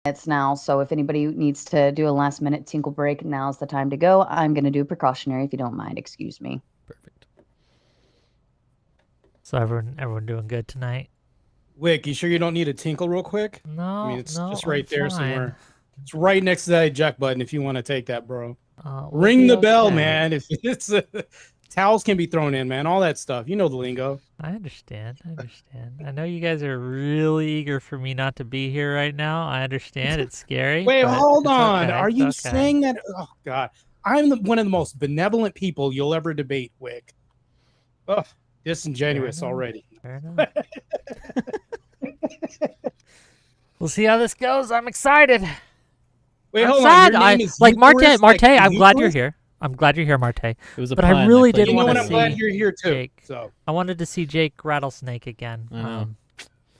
It's now, so if anybody needs to do a last minute tinkle break, now's the time to go. I'm going to do precautionary if you don't mind. Excuse me. Perfect. So everyone doing good tonight? Whick, you sure you don't need a tinkle real quick? No, I mean, it's no, just right I'm there fine. somewhere. It's right next to that eject button if you want to take that, bro. We'll Ring the bell, okay. man. If it's towels can be thrown in, man. All that stuff. You know the lingo. I understand. I know you guys are really eager for me not to be here right now. I understand. It's scary. Wait, but hold it's on. okay. Are you It's okay. saying that? Oh, God. I'm one of the most benevolent people you'll ever debate, Whick. Oh, disingenuous already. Fair enough. We'll see how this goes. I'm excited. Wait, I'm hold sad. on. Your name is like Marte. Eucharist, Marte, like I'm glad you're Eucharist? here. I'm glad you're here, Marte. It was a but pun. I really did You know want what? to I'm see glad you're here too. Jake. So I wanted to see Jake Rattlesnake again. I know.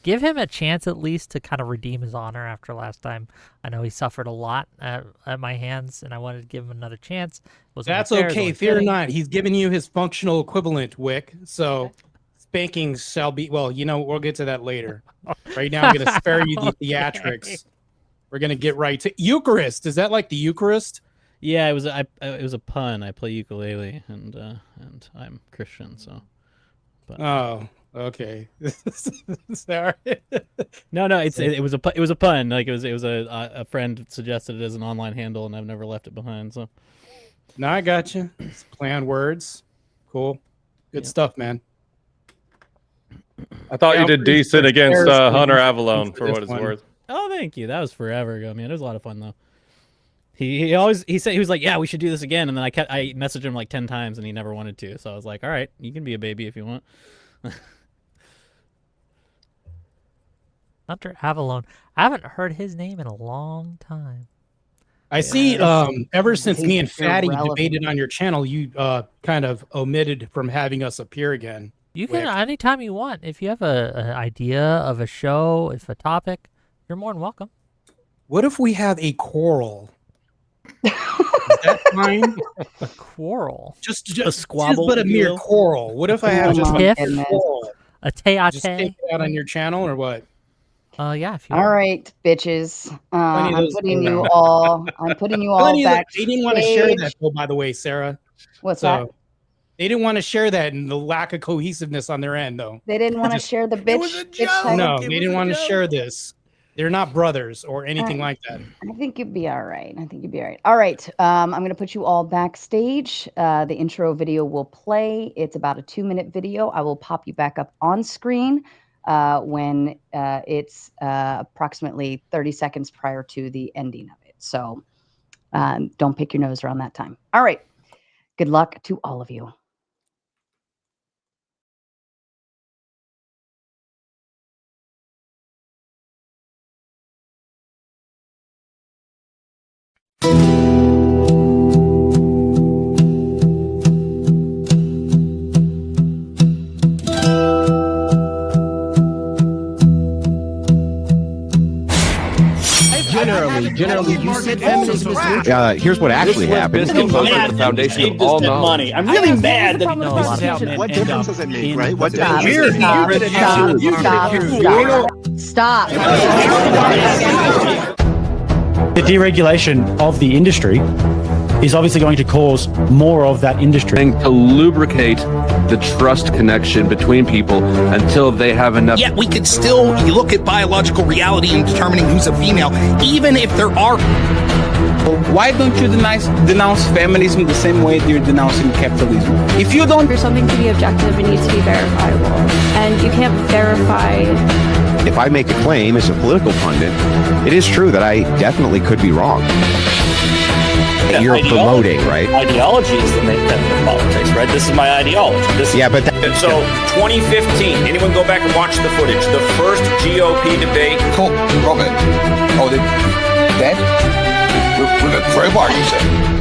Give him a chance at least to kind of redeem his honor after last time. I know he suffered a lot at my hands, and I wanted to give him another chance. that's okay. Fear not. He's giving you his functional equivalent, Whick. So spanking shall be. Well, you know, we'll get to that later. Right now, I'm going to spare you the theatrics. We're going to get right to Eucharist. Is that like the Eucharist? Yeah, it was a pun. I play ukulele, and I'm Christian, so. But. Oh, okay. Sorry. No, it was a pun. Like it was a friend suggested it as an online handle, and I've never left it behind. So. No, I got you. It's play on words. Cool. Good stuff, man. I thought you did decent against Hunter Avalon for what it's worth. Oh, thank you. That was forever ago, man. It was a lot of fun though. He was like, yeah, we should do this again, and then I messaged him like 10 times, and he never wanted to. So I was like, all right, you can be a baby if you want. Hunter Avalon. I haven't heard his name in a long time. I see. Ever since me and Fatty debated on your channel, you kind of omitted from having us appear again. You can anytime you want. If you have an idea of a show, if a topic, you're more than welcome. What if we have a quarrel? Is that fine? A quarrel? Just a squabble, but a mere quarrel. What if I have just a quarrel? A te-a-te? Just take it out on your channel or what? Yeah. If you all right, bitches. I'm putting you all back. They didn't want to share that, though, by the way, Sarah. What's that? They didn't want to share that and the lack of cohesiveness on their end, though. They didn't want to share the bitch. No, they didn't want to share this. They're not brothers or anything like that. I think you'd be all right. All right. I'm going to put you all backstage. The intro video will play. It's about a 2-minute video. I will pop you back up on screen when it's approximately 30 seconds prior to the ending of it. So don't pick your nose around that time. All right. Good luck to all of you. Generally, you said feminism is neutral. Here's what actually happened. This is the foundation of all knowledge. I'm really mad that what difference does it make, right? What Stop. Stop. The deregulation of the industry is obviously going to cause more of that industry. To lubricate the trust connection between people until they have enough. Yet we could still look at biological reality in determining who's a female, even if there are. Why don't you denounce feminism the same way you're denouncing capitalism? If you don't... For something to be objective, it needs to be verifiable. And you can't verify... If I make a claim as a political pundit, it is true that I definitely could be wrong. Yeah, you're promoting, right? Ideology is the main thing of politics, right? This is my ideology. So, 2015, anyone go back and watch the footage? The first GOP debate. Cool, Robert. Oh, that? With a crowbar, you said?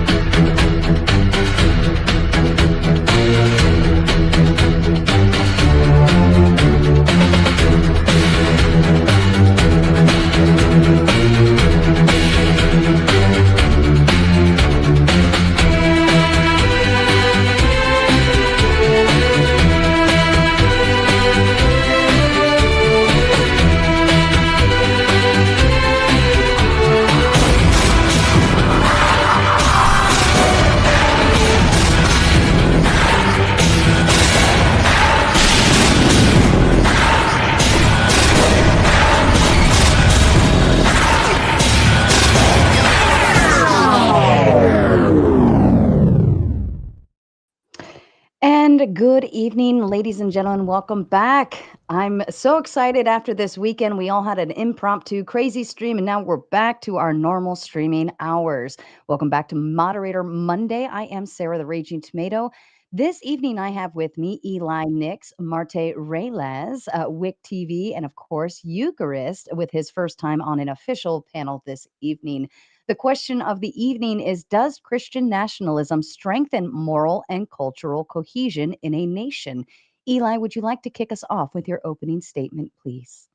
Good evening, ladies and gentlemen. Welcome back. I'm so excited after this weekend. We all had an impromptu crazy stream, and now we're back to our normal streaming hours. Welcome back to Moderator Monday. I am Sarah the Raging Tomato. This evening, I have with me Eli Nix, Marte Reyes, Whick TV, and of course, Eucharist with his first time on an official panel this evening. The question of the evening is, does Christian nationalism strengthen moral and cultural cohesion in a nation? Eli, would you like to kick us off with your opening statement, please?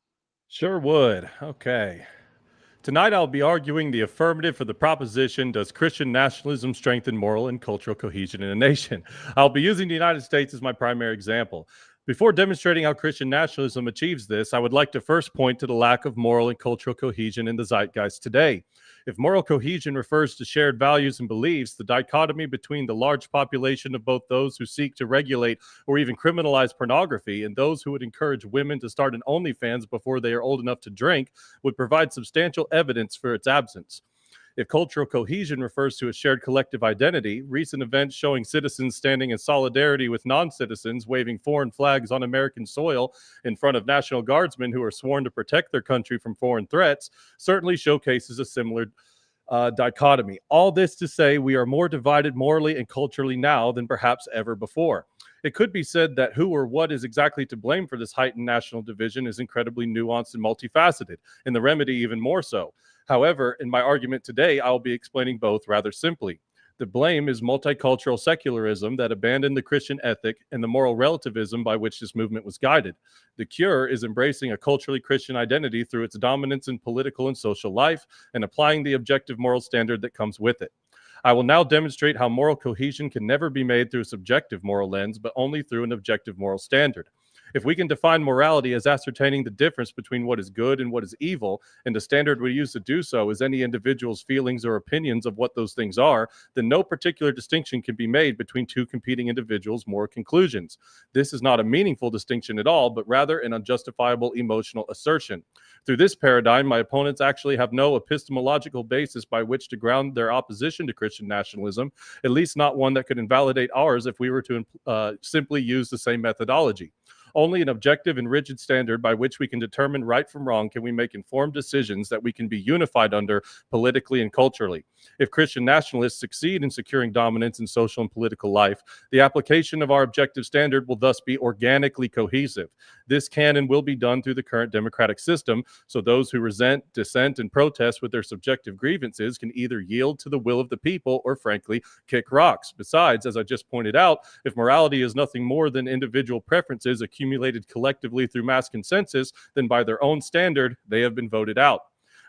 Sure would. Okay. Tonight I'll be arguing the affirmative for the proposition, does Christian nationalism strengthen moral and cultural cohesion in a nation? I'll be using the United States as my primary example. Before demonstrating how Christian nationalism achieves this, I would like to first point to the lack of moral and cultural cohesion in the zeitgeist today. If moral cohesion refers to shared values and beliefs, the dichotomy between the large population of both those who seek to regulate or even criminalize pornography and those who would encourage women to start an OnlyFans before they are old enough to drink would provide substantial evidence for its absence. If cultural cohesion refers to a shared collective identity, recent events showing citizens standing in solidarity with non-citizens waving foreign flags on American soil in front of National Guardsmen who are sworn to protect their country from foreign threats certainly showcases a similar dichotomy. All this to say, we are more divided morally and culturally now than perhaps ever before. It could be said that who or what is exactly to blame for this heightened national division is incredibly nuanced and multifaceted, and the remedy even more so. However, in my argument today, I'll be explaining both rather simply. The blame is multicultural secularism that abandoned the Christian ethic and the moral relativism by which this movement was guided. The cure is embracing a culturally Christian identity through its dominance in political and social life and applying the objective moral standard that comes with it. I will now demonstrate how moral cohesion can never be made through a subjective moral lens, but only through an objective moral standard. If we can define morality as ascertaining the difference between what is good and what is evil, and the standard we use to do so is any individual's feelings or opinions of what those things are, then no particular distinction can be made between two competing individuals' moral conclusions. This is not a meaningful distinction at all, but rather an unjustifiable emotional assertion. Through this paradigm, my opponents actually have no epistemological basis by which to ground their opposition to Christian nationalism, at least not one that could invalidate ours if we were to simply use the same methodology. Only an objective and rigid standard by which we can determine right from wrong can we make informed decisions that we can be unified under politically and culturally. If Christian nationalists succeed in securing dominance in social and political life, the application of our objective standard will thus be organically cohesive. This can and will be done through the current democratic system, so those who resent, dissent, and protest with their subjective grievances can either yield to the will of the people or, frankly, kick rocks. Besides, as I just pointed out, if morality is nothing more than individual preferences accumulated collectively through mass consensus, then by their own standard, they have been voted out.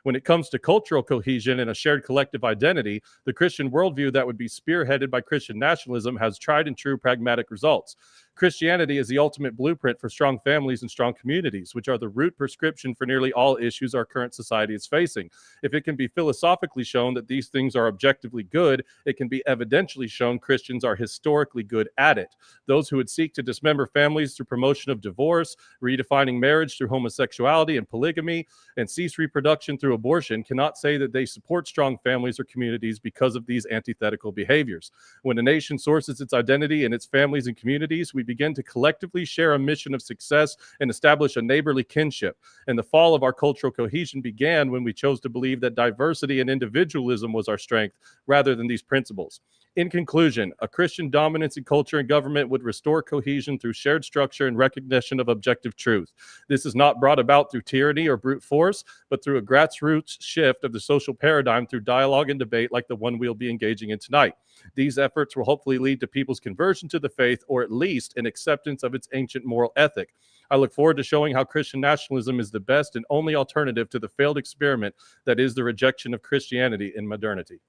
When it comes to cultural cohesion and a shared collective identity, the Christian worldview that would be spearheaded by Christian nationalism has tried and true pragmatic results. Christianity is the ultimate blueprint for strong families and strong communities, which are the root prescription for nearly all issues our current society is facing. If it can be philosophically shown that these things are objectively good, it can be evidentially shown Christians are historically good at it. Those who would seek to dismember families through promotion of divorce, redefining marriage through homosexuality and polygamy, and cease reproduction through abortion cannot say that they support strong families or communities because of these antithetical behaviors. When a nation sources its identity in its families and communities, we begin to collectively share a mission of success and establish a neighborly kinship. And the fall of our cultural cohesion began when we chose to believe that diversity and individualism was our strength rather than these principles. In conclusion, a Christian dominance in culture and government would restore cohesion through shared structure and recognition of objective truth. This is not brought about through tyranny or brute force, but through a grassroots shift of the social paradigm through dialogue and debate like the one we'll be engaging in tonight. These efforts will hopefully lead to people's conversion to the faith, or at least an acceptance of its ancient moral ethic. I look forward to showing how Christian nationalism is the best and only alternative to the failed experiment that is the rejection of Christianity in modernity.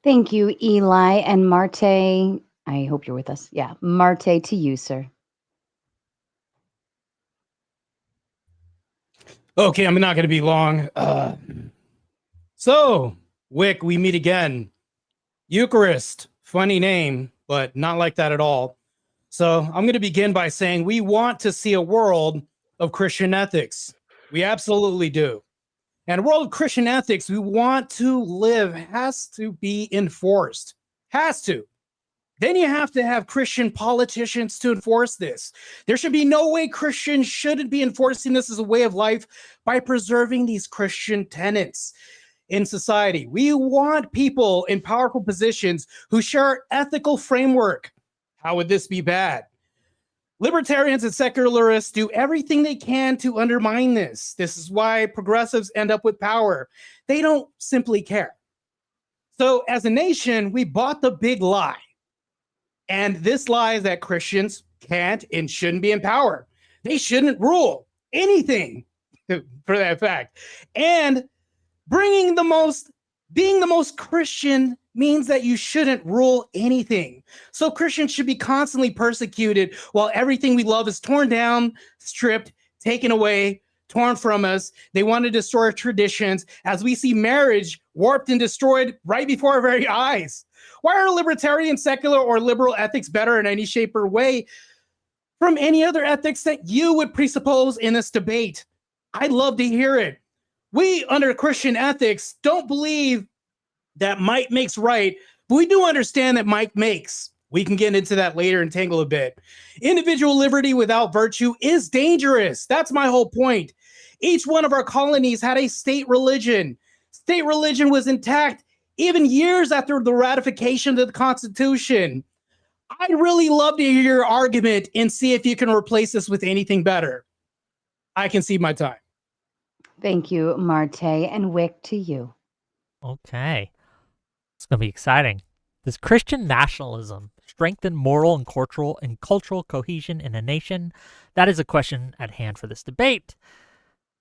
Thank you, Eli. And Marte, I hope you're with us. Yeah, Marte, to you, sir. Okay, I'm not going to be long. So, Whick, we meet again. Eucharist, funny name, but not like that at all. So I'm going to begin by saying we want to see a world of Christian ethics. We absolutely do. And a world of Christian ethics we want to live has to be enforced. Has to. Then you have to have Christian politicians to enforce this. There should be no way Christians shouldn't be enforcing this as a way of life by preserving these Christian tenets in society. We want people in powerful positions who share our ethical framework. How would this be bad? Libertarians and secularists do everything they can to undermine this. This is why progressives end up with power. They don't simply care. So as a nation, we bought the big lie. And this lie is that Christians can't and shouldn't be in power. They shouldn't rule anything for that fact. And being the most Christian means that you shouldn't rule anything. So Christians should be constantly persecuted while everything we love is torn down, stripped, taken away, torn from us. They want to destroy our traditions as we see marriage warped and destroyed right before our very eyes. Why are libertarian, secular, or liberal ethics better in any shape or way from any other ethics that you would presuppose in this debate? I'd love to hear it. We, under Christian ethics, don't believe that might makes right, but we do understand that might makes. We can get into that later and tangle a bit. Individual liberty without virtue is dangerous. That's my whole point. Each one of our colonies had a state religion. State religion was intact even years after the ratification of the Constitution. I'd really love to hear your argument and see if you can replace this with anything better. I concede my time. Thank you, Marte. And Whick, to you. Okay. It's going to be exciting. Does Christian nationalism strengthen moral and cultural cohesion in a nation? That is a question at hand for this debate.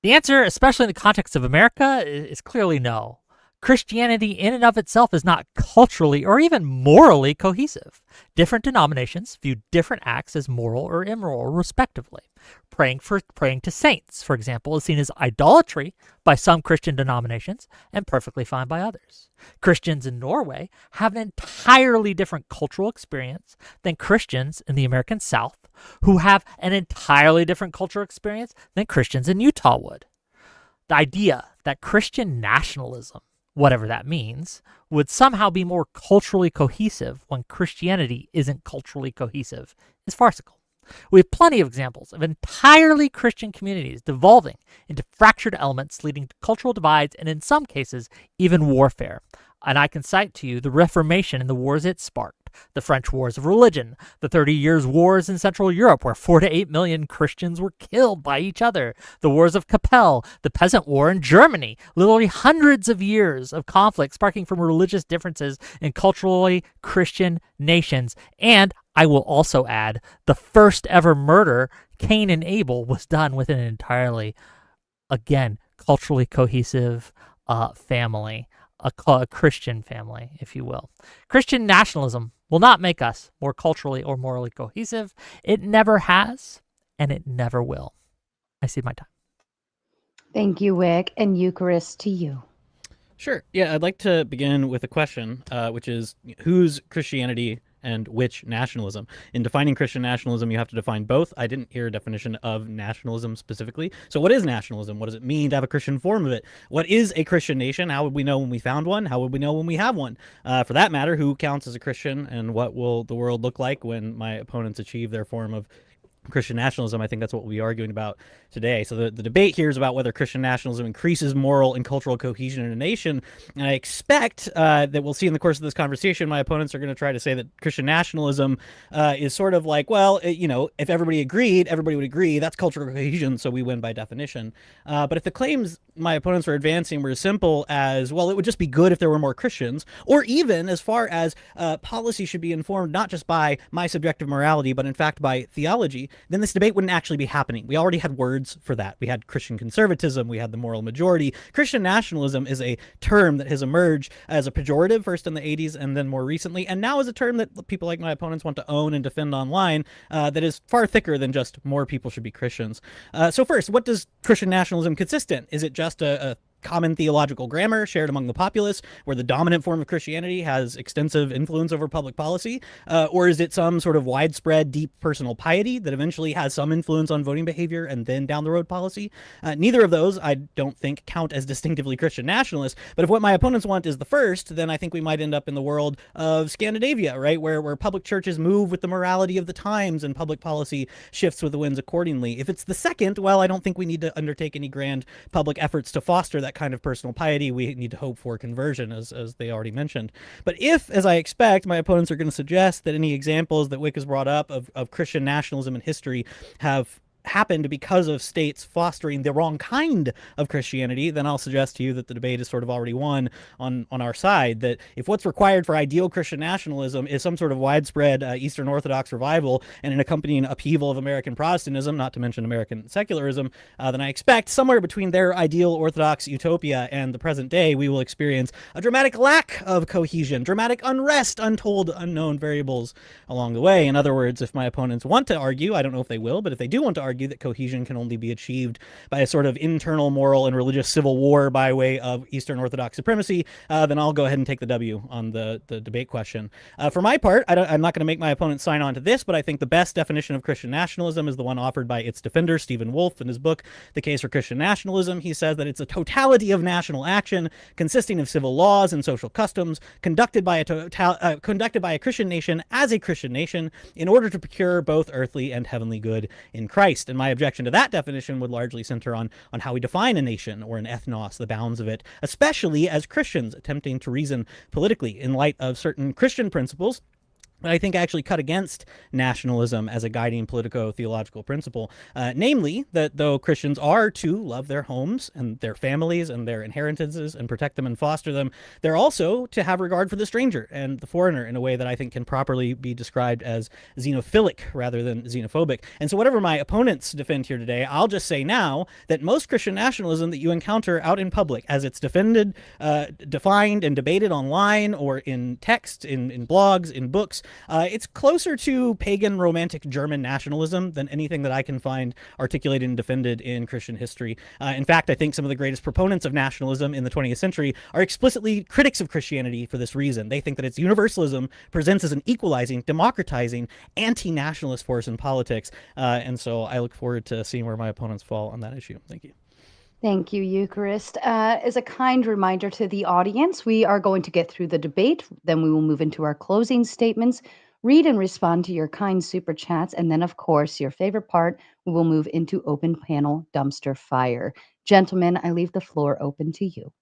The answer, especially in the context of America, is clearly no. Christianity in and of itself is not culturally or even morally cohesive. Different denominations view different acts as moral or immoral, respectively. Praying to saints, for example, is seen as idolatry by some Christian denominations and perfectly fine by others. Christians in Norway have an entirely different cultural experience than Christians in the American South, who have an entirely different cultural experience than Christians in Utah would. The idea that Christian nationalism, whatever that means, would somehow be more culturally cohesive when Christianity isn't culturally cohesive is farcical. We have plenty of examples of entirely Christian communities devolving into fractured elements leading to cultural divides and in some cases even warfare. And I can cite to you the Reformation and the wars it sparked, the French Wars of Religion, the 30 Years' Wars in Central Europe where 4 to 8 million Christians were killed by each other, the Wars of Kappel, the Peasant War in Germany, literally hundreds of years of conflict sparking from religious differences in culturally Christian nations. And I will also add, the first ever murder, Cain and Abel, was done with an entirely, again, culturally cohesive family. A Christian family, if you will. Christian nationalism, will not make us more culturally or morally cohesive. It never has, and it never will. I see my time. Thank you, Whick, and Eucharist to you. Sure. Yeah, I'd like to begin with a question, which is whose Christianity and which nationalism? In defining Christian nationalism, you have to define both. I didn't hear a definition of nationalism specifically. So what is nationalism? What does it mean to have a Christian form of it? What is a Christian nation? How would we know when we found one? How would we know when we have one? For that matter, who counts as a Christian, and what will the world look like when my opponents achieve their form of Christian nationalism? I think that's what we'll be arguing about today. So the debate here is about whether Christian nationalism increases moral and cultural cohesion in a nation. And I expect that we'll see in the course of this conversation, my opponents are going to try to say that Christian nationalism is sort of like, well, if everybody agreed, everybody would agree. That's cultural cohesion, so we win by definition. But if the claims my opponents were advancing were as simple as, well, it would just be good if there were more Christians, or even as far as policy should be informed not just by my subjective morality, but in fact by theology, then this debate wouldn't actually be happening. We already had words for that. We had Christian conservatism, we had the moral majority. Christian nationalism is a term that has emerged as a pejorative first in the 80s and then more recently, and now is a term that people like my opponents want to own and defend online that is far thicker than just more people should be Christians. So first, what does Christian nationalism consist in? Is it just a common theological grammar shared among the populace, where the dominant form of Christianity has extensive influence over public policy? Or is it some sort of widespread, deep personal piety that eventually has some influence on voting behavior and then down the road policy? Neither of those, I don't think, count as distinctively Christian nationalists. But if what my opponents want is the first, then I think we might end up in the world of Scandinavia, right? Where public churches move with the morality of the times and public policy shifts with the winds accordingly. If it's the second, well, I don't think we need to undertake any grand public efforts to foster that kind of personal piety. We need to hope for conversion, as they already mentioned. But if, as I expect, my opponents are going to suggest that any examples that Whick has brought up of Christian nationalism in history have happened because of states fostering the wrong kind of Christianity, then I'll suggest to you that the debate is sort of already won on our side, that if what's required for ideal Christian nationalism is some sort of widespread Eastern Orthodox revival and an accompanying upheaval of American Protestantism, not to mention American secularism, then I expect somewhere between their ideal Orthodox utopia and the present day, we will experience a dramatic lack of cohesion, dramatic unrest, untold, unknown variables along the way. In other words, if my opponents want to argue, I don't know if they will, but if they do want to argue that cohesion can only be achieved by a sort of internal moral and religious civil war by way of Eastern Orthodox supremacy, then I'll go ahead and take the W on the debate question. For my part, I'm not going to make my opponents sign on to this, but I think the best definition of Christian nationalism is the one offered by its defender, Stephen Wolfe, in his book, The Case for Christian Nationalism. He says that it's a totality of national action consisting of civil laws and social customs conducted by a Christian nation as a Christian nation in order to procure both earthly and heavenly good in Christ. And my objection to that definition would largely center on how we define a nation or an ethnos, the bounds of it, especially as Christians attempting to reason politically in light of certain Christian principles that I think actually cut against nationalism as a guiding politico-theological principle, namely that though Christians are to love their homes and their families and their inheritances and protect them and foster them, they're also to have regard for the stranger and the foreigner in a way that I think can properly be described as xenophilic rather than xenophobic. And so whatever my opponents defend here today, I'll just say now that most Christian nationalism that you encounter out in public, as it's defended, defined, and debated online or in text, in blogs, in books, it's closer to pagan romantic German nationalism than anything that I can find articulated and defended in Christian history. In fact, I think some of the greatest proponents of nationalism in the 20th century are explicitly critics of Christianity for this reason. They think that its universalism presents as an equalizing, democratizing, anti-nationalist force in politics. And so I look forward to seeing where my opponents fall on that issue. Thank you. Thank you, Eucharist. As a kind reminder to the audience, we are going to get through the debate, then we will move into our closing statements, read and respond to your kind super chats, and then, of course, your favorite part, we will move into open panel dumpster fire. Gentlemen, I leave the floor open to you.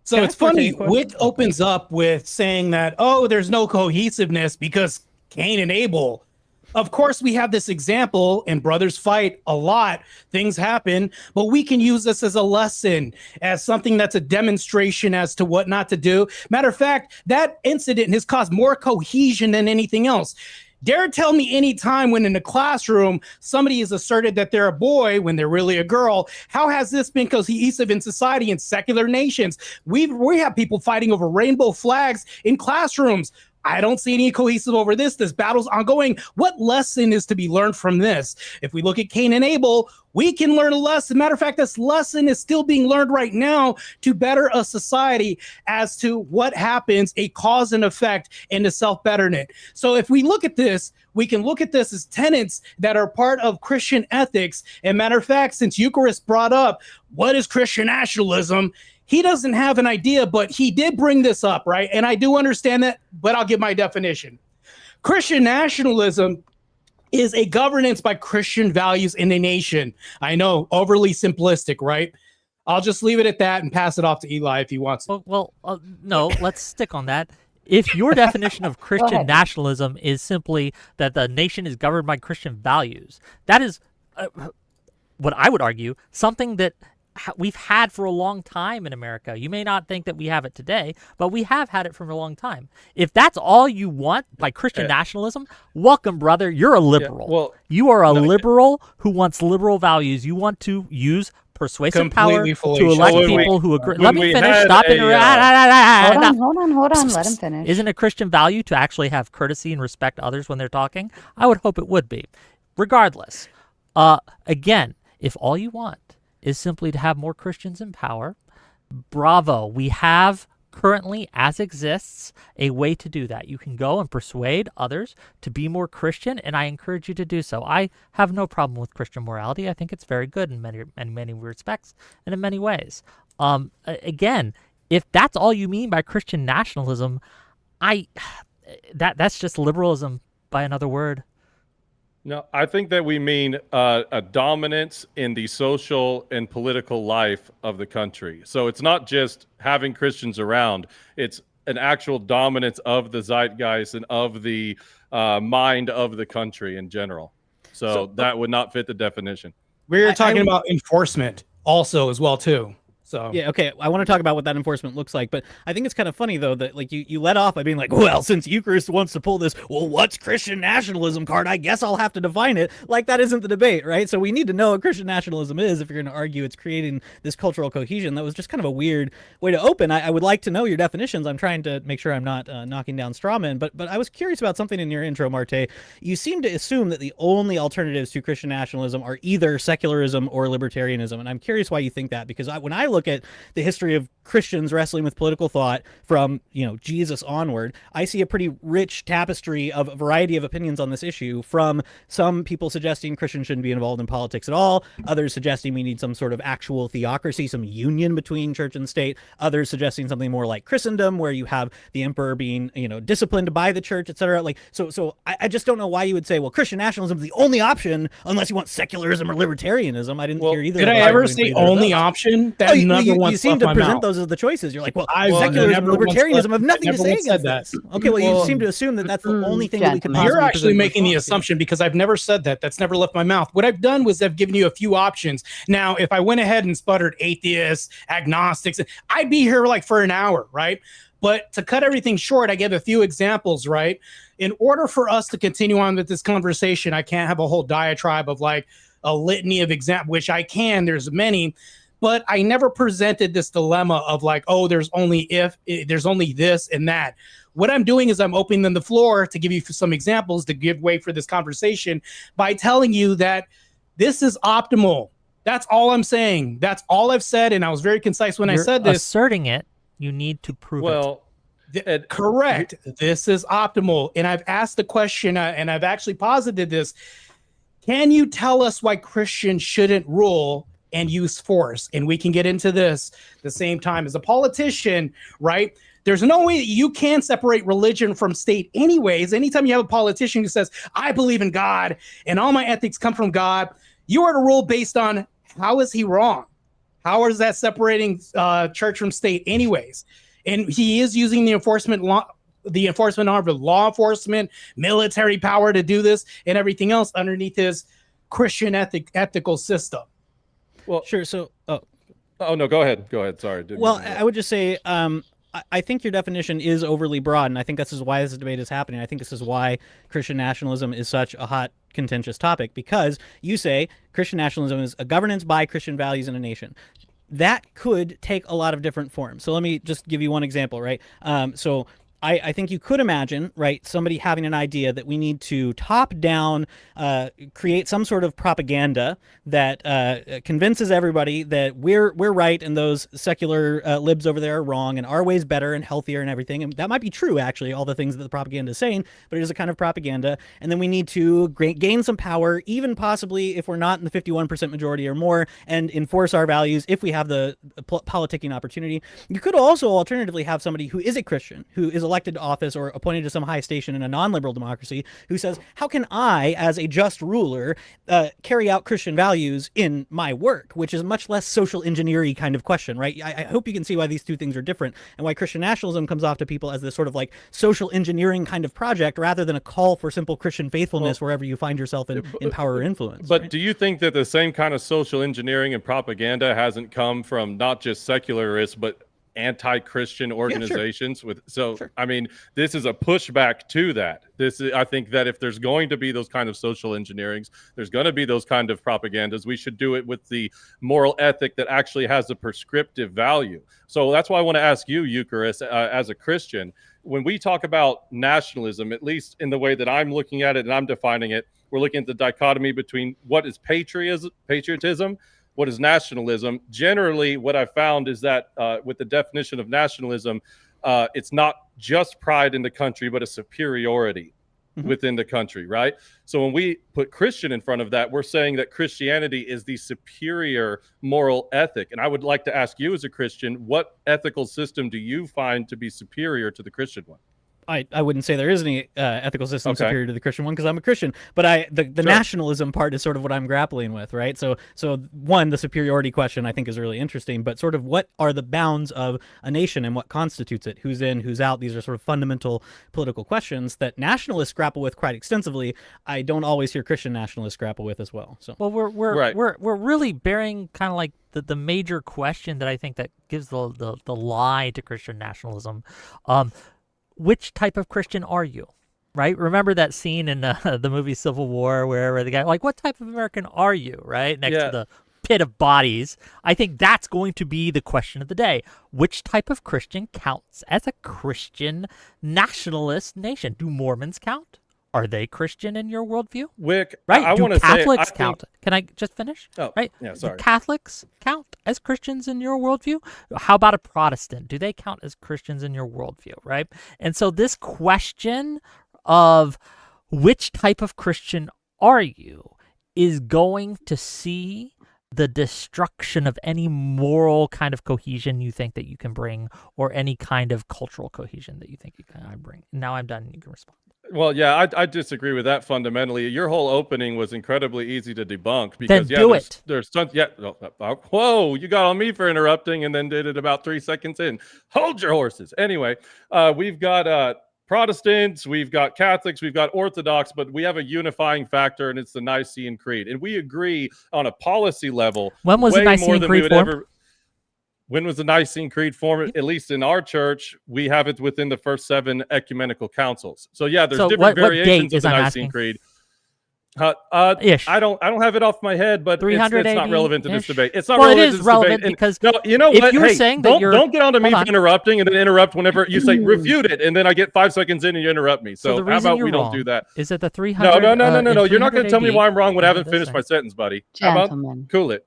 So it's funny, Whick opens up with saying that, oh, there's no cohesiveness because Cain and Abel. Of course, we have this example, and brothers fight a lot. Things happen, but we can use this as a lesson, as something that's a demonstration as to what not to do. Matter of fact, that incident has caused more cohesion than anything else. Dare tell me any time when in a classroom somebody has asserted that they're a boy when they're really a girl. How has this been cohesive in society in secular nations? We have people fighting over rainbow flags in classrooms. I don't see any cohesive over this. This battle's ongoing. What lesson is to be learned from this? If we look at Cain and Abel, we can learn a lesson. Matter of fact, this lesson is still being learned right now to better a society as to what happens, a cause and effect into self-betterment. So if we look at this, we can look at this as tenets that are part of Christian ethics. And matter of fact, since Eucharist brought up, what is Christian nationalism? He doesn't have an idea, but he did bring this up, right? And I do understand that, but I'll give my definition. Christian nationalism is a governance by Christian values in a nation. I know, overly simplistic, right? I'll just leave it at that and pass it off to Eli if he wants it. No, let's stick on that. If your definition of Christian nationalism is simply that the nation is governed by Christian values, that is what I would argue, something that we've had for a long time in America. You may not think that we have it today, but we have had it for a long time. If that's all you want by Christian nationalism, welcome, brother. You're a liberal. You are a liberal who wants liberal values. You want to use persuasive power to elect people who agree. Let me finish. Stop it. Hold on. Let him finish. Isn't a Christian value to actually have courtesy and respect others when they're talking? I would hope it would be. Regardless, again, if all you want is simply to have more Christians in power, bravo. We have currently, as exists, a way to do that. You can go and persuade others to be more Christian, and I encourage you to do so. I have no problem with Christian morality. I think it's very good in many respects and in many ways. Again, if that's all you mean by Christian nationalism, that's just liberalism by another word. No, I think that we mean a dominance in the social and political life of the country. So it's not just having Christians around. It's an actual dominance of the zeitgeist and of the mind of the country in general. So that would not fit the definition. We're talking about enforcement also as well, too. So yeah, okay. I want to talk about what that enforcement looks like, but I think it's kind of funny though that like you let off by being like, well, since Eucharist wants to pull this, well, what's Christian nationalism card? I guess I'll have to define it. Like that isn't the debate, right? So we need to know what Christian nationalism is if you're going to argue it's creating this cultural cohesion. That was just kind of a weird way to open. I would like to know your definitions. I'm trying to make sure I'm not knocking down straw men, but I was curious about something in your intro, Marte. You seem to assume that the only alternatives to Christian nationalism are either secularism or libertarianism, and I'm curious why you think that, because when I look at the history of Christians wrestling with political thought from, Jesus onward, I see a pretty rich tapestry of a variety of opinions on this issue, from some people suggesting Christians shouldn't be involved in politics at all, others suggesting we need some sort of actual theocracy, some union between church and state, others suggesting something more like Christendom, where you have the emperor being, disciplined by the church, etc. Like, so I just don't know why you would say, well, Christian nationalism is the only option unless you want secularism or libertarianism. I didn't hear either. Did I ever say only option? That you seem to present those as the choices. You're like, well, secularism and libertarianism have nothing to say against that. Okay, well, you seem to assume that that's the only thing that we could possibly. You're actually making the assumption, because I've never said that. That's never left my mouth. What I've done was I've given you a few options. Now, if I went ahead and sputtered atheists, agnostics, I'd be here like for an hour, right? But to cut everything short, I give a few examples, right? In order for us to continue on with this conversation, I can't have a whole diatribe of like a litany of examples, which I can. There's many. But I never presented this dilemma of like, oh, there's only this and that. What I'm doing is I'm opening the floor to give you some examples to give way for this conversation by telling you that this is optimal. That's all I'm saying. That's all I've said, and I was very concise when I said this. Asserting it, you need to prove it. Correct. This is optimal. And I've asked the question, and I've actually posited this. Can you tell us why Christians shouldn't rule and use force? And we can get into this the same time. As a politician, right? There's no way that you can separate religion from state anyways. Anytime you have a politician who says, I believe in God and all my ethics come from God, you are to rule based on how is he wrong? How is that separating church from state anyways? And he is using the enforcement arm of law enforcement, military power to do this and everything else underneath his Christian ethical system. Well, sure. So, oh no, go ahead. Sorry. Well, I would just say, I think your definition is overly broad, and I think this is why this debate is happening. I think this is why Christian nationalism is such a hot, contentious topic, because you say Christian nationalism is a governance by Christian values in a nation. That could take a lot of different forms. So let me just give you one example, right? So I think you could imagine, right, somebody having an idea that we need to top down create some sort of propaganda that convinces everybody that we're right and those secular libs over there are wrong and our way's better and healthier and everything. And that might be true, actually, all the things that the propaganda is saying, but it is a kind of propaganda. And then we need to gain some power, even possibly if we're not in the 51% majority or more, and enforce our values if we have the politicking opportunity. You could also alternatively have somebody who is a Christian, who is elected to office or appointed to some high station in a non-liberal democracy, who says, how can I, as a just ruler, carry out Christian values in my work, which is much less social engineering kind of question, right? I hope you can see why these two things are different and why Christian nationalism comes off to people as this sort of like social engineering kind of project rather than a call for simple Christian faithfulness wherever you find yourself in power or influence. But right? do you think that the same kind of social engineering and propaganda hasn't come from not just secularists, but anti-Christian organizations? I mean, this is a pushback to that. I think that if there's going to be those kind of social engineerings, there's going to be those kind of propagandas, we should do it with the moral ethic that actually has a prescriptive value. So that's why I want to ask you, Eucharist, as a Christian, when we talk about nationalism, at least in the way that I'm looking at it and I'm defining it, we're looking at the dichotomy between what is patriotism, what is nationalism. Generally, what I found is that with the definition of nationalism, it's not just pride in the country, but a superiority within the country, right? So when we put Christian in front of that, we're saying that Christianity is the superior moral ethic. And I would like to ask you as a Christian, what ethical system do you find to be superior to the Christian one? I wouldn't say there is any ethical system superior to the Christian one because I'm a Christian, but the nationalism part is sort of what I'm grappling with, right? So one, the superiority question I think is really interesting, but sort of what are the bounds of a nation and what constitutes it? Who's in, who's out? These are sort of fundamental political questions that nationalists grapple with quite extensively. I don't always hear Christian nationalists grapple with as well. So we're really bearing kind of like the major question that I think that gives the lie to Christian nationalism. Which type of Christian are you, right? Remember that scene in the movie Civil War where the guy, like, what type of American are you, right? Next to the pit of bodies. I think that's going to be the question of the day. Which type of Christian counts as a Christian nationalist nation? Do Mormons count? Are they Christian in your worldview? Wick, right? I want to say, Catholics count? Can I just finish? Oh, right. Yeah, sorry. Do Catholics count as Christians in your worldview? How about a Protestant? Do they count as Christians in your worldview? Right. And so this question of which type of Christian are you is going to see the destruction of any moral kind of cohesion you think that you can bring, or any kind of cultural cohesion that you think you can bring. Now I'm done. You can respond. Well, yeah, I disagree with that fundamentally. Your whole opening was incredibly easy to debunk because there's tons. Whoa, you got on me for interrupting and then did it about 3 seconds in. Hold your horses. Anyway, we've got Protestants, we've got Catholics, we've got Orthodox, but we have a unifying factor, and it's the Nicene Creed. And we agree on a policy level. When was the Nicene Creed formed? When was the Nicene Creed formed? At least in our church, we have it within the first 7 ecumenical councils. So yeah, there's different variations of the Nicene Creed. Ish. I don't have it off my head, but it's not relevant to this debate. It's not well, relevant it is to this relevant debate. because no, you know if what? you were hey, saying that don't get on to me for interrupting and then interrupt whenever you say refute it, and then I get 5 seconds in and you interrupt me. So how about we don't do that? Is it the 300? No. You're not going to tell me why I'm wrong when I haven't finished my sentence, buddy. Gentlemen. How about cool it?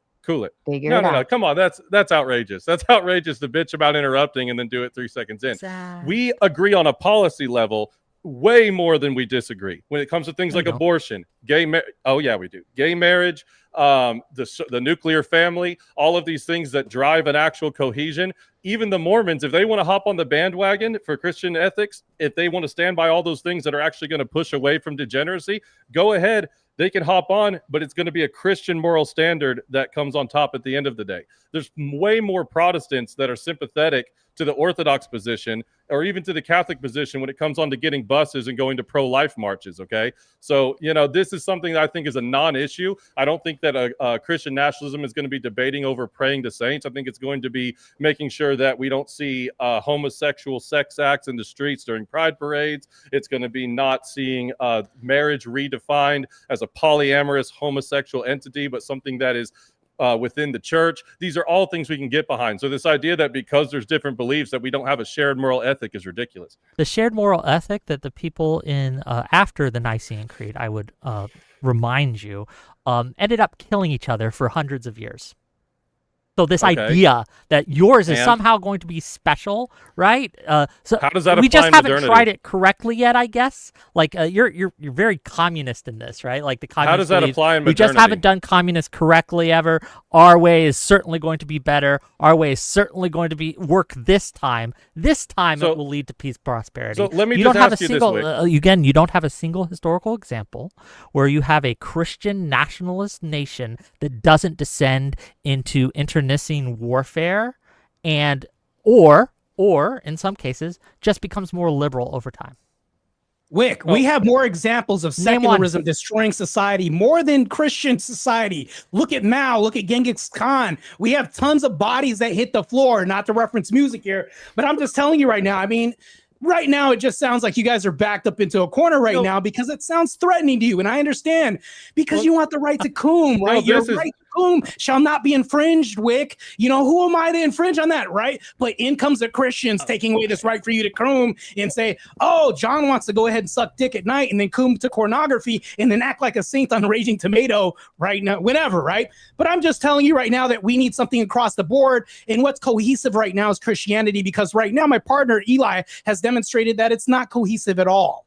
Figure it out. No. Come on. That's outrageous. That's outrageous to bitch about interrupting and then do it 3 seconds in. We agree on a policy level way more than we disagree when it comes to things like abortion, gay marriage. Oh yeah, we do. Gay marriage, the nuclear family, all of these things that drive an actual cohesion. Even the Mormons, if they want to hop on the bandwagon for Christian ethics, if they want to stand by all those things that are actually going to push away from degeneracy, go ahead. They can hop on, but it's going to be a Christian moral standard that comes on top at the end of the day. There's way more Protestants that are sympathetic to the Orthodox position or even to the Catholic position when it comes on to getting buses and going to pro-life marches, okay? So, this is something that I think is a non-issue. I don't think that Christian nationalism is going to be debating over praying to saints. I think it's going to be making sure that we don't see homosexual sex acts in the streets during pride parades. It's going to be not seeing marriage redefined as a polyamorous homosexual entity, but something that is within the church. These are all things we can get behind. So this idea that because there's different beliefs that we don't have a shared moral ethic is ridiculous. The shared moral ethic that the people in after the Nicene Creed, I would remind you, ended up killing each other for hundreds of years. So this idea that yours is somehow going to be special, right? So how does that we apply just in haven't modernity? tried it correctly yet, I guess. Like you're very communist in this, right? Like the communist. How does that believes, apply in we just modernity? haven't done communist correctly ever. Our way is certainly going to be better. Our way is certainly going to work this time. This time it will lead to peace, prosperity. So let me you just don't have ask a you single, this, Whick. again, you don't have a single historical example where you have a Christian nationalist nation that doesn't descend into internecine warfare and or in some cases just becomes more liberal over time. Wick, we have more examples of Name one. secularism destroying society more than Christian society. Look at Mao, look at Genghis Khan. We have tons of bodies that hit the floor, not to reference music here, but I'm just telling you right now, I mean, right now it just sounds like you guys are backed up into a corner right now because it sounds threatening to you, and I understand because you want the right to cum, right? Your right to cum shall not be infringed, Wick. You know, who am I to infringe on that, right? But in comes the Christians taking away this right for you to cum and say, oh, John wants to go ahead and suck dick at night and then cum to pornography and then act like a saint on Raging Tomato right now, whenever, right? But I'm just telling you right now that we need something across the board, and what's cohesive right now is Christianity, because right now my partner Eli has demonstrated that it's not cohesive at all.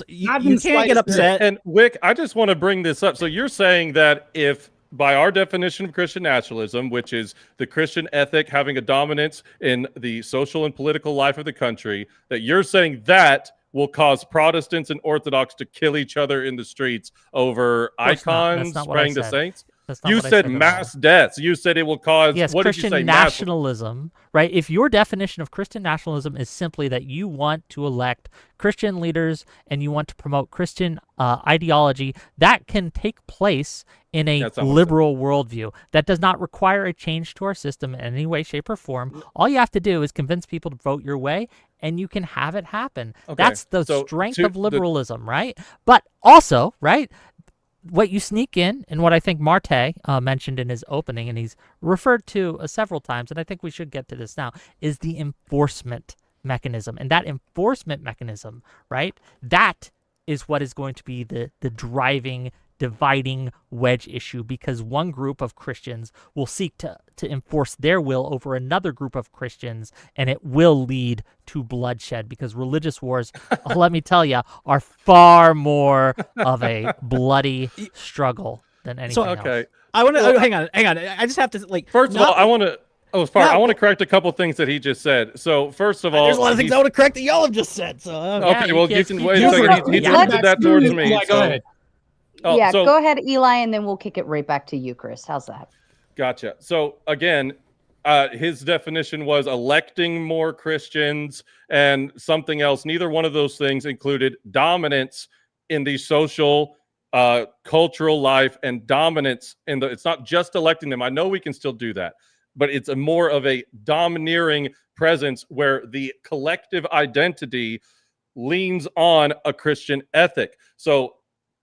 You can't get upset. And Wick, I just want to bring this up. So you're saying that if by our definition of Christian nationalism, which is the Christian ethic having a dominance in the social and political life of the country, that you're saying that will cause Protestants and Orthodox to kill each other in the streets over icons praying to saints? You said mass deaths. You said it will cause, what Christian did you say? nationalism, right? If your definition of Christian nationalism is simply that you want to elect Christian leaders and you want to promote Christian ideology, that can take place in a liberal worldview. That does not require a change to our system in any way, shape, or form. All you have to do is convince people to vote your way, and you can have it happen. Okay. That's the strength of liberalism, right? But also, right, what you sneak in, and what I think Marte mentioned in his opening, and he's referred to several times, and I think we should get to this now, is the enforcement mechanism. And that enforcement mechanism, right, that is what is going to be the driving, dividing wedge issue, because one group of Christians will seek to enforce their will over another group of Christians, and it will lead to bloodshed, because religious wars, let me tell you, are far more of a bloody struggle than anything else. I want to hang on. I just have to First of all, I want to. I want to correct a couple things that he just said. So first of all, there's a lot of things I want to correct that y'all have just said. So okay, well you can wait a second. He directed that towards me. Go ahead. Go ahead, Eli, and then we'll kick it right back to you, Chris. How's that? Gotcha. So again, his definition was electing more Christians and something else. Neither one of those things included dominance in the social, cultural life, and dominance in the. It's not just electing them. I know we can still do that, but it's a more of a domineering presence where the collective identity leans on a Christian ethic. So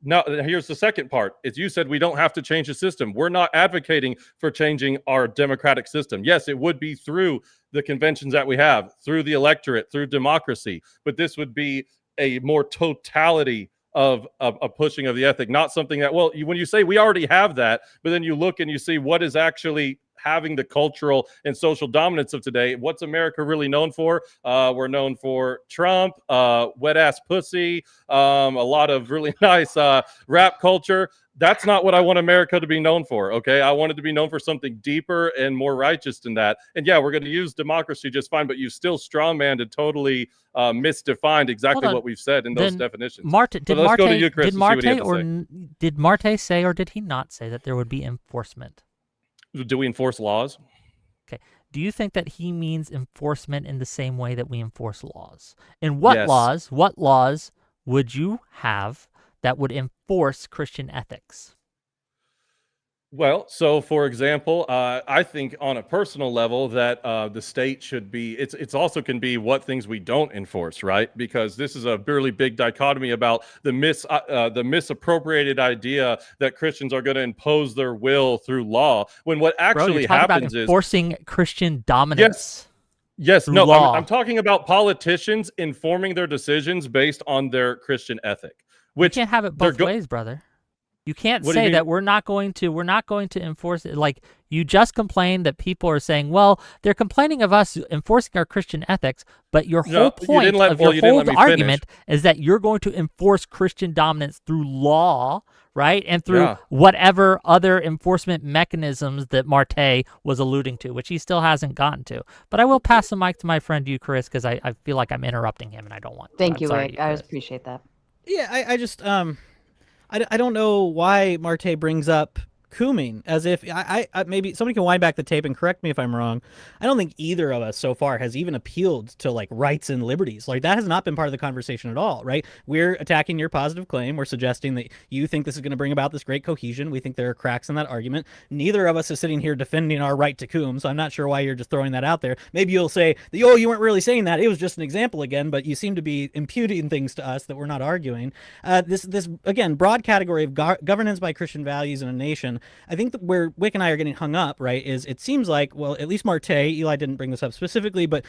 now, here's the second part. Is you said we don't have to change the system. We're not advocating for changing our democratic system. Yes, it would be through the conventions that we have, through the electorate, through democracy. But this would be a more totality of a pushing of the ethic, not something that, well, when you say we already have that, but then you look and you see what is actually having the cultural and social dominance of today. What's America really known for? We're known for Trump, wet ass pussy, a lot of really nice rap culture. That's not what I want America to be known for. Okay, I want it to be known for something deeper and more righteous than that. And yeah, we're going to use democracy just fine, but you still strawmanned and totally misdefined exactly what we've said in those definitions. Did Marte say, or did he not say that there would be enforcement? Do we enforce laws? Okay. Do you think that he means enforcement in the same way that we enforce laws? And what laws would you have that would enforce Christian ethics? Well, so for example, I think on a personal level that the state should be, it's also can be what things we don't enforce, right? Because this is a really big dichotomy about the misappropriated idea that Christians are going to impose their will through law, when what actually happens is enforcing Christian dominance. Yes, through no, law. I'm talking about politicians informing their decisions based on their Christian ethic. Which you can't have it both ways, brother. You can't say that we're not going to enforce it. Like, you just complained that people are saying, well, they're complaining of us enforcing our Christian ethics, but your whole point of your whole argument is that you're going to enforce Christian dominance through law, right? And through whatever other enforcement mechanisms that Marte was alluding to, which he still hasn't gotten to. But I will pass the mic to my friend Eucharist, because I feel like I'm interrupting him and I don't want to. Thank you, Whick. I appreciate that. Yeah, I just I don't know why Marte brings up Kuming, as if I maybe somebody can wind back the tape and correct me if I'm wrong. I don't think either of us so far has even appealed to like rights and liberties. Like, that has not been part of the conversation at all, right? We're attacking your positive claim. We're suggesting that you think this is going to bring about this great cohesion. We think there are cracks in that argument. Neither of us is sitting here defending our right to cum, so I'm not sure why you're just throwing that out there. Maybe you'll say, oh, you weren't really saying that. It was just an example again, but you seem to be imputing things to us that we're not arguing. This again, broad category of governance by Christian values in a nation. I think that where Whick and I are getting hung up, right, is it seems like, well, at least Marte, Eli didn't bring this up specifically, but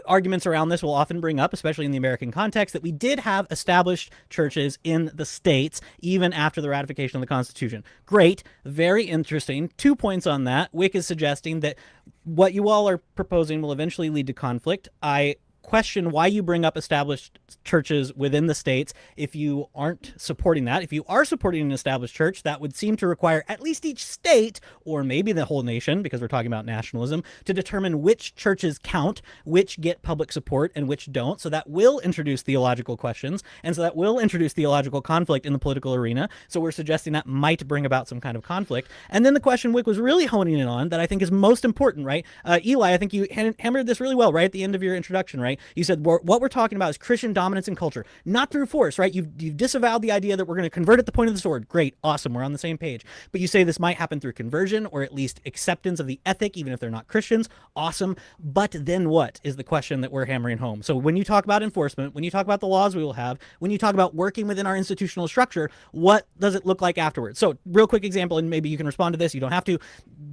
arguments around this will often bring up, especially in the American context, that we did have established churches in the states even after the ratification of the Constitution. Great, very interesting. 2 points on that. Whick is suggesting that what you all are proposing will eventually lead to conflict. I question why you bring up established churches within the states if you aren't supporting that. If you are supporting an established church, that would seem to require at least each state, or maybe the whole nation, because we're talking about nationalism, to determine which churches count, which get public support, and which don't. So that will introduce theological questions, and so that will introduce theological conflict in the political arena. So we're suggesting that might bring about some kind of conflict. And then the question Whick was really honing in on that I think is most important, right? Eli, I think you hammered this really well right at the end of your introduction, right? You said what we're talking about is Christian dominance and culture, not through force, right? You've disavowed the idea that we're going to convert at the point of the sword. Great, awesome, we're on the same page. But you say this might happen through conversion, or at least acceptance of the ethic, even if they're not Christians. Awesome. But then what is the question that we're hammering home? So when you talk about enforcement, when you talk about the laws we will have, when you talk about working within our institutional structure, what does it look like afterwards? So real quick example, and maybe you can respond to this. You don't have to.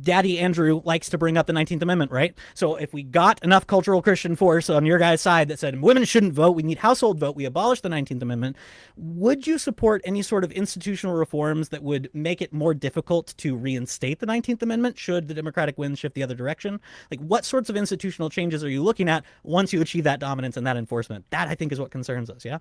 Daddy Andrew likes to bring up the 19th Amendment, right? So if we got enough cultural Christian force on your guys' side that said women shouldn't vote, we need household vote, we abolish the 19th Amendment, would you support any sort of institutional reforms that would make it more difficult to reinstate the 19th Amendment should the Democratic winds shift the other direction? Like, what sorts of institutional changes are you looking at once you achieve that dominance and that enforcement? That, I think, is what concerns us, yeah?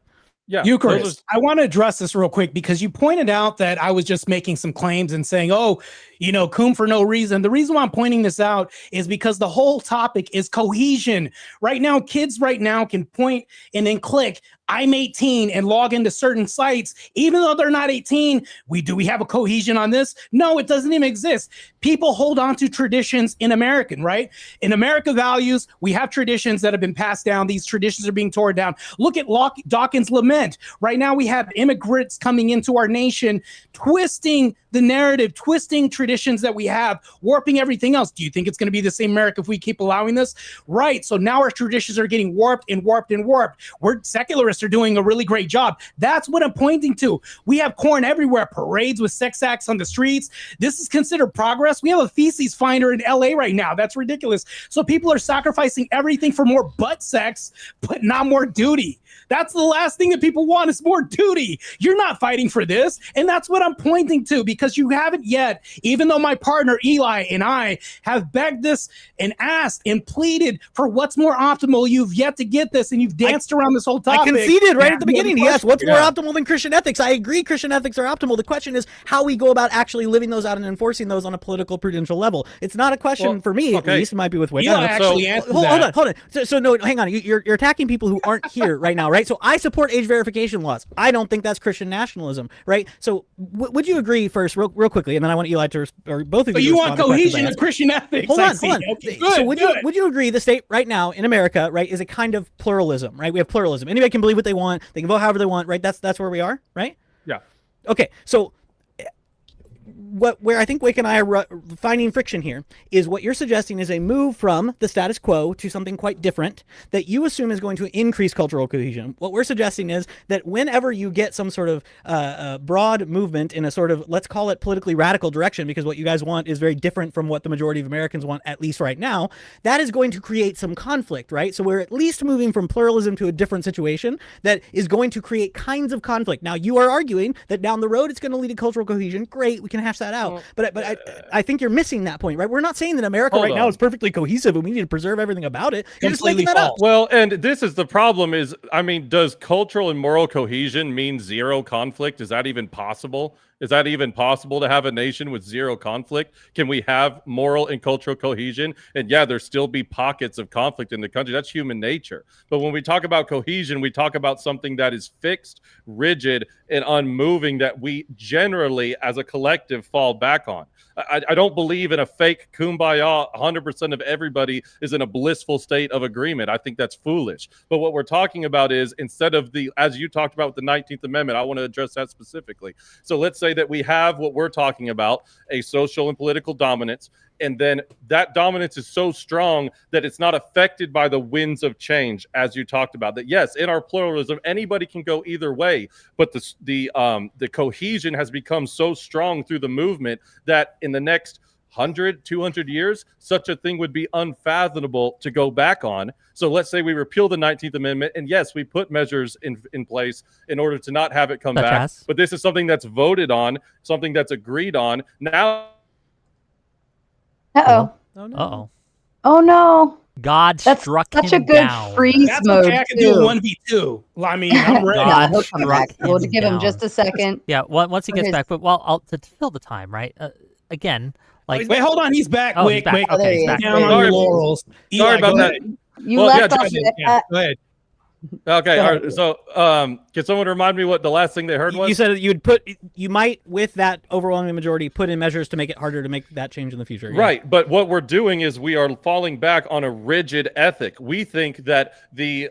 Yeah, Eucharist, I want to address this real quick because you pointed out that I was just making some claims and saying, cum for no reason. The reason why I'm pointing this out is because the whole topic is cohesion. Right now, kids can point and then click, I'm 18 and log into certain sites. Even though they're not 18, we have a cohesion on this? No, it doesn't even exist. People hold on to traditions in American, right? In America values, we have traditions that have been passed down. These traditions are being torn down. Look at Dawkins' Lament. Right now, we have immigrants coming into our nation, twisting the narrative, twisting traditions that we have, warping everything else. Do you think it's going to be the same America if we keep allowing this? Right. So now our traditions are getting warped and warped and warped. We're secularists are doing a really great job. That's what I'm pointing to. We have corn everywhere, parades with sex acts on the streets. This is considered progress. We have a feces finder in LA right now. That's ridiculous. So people are sacrificing everything for more butt sex, but not more duty. That's the last thing that people want is more duty. You're not fighting for this. And that's what I'm pointing to, because you haven't yet, even though my partner Eli and I have begged this and asked and pleaded for what's more optimal, you've yet to get this, and you've danced around this whole topic. I conceded right at the beginning. Yes, what's more optimal than Christian ethics? I agree Christian ethics are optimal. The question is how we go about actually living those out and enforcing those on a political prudential level. It's not a question for me, at least. It might be with Whick. Hold on. So no, hang on. You're attacking people who aren't here right now, right? So I support age verification laws. I don't think that's Christian nationalism, right? So would you agree first, real quickly, and then I want Eli to, or both of you. So you want cohesion of Christian ethics? Hold on. Okay, good, so would you agree the state right now in America, right, is a kind of pluralism, right? We have pluralism. Anybody can believe what they want. They can vote however they want, right? That's where we are, right? Yeah. Okay. So where I think Wick and I are finding friction here is what you're suggesting is a move from the status quo to something quite different that you assume is going to increase cultural cohesion. What we're suggesting is that whenever you get some sort of broad movement in a sort of, let's call it politically radical direction, because what you guys want is very different from what the majority of Americans want, at least right now, that is going to create some conflict, right? So we're at least moving from pluralism to a different situation that is going to create kinds of conflict. Now, you are arguing that down the road it's going to lead to cultural cohesion. Great, we can hash that out. But I think you're missing that point, right? We're not saying that America right now is perfectly cohesive and we need to preserve everything about it. You're just making that up. Well, and this is the problem is, I mean, does cultural and moral cohesion mean zero conflict? Is that even possible? Is that even possible to have a nation with zero conflict? Can we have moral and cultural cohesion? And yeah, there still be pockets of conflict in the country. That's human nature. But when we talk about cohesion, we talk about something that is fixed, rigid, and unmoving that we generally, as a collective, fall back on. I don't believe in a fake kumbaya. 100% of everybody is in a blissful state of agreement. I think that's foolish. But what we're talking about is, instead of as you talked about with the 19th Amendment, I want to address that specifically. So let's say that we have what we're talking about, a social and political dominance, and then that dominance is so strong that it's not affected by the winds of change, as you talked about. That yes, in our pluralism, anybody can go either way, but the cohesion has become so strong through the movement that in the next 100, 200 years, such a thing would be unfathomable to go back on. So let's say we repeal the 19th Amendment, and yes, we put measures in place in order to not have it come back. But this is something that's voted on, something that's agreed on. Now. Uh-oh. Oh, no. Uh-oh. Oh, no. God struck him such a good down. freeze That's mode. okay. I can do 1v2. I mean, I'm ready. Yeah, he'll come back. We'll give him just a second. Yeah, once he gets back. But to fill the time, right? Again, like wait, hold on. He's back. Oh, Wait, he's back. wait. Okay, he's back. Down on your laurels. Sorry about that. You left off. Yeah, go ahead. Okay, all right. So, can someone remind me what the last thing they heard was? You said you might, with that overwhelming majority, put in measures to make it harder to make that change in the future. Yeah. Right, but what we're doing is we are falling back on a rigid ethic. We think that the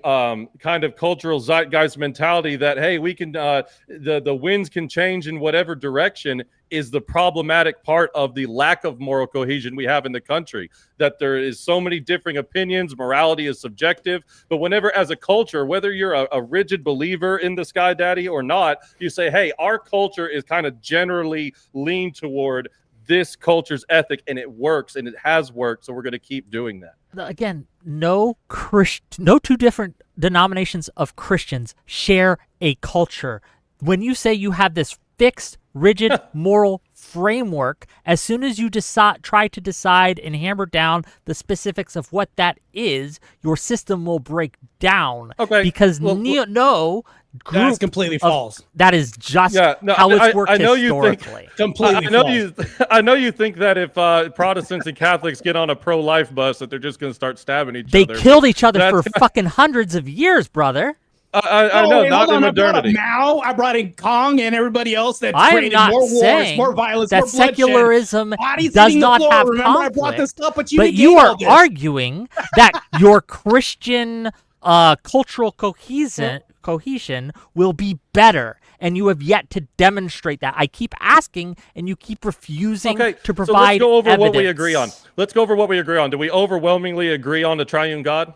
kind of cultural zeitgeist mentality that, hey, we can, the winds can change in whatever direction, is the problematic part of the lack of moral cohesion we have in the country. That there is so many differing opinions, morality is subjective, but whenever as a culture, whether you're a rigid believer in the Sky Daddy or not, you say, hey, our culture is kind of generally leaned toward this culture's ethic, and it works, and it has worked, so we're going to keep doing that. Again, no two different denominations of Christians share a culture. When you say you have this fixed, rigid moral framework, as soon as you try to decide and hammer down the specifics of what that is, your system will break down. Okay. Because that's completely false. That is just how it's worked historically. Completely false. I know you think that if Protestants and Catholics get on a pro-life bus, that they're just going to start stabbing each other. They killed each other for fucking hundreds of years, brother. I know, not in modernity. I brought in Kong and everybody else that I am created not more wars, saying more violence, that more bloodshed. secularism Bodies does hitting the not floor. have Remember, conflict. I brought this up, but you are arguing that your Christian cultural cohesion will be better, and you have yet to demonstrate that. I keep asking, and you keep refusing to provide so let's go over evidence. what we agree on. Let's go over what we agree on. Do we overwhelmingly agree on the triune God?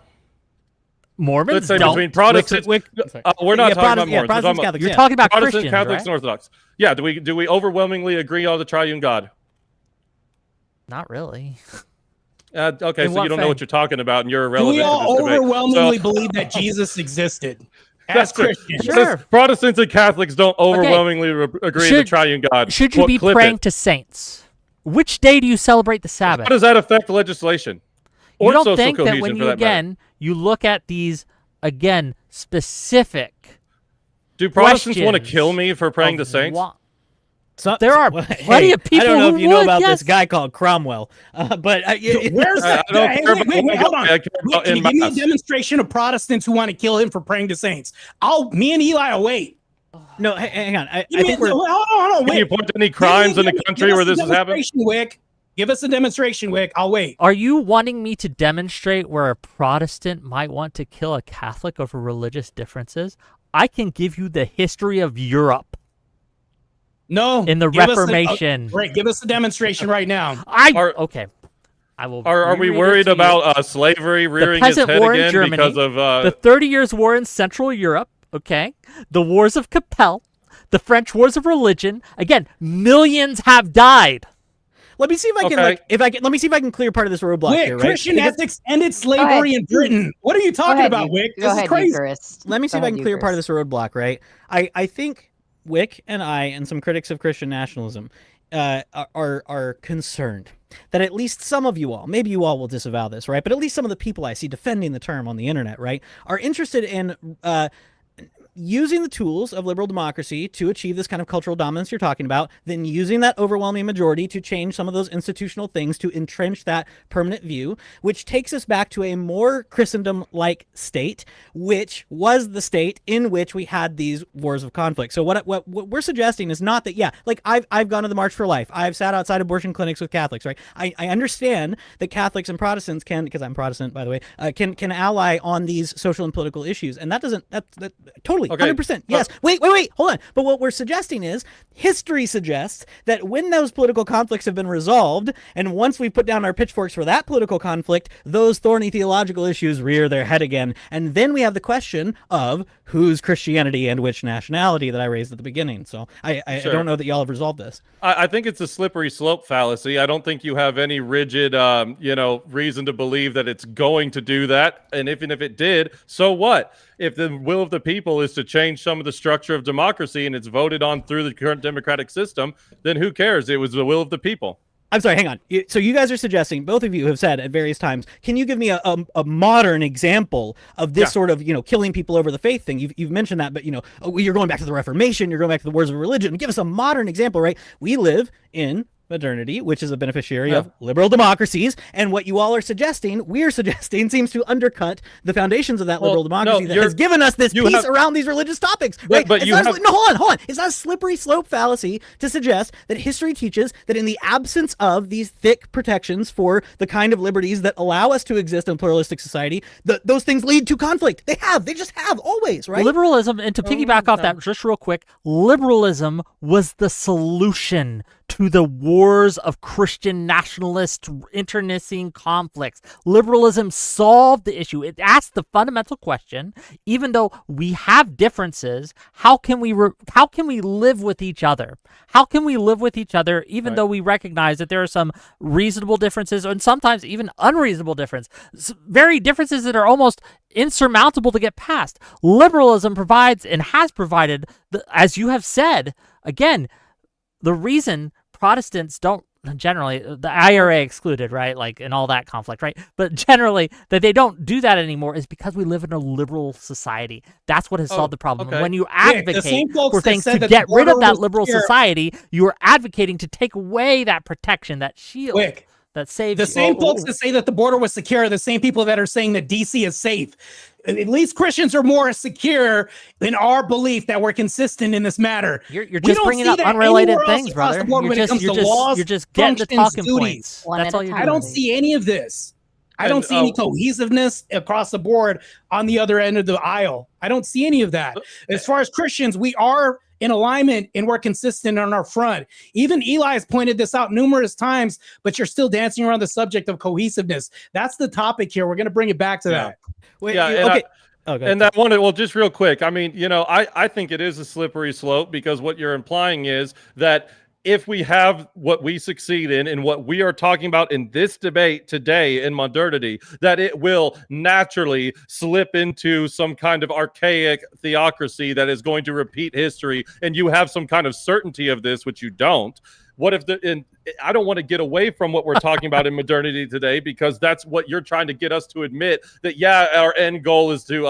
Mormons Let's say don't. between Protestants. We're not talking about Mormons. Protestants, Catholics, You're talking about Protestants, Christians, Catholics, right? and Orthodox. Yeah. Do we overwhelmingly agree on the triune God? Not really. Okay, so you don't know what you're talking about, and you're Do irrelevant. we all to this overwhelmingly debate. believe that Jesus existed? That's Christians. Sure. Protestants and Catholics don't overwhelmingly agree to triune God. Should you be praying to saints? Which day do you celebrate the Sabbath? How does that affect legislation? You Or don't social think that cohesion, when for you that matter? you look at these specific. Do Protestants want to questions kill me for praying to saints? There are plenty of people I don't know who if you know would, about yes. this guy called Cromwell, but where's that? Hey, wait, hold on. I care Wait, about can you give me a mass. demonstration of Protestants who want to kill him for praying to saints? Me and Eli will wait. No, hang on. I Give me think we're. hold on, Can wait. you point to any crimes in the country where this has happened? Wick. Give us a demonstration, Wick. I'll wait. Are you wanting me to demonstrate where a Protestant might want to kill a Catholic over religious differences? I can give you the history of Europe. No. in the give us Reformation. Right, give us a demonstration right now. Okay. I will. Are we reread it worried to you. about slavery rearing its Peasant head War in again Germany, because of the 30 Years' War in Central Europe, okay? The Wars of Capelle, the French Wars of Religion. Again, millions have died. Let me see if I can let me see if I can clear part of this roadblock Wick, here, right? Christian ethics ended slavery in Britain. What are you talking about, Wick? This is crazy. Let me see if I can clear part of this roadblock, right? I think Wick and I and some critics of Christian nationalism are concerned that at least some of you all, maybe you all will disavow this, right? But at least some of the people I see defending the term on the internet, right, are interested in using the tools of liberal democracy to achieve this kind of cultural dominance you're talking about, then using that overwhelming majority to change some of those institutional things to entrench that permanent view, which takes us back to a more Christendom-like state, which was the state in which we had these wars of conflict. So what we're suggesting is not that, like I've gone to the March for Life. I've sat outside abortion clinics with Catholics, right? I understand that Catholics and Protestants can, because I'm Protestant, by the way, can ally on these social and political issues. And that totally, Okay. 100%. Yes. Wait, hold on. But what we're suggesting is history suggests that when those political conflicts have been resolved, and once we put down our pitchforks for that political conflict, those thorny theological issues rear their head again. And then we have the question of whose Christianity and which nationality that I raised at the beginning. So I don't know that y'all have resolved this. I think it's a slippery slope fallacy. I don't think you have any rigid, reason to believe that it's going to do that. And even if it did, so what? If the will of the people is to change some of the structure of democracy and it's voted on through the current democratic system, then who cares? It was the will of the people. I'm sorry, hang on. So you guys are suggesting, both of you have said at various times, can you give me a modern example of this sort of, killing people over the faith thing? You've mentioned that, but, you're going back to the Reformation, you're going back to the wars of religion. Give us a modern example, right? We live in modernity, which is a beneficiary of liberal democracies, and what you all are suggesting, we're suggesting, seems to undercut the foundations of that liberal democracy that has given us this peace around these religious topics. Right? But hold on. It's not a slippery slope fallacy to suggest that history teaches that in the absence of these thick protections for the kind of liberties that allow us to exist in a pluralistic society, those things lead to conflict. They just have always, right? Liberalism, and to piggyback off that just real quick, liberalism was the solution to the wars of Christian nationalist internecine conflicts. Liberalism solved the issue. It asked the fundamental question, even though we have differences, how can we live with each other? How can we live with each other even though we recognize that there are some reasonable differences and sometimes even unreasonable differences, very differences that are almost insurmountable to get past? Liberalism provides and has provided, as you have said, again, the reason Protestants don't generally, the IRA excluded, right? Like, and all that conflict, right? But generally, that they don't do that anymore is because we live in a liberal society. That's what has solved the problem. When you advocate for things to get rid of that liberal society, you are advocating to take away that protection, that shield. That saves the same folks that say that the border was secure are the same people that are saying that DC is safe. At least Christians are more secure in our belief that we're consistent in this matter. You're just bringing up unrelated things, brother. You're just getting the talking points. That's all you're doing. I don't see any of this. I don't see any cohesiveness across the board on the other end of the aisle. I don't see any of that. As far as Christians, we are in alignment and we're consistent on our front. Even Eli has pointed this out numerous times, but you're still dancing around the subject of cohesiveness. That's the topic here. We're going to bring it back to that. Wait, okay. And that one, well, just real quick. I mean, I think it is a slippery slope because what you're implying is that if we have what we succeed in and what we are talking about in this debate today in modernity, that it will naturally slip into some kind of archaic theocracy that is going to repeat history, and you have some kind of certainty of this, which you don't. What if I don't want to get away from what we're talking about in modernity today, because that's what you're trying to get us to admit, that our end goal is to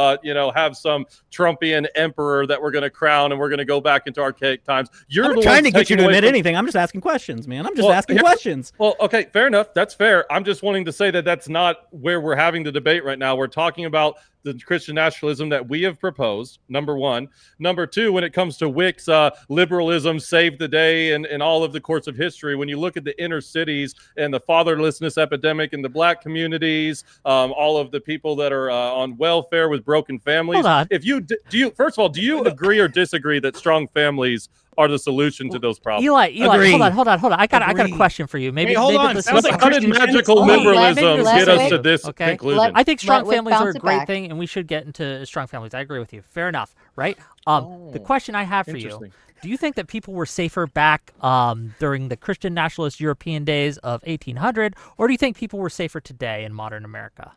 have some Trumpian emperor that we're going to crown and we're going to go back into archaic times. I'm not trying to get you to admit anything. I'm just asking questions, man. I'm just asking questions. Well, okay, fair enough. That's fair. I'm just wanting to say that that's not where we're having the debate right now. We're talking about the Christian nationalism that we have proposed, number one. Number two, when it comes to Wick's liberalism saved the day and all of the courts of history, when you look at the inner cities and the fatherlessness epidemic in the black communities, all of the people that are on welfare with broken families. Hold on. If you do you first of all, do you agree or disagree that strong families are the solution to those problems. Eli, Agree. hold on. I got a question for you. Maybe Wait, hold maybe on. this Sounds is like How did Christian magical Nationalists- liberalism let get us Whick- to this okay. conclusion? I think strong Let Whick families are a bounce it great back. thing, and we should get into strong families. I agree with you. Fair enough, right? The question I have for you: interesting. do you think that people were safer back during the Christian nationalist European days of 1800, or do you think people were safer today in modern America?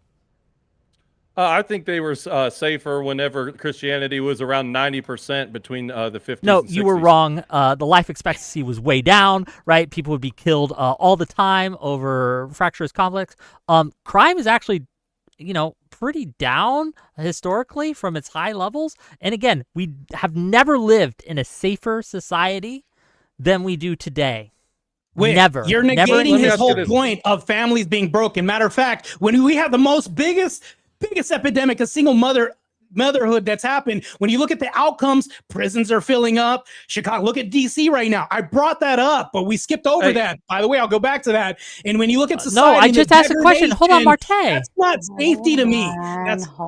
I think they were safer whenever Christianity was around 90% between the 50s No, and 60s. you were wrong. The life expectancy was way down, right? People would be killed all the time over fractious conflicts. Crime is actually, pretty down historically from its high levels. And again, we have never lived in a safer society than we do today. Wait, Never. You're Never negating in his history. whole point of families being broken. Matter of fact, when we have the biggest epidemic of single motherhood that's happened, when you look at the outcomes, prisons are filling up. Chicago, look at DC right now. I brought that up, but we skipped over that. By the way, I'll go back to that. And when you look at society, no, I just asked a question. Hold on, Marte. That's not safety to me.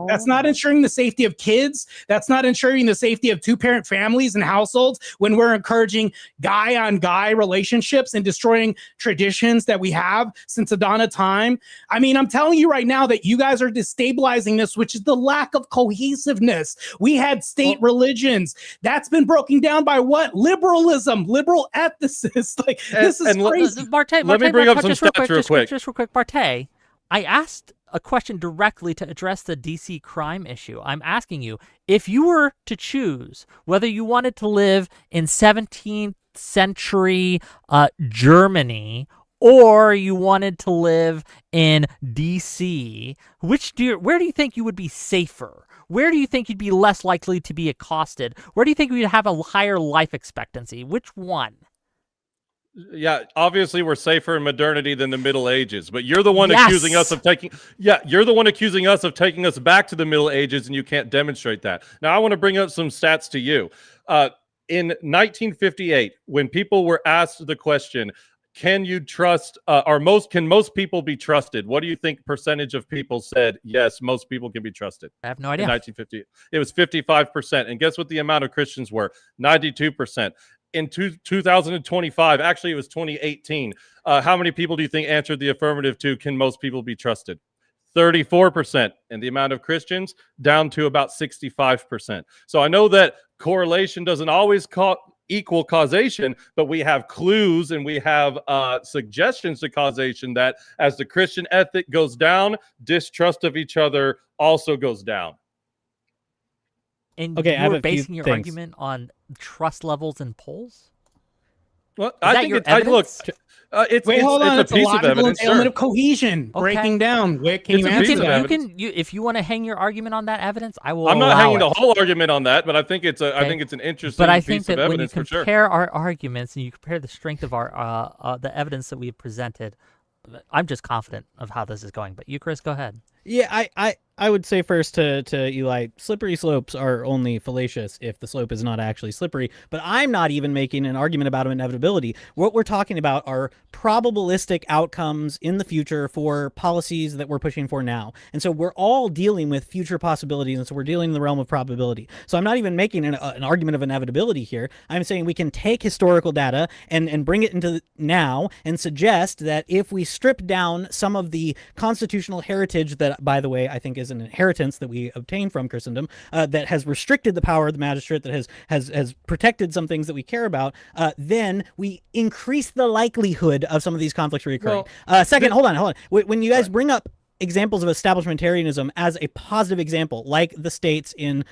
That's not ensuring the safety of kids. That's not ensuring the safety of two-parent families and households when we're encouraging guy-on-guy relationships and destroying traditions that we have since the dawn of time. I mean, I'm telling you right now that you guys are destabilizing this, which is the lack of cohesiveness. We had state religions. That's been broken down by what? Liberalism, liberal ethicists. Like, this is crazy. Marte, Let me bring up some just real stats quick, real quick. Just real quick, Marte. I asked a question directly to address the DC crime issue. I'm asking you, if you were to choose whether you wanted to live in 17th century Germany or you wanted to live in DC, where do you think you would be safer? Where do you think you'd be less likely to be accosted? Where do you think we'd have a higher life expectancy? Which one? Yeah, obviously we're safer in modernity than the Middle Ages, but you're the one Yes. accusing us of taking. Yeah, you're the one accusing us of taking us back to the Middle Ages, and you can't demonstrate that. Now, I want to bring up some stats to you. In 1958, when people were asked the question, "Can you trust? Can most people be trusted?" What do you think percentage of people said yes? Most people can be trusted. I have no In idea. 1958, it was 55%, and guess what the amount of Christians were? 92%. In 2025, actually it was 2018, how many people do you think answered the affirmative to "Can most people be trusted"? 34%. And the amount of Christians down to about 65%. So I know that correlation doesn't always equal causation, but we have clues and we have suggestions to causation that as the Christian ethic goes down, distrust of each other also goes down. And Okay, I have you're a few basing your things. argument on trust levels in polls? Well, Is I that think your look, evidence? it's Wait, hold on. it's a piece of logical evidence. element Sure. of cohesion Okay. breaking down. Wick, can It's you a answer piece of that? evidence. If you want to hang your argument on that evidence, I will. I'm not allow hanging it. the whole argument on that, but I think it's Okay. an interesting But I piece think that of when you evidence for sure. compare our arguments and you compare the strength of our the evidence that we have presented, I'm just confident of how this is going. But you, Chris, go ahead. Yeah, I would say first to Eli, slippery slopes are only fallacious if the slope is not actually slippery. But I'm not even making an argument about inevitability. What we're talking about are probabilistic outcomes in the future for policies that we're pushing for now. And so we're all dealing with future possibilities, and so we're dealing in the realm of probability. So I'm not even making an argument of inevitability here. I'm saying we can take historical data and bring it into now and suggest that if we strip down some of the constitutional heritage that, by the way, I think is an inheritance that we obtain from Christendom, that has restricted the power of the magistrate, that has protected some things that we care about, then we increase the likelihood of some of these conflicts reoccurring. Second, hold on. When you guys bring up examples of establishmentarianism as a positive example, like the states in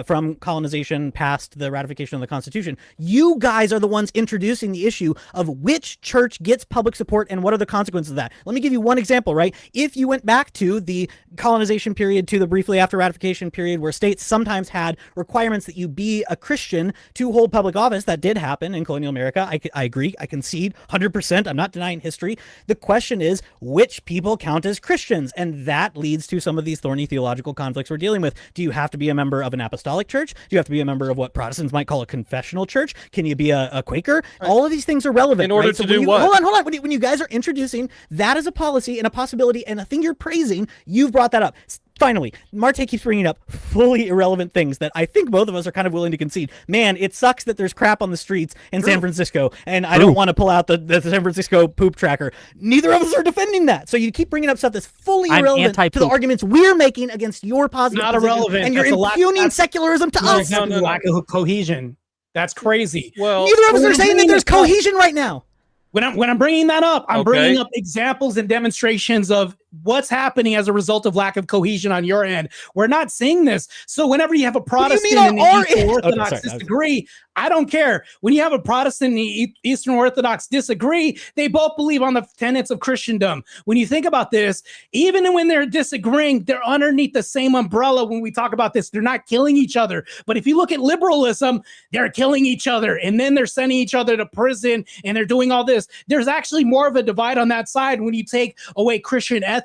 from colonization past the ratification of the Constitution, you guys are the ones introducing the issue of which church gets public support and what are the consequences of that. Let me give you one example, right? If you went back to the colonization period, to the briefly after ratification period, where states sometimes had requirements that you be a Christian to hold public office, that did happen in colonial America. I agree. I concede 100%. I'm not denying history. The question is, which people count as Christians? And that leads to some of these thorny theological conflicts we're dealing with. Do you have to be a member of an apostolic church? Do you have to be a member of what Protestants might call a confessional church? Can you be a Quaker? Right. All of these things are relevant. In order right? to do what? Hold on. When you guys are introducing that as a policy and a possibility and a thing you're praising, you've brought that up. finally, Marte keeps bringing up fully irrelevant things that I think both of us are kind of willing to concede. Man, it sucks that there's crap on the streets in San Francisco, and I don't want to pull out the San Francisco poop tracker. Neither of us are defending that. So you keep bringing up stuff that's fully irrelevant to the arguments we're making against your positive Not position, irrelevant. and you're impugning secularism to us. No, lack of cohesion. That's crazy. Well, neither of us are saying that there's cohesion right now. When I'm bringing that up, I'm bringing up examples and demonstrations of what's happening as a result of lack of cohesion on your end. We're not seeing this. So whenever you have a Protestant and the Eastern Orthodox disagree, I don't care. When you have a Protestant and the Eastern Orthodox disagree, they both believe on the tenets of Christendom. When you think about this, even when they're disagreeing, they're underneath the same umbrella when we talk about this. They're not killing each other. But if you look at liberalism, they're killing each other, and then they're sending each other to prison, and they're doing all this. There's actually more of a divide on that side when you take away Christian ethics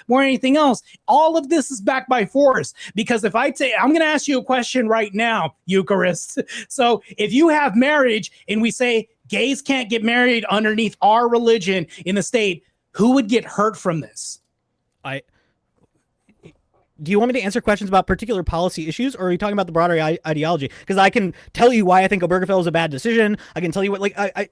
more than anything else. All of this is backed by force, because if I'm going to ask you a question right now, Eucharist. So if you have marriage and we say gays can't get married underneath our religion in the state, who would get hurt from this? Do you want me to answer questions about particular policy issues, or are you talking about the broader ideology? Because I can tell you why I think Obergefell is a bad decision. I can tell you what, I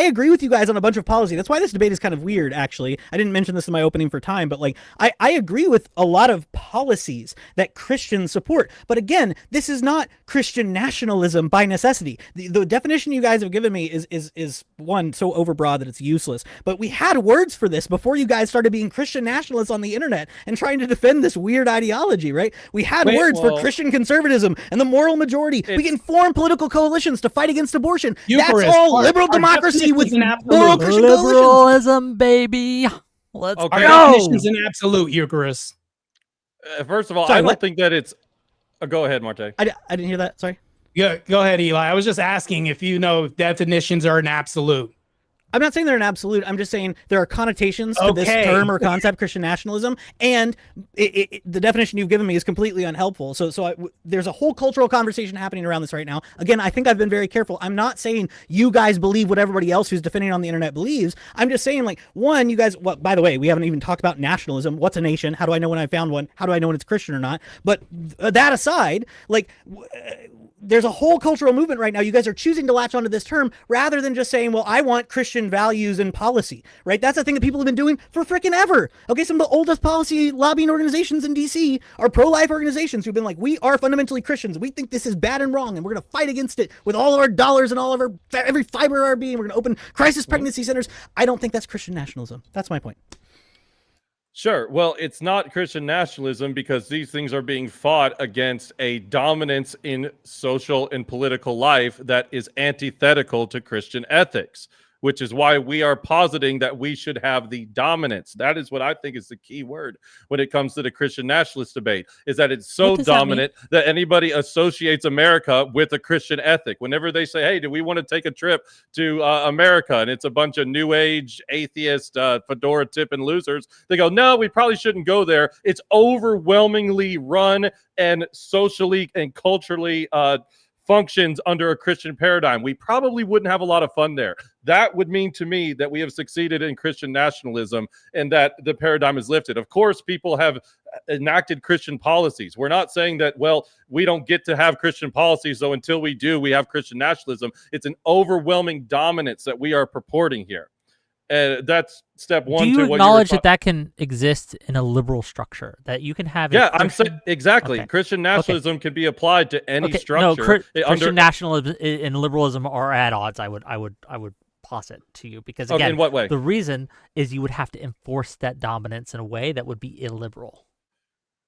agree with you guys on a bunch of policy. That's why this debate is kind of weird, actually. I didn't mention this in my opening for time, but I agree with a lot of policies that Christians support. But again, this is not Christian nationalism by necessity. The definition you guys have given me is one, so overbroad that it's useless. But we had words for this before you guys started being Christian nationalists on the internet and trying to defend this weird ideology, right? We had words for Christian conservatism and the moral majority. We can form political coalitions to fight against abortion. Eucharist, that's all liberal democracy with moral Christian liberalism, baby. Let's Our go. definition's an absolute, Eucharist. First of all, Sorry, I don't think that it's. Go ahead, Marte. I didn't hear that. Sorry. Yeah, go ahead, Eli. I was just asking if you know if definitions are an absolute. I'm not saying they're an absolute. I'm just saying there are connotations to this term or concept, Christian nationalism, and the definition you've given me is completely unhelpful. So there's a whole cultural conversation happening around this right now. Again, I think I've been very careful. I'm not saying you guys believe what everybody else who's defending on the internet believes. I'm just saying, one, you guys, well, by the way, we haven't even talked about nationalism. What's a nation? How do I know when I found one? How do I know when it's Christian or not? But that aside, there's a whole cultural movement right now. You guys are choosing to latch onto this term rather than just saying, well, I want Christian values and policy, right? That's a thing that people have been doing for freaking ever. Okay, some of the oldest policy lobbying organizations in DC are pro-life organizations who've been like, we are fundamentally Christians. We think this is bad and wrong, and we're going to fight against it with all of our dollars and all of our every fiber of our being. We're going to open crisis pregnancy centers. I don't think that's Christian nationalism. That's my point. Sure. Well, it's not Christian nationalism because these things are being fought against a dominance in social and political life that is antithetical to Christian ethics, which is why we are positing that we should have the dominance. That is what I think is the key word when it comes to the Christian nationalist debate, is that it's so dominant that anybody associates America with a Christian ethic. Whenever they say, hey, do we want to take a trip to America? And it's a bunch of new age, atheist, fedora tipping losers. They go, no, we probably shouldn't go there. It's overwhelmingly run and socially and culturally functions under a Christian paradigm. We probably wouldn't have a lot of fun there. That would mean to me that we have succeeded in Christian nationalism and that the paradigm is lifted. Of course, people have enacted Christian policies. We're not saying that, well, we don't get to have Christian policies, so until we do, we have Christian nationalism. It's an overwhelming dominance that we are purporting here. And that's step one. Do you acknowledge that can exist in a liberal structure? That you can have? Yeah, I'm saying exactly. Okay. Christian nationalism can be applied to any structure. No, Christian nationalism and liberalism are at odds. I would posit to you because again, in what way? The reason is you would have to enforce that dominance in a way that would be illiberal.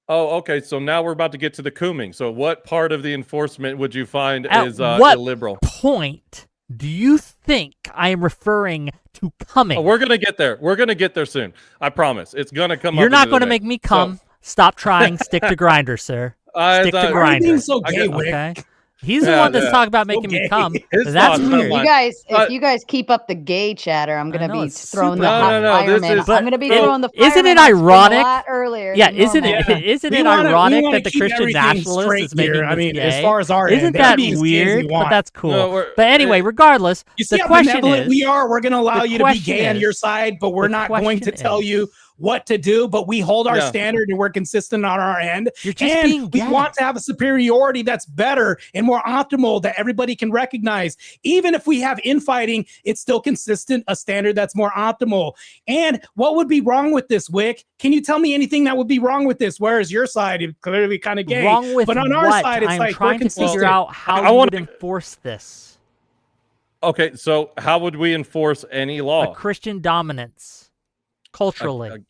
Oh, okay. So now we're about to get to the cooming. So what part of the enforcement would you find is illiberal? Point do you think I am referring to coming? Oh, we're going to get there. We're going to get there soon. I promise. It's going to come up. You're not going to make me come. So, stop trying. Stick to grinder, sir. Stick to grinder. So gay, okay. He's the one that's talking about making me come. That's weird. You guys, if you guys keep up the gay chatter, I'm gonna be throwing the fireman. I'm gonna be throwing the fireman. Isn't it ironic? A lot earlier. Yeah, isn't it ironic that the Christian nationalist is making this gay? As far as our isn't that weird? But that's cool. But anyway, regardless, you see the how question benevolent is, we are. We're gonna allow you to be gay on your side, but we're not going to tell you what to do, but we hold our Yeah. standard and we're consistent on our end. You're just And being we gay. want to have a superiority that's better and more optimal that everybody can recognize. Even if we have infighting, it's still consistent, a standard that's more optimal. And what would be wrong with this, Whick? Can you tell me anything that would be wrong with this? Whereas your side is clearly kind of gay. Wrong with but on our what? side, it's I'm like trying we're to consistent. figure out how I you wanna- would enforce this. Okay, so how would we enforce any law? A Christian dominance, culturally.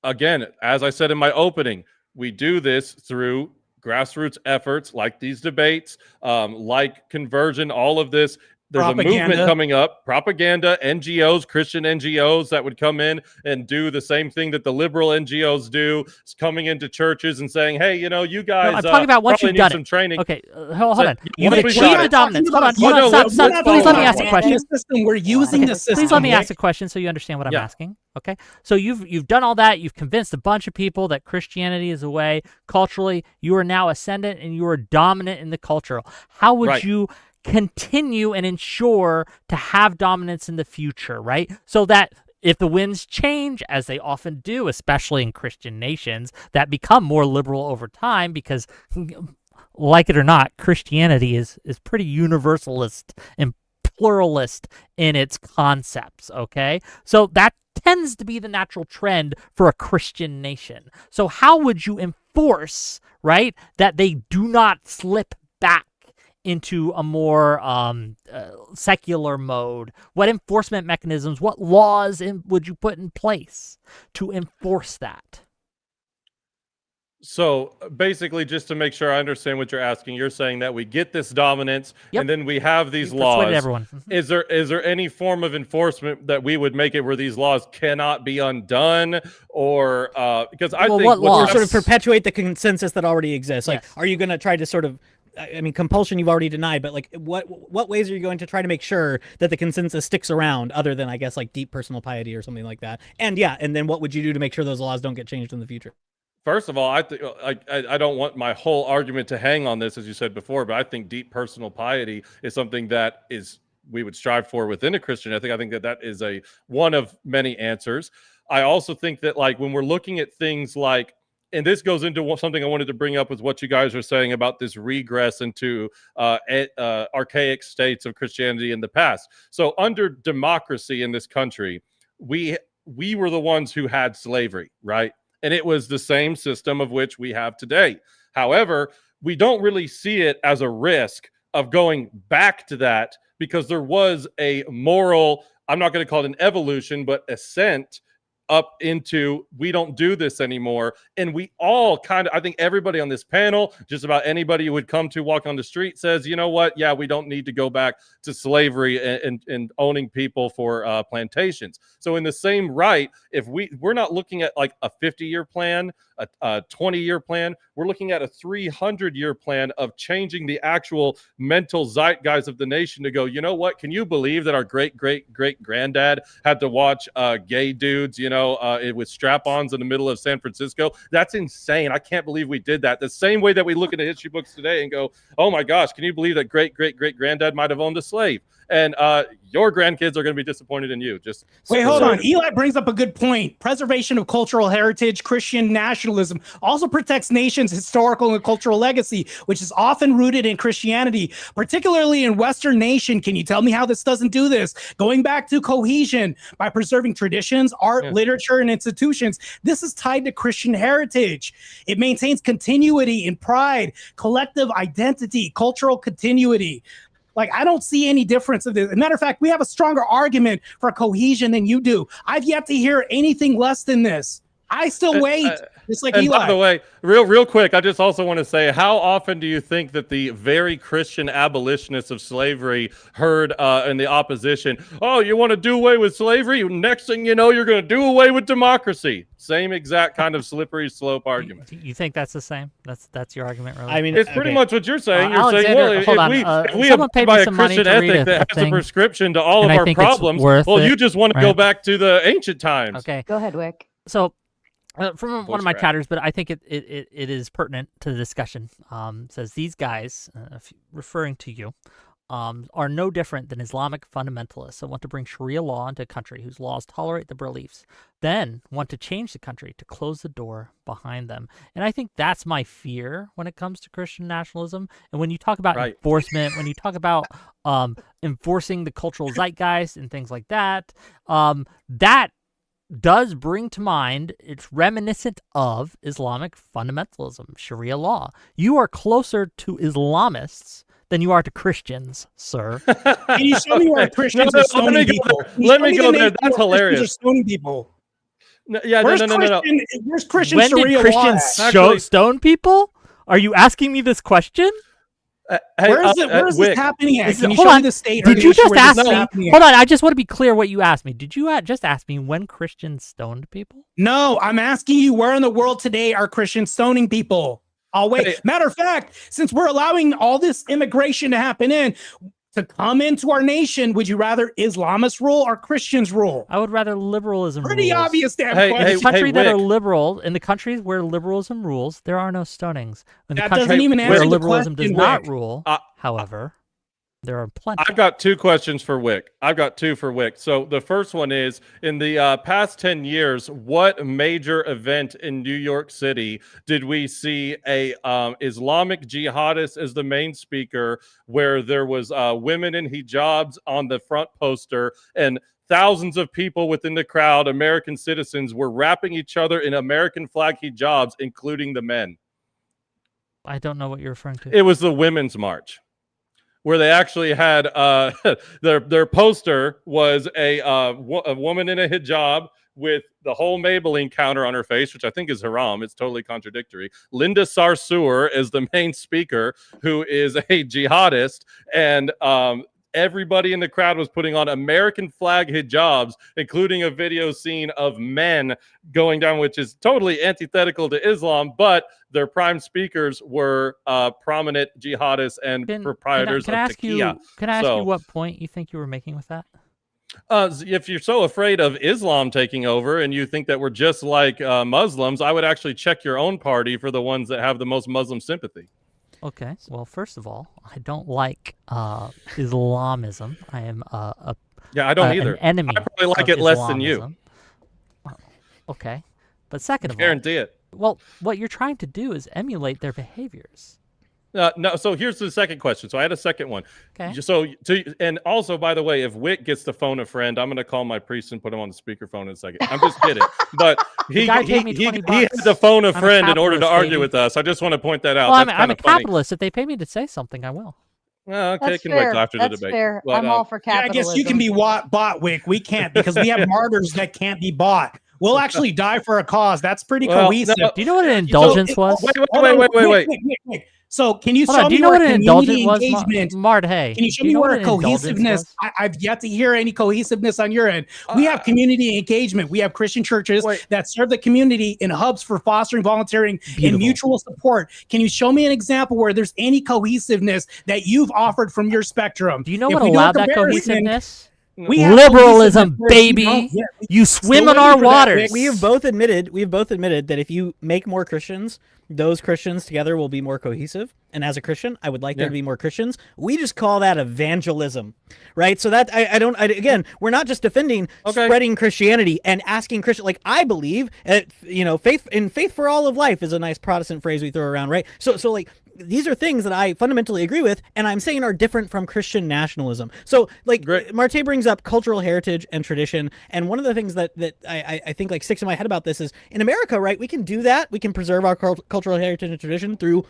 Again, as I said in my opening, we do this through grassroots efforts like these debates, like conversion, all of this. There's a movement coming up, propaganda, NGOs, Christian NGOs that would come in and do the same thing that the liberal NGOs do, coming into churches and saying, hey, you know, you guys No, I'm talking about once probably you've need done some it. training. Okay, hold on. You We're think we achieve got the it? dominance. Hold on, No, stop. Please let me ask a question. We're using the system. Please let me Whick. ask a question so you understand what I'm asking. Okay, so you've done all that. You've convinced a bunch of people that Christianity is the way. Culturally, you are now ascendant and you are dominant in the culture. How would you continue and ensure to have dominance in the future, right? So that if the winds change, as they often do, especially in Christian nations that become more liberal over time, because like it or not, Christianity is pretty universalist and pluralist in its concepts, okay? So that tends to be the natural trend for a Christian nation. So how would you enforce, right, that they do not slip back into a more secular mode? What enforcement mechanisms, what laws would you put in place to enforce that? So basically, just to make sure I understand what you're asking, you're saying that we get this dominance and then we have these laws. Everyone. Is there any form of enforcement that we would make it where these laws cannot be undone, or because I think or sort of perpetuate the consensus that already exists? Like, are you going to try to sort of, I mean, compulsion you've already denied, but like, what ways are you going to try to make sure that the consensus sticks around, other than, I guess, like deep personal piety or something like that? And and then what would you do to make sure those laws don't get changed in the future? First of all, I don't want my whole argument to hang on this, as you said before, but I think deep personal piety is something that we would strive for within a Christian ethic. I think that is one of many answers. I also think that, like, when we're looking at things like, and this goes into something I wanted to bring up with what you guys are saying about this regress into archaic states of Christianity in the past. So under democracy in this country, we were the ones who had slavery, right? And it was the same system of which we have today. However, we don't really see it as a risk of going back to that, because there was a moral, I'm not going to call it an evolution, but ascent up into, we don't do this anymore. And we all kind of, I think everybody on this panel, just about anybody you would come to walk on the street, says, you know what? Yeah, we don't need to go back to slavery and owning people for plantations. So in the same right, if we're not looking at like a 50-year plan, a 20-year plan, we're looking at a 300-year plan of changing the actual mental zeitgeist of the nation to go, you know what? Can you believe that our great-great-great-granddad had to watch gay dudes, with strap-ons in the middle of San Francisco? That's insane. I can't believe we did that. The same way that we look into history books today and go, oh my gosh, can you believe that great-great-great-granddad might have owned a slave? And your grandkids are going to be disappointed in you. Just wait, hold on. Eli brings up a good point. Preservation of cultural heritage, Christian nationalism also protects nations' historical and cultural legacy, which is often rooted in Christianity, particularly in Western nation. Can you tell me how this doesn't do this? Going back to cohesion by preserving traditions, art, literature, and institutions. This is tied to Christian heritage. It maintains continuity in pride, collective identity, cultural continuity. Like, I don't see any difference of this. As a matter of fact, we have a stronger argument for cohesion than you do. I've yet to hear anything less than this. I still wait. Just like Eli. By the way, real quick, I just also want to say, how often do you think that the very Christian abolitionists of slavery heard in the opposition, oh, you want to do away with slavery? Next thing you know, you're going to do away with democracy. Same exact kind of slippery slope argument. You think that's the same? That's your argument, really? I mean, it's pretty much what you're saying. You're Alexander, saying, well, if we abide by a Christian ethic that has a prescription to all of our problems, well, you just want to go back to the ancient times. Okay. Go ahead, Whick. So, from one of my chatters, but I think it is pertinent to the discussion. Says these guys, referring to you, are no different than Islamic fundamentalists that want to bring Sharia law into a country whose laws tolerate the beliefs, then want to change the country to close the door behind them. And I think that's my fear when it comes to Christian nationalism. And when you talk about enforcement, when you talk about enforcing the cultural zeitgeist and things like that, that does bring to mind, it's reminiscent of Islamic fundamentalism, Sharia law. You are closer to Islamists than you are to Christians, sir. Can you show me where Christians are stoning people? Let me go there. That's hilarious. Christians are stoning people. No. Where's Christian when Sharia did Christians law? stone people? Are you asking me this question? Where is this happening at? Can you hold show on. me the state? Did you just ask me? Hold on. I just want to be clear what you asked me. Did you just ask me when Christians stoned people? No, I'm asking you where in the world today are Christians stoning people? I'll wait. Hey. Matter of fact, since we're allowing all this immigration to come into our nation, would you rather Islamists rule or Christians rule? I would rather liberalism Pretty rules. obvious damn In question. the country that are liberal, in the countries where liberalism rules, there are no stonings. In the That country doesn't even where answer the liberalism question, does not Whick. rule, however, there are plenty. I've got two questions for Whick. So the first one is, in the past 10 years, what major event in New York City did we see a Islamic jihadist as the main speaker, where there was women in hijabs on the front poster and thousands of people within the crowd, American citizens, were wrapping each other in American flag hijabs, including the men? I don't know what you're referring to. It was the Women's March, where they actually had their poster was a woman in a hijab with the whole Maybelline counter on her face, which I think is haram. It's totally contradictory. Linda Sarsour is the main speaker, who is a jihadist, and everybody in the crowd was putting on American flag hijabs, including a video scene of men going down, which is totally antithetical to Islam, but their prime speakers were prominent jihadists and proprietors of taqiyya. Can I ask you what point you think you were making with that? If you're so afraid of Islam taking over and you think that we're just like Muslims, I would actually check your own party for the ones that have the most Muslim sympathy. Okay. Well, first of all, I don't like Islamism. I am I don't either. An enemy. I probably like it less than you. Okay. But second of all, guarantee it. Well, what you're trying to do is emulate their behaviors. No, so here's the second question. So I had a second one. Okay. So, and also, by the way, if Whick gets to phone a friend, I'm going to call my priest and put him on the speakerphone in a second. I'm just kidding. But he had to phone a friend in order to argue with us. I just want to point that out. Well, I'm a capitalist. If they pay me to say something, I will. Well, okay, That's can fair. wait after the That's debate. fair. But, I'm all for capitalism. I guess you can be bought, Whick. We can't, because we have martyrs that can't be bought. We'll actually die for a cause. That's pretty cohesive. No. Do you know what an indulgence was? Wait. So can you Hold show on, me do you know where what an community indulgence engagement? Mart, hey, Can you show do me know where what an indulgence cohesiveness? was? I've yet to hear any cohesiveness on your end. We have community engagement. We have Christian churches that serve the community in hubs for fostering, volunteering, and mutual support. Can you show me an example where there's any cohesiveness that you've offered from your spectrum? Do you know what allowed that cohesiveness? We have Liberalism, baby. You swim in our waters. We have both admitted that if you make more Christians, those Christians together will be more cohesive. And as a Christian, I would like there to be more Christians. We just call that evangelism, right? So that again, we're not just defending spreading Christianity and asking Christian. Like, I believe, faith for all of life is a nice Protestant phrase we throw around, right? So like, these are things that I fundamentally agree with, and I'm saying are different from Christian nationalism. So, like, Marte brings up cultural heritage and tradition, and one of the things that I think like sticks in my head about this is, in America, right, we can do that. We can preserve our cultural heritage and tradition through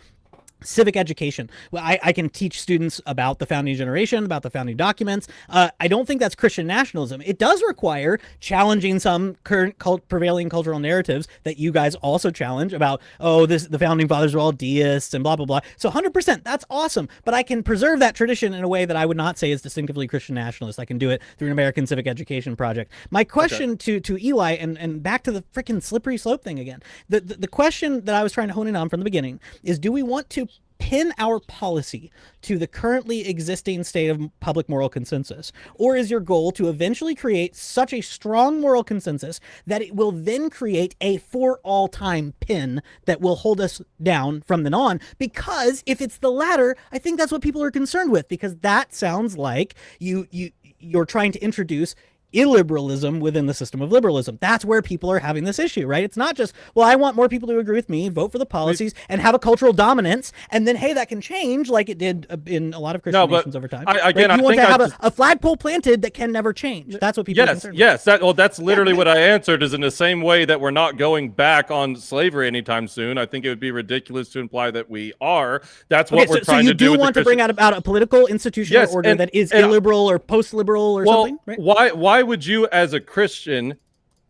civic education. Well, I can teach students about the founding generation, about the founding documents. I don't think that's Christian nationalism. It does require challenging some current prevailing cultural narratives that you guys also challenge about, the founding fathers were all deists and blah, blah, blah. So 100%, that's awesome. But I can preserve that tradition in a way that I would not say is distinctively Christian nationalist. I can do it through an American civic education project. My question to Eli, and back to the freaking slippery slope thing again, the question that I was trying to hone in on from the beginning is, do we want to pin our policy to the currently existing state of public moral consensus? Or is your goal to eventually create such a strong moral consensus that it will then create a for all time pin that will hold us down from then on? Because if it's the latter, I think that's what people are concerned with, because that sounds like you're trying to introduce illiberalism within the system of liberalism. That's where people are having this issue, right? It's not just, well, I want more people to agree with me, vote for the policies, and have a cultural dominance, and then, hey, that can change like it did in a lot of Christian nations over time. You want to have a flagpole planted that can never change. That's what people are concerned with. That's literally what I answered, is in the same way that we're not going back on slavery anytime soon. I think it would be ridiculous to imply that we are. That's what we're trying to do. So you do want to bring out about a political institutional order that is illiberal or post-liberal or something, right? Why would you, as a Christian,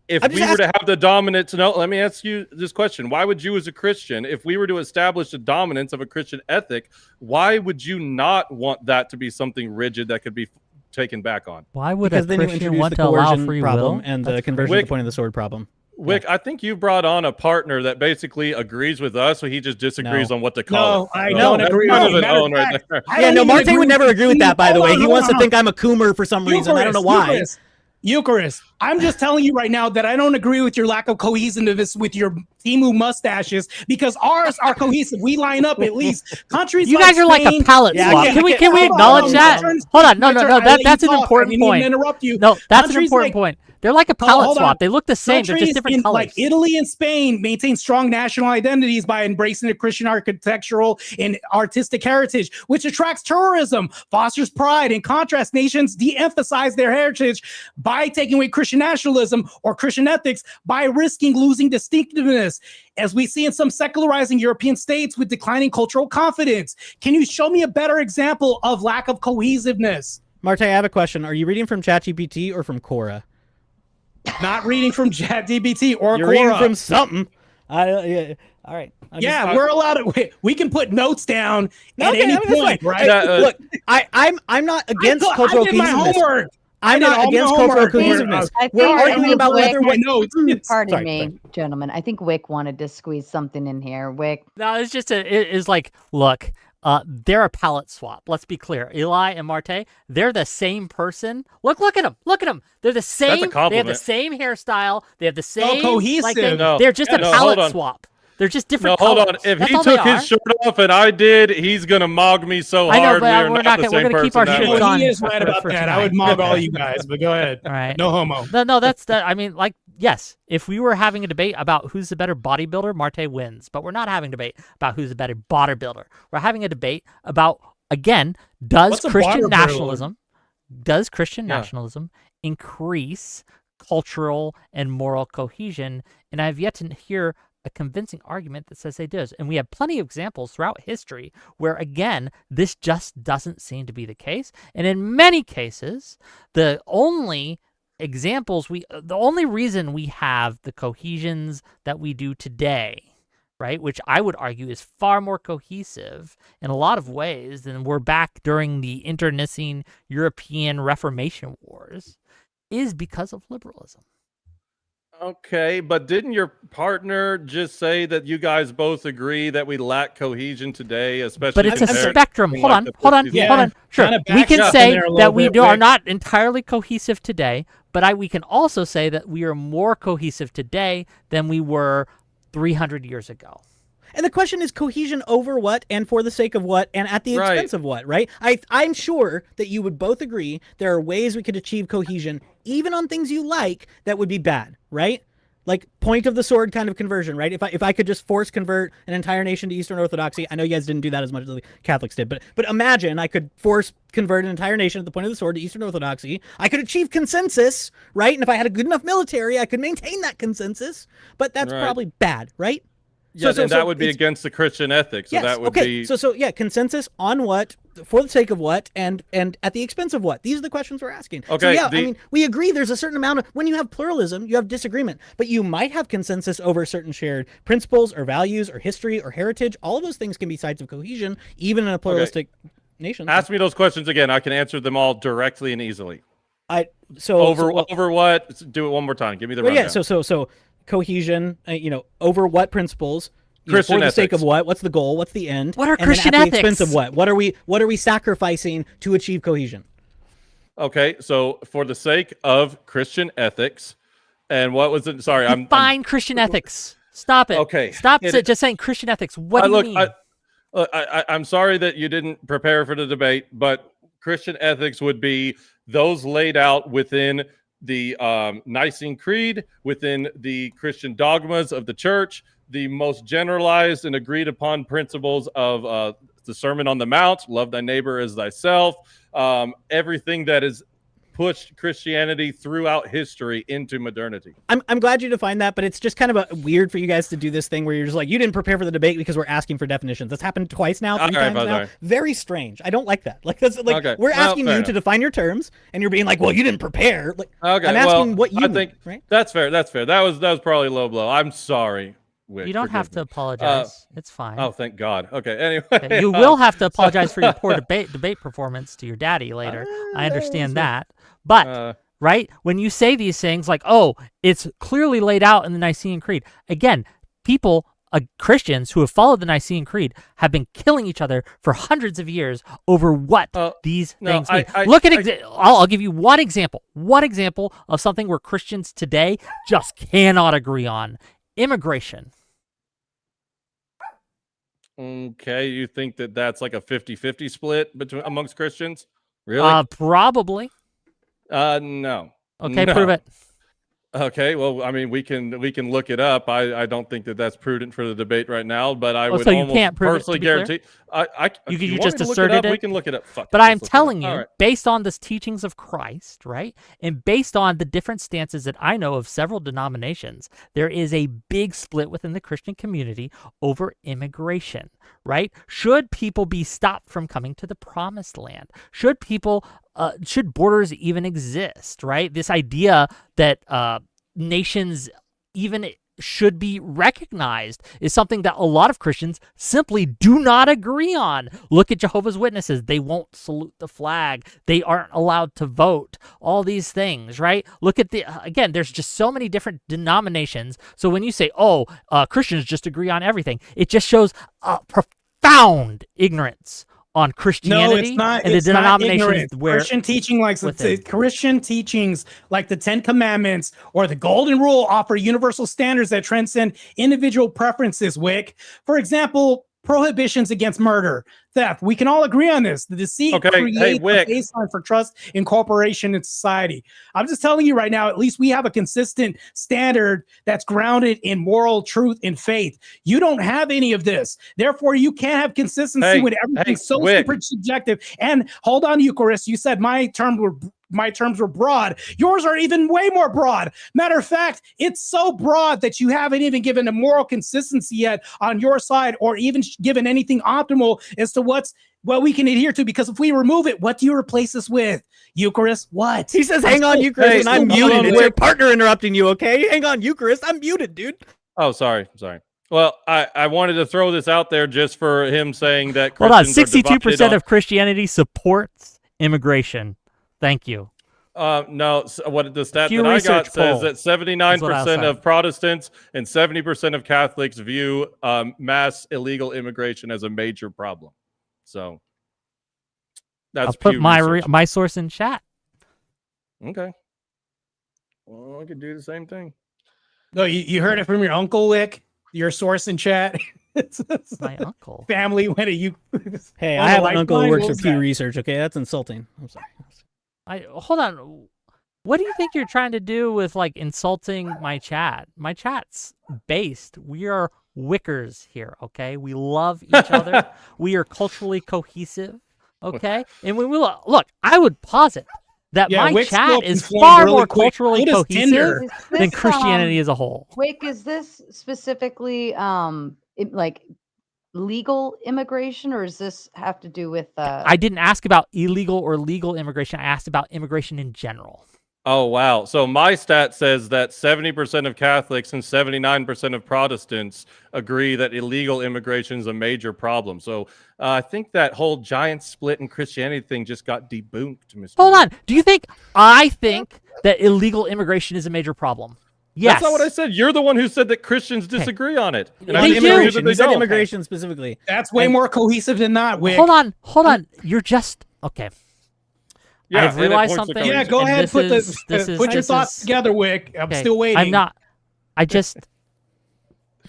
if we were to have the dominance, let me ask you this question. Why would you, as a Christian, if we were to establish the dominance of a Christian ethic, why would you not want that to be something rigid that could be taken back on? Why would a Christian want to allow free will? And the conversion to the point of the sword problem. Wick, I think you brought on a partner that basically agrees with us, so he just disagrees on what to call it. I don't agree with it. Marte would never agree with that, by the way. He wants to think I'm a coomer for some reason. I don't know why. Eucharist, I'm just telling you right now that I don't agree with your lack of cohesiveness with your Timu mustaches, because ours are cohesive. We line up at least. Countries you guys are like a palette swap. Can we acknowledge that? Hold on, no, that's an important point. No, that's an important point. They're like a palette swap. They look the same. They're just different colors. Like Italy and Spain maintain strong national identities by embracing the Christian architectural and artistic heritage, which attracts tourism, fosters pride. In contrast, nations de-emphasize their heritage by taking away Christian nationalism or Christian ethics by risking losing distinctiveness, as we see in some secularizing European states with declining cultural confidence. Can you show me a better example of lack of cohesiveness? Marte, I have a question. Are you reading from ChatGPT or from Quora? Not reading from ChatGPT or You're Quora. reading from something. All right. We're allowed to. We can put notes down at any point, right? Look, I'm not against cultural cohesiveness. I'm not against cultural cohesiveness. We're arguing about whether my notes. Pardon me, gentlemen. I think Whick wanted to squeeze something in here. Whick. No, it's just it's like, look. They're a palette swap. Let's be clear. Eli and Marte, they're the same person. Look at them. Look at them. They're the same. That's a compliment. They have the same hairstyle. They have the same. Cohesive. They're just a palette swap. They're just different colors. Hold on. If he took his shirt off and I did, he's gonna mog me so hard. I know, but we're not the same person. Keep our shirts on. He is right about that. I would mog all you guys, but go ahead. All right. No homo. No, that's that. I mean, like, yes, if we were having a debate about who's the better bodybuilder, Marte wins. But we're not having a debate about who's the better bodybuilder. We're having a debate about, again, does Christian nationalism increase cultural and moral cohesion? And I've yet to hear a convincing argument that says it does. And we have plenty of examples throughout history where, again, this just doesn't seem to be the case. And in many cases, the only reason we have the cohesions that we do today, right, which I would argue is far more cohesive in a lot of ways than we're back during the internecine European Reformation Wars, is because of liberalism. Okay, but didn't your partner just say that you guys both agree that we lack cohesion today, especially? But it's a spectrum. Hold on. Sure, we can say that we are not entirely cohesive today, but we can also say that we are more cohesive today than we were 300 years ago. And the question is cohesion over what and for the sake of what and at the expense of what, right? I'm sure that you would both agree there are ways we could achieve cohesion, even on things you like, that would be bad, right? Like point of the sword kind of conversion, right? If I could just force convert an entire nation to Eastern Orthodoxy, I know you guys didn't do that as much as the Catholics did, but imagine I could force convert an entire nation at the point of the sword to Eastern Orthodoxy. I could achieve consensus, right? And if I had a good enough military, I could maintain that consensus, but that's probably bad, right? Yeah, so that would be against the Christian ethic. So that would be consensus on what, for the sake of what, and at the expense of what. These are the questions we're asking. Okay. So I mean, we agree there's a certain amount of, when you have pluralism, you have disagreement, but you might have consensus over certain shared principles or values or history or heritage. All of those things can be sites of cohesion, even in a pluralistic nation. Ask me those questions again. I can answer them all directly and easily. Over what? Do it one more time. Give me the rundown. So cohesion, over what principles? for the sake of what? What's the goal? What's the end? What are and Christian then at ethics? the expense of what? What are we sacrificing to achieve cohesion? Okay, so for the sake of Christian ethics, and what was it? Sorry, Define Christian ethics. Stop it. Okay. Stop just saying Christian ethics. What do you mean? I'm sorry that you didn't prepare for the debate, but Christian ethics would be those laid out within the Nicene Creed, within the Christian dogmas of the church, the most generalized and agreed upon principles of the Sermon on the Mount, love thy neighbor as thyself, everything that is pushed Christianity throughout history into modernity. I'm glad you defined that, but it's just kind of weird for you guys to do this thing where you're just like, you didn't prepare for the debate because we're asking for definitions. That's happened twice now, three times now. Very strange. I don't like that. Like, that's like we're asking you to define your terms, and you're being like, well, you didn't prepare. Like, I'm asking what you think. Right? That's fair. That's fair. That was probably a low blow. I'm sorry. Whick, you don't have to apologize. It's fine. Oh, thank God. Okay. Anyway, okay, you will have to apologize for your poor debate performance to your daddy later. I understand that, but. Right? When you say these things like, oh, it's clearly laid out in the Nicene Creed. Again, people, Christians who have followed the Nicene Creed have been killing each other for hundreds of years over what these things mean. Look at I'll give you one example. One example of something where Christians today just cannot agree on. Immigration. Okay, you think that that's like a 50-50 split amongst Christians? Really? Probably. No. Okay, no. prove it. Okay, well, I mean, we can look it up. I don't think that that's prudent for the debate right now, but I would so you almost can't prove personally it, to be guarantee. You want just me to look asserted it. it. We can look it up. Fuck but it, I'm telling you, right. based on the teachings of Christ, right, and based on the different stances that I know of several denominations, there is a big split within the Christian community over immigration, right? Should people be stopped from coming to the promised land? Should borders even exist, right? This idea that nations even should be recognized is something that a lot of Christians simply do not agree on. Look at Jehovah's Witnesses. They won't salute the flag. They aren't allowed to vote. All these things, right? Look at again, there's just so many different denominations. So when you say, Christians just agree on everything, it just shows profound ignorance on Christianity. No, it's not. And It's the not denominations ignorant. where Christian teaching, Christian teachings, like the Ten Commandments or the Golden Rule, offer universal standards that transcend individual preferences. Whick, for example, prohibitions against murder, theft. We can all agree on this. The deceit creates a baseline for trust in cooperation in society. I'm just telling you right now, at least we have a consistent standard that's grounded in moral truth and faith. You don't have any of this. Therefore, you can't have consistency when everything's so super subjective. And hold on, Eucharist, you said my terms were broad. Yours are even way more broad. Matter of fact, it's so broad that you haven't even given a moral consistency yet on your side, or even given anything optimal as to what we can adhere to. Because if we remove it, what do you replace this with? Eucharist? What? He says, hang on, Eucharist, and I'm muted. It's your partner interrupting you, okay? Hang on, Eucharist. I'm muted, dude. Oh, sorry. Well, I wanted to throw this out there just for him saying that Hold on, Christians 62% of Christianity supports immigration. Thank you. No, what the stat that I got says that 79% of Protestants and 70% of Catholics view mass illegal immigration as a major problem. So that's I'll put my source in chat. Okay. Well, I could do the same thing. No, you heard it from your uncle, Whick. Your source in chat. it's my uncle. Family when you. Hey, I have an uncle who works for Pew Research. Okay, that's insulting. I'm sorry. Hold on. What do you think you're trying to do with like insulting my chat? My chat's based. We are Wickers here, okay? We love each other. We are culturally cohesive, okay? And when we look, I would posit that my chat is far more culturally cohesive than Christianity as a whole. Whick, is this specifically like legal immigration, or does this have to do with I didn't ask about illegal or legal immigration. I asked about immigration in general. Oh, wow. So my stat says that 70% of Catholics and 79% of Protestants agree that illegal immigration is a major problem. So I think that whole giant split in Christianity thing just got debunked, Mr. Hold on. Do you think I think that illegal immigration is a major problem? Yes. That's not what I said. You're the one who said that Christians disagree on it. And They do. Immigration. They You said don't. immigration specifically. That's way more cohesive than not, Whick. Hold on. You're just okay. Yeah, I've and it realized points to something. Yeah, go and ahead. this Put is- put your this thoughts is- together, Whick. I'm okay, still waiting. I'm not. I just.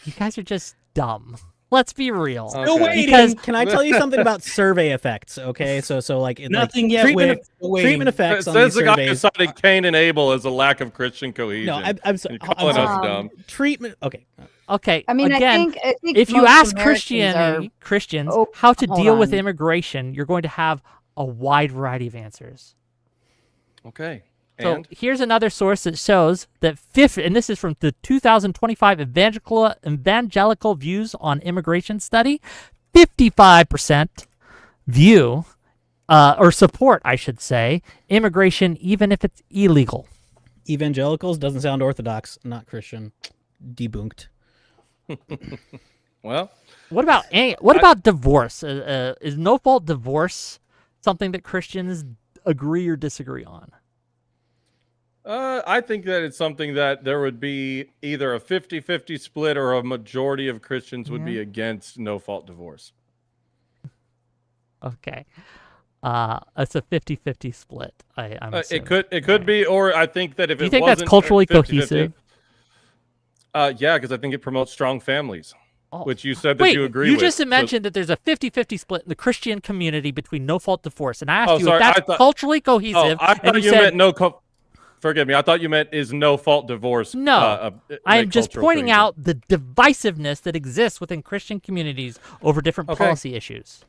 You guys are just dumb. Let's be real. Still waiting. Because Can I tell you something about survey effects? Okay, so like Nothing yet, treatment, Whick. Still waiting. treatment It effects on says these the guy who surveys. cited Cain and Abel as a lack of Christian cohesion. No, I'm sorry. You're calling us dumb. Treatment. Okay. Okay. I mean, again, I think if you most ask Americans Christians Oh, how to hold deal with on. immigration, you're going to have a wide variety of answers. Okay. So And here's another source that shows that and this is from the 2025 Evangelical Views on Immigration study, 55% view or support, I should say, immigration even if it's illegal. Evangelicals doesn't sound orthodox, not Christian. Debunked. well, What about divorce? Is no fault divorce something that Christians agree or disagree on? I think that it's something that there would be either a 50-50 split or a majority of Christians would be against no-fault divorce. Okay. It's a 50-50 split. I'm assuming. It could be, or I think that if Do you it think that's wasn't culturally 50-50, cohesive? Yeah, because I think it promotes strong families, which you said that Wait, you agree you with. just So- mentioned that there's a 50-50 split in the Christian community between no-fault divorce, and I asked Oh, you sorry, if that's I thought- culturally cohesive. Oh, I and thought you said, meant forgive me. I thought you meant is no-fault divorce. No, I am just cultural pointing cohesion. out the divisiveness that exists within Christian communities over different Okay. policy issues.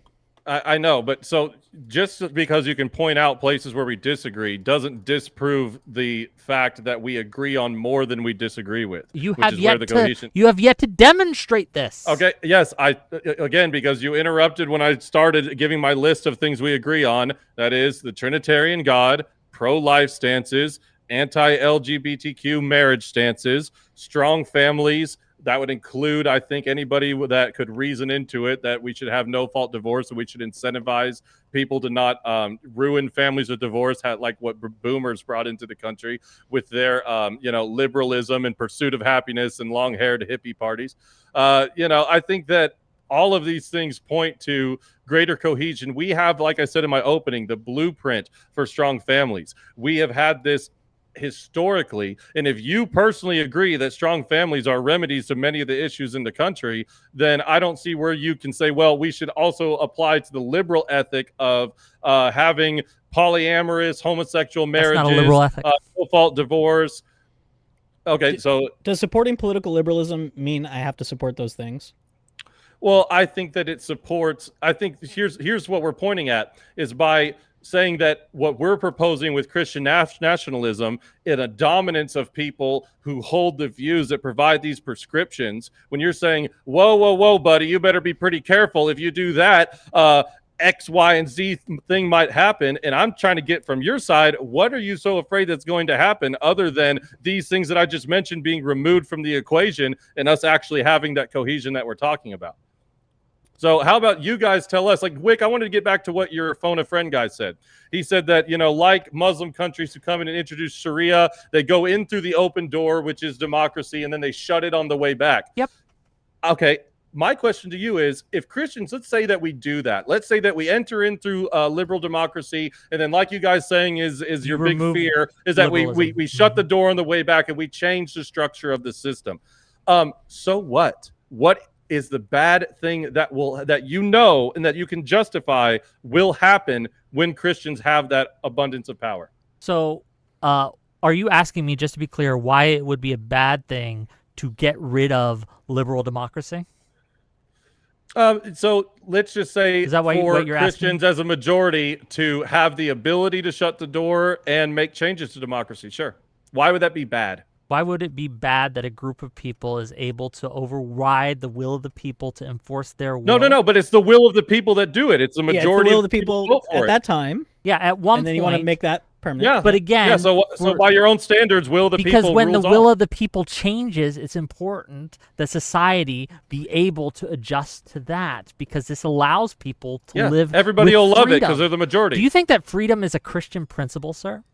I know, but so just because you can point out places where we disagree doesn't disprove the fact that we agree on more than we disagree with. You which have is where yet the to. cohesion. You have yet to demonstrate this. Okay. Yes. Again, because you interrupted when I started giving my list of things we agree on. That is the Trinitarian God, pro-life stances, anti-LGBTQ marriage stances, strong families. That would include, I think, anybody that could reason into it that we should have no-fault divorce and we should incentivize people to not ruin families with divorce, like what boomers brought into the country with their, liberalism and pursuit of happiness and long-haired hippie parties. I think that all of these things point to greater cohesion. We have, like I said in my opening, the blueprint for strong families. We have had this historically, and if you personally agree that strong families are remedies to many of the issues in the country, then I don't see where you can say, well, we should also apply to the liberal ethic of having polyamorous homosexual marriages, That's not a liberal ethic. no-fault divorce. Okay, so does supporting political liberalism mean I have to support those things? Well, I think that it supports. I think here's what we're pointing at is by saying that what we're proposing with Christian nationalism in a dominance of people who hold the views that provide these prescriptions. When you're saying, whoa, buddy, you better be pretty careful. If you do that, X, Y, and Z thing might happen. And I'm trying to get from your side, what are you so afraid that's going to happen other than these things that I just mentioned being removed from the equation and us actually having that cohesion that we're talking about? So how about you guys tell us, like Whick, I wanted to get back to what your phone a friend guy said. He said that, like Muslim countries who come in and introduce Sharia, they go in through the open door, which is democracy, and then they shut it on the way back. Yep. Okay. My question to you is, if Christians, let's say that we do that. Let's say that we enter in through liberal democracy, and then like you guys saying is your big fear, is that we shut the door on the way back and we change the structure of the system. So what? What is the bad thing that and that you can justify will happen when Christians have that abundance of power? So are you asking me, just to be clear, why it would be a bad thing to get rid of liberal democracy? So let's just say is that what you're Christians asking? As a majority to have the ability to shut the door and make changes to democracy. Sure. Why would that be bad? Why would it be bad that a group of people is able to override the will of the people to enforce their will? No, but it's the will of the people that do it. It's the majority it's the will of the people people at that time. Yeah, at one point. And then you want to make that permanent. Yeah. But again... Yeah, so by your own standards, will the people Because when the rules will all. of the people changes, it's important that society be able to adjust to that, because this allows people to live everybody with will love it freedom. because they're the majority. Do you think that freedom is a Christian principle, sir?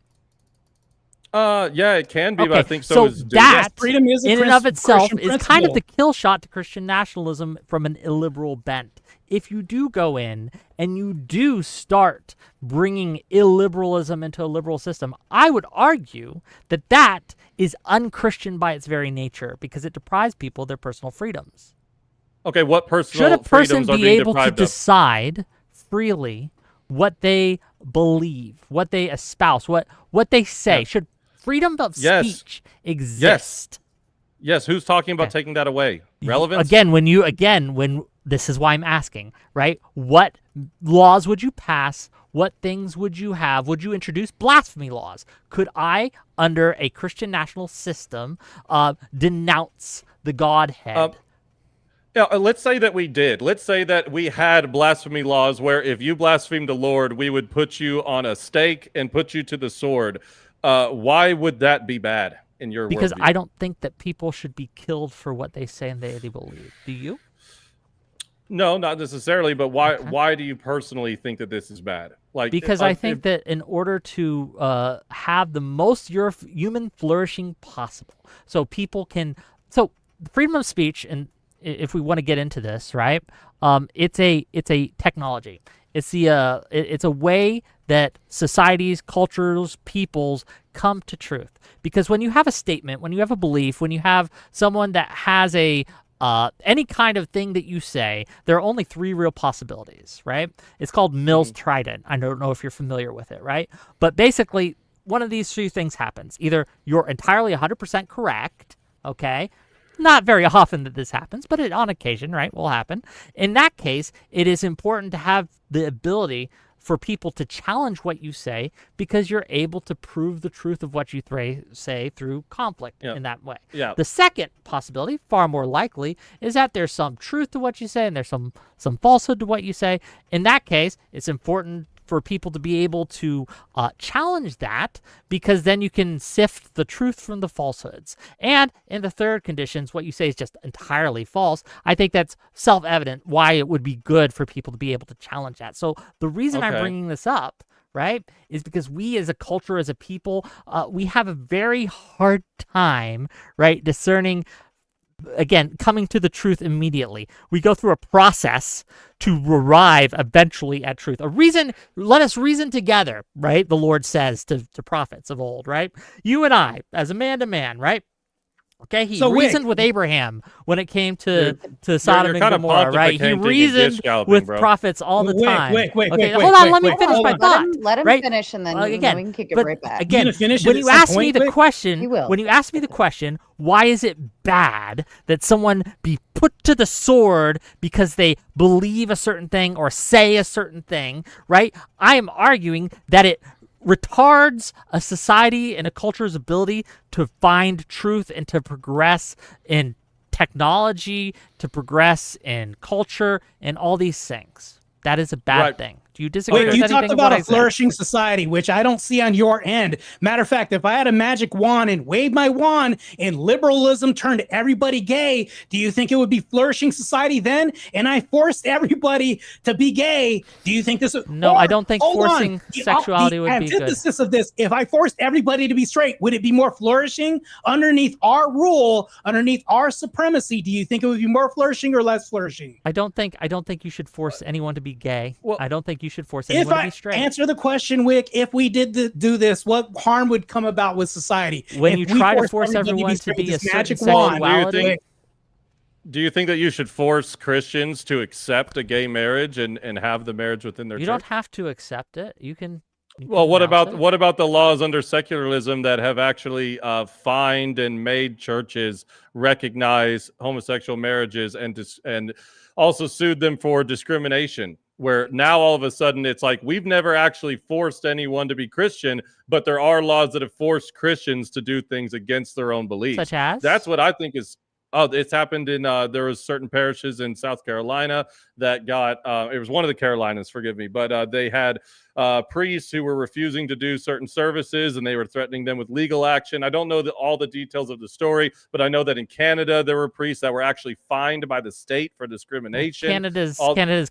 Yeah, it can be, but I Okay, think so is that freedom is a in and of itself Christian is kind of principle. the kill shot to Christian nationalism from an illiberal bent. If you do go in and you do start bringing illiberalism into a liberal system, I would argue that that is unchristian by its very nature because it deprives people of their personal freedoms. Okay, what personal Should a person freedoms are be being able to deprived of? decide freely what they believe, what they espouse, what they say? Yeah. Should freedom of Yes. speech exist? Yes, who's talking about taking that away? Relevance? When this is why I'm asking, right? What laws would you pass? What things would you have? Would you introduce blasphemy laws? Could I, under a Christian national system, denounce the Godhead? Yeah, let's say that we did. Let's say that we had blasphemy laws where if you blasphemed the Lord, we would put you on a stake and put you to the sword. Why would that be bad in your Because worldview? I don't think that people should be killed for what they say and they believe. Do you? No, not necessarily. But why? Okay. Why do you personally think that this is bad? Like, Because I think that in order to have the most human flourishing possible, so people can, so freedom of speech, and if we want to get into this, right? It's a technology. It's it's a way that societies, cultures, peoples come to truth. Because when you have a statement, when you have a belief, when you have someone that has any kind of thing that you say, there are only three real possibilities, right? It's called Mill's Trident. I don't know if you're familiar with it, right? But basically, one of these three things happens. Either you're entirely 100% correct, okay? Not very often that this happens, but on occasion, right, will happen. In that case, it is important to have the ability for people to challenge what you say because you're able to prove the truth of what you say through conflict in that way. Yeah. The second possibility, far more likely, is that there's some truth to what you say and there's some falsehood to what you say. In that case, it's important for people to be able to challenge that because then you can sift the truth from the falsehoods. And in the third conditions, what you say is just entirely false. I think that's self-evident why it would be good for people to be able to challenge that. So the reason I'm bringing this up, right, is because we as a culture, as a people, we have a very hard time, right, discerning, again, coming to the truth immediately. We go through a process to arrive eventually at truth. Let us reason together, right? The Lord says to prophets of old, right? You and I, as a man to man, right? Okay, he reasoned with Abraham when it came to Sodom and Gomorrah, right? He reasoned with prophets all the time. Wait, hold on, let me finish my thought. Let him right? finish, and then, Again, we can kick it but right back. Again, finish when it you at some ask me point, the Whick? question, He will. when you ask me the question, why is it bad that someone be put to the sword because they believe a certain thing or say a certain thing, right? I am arguing that it retards a society and a culture's ability to find truth and to progress in technology, to progress in culture, and all these things. That is a bad thing. Do you disagree with you anything talked of about what I a said? flourishing society, which I don't see on your end. Matter of fact, if I had a magic wand and waved my wand and liberalism turned everybody gay, do you think it would be flourishing society then? And I forced everybody to be gay. Do you think this would... No, I don't think forcing sexuality would be good. The antithesis of this, if I forced everybody to be straight, would it be more flourishing? Underneath our rule, underneath our supremacy, do you think it would be more flourishing or less flourishing? I don't think you should force anyone to be gay. Well, I don't think you should force If anyone to I be straight. answer the question, Wick, if we did do this, what harm would come about with society? When If you we try to forced force everybody everyone to straight be with a this certain magic wand, sexuality, Do you think that you should force Christians to accept a gay marriage and have the marriage within their you church? don't have to accept it. You can. Well, what denounce about the laws under secularism that have actually fined and made churches recognize homosexual marriages and also sued them for discrimination? Where now all of a sudden it's like we've never actually forced anyone to be Christian, but there are laws that have forced Christians to do things against their own beliefs. Such as? That's what I think is Oh, it's happened in there was certain parishes in South Carolina that got it was one of the Carolinas, forgive me, but they had priests who were refusing to do certain services, and they were threatening them with legal action. I don't know all the details of the story, but I know that in Canada there were priests that were actually fined by the state for discrimination. Canada's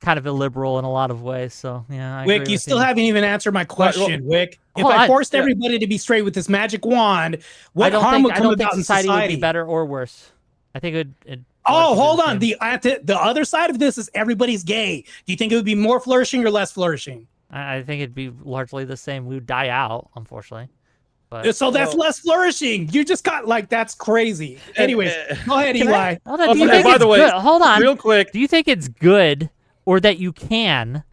kind of illiberal in a lot of ways, so yeah. I Wick, agree you with still haven't even answered my question, Wick. If I forced everybody to be straight with this magic wand, what harm would come about in society society? would be better or worse. I think it'd Oh, hold on. The other side of this is everybody's gay. Do you think it would be more flourishing or less flourishing? I think it'd be largely the same. We would die out, unfortunately. But, so that's less flourishing. You just got that's crazy. Anyways, go ahead, Eli. By the way, hold on, real quick. Do you think it's good or that you can?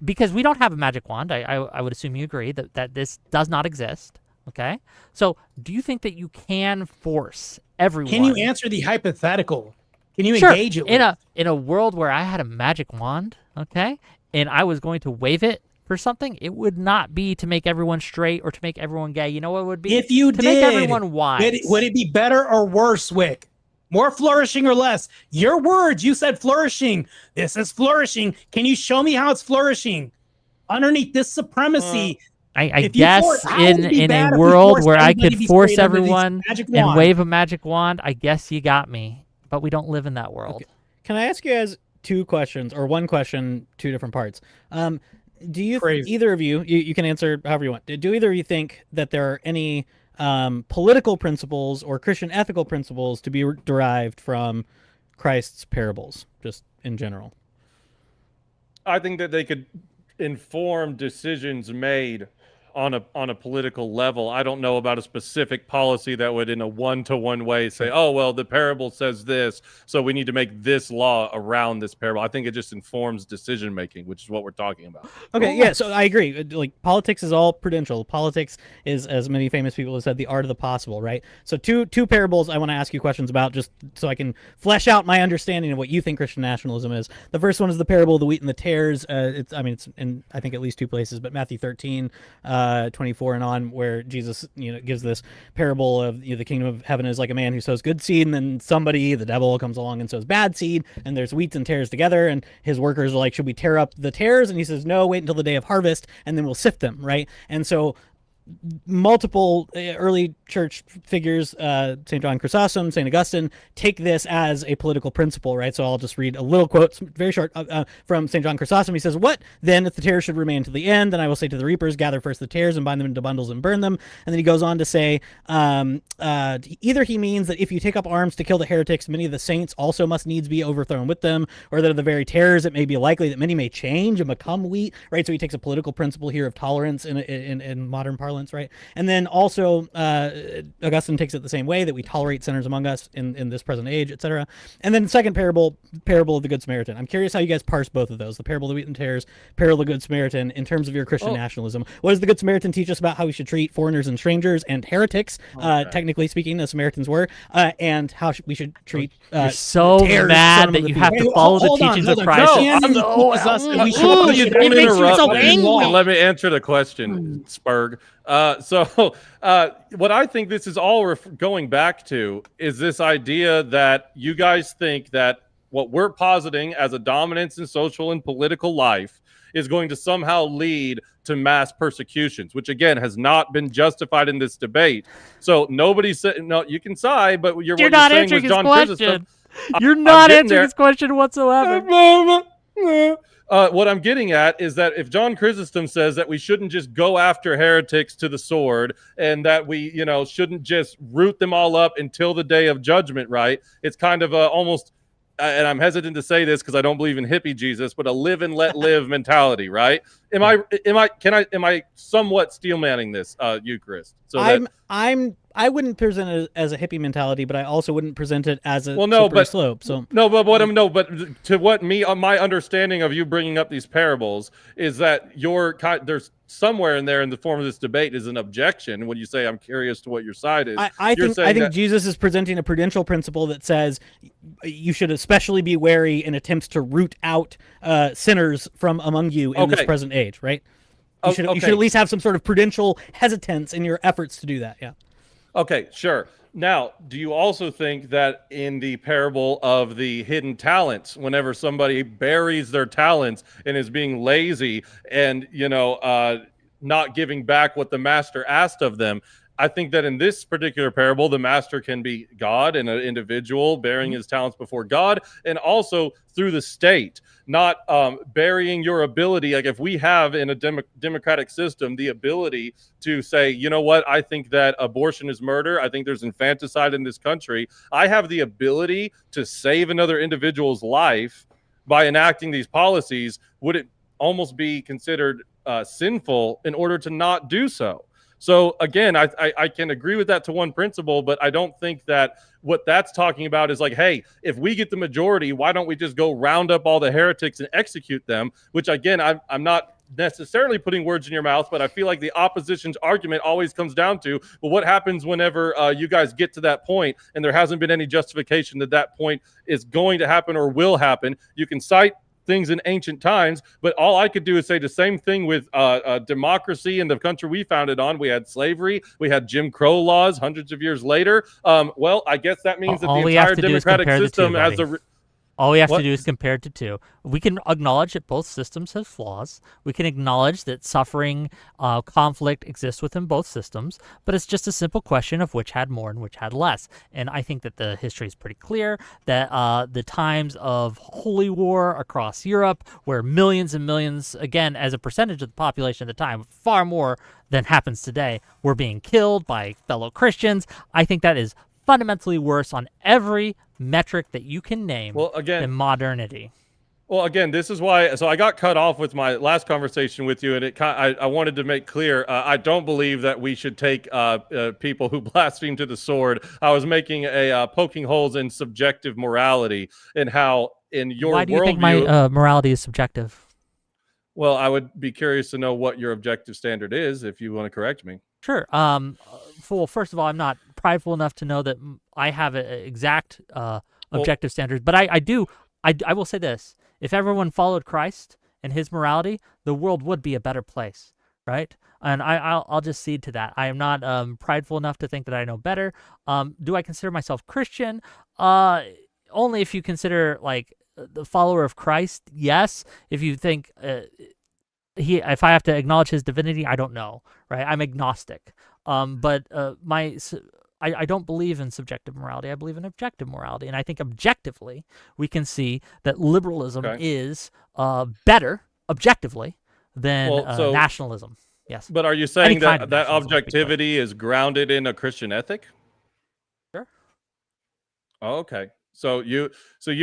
Because we don't have a magic wand. I would assume you agree that this does not exist. Okay. So do you think that you can force everyone? Can you answer the hypothetical? Can you engage it? In a world where I had a magic wand, okay, and I was going to wave it for something, it would not be to make everyone straight or to make everyone gay. You know what it would be? If you to make everyone wise. Would it be better or worse, Wick? More flourishing or less? Your words, you said flourishing. This is flourishing. Can you show me how it's flourishing? Underneath this supremacy. I guess in a world where I could force everyone and wave a magic wand, I guess you got me. But we don't live in that world. Okay. Can I ask you guys two questions, or one question, two different parts? Do you either of you can answer however you want. Do either of you think that there are any political principles or Christian ethical principles to be derived from Christ's parables, just in general? I think that they could inform decisions made on a political level. I don't know about a specific policy that would in a one-to-one way say, oh, well, the parable says this, so we need to make this law around this parable. I think it just informs decision making, which is what we're talking about. Okay, yeah, so I agree. Like, politics is all prudential. Politics is, as many famous people have said, the art of the possible, right? So two parables I want to ask you questions about, just so I can flesh out my understanding of what you think Christian nationalism is. The first one is the parable of the wheat and the tares. It's in, I think, at least two places, but Matthew 13, 24 and on, where Jesus, gives this parable of the kingdom of heaven is like a man who sows good seed, and then the devil comes along and sows bad seed, and there's wheats and tares together, and his workers are like, should we tear up the tares? And he says, no, wait until the day of harvest, and then we'll sift them, right? And so multiple early church figures, St. John Chrysostom, St. Augustine, take this as a political principle, right? So I'll just read a little quote, very short, from St. John Chrysostom. He says, what then if the tares should remain to the end? Then I will say to the reapers, gather first the tares and bind them into bundles and burn them. And then he goes on to say, either he means that if you take up arms to kill the heretics, many of the saints also must needs be overthrown with them, or that of the very tares it may be likely that many may change and become wheat, right? So he takes a political principle here of tolerance in modern parlance, right? And then also Augustine takes it the same way, that we tolerate sinners among us in this present age, etc. And then second parable of the Good Samaritan. I'm curious how you guys parse both of those, the parable of the wheat and tares, parable of the Good Samaritan, in terms of your Christian nationalism. What does the Good Samaritan teach us about how we should treat foreigners and strangers and heretics, technically speaking, as Samaritans were, and how we should treat You're so tares, mad that you have to follow the teachings of Christ. You don't interrupt so angry. Let me answer the question, Spurg. What I think this is all going back to is this idea that you guys think that what we're positing as a dominance in social and political life is going to somehow lead to mass persecutions, which again has not been justified in this debate. So nobody said, no, you can sigh, but you're not answering his question. You're not answering his question whatsoever. What I'm getting at is that if John Chrysostom says that we shouldn't just go after heretics to the sword, and that we, shouldn't just root them all up until the day of judgment, right? It's kind of almost, and I'm hesitant to say this because I don't believe in hippie Jesus, but a live and let live mentality, right? Am I somewhat steelmanning this, Eucharist? So I wouldn't present it as a hippie mentality, but I also wouldn't present it as a slope. So but to what my understanding of you bringing up these parables is that there's somewhere in there in the form of this debate is an objection when you say I'm curious to what your side is. I think Jesus is presenting a prudential principle that says you should especially be wary in attempts to root out sinners from among you in this present age, right? You should at least have some sort of prudential hesitance in your efforts to do that. Yeah. Okay, sure. Now, do you also think that in the parable of the hidden talents, whenever somebody buries their talents and is being lazy and, not giving back what the master asked of them, I think that in this particular parable, the master can be God and an individual bearing his talents before God, and also through the state, not burying your ability. Like if we have in a democratic system the ability to say, you know what, I think that abortion is murder. I think there's infanticide in this country. I have the ability to save another individual's life by enacting these policies. Would it almost be considered sinful in order to not do so? So again, I can agree with that to one principle, but I don't think that what that's talking about is like, hey, if we get the majority, why don't we just go round up all the heretics and execute them? Which again, I'm not necessarily putting words in your mouth, but I feel like the opposition's argument always comes down to, well, what happens whenever you guys get to that point and there hasn't been any justification that that point is going to happen or will happen? You can cite things in ancient times, but all I could do is say the same thing with democracy in the country we founded on. We had slavery, we had Jim Crow laws hundreds of years later. Well, I guess that means that the entire democratic system has a all we have to do is compare it to two. We can acknowledge that both systems have flaws. We can acknowledge that suffering, conflict exists within both systems, but it's just a simple question of which had more and which had less. And I think that the history is pretty clear that the times of holy war across Europe, where millions and millions, again, as a percentage of the population at the time, far more than happens today, were being killed by fellow Christians. I think that is fundamentally worse on every metric that you can name than modernity. Well, again, this is why. So I got cut off with my last conversation with you, and I wanted to make clear I don't believe that we should take people who blaspheme to the sword. I was making a poking holes in subjective morality and how in your Why do you think my morality is subjective? Well, I would be curious to know what your objective standard is if you want to correct me. Sure. Well, first of all, I'm not prideful enough to know that I have an exact objective standard, but I will say this. If everyone followed Christ and his morality, the world would be a better place, right? And I'll just cede to that. I am not prideful enough to think that I know better. Do I consider myself Christian? Only if you consider like the follower of Christ, yes. If you think if I have to acknowledge his divinity, I don't know, right? I'm agnostic. But I don't believe in subjective morality. I believe in objective morality. And I think objectively, we can see that liberalism is better, objectively, than nationalism. Yes. But are you saying that objectivity is grounded in a Christian ethic? Sure. Oh, okay. So you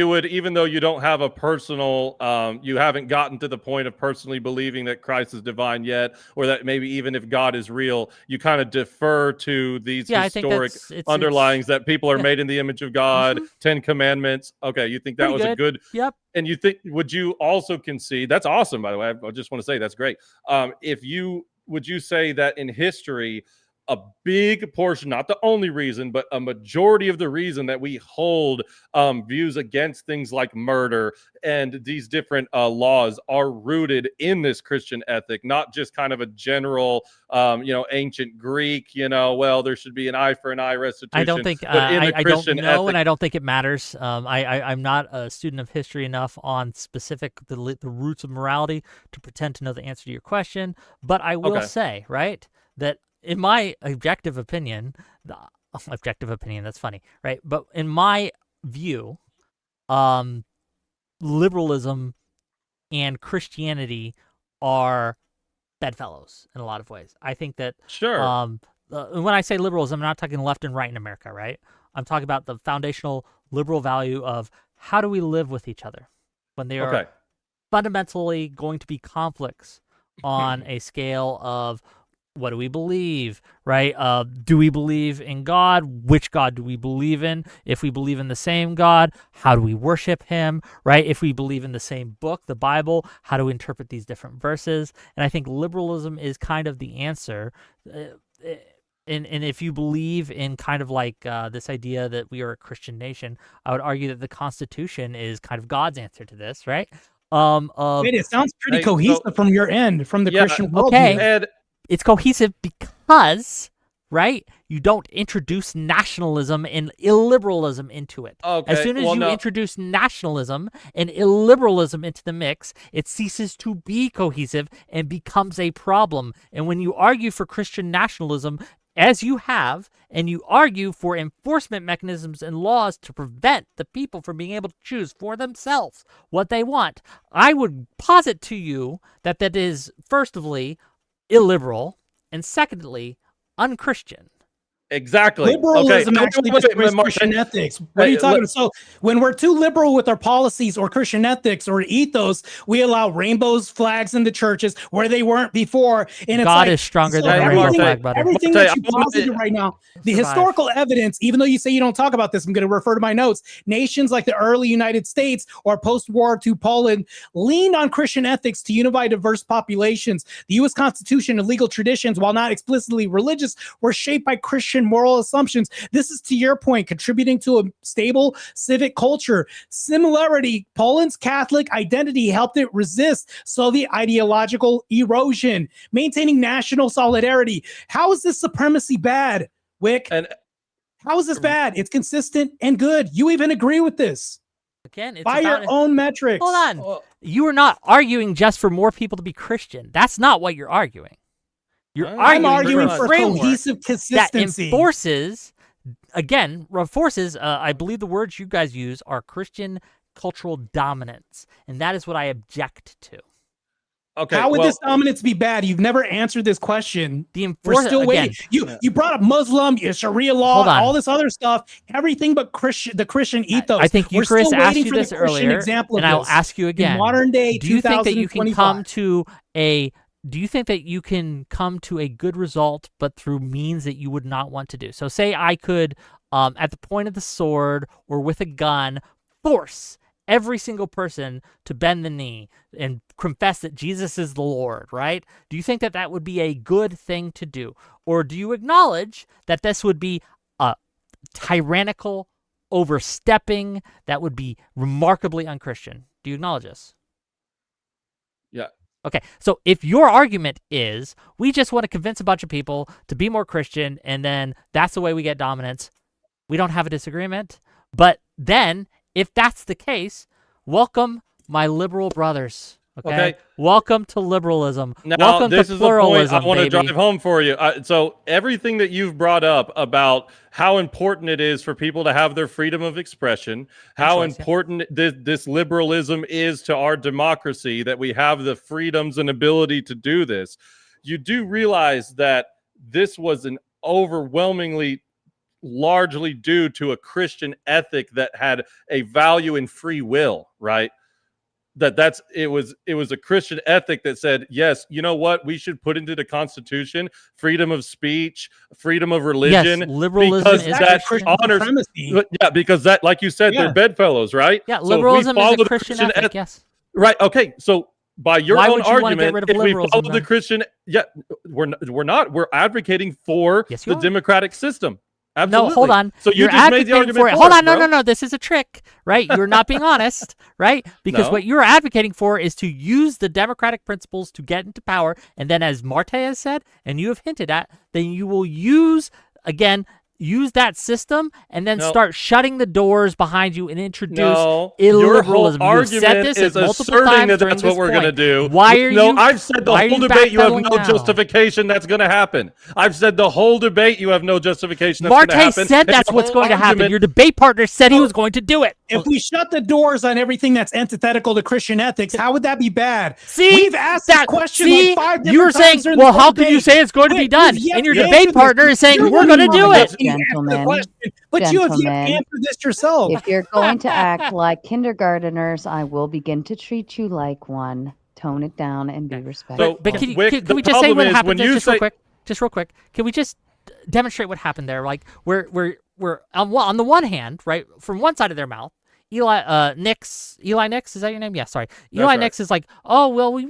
would, even though you don't have a personal, you haven't gotten to the point of personally believing that Christ is divine yet, or that maybe even if God is real, you kind of defer to these historic underlyings that people are made in the image of God, 10 Commandments. Okay, you think that was a good. Yep. And you think, would you also concede? That's awesome, by the way. I just want to say that's great. Would you say that in history, a big portion, not the only reason, but a majority of the reason that we hold views against things like murder and these different laws are rooted in this Christian ethic, not just kind of a general, ancient Greek, there should be an eye for an eye restitution. I don't think, I don't know, and I don't think it matters. I'm not a student of history enough on the roots of morality to pretend to know the answer to your question, but I will say, right, that in my objective opinion, that's funny, right? But in my view, liberalism and Christianity are bedfellows in a lot of ways. I think that when I say liberalism, I'm not talking left and right in America, right? I'm talking about the foundational liberal value of how do we live with each other when they are fundamentally going to be conflicts on a scale of what do we believe, right? Do we believe in God? Which God do we believe in? If we believe in the same God, how do we worship him, right? If we believe in the same book, the Bible, how do we interpret these different verses? And I think liberalism is kind of the answer. And if you believe in kind of like this idea that we are a Christian nation, I would argue that the Constitution is kind of God's answer to this, right? Wait, it sounds pretty cohesive from your end, from the Christian worldview. Okay. It's cohesive because right? You don't introduce nationalism and illiberalism into it. Okay, As soon as you introduce nationalism and illiberalism into the mix, it ceases to be cohesive and becomes a problem. And when you argue for Christian nationalism, as you have, and you argue for enforcement mechanisms and laws to prevent the people from being able to choose for themselves what they want, I would posit to you that that is, firstly, illiberal, and secondly, unchristian. Exactly. Liberalism Okay. actually destroys Christian ethics. What are you talking about? So when we're too liberal with our policies or Christian ethics or ethos, we allow rainbows, flags in the churches where they weren't before. And it's God like, is stronger so than everything, flag, brother. everything that you posited right now, the historical evidence, even though you say you don't talk about this, I'm going to refer to my notes. Nations like the early United States or post-war II Poland leaned on Christian ethics to unify diverse populations. The U.S. Constitution and legal traditions, while not explicitly religious, were shaped by Christian moral assumptions. This is, to your point, contributing to a stable civic culture. Similarity, Poland's Catholic identity helped it resist Soviet ideological erosion, maintaining national solidarity. How is this supremacy bad, Whick? How is this bad? It's consistent and good. You even agree with this. Again, it's by your own metrics. Hold on. You are not arguing just for more people to be Christian. That's not what you're arguing. I'm arguing for cohesive consistency. That enforces, again, I believe the words you guys use are Christian cultural dominance. And that is what I object to. Okay. How would this dominance be bad? You've never answered this question. We're still waiting. You brought up Muslim, Sharia law, all this other stuff, everything but the Christian ethos. I think you, Chris, asked you this earlier, and I'll ask you again. In modern day, do you think that you can come to a good result, but through means that you would not want to do? So say I could, at the point of the sword or with a gun, force every single person to bend the knee and confess that Jesus is the Lord, right? Do you think that that would be a good thing to do? Or do you acknowledge that this would be a tyrannical overstepping that would be remarkably unchristian? Do you acknowledge this? Yeah. Okay, so if your argument is we just want to convince a bunch of people to be more Christian and then that's the way we get dominance, we don't have a disagreement. But then, if that's the case, welcome my liberal brothers. Okay. Welcome to liberalism. Now, welcome this to is pluralism. The point I want to drive home for you. So everything that you've brought up about how important it is for people to have their freedom of expression, how important this liberalism is to our democracy, that we have the freedoms and ability to do this, you do realize that this was an overwhelmingly largely due to a Christian ethic that had a value in free will, right? It was a Christian ethic that said, yes, you know what, we should put into the Constitution freedom of speech, freedom of religion, yes, liberalism because is that Christian honors, because that, like you said, they're bedfellows, right? Yeah, liberalism is a Christian ethic, yes. Right. Okay. So by your own argument, if we follow the Christian, we're advocating for the democratic system. Absolutely. No, hold on. So you you're just made the argument for it. For hold us, on, bro. no. This is a trick, right? You're not being honest, right? Because what you're advocating for is to use the democratic principles to get into power, and then, as Marte has said, and you have hinted at, then you will use that system and then start shutting the doors behind you and introduce illiberalism. Your You've said this is multiple times that during that's what we're going to do. Why are you? I've said the whole debate you have no now? justification that's going to happen. I've said the whole debate you have no justification that's going to happen. Marte said that's what's going to happen. Your debate partner said he was going to do it. If we shut the doors on everything that's antithetical to Christian ethics, how would that be bad? See, we've asked that question like 5 different you're saying, times. well, how can you say it's going to be done? And your debate partner is saying we're going to do it. But you have answered this yourself. If you're going to act like kindergarteners, I will begin to treat you like one. Tone it down and be respectful. But can we just say what happened there just real quick? Can we just demonstrate what happened there? Like we're on the one hand, right, from one side of their mouth, Eli Nix, is that your name? Yeah, sorry. Eli Nix is like, oh, well, we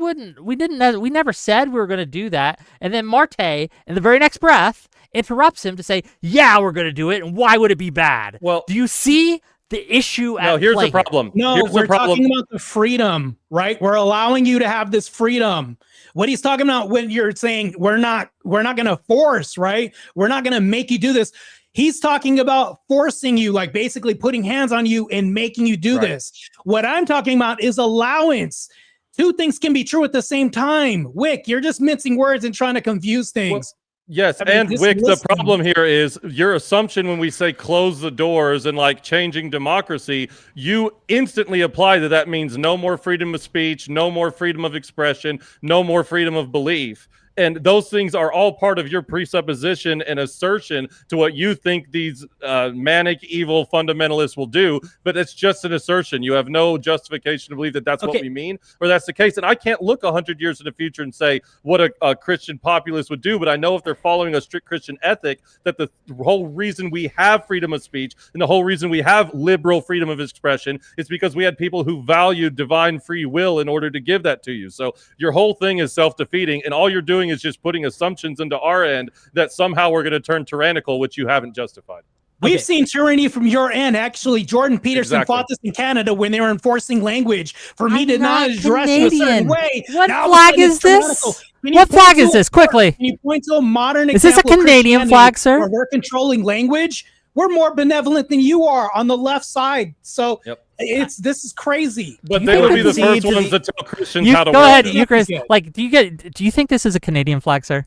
never said we were going to do that. And then Marte, in the very next breath, interrupts him to say, yeah, we're going to do it. And why would it be bad? Well, do you see the issue No, at here's play the problem. No, Here's we're the problem. talking about the freedom, right? We're allowing you to have this freedom. What he's talking about when you're saying we're not going to force, right? We're not going to make you do this. He's talking about forcing you, like basically putting hands on you and making you do this. What I'm talking about is allowance. Two things can be true at the same time. Whick, you're just mincing words and trying to confuse things. Yes, I mean, and just Wick, the listen. problem here is your assumption when we say close the doors and like changing democracy, you instantly apply that means no more freedom of speech, no more freedom of expression, no more freedom of belief. And those things are all part of your presupposition and assertion to what you think these manic, evil fundamentalists will do. But it's just an assertion. You have no justification to believe that that's what we mean or that's the case. And I can't look 100 years in the future and say what a Christian populist would do. But I know if they're following a strict Christian ethic, that the whole reason we have freedom of speech and the whole reason we have liberal freedom of expression is because we had people who valued divine free will in order to give that to you. So your whole thing is self-defeating, and all you're doing is just putting assumptions into our end that somehow we're going to turn tyrannical, which you haven't justified. We've seen tyranny from your end. Actually, Jordan Peterson fought this in Canada when they were enforcing language for me to not address you a certain way. What Now flag is this? What flag is this? Quickly. Can you point to a modern Is this a example of Canadian flag, sir? where we're controlling language? We're more benevolent than you are on the left side. So this is crazy. But they would be the first ones to tell Christians how to go work. ahead, you Chris. Like, do you think this is a Canadian flag, sir?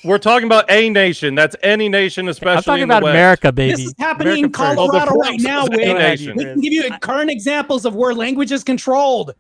We're talking about a nation. That's any nation, especially I'm talking in the about West. America, baby. This is happening in America first. Colorado right now. We nation. can give you current examples of where language is controlled.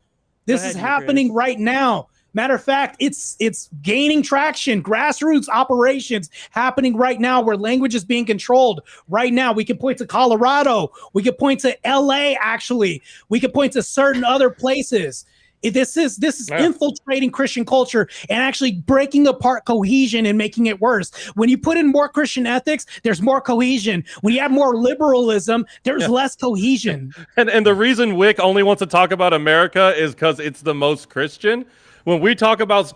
This is happening right now. Matter of fact, it's gaining traction, grassroots operations happening right now where language is being controlled right now. We can point to Colorado. We can point to LA, actually. We can point to certain other places. This is infiltrating Christian culture and actually breaking apart cohesion and making it worse. When you put in more Christian ethics, there's more cohesion. When you have more liberalism, there's less cohesion. And the reason Wick only wants to talk about America is because it's the most Christian. When we talk about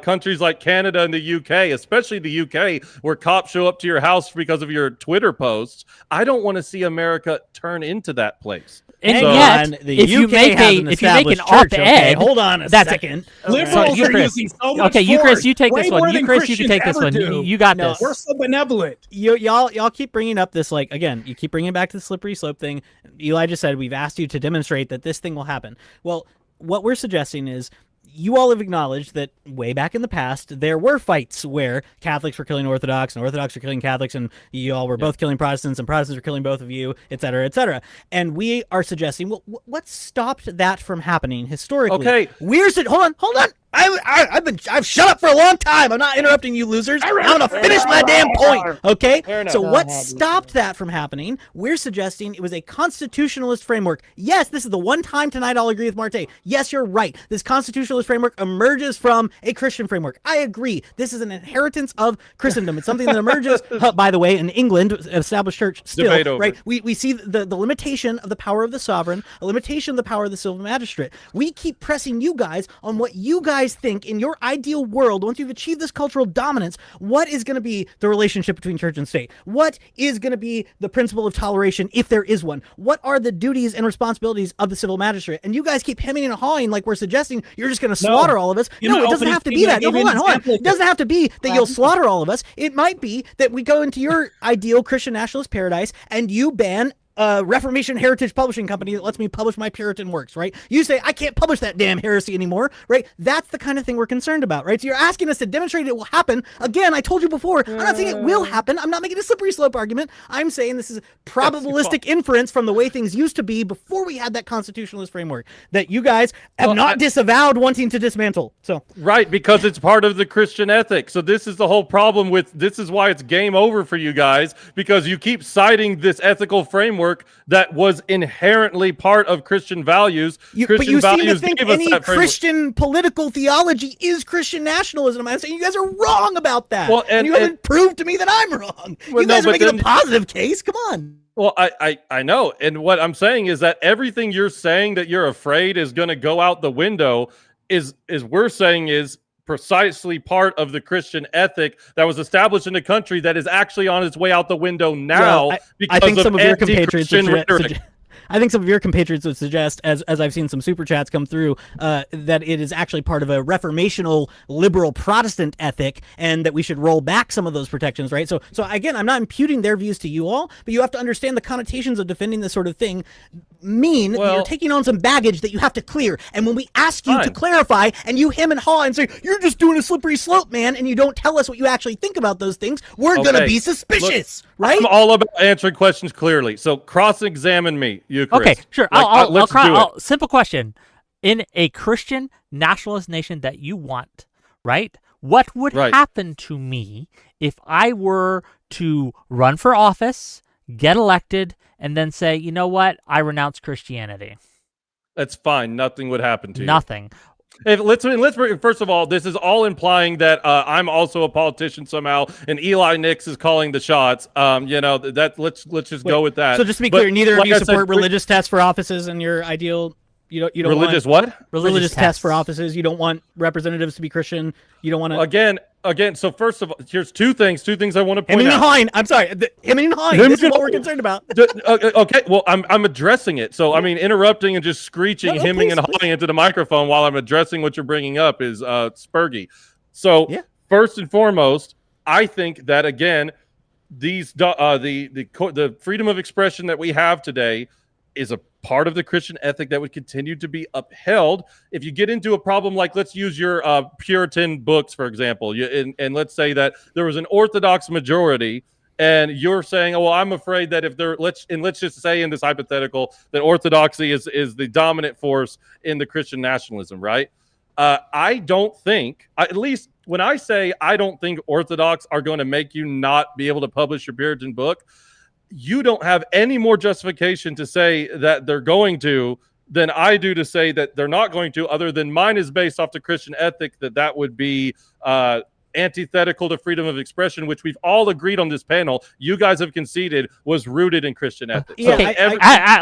countries like Canada and the UK, especially the UK, where cops show up to your house because of your Twitter posts, I don't want to see America turn into that place. And So- yet, if you make an op-ed, hold on a second. Liberals are using so much Okay, you force, Chris, you take way this more one. You than Chris, you can Christians take this ever one. do. You got this. We're so benevolent. Y'all keep bringing up this, like, again, you keep bringing it back to the slippery slope thing. Eli just said we've asked you to demonstrate that this thing will happen. Well, what we're suggesting is you all have acknowledged that way back in the past, there were fights where Catholics were killing Orthodox and Orthodox were killing Catholics, and you all were both killing Protestants and Protestants were killing both of you, et cetera, et cetera. And we are suggesting, well, what stopped that from happening historically? Okay. Hold on. I've shut up for a long time. I'm not interrupting you losers. I'm gonna finish my damn point. Okay. So what stopped that from happening? We're suggesting it was a constitutionalist framework. Yes, this is the one time tonight I'll agree with Marte. Yes, you're right. This constitutionalist framework emerges from a Christian framework. I agree. This is an inheritance of Christendom. It's something that emerges, by the way, in England, established church still, right? We see the limitation of the power of the sovereign, a limitation of the power of the civil magistrate. We keep pressing you guys on what you guys think in your ideal world, once you've achieved this cultural dominance, what is going to be the relationship between church and state? What is going to be the principle of toleration, if there is one? What are the duties and responsibilities of the civil magistrate? And you guys keep hemming and hawing like we're suggesting you're just going to slaughter all of us. No, it doesn't have to be that. No, hold on. It doesn't have to be that you'll slaughter all of us. It might be that we go into your ideal Christian nationalist paradise and you ban Reformation Heritage Publishing Company that lets me publish my Puritan works, right? You say, I can't publish that damn heresy anymore, right? That's the kind of thing we're concerned about, right? So you're asking us to demonstrate it will happen. Again, I told you before, I'm not saying it will happen. I'm not making a slippery slope argument. I'm saying this is probabilistic inference from the way things used to be before we had that constitutionalist framework that you guys have not disavowed wanting to dismantle. So Right, because it's part of the Christian ethic. So this is the whole problem with, this is why it's game over for you guys, because you keep citing this ethical framework that was inherently part of Christian values. But you seem to think any Christian political theology is Christian nationalism. I'm saying you guys are wrong about that. Well, and you haven't proved to me that I'm wrong. You guys are making a positive case. Come on. Well, I know. And what I'm saying is that everything you're saying that you're afraid is going to go out the window is we're saying is precisely part of the Christian ethic that was established in a country that is actually on its way out the window now because I think of some of your compatriots anti-Christian rhetoric. I think some of your compatriots would suggest, as I've seen some super chats come through, that it is actually part of a reformational liberal Protestant ethic, and that we should roll back some of those protections, right? So again, I'm not imputing their views to you all, but you have to understand the connotations of defending this sort of thing mean that you're taking on some baggage that you have to clear. And when we ask you to clarify, and you hem and haw and say, you're just doing a slippery slope, man, and you don't tell us what you actually think about those things, we're gonna be suspicious, right? I'm all about answering questions clearly. So cross-examine me, you, Chris. Okay, sure. Simple question. In a Christian nationalist nation that you want, right? What would happen to me if I were to run for office, get elected, and then say, you know what, I renounce Christianity? That's fine. Nothing would happen to you. Nothing. Let's first of all, this is all implying that I'm also a politician somehow, and Eli Nix is calling the shots. Let's just go with that. So just to be clear, neither of you support religious tests for offices in your ideal. You don't religious want what? Religious tests for offices. You don't want representatives to be Christian. You don't want to again. So first of all, here's two things I want to point out. I'm sorry, Hemming and Hawing. This is what we're concerned about. Okay, well, I'm addressing it. So I mean, interrupting and just screeching, hemming and hawing into the microphone while I'm addressing what you're bringing up is spurgy. So first and foremost, I think that again, these the freedom of expression that we have today is a part of the Christian ethic that would continue to be upheld. If you get into a problem like, let's use your Puritan books, for example, and let's say that there was an Orthodox majority, and you're saying, oh, well, I'm afraid that if let's just say in this hypothetical that Orthodoxy is the dominant force in the Christian nationalism, right? I don't think, at least when I say I don't think Orthodox are going to make you not be able to publish your Puritan book, you don't have any more justification to say that they're going to than I do to say that they're not going to, other than mine is based off the Christian ethic that would be antithetical to freedom of expression, which we've all agreed on this panel, you guys have conceded was rooted in Christian ethics.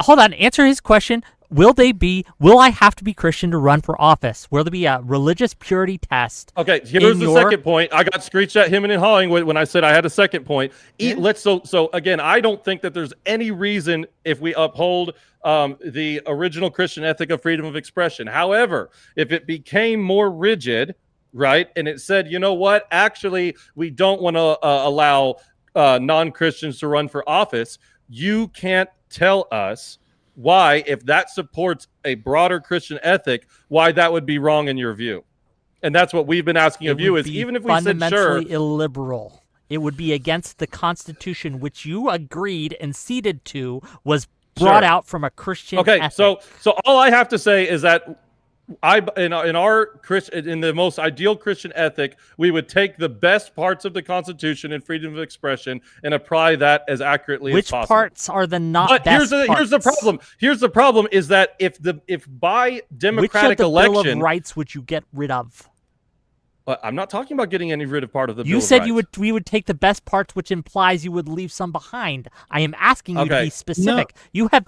Hold on. Answer his question. Will I have to be Christian to run for office? Will there be a religious purity test? Okay, here's the second point. I got screeched at him and hawing when I said I had a second point. So again, I don't think that there's any reason if we uphold the original Christian ethic of freedom of expression. However, if it became more rigid, right, and it said, you know what, actually, we don't want to allow non-Christians to run for office, you can't tell us why, if that supports a broader Christian ethic, why that would be wrong in your view. And that's what we've been asking of you, is even if we said sure. Fundamentally illiberal. It would be against the Constitution, which you agreed and ceded to was brought out from a Christian ethic. So all I have to say is that in the most ideal Christian ethic, we would take the best parts of the Constitution and freedom of expression and apply that as accurately as possible. Which parts are the not but best here's the problem. Here's the problem is that if by democratic election, Bill of Rights would you get rid of? I'm not talking about getting any rid of part of the Bill You of said Rights. we would take the best parts, which implies you would leave some behind. I am asking you to be specific. No. You have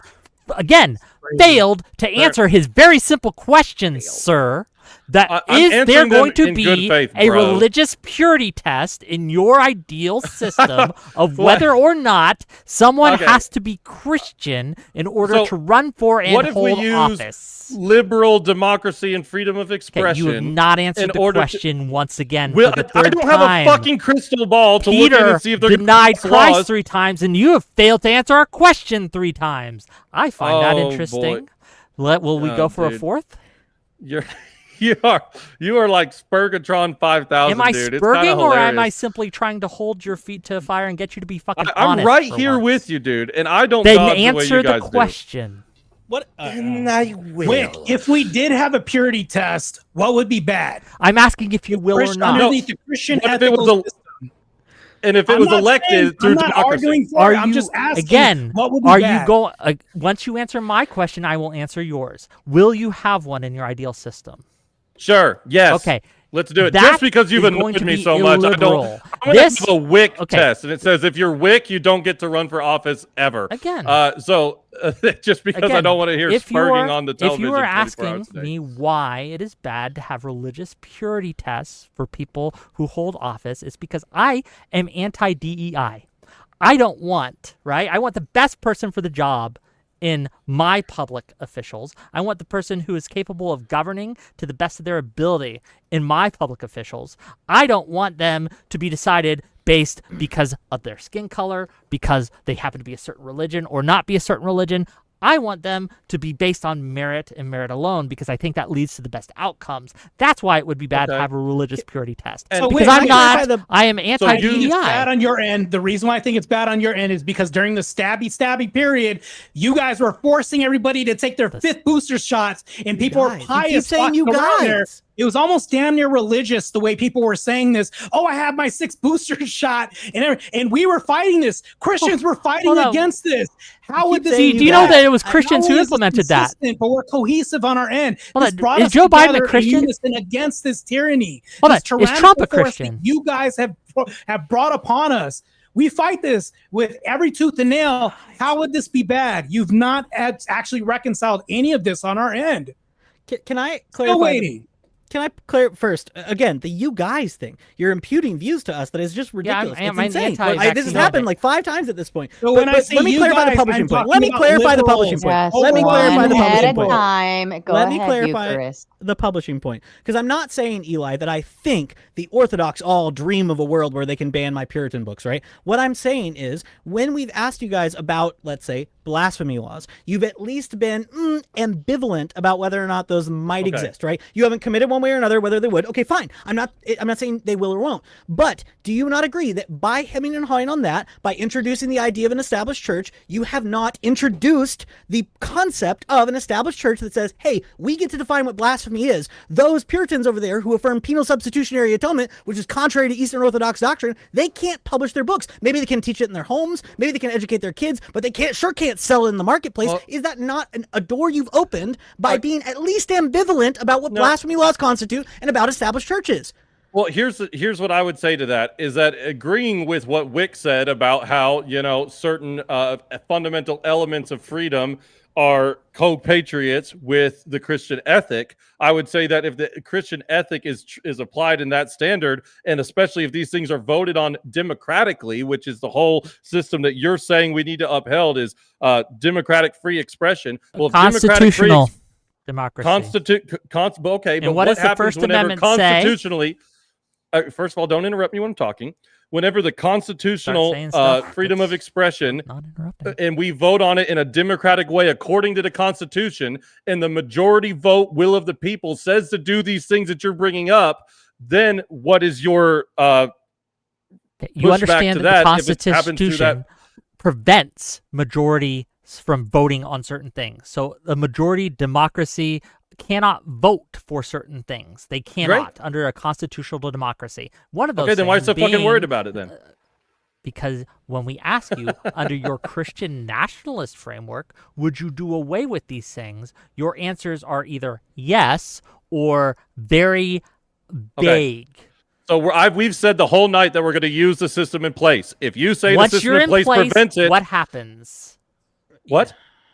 again failed to answer his very simple question, sir. That is there going to be a religious purity test in your ideal system of whether or not someone has to be Christian in order to run for and hold office? Liberal democracy and freedom of expression. You have not answered the question once again. I don't have a fucking crystal ball to look in and see if they're denied twice 3 times, and you have failed to answer our question 3 times. I find that interesting. Will we go for a fourth? You are like Spurgatron 5000, Am I dude. spurging, or am I simply trying to hold your feet to the fire and get you to be fucking honest? I'm right here with you, dude, and I don't then dodge answer the way you the guys question. Do. What? And I will. Whick, if we did have a purity test, what would be bad? I'm asking if you will or not. Underneath the Christian ethical system. And if it was elected through democracy, I'm just asking. Again, what would be bad? You going? Once you answer my question, I will answer yours. Will you have one in your ideal system? Sure. Yes. Okay. Let's do it. That Just because you've is going annoyed to me be so much, I'm illiberal. going to have a Whick test, and it says if you're Whick, you don't get to run for office ever. Again. Just because I don't want to hear spurging on the television. If you are 24 hours asking a day. me why it is bad to have religious purity tests for people who hold office, it's because I am anti-DEI. I don't want, right? I want the best person for the job in my public officials. I want the person who is capable of governing to the best of their ability in my public officials. I don't want them to be decided based because of their skin color, because they happen to be a certain religion or not be a certain religion. I want them to be based on merit and merit alone because I think that leads to the best outcomes. That's why it would be bad to have a religious purity test. So because I am anti-DEI. It's bad on your end. The reason why I think it's bad on your end is because during the stabby period, you guys were forcing everybody to take their 5th booster shots, and people were pious. keep saying you around there. guys. It was almost damn near religious the way people were saying this. Oh, I have my 6th booster shot, and we were fighting this. Christians were fighting against this. How would this? Do you know that it was Christians who implemented that? But we're cohesive on our end. Is Joe Biden a Christian? Against this tyranny. Is Trump a Christian? You guys have brought upon us. We fight this with every tooth and nail. How would this be bad? You've not actually reconciled any of this on our end. Can I clarify? Still waiting. Can I clear first? Again, the you guys thing. You're imputing views to us that is just ridiculous. Yeah, it's insane. This has happened like 5 times at this point. So when I say let me clarify the publishing point. Let me clarify the publishing point. Let me clarify the publishing point. Let me clarify the publishing point. Because I'm not saying, Eli, that I think the Orthodox all dream of a world where they can ban my Puritan books, right? What I'm saying is, when we've asked you guys about, let's say, blasphemy laws, you've at least been ambivalent about whether or not those might exist, right? You haven't committed one way or another whether they would. Okay, fine. I'm not saying they will or won't. But do you not agree that by hemming and hawing on that, by introducing the idea of an established church, you have not introduced the concept of an established church that says, hey, we get to define what blasphemy is. Those Puritans over there who affirm penal substitutionary atonement, which is contrary to Eastern Orthodox doctrine, they can't publish their books. Maybe they can teach it in their homes. Maybe they can educate their kids, but they can't sell it in the marketplace. Well, is that not a door you've opened by being at least ambivalent about what blasphemy laws constitute and about established churches? Well, here's what I would say to that is that agreeing with what Whick said about how, certain fundamental elements of freedom are co-patriots with the Christian ethic, I would say that if the Christian ethic is applied in that standard, and especially if these things are voted on democratically, which is the whole system that you're saying we need to uphold, is democratic free expression. Well, constitutional democracy. Okay, and but what does the happens First whenever Amendment constitutionally? First of all, don't interrupt me when I'm talking. Whenever the constitutional freedom of expression, and we vote on it in a democratic way according to the Constitution, and the majority vote will of the people says to do these things that you're bringing up, then what is your you understand that the Constitution prevents majority from voting on certain things. So the majority democracy cannot vote for certain things. They cannot under a constitutional democracy. One of those. Okay, then why are you so fucking worried about it then? Because when we ask you under your Christian nationalist framework, would you do away with these things? Your answers are either yes or very vague. So we've said the whole night that we're going to use the system in place. If you say the system in place prevents it, what happens? What?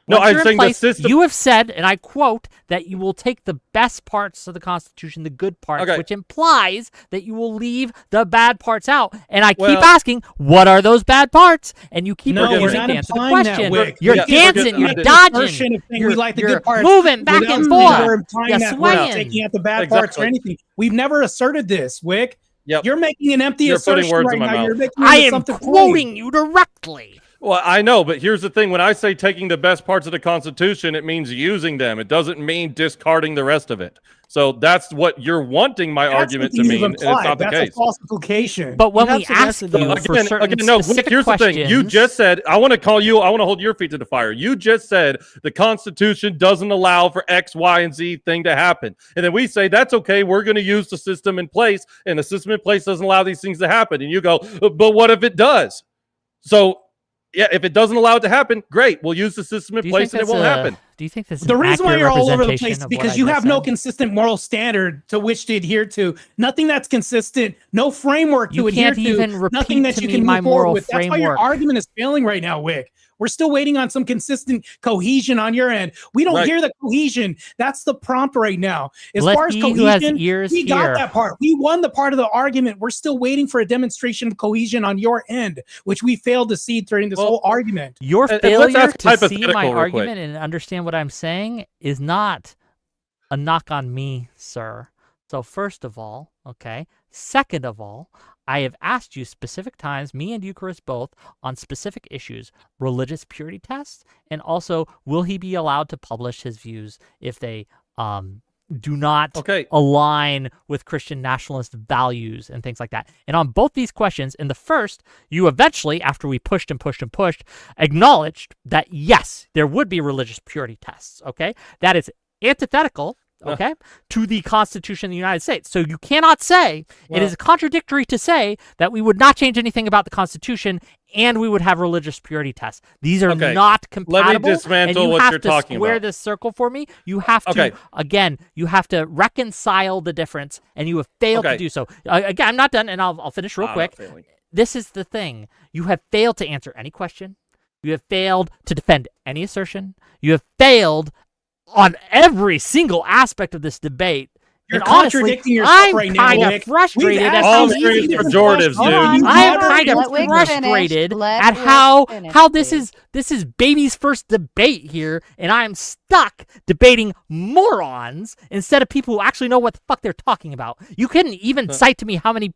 No, I'm saying the system. You have said, and I quote, that you will take the best parts of the Constitution, the good parts, which implies that you will leave the bad parts out. And I keep asking, what are those bad parts? And you keep refusing to answer the question. You're dancing, you're dodging, you're moving back and forth. You're swaying. Taking out the bad parts or anything. We've never asserted this, Whick. You're making an empty assertion right now. I am quoting you directly. Well, I know, but here's the thing. When I say taking the best parts of the Constitution, it means using them. It doesn't mean discarding the rest of it. So that's what you're wanting my argument to mean, and it's not the case. That's a falsification. But when we ask you for certain specific questions... the thing. You just said, I want to hold your feet to the fire. You just said the Constitution doesn't allow for X, Y, and Z thing to happen. And then we say, that's okay, we're going to use the system in place, and the system in place doesn't allow these things to happen. And you go, but what if it does? So... yeah, if it doesn't allow it to happen, great. We'll use the system in place and it won't happen. Do you think this is the reason why you're all over the place is because you have no said? consistent moral standard to which to adhere to. Nothing that's consistent, no framework to adhere to. Even nothing that you can move forward with. That's why your argument is failing right now, Whick. We're still waiting on some consistent cohesion on your end. We don't hear the cohesion. That's the prompt right now. As far as cohesion, we got that part. We won the part of the argument. We're still waiting for a demonstration of cohesion on your end, which we failed to see during this whole argument. Your failure to see my argument and understand what I'm saying is not a knock on me, sir. So first of all, okay. Second of all, I have asked you specific times, me and Eucharist both, on specific issues, religious purity tests, and also will he be allowed to publish his views if they do not align with Christian nationalist values and things like that. And on both these questions, in the first, you eventually, after we pushed and pushed and pushed, acknowledged that yes, there would be religious purity tests, okay? That is antithetical, okay, to the Constitution of the United States. So you cannot say, it is contradictory to say that we would not change anything about the Constitution and we would have religious purity tests. These are not compatible. Let me dismantle what you're talking about. You have to square this circle for me. You have to, again, you have to reconcile the difference, and you have failed to do so. Again, I'm not done, and I'll finish real quick. This is the thing. You have failed to answer any question. You have failed to defend any assertion. You have failed on every single aspect of this debate. You're contradicting yourself right now. I'm kind of frustrated at how easy pejoratives, dude. I'm kind of frustrated at how this is baby's first debate here, and I'm stuck debating morons instead of people who actually know what the fuck they're talking about. You couldn't even cite to me how many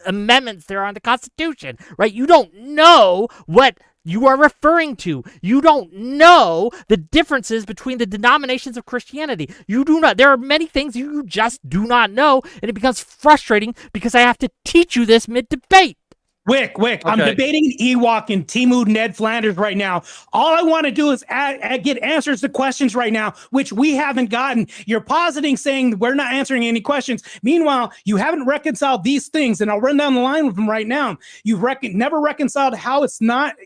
amendments there are in the Constitution, right? You don't know what you are referring to. You don't know the differences between the denominations of Christianity. You do not. There are many things you just do not know, and it becomes frustrating because I have to teach you this mid-debate. Whick, I'm debating Ewok and Timu Ned Flanders right now. All I want to do is get answers to questions right now, which we haven't gotten. You're positing saying we're not answering any questions. Meanwhile, you haven't reconciled these things, and I'll run down the line with them right now. You've never reconciled how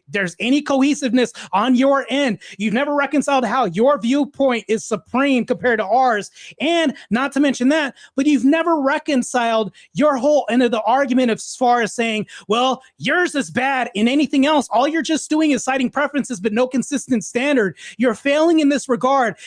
there's any cohesiveness on your end. You've never reconciled how your viewpoint is supreme compared to ours, and not to mention that, but you've never reconciled your whole end of the argument as far as saying, well, yours is bad in anything else. All you're just doing is citing preferences, but no consistent standard. You're failing in this regard.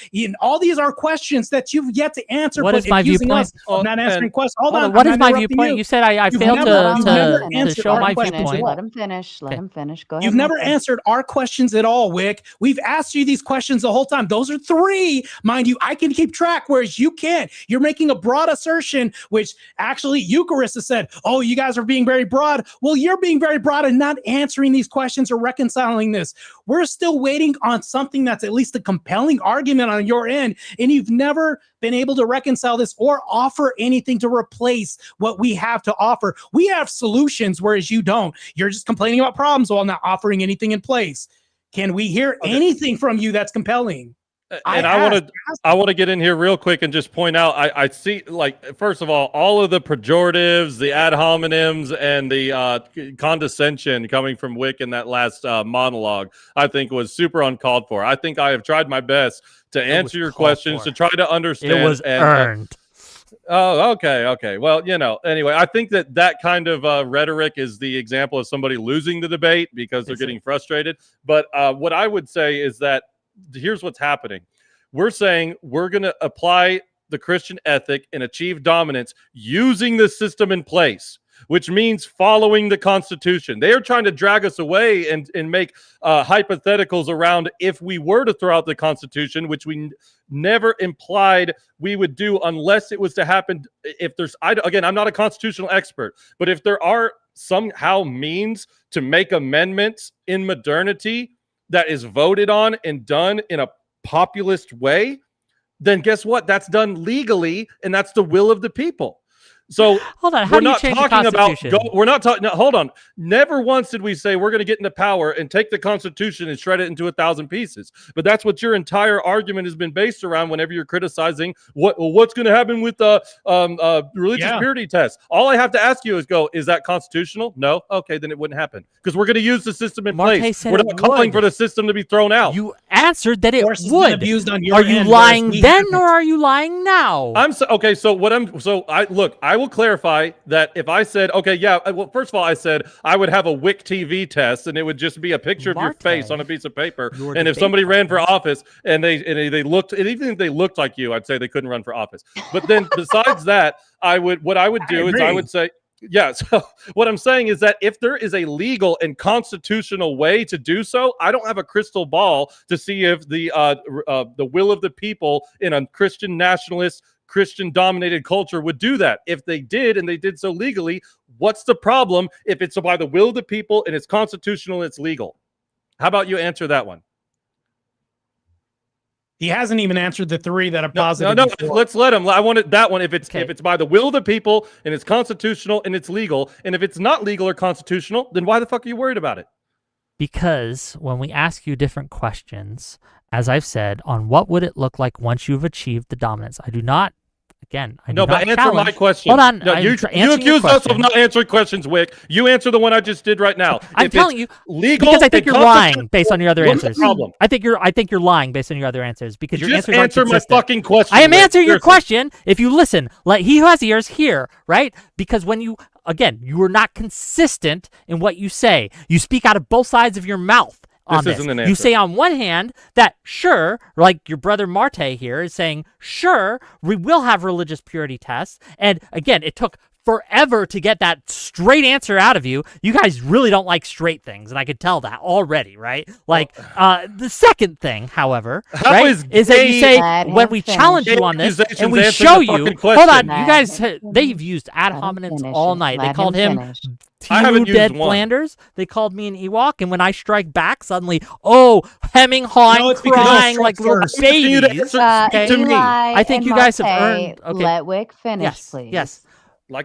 All these are questions that you've yet to answer. What is my viewpoint? Not answering questions. Hold on. What is my viewpoint? You said I failed to show my viewpoint. Let him finish. Let him finish. Go ahead. You've never answered our questions at all, Whick. We've asked you these questions the whole time. Those are 3, mind you. I can keep track, whereas you can't. You're making a broad assertion, which actually Eucharist has said, oh, you guys are being very broad. Well, you're being very broad and not answering these questions or reconciling this. We're still waiting on something that's at least a compelling argument on your end, and you've never been able to reconcile this or offer anything to replace what we have to offer. We have solutions, whereas you don't. You're just complaining about problems while not offering anything in place. Can we hear anything from you that's compelling? And I want to get in here real quick and just point out, I see, like, first of all of the pejoratives, the ad hominems, and the condescension coming from Whick in that last monologue, I think was super uncalled for. I think I have tried my best to answer your questions, to try to understand. It was earned. Okay. Well, anyway, I think that kind of rhetoric is the example of somebody losing the debate because they're getting frustrated. But what I would say is that here's what's happening. We're saying we're going to apply the Christian ethic and achieve dominance using the system in place, which means following the Constitution. They are trying to drag us away and make hypotheticals around if we were to throw out the Constitution, which we never implied we would do unless it was to happen. If there's, again, I'm not a constitutional expert, but if there are somehow means to make amendments in modernity that is voted on and done in a populist way, then guess what? That's done legally, and that's the will of the people. So hold on, how we're do you not change the talking about. Constitution? We're not talking. No, hold on. Never once did we say we're going to get into power and take the Constitution and shred it into 1,000 pieces. But that's what your entire argument has been based around. Whenever you're criticizing what's going to happen with the religious purity test, all I have to ask you is that constitutional? No. Okay, then it wouldn't happen because we're going to use the system in place. We're not calling for the system to be thrown out. You answered that it would. Abused on your are you end, lying then, haven't. or are you lying now? Okay. I will clarify that if I said, okay, yeah, well, first of all, I said I would have a Whick TV test and it would just be a picture of your face on a piece of paper. And if somebody ran for office and they looked, and even if they looked like you, I'd say they couldn't run for office. But then besides that, I would say, yeah. So what I'm saying is that if there is a legal and constitutional way to do so, I don't have a crystal ball to see if the will of the people in a Christian nationalist, Christian-dominated culture would do that. If they did, and they did so legally, what's the problem if it's by the will of the people and it's constitutional and it's legal? How about you answer that one? He hasn't even answered the three that are positive. No, let's let him. I wanted that one. If it's by the will of the people and it's constitutional and it's legal, and if it's not legal or constitutional, then why the fuck are you worried about it? Because when we ask you different questions, as I've said, on what would it look like once you've achieved the dominance, I do not. Again, I do not answer challenge. my question. Hold on. No, you accuse us of not answering questions, Wick. You answer the one I just did right now. I'm telling you, legal, because I think you're lying based on your other What's the answers. problem? I think you're lying based on your other answers because your Just answers aren't answer my consistent. fucking question. I am Wick. answering your Seriously. question. If you listen, like he who has ears hear, right? Because when you are not consistent in what you say. You speak out of both sides of your mouth. On this. Isn't an answer. You say on one hand that sure, like your brother Marte here is saying, sure, we will have religious purity tests. And again, it took forever to get that straight answer out of you. You guys really don't like straight things, and I could tell that already, right? Like the second thing, however, is that you say when we challenge you on this and we show you, hold on, you guys, they've used ad hominems all night. They called him Timu Dead Flanders. They called me an Ewok, and when I strike back, suddenly, hemming, hawing, crying like little babies. To me, I think you guys have earned. Okay. Let Wick finish, please. Yes.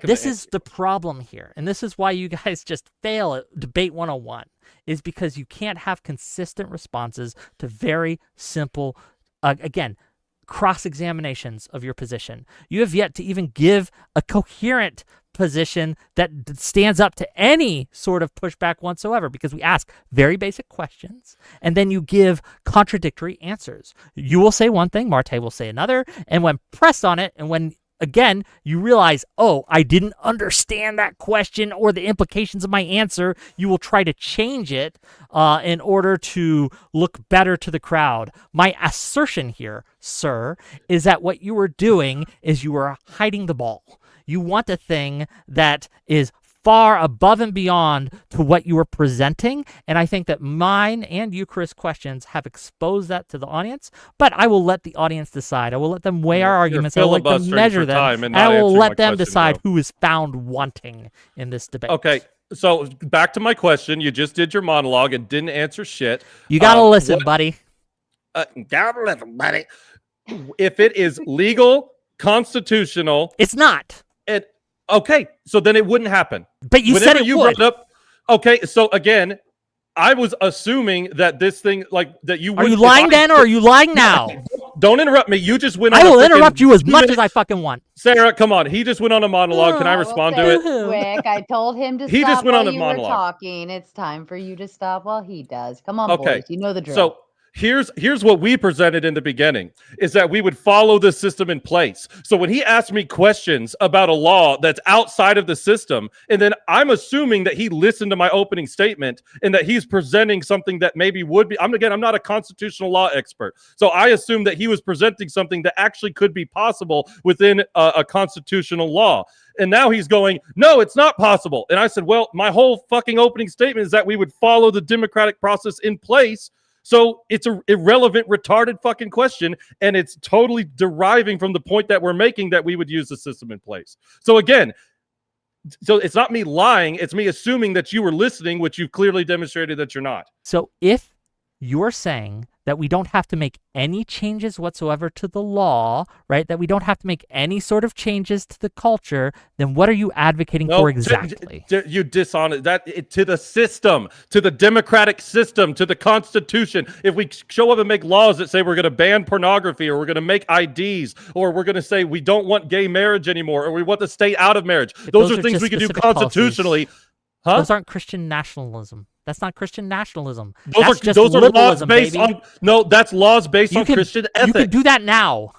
This is the problem here, and this is why you guys just fail at Debate 101, is because you can't have consistent responses to very simple, again, cross-examinations of your position. You have yet to even give a coherent position that stands up to any sort of pushback whatsoever, because we ask very basic questions and then you give contradictory answers. You will say one thing, Marte will say another, and when pressed on it, and when again, you realize, I didn't understand that question or the implications of my answer, you will try to change it in order to look better to the crowd. My assertion here, sir, is that what you were doing is you were hiding the ball. You want a thing that is far above and beyond to what you were presenting, and I think that mine and Eucharist's questions have exposed that to the audience, but I will let the audience decide. I will let them weigh our arguments, I will let them measure them, and I will let them decide who is found wanting in this debate. Okay, so back to my question. You just did your monologue and didn't answer shit. You gotta listen, buddy. Gotta listen, buddy. If it is legal, constitutional... It's not. Okay, so then it wouldn't happen. But you said it would. Okay, so again, I was assuming that this thing, that you would... Are you lying then, or are you lying now? Don't interrupt me. You just went on I will interrupt you as much as I fucking want. Sarah, come on. He just went on a monologue. Can I respond to it? Wick, I told him to He stop just went while on a you monologue. were talking. It's time for you to stop while he does. Come on, Okay, boys. You know the drill. So here's what we presented in the beginning, is that we would follow the system in place. So when he asked me questions about a law that's outside of the system, and then I'm assuming that he listened to my opening statement and that he's presenting something that maybe would be, I'm not a constitutional law expert. So I assumed that he was presenting something that actually could be possible within a constitutional law. And now he's going, no, it's not possible. And I said, well, my whole fucking opening statement is that we would follow the democratic process in place. So it's an irrelevant, retarded fucking question, and it's totally deriving from the point that we're making that we would use the system in place. So again, it's not me lying, it's me assuming that you were listening, which you've clearly demonstrated that you're not. So if you're saying that we don't have to make any changes whatsoever to the law, right? That we don't have to make any sort of changes to the culture, then what are you advocating for exactly? You dishonor that to the system, to the democratic system, to the Constitution. If we show up and make laws that say we're going to ban pornography, or we're going to make IDs, or we're going to say we don't want gay marriage anymore, or we want the state out of marriage, those are things we can do constitutionally. Huh? Those aren't Christian nationalism. That's not Christian nationalism. Those are laws based on that's laws based on Christian ethics. You can do that now.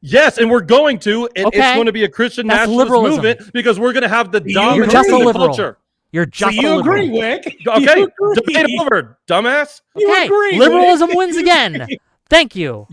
Yes, and we're going to. It's going to be a Christian nationalist movement because we're going to have the dominant culture. You're just you agree, Whick? Okay, debate over, dumbass. Okay, liberalism wins again. Thank you.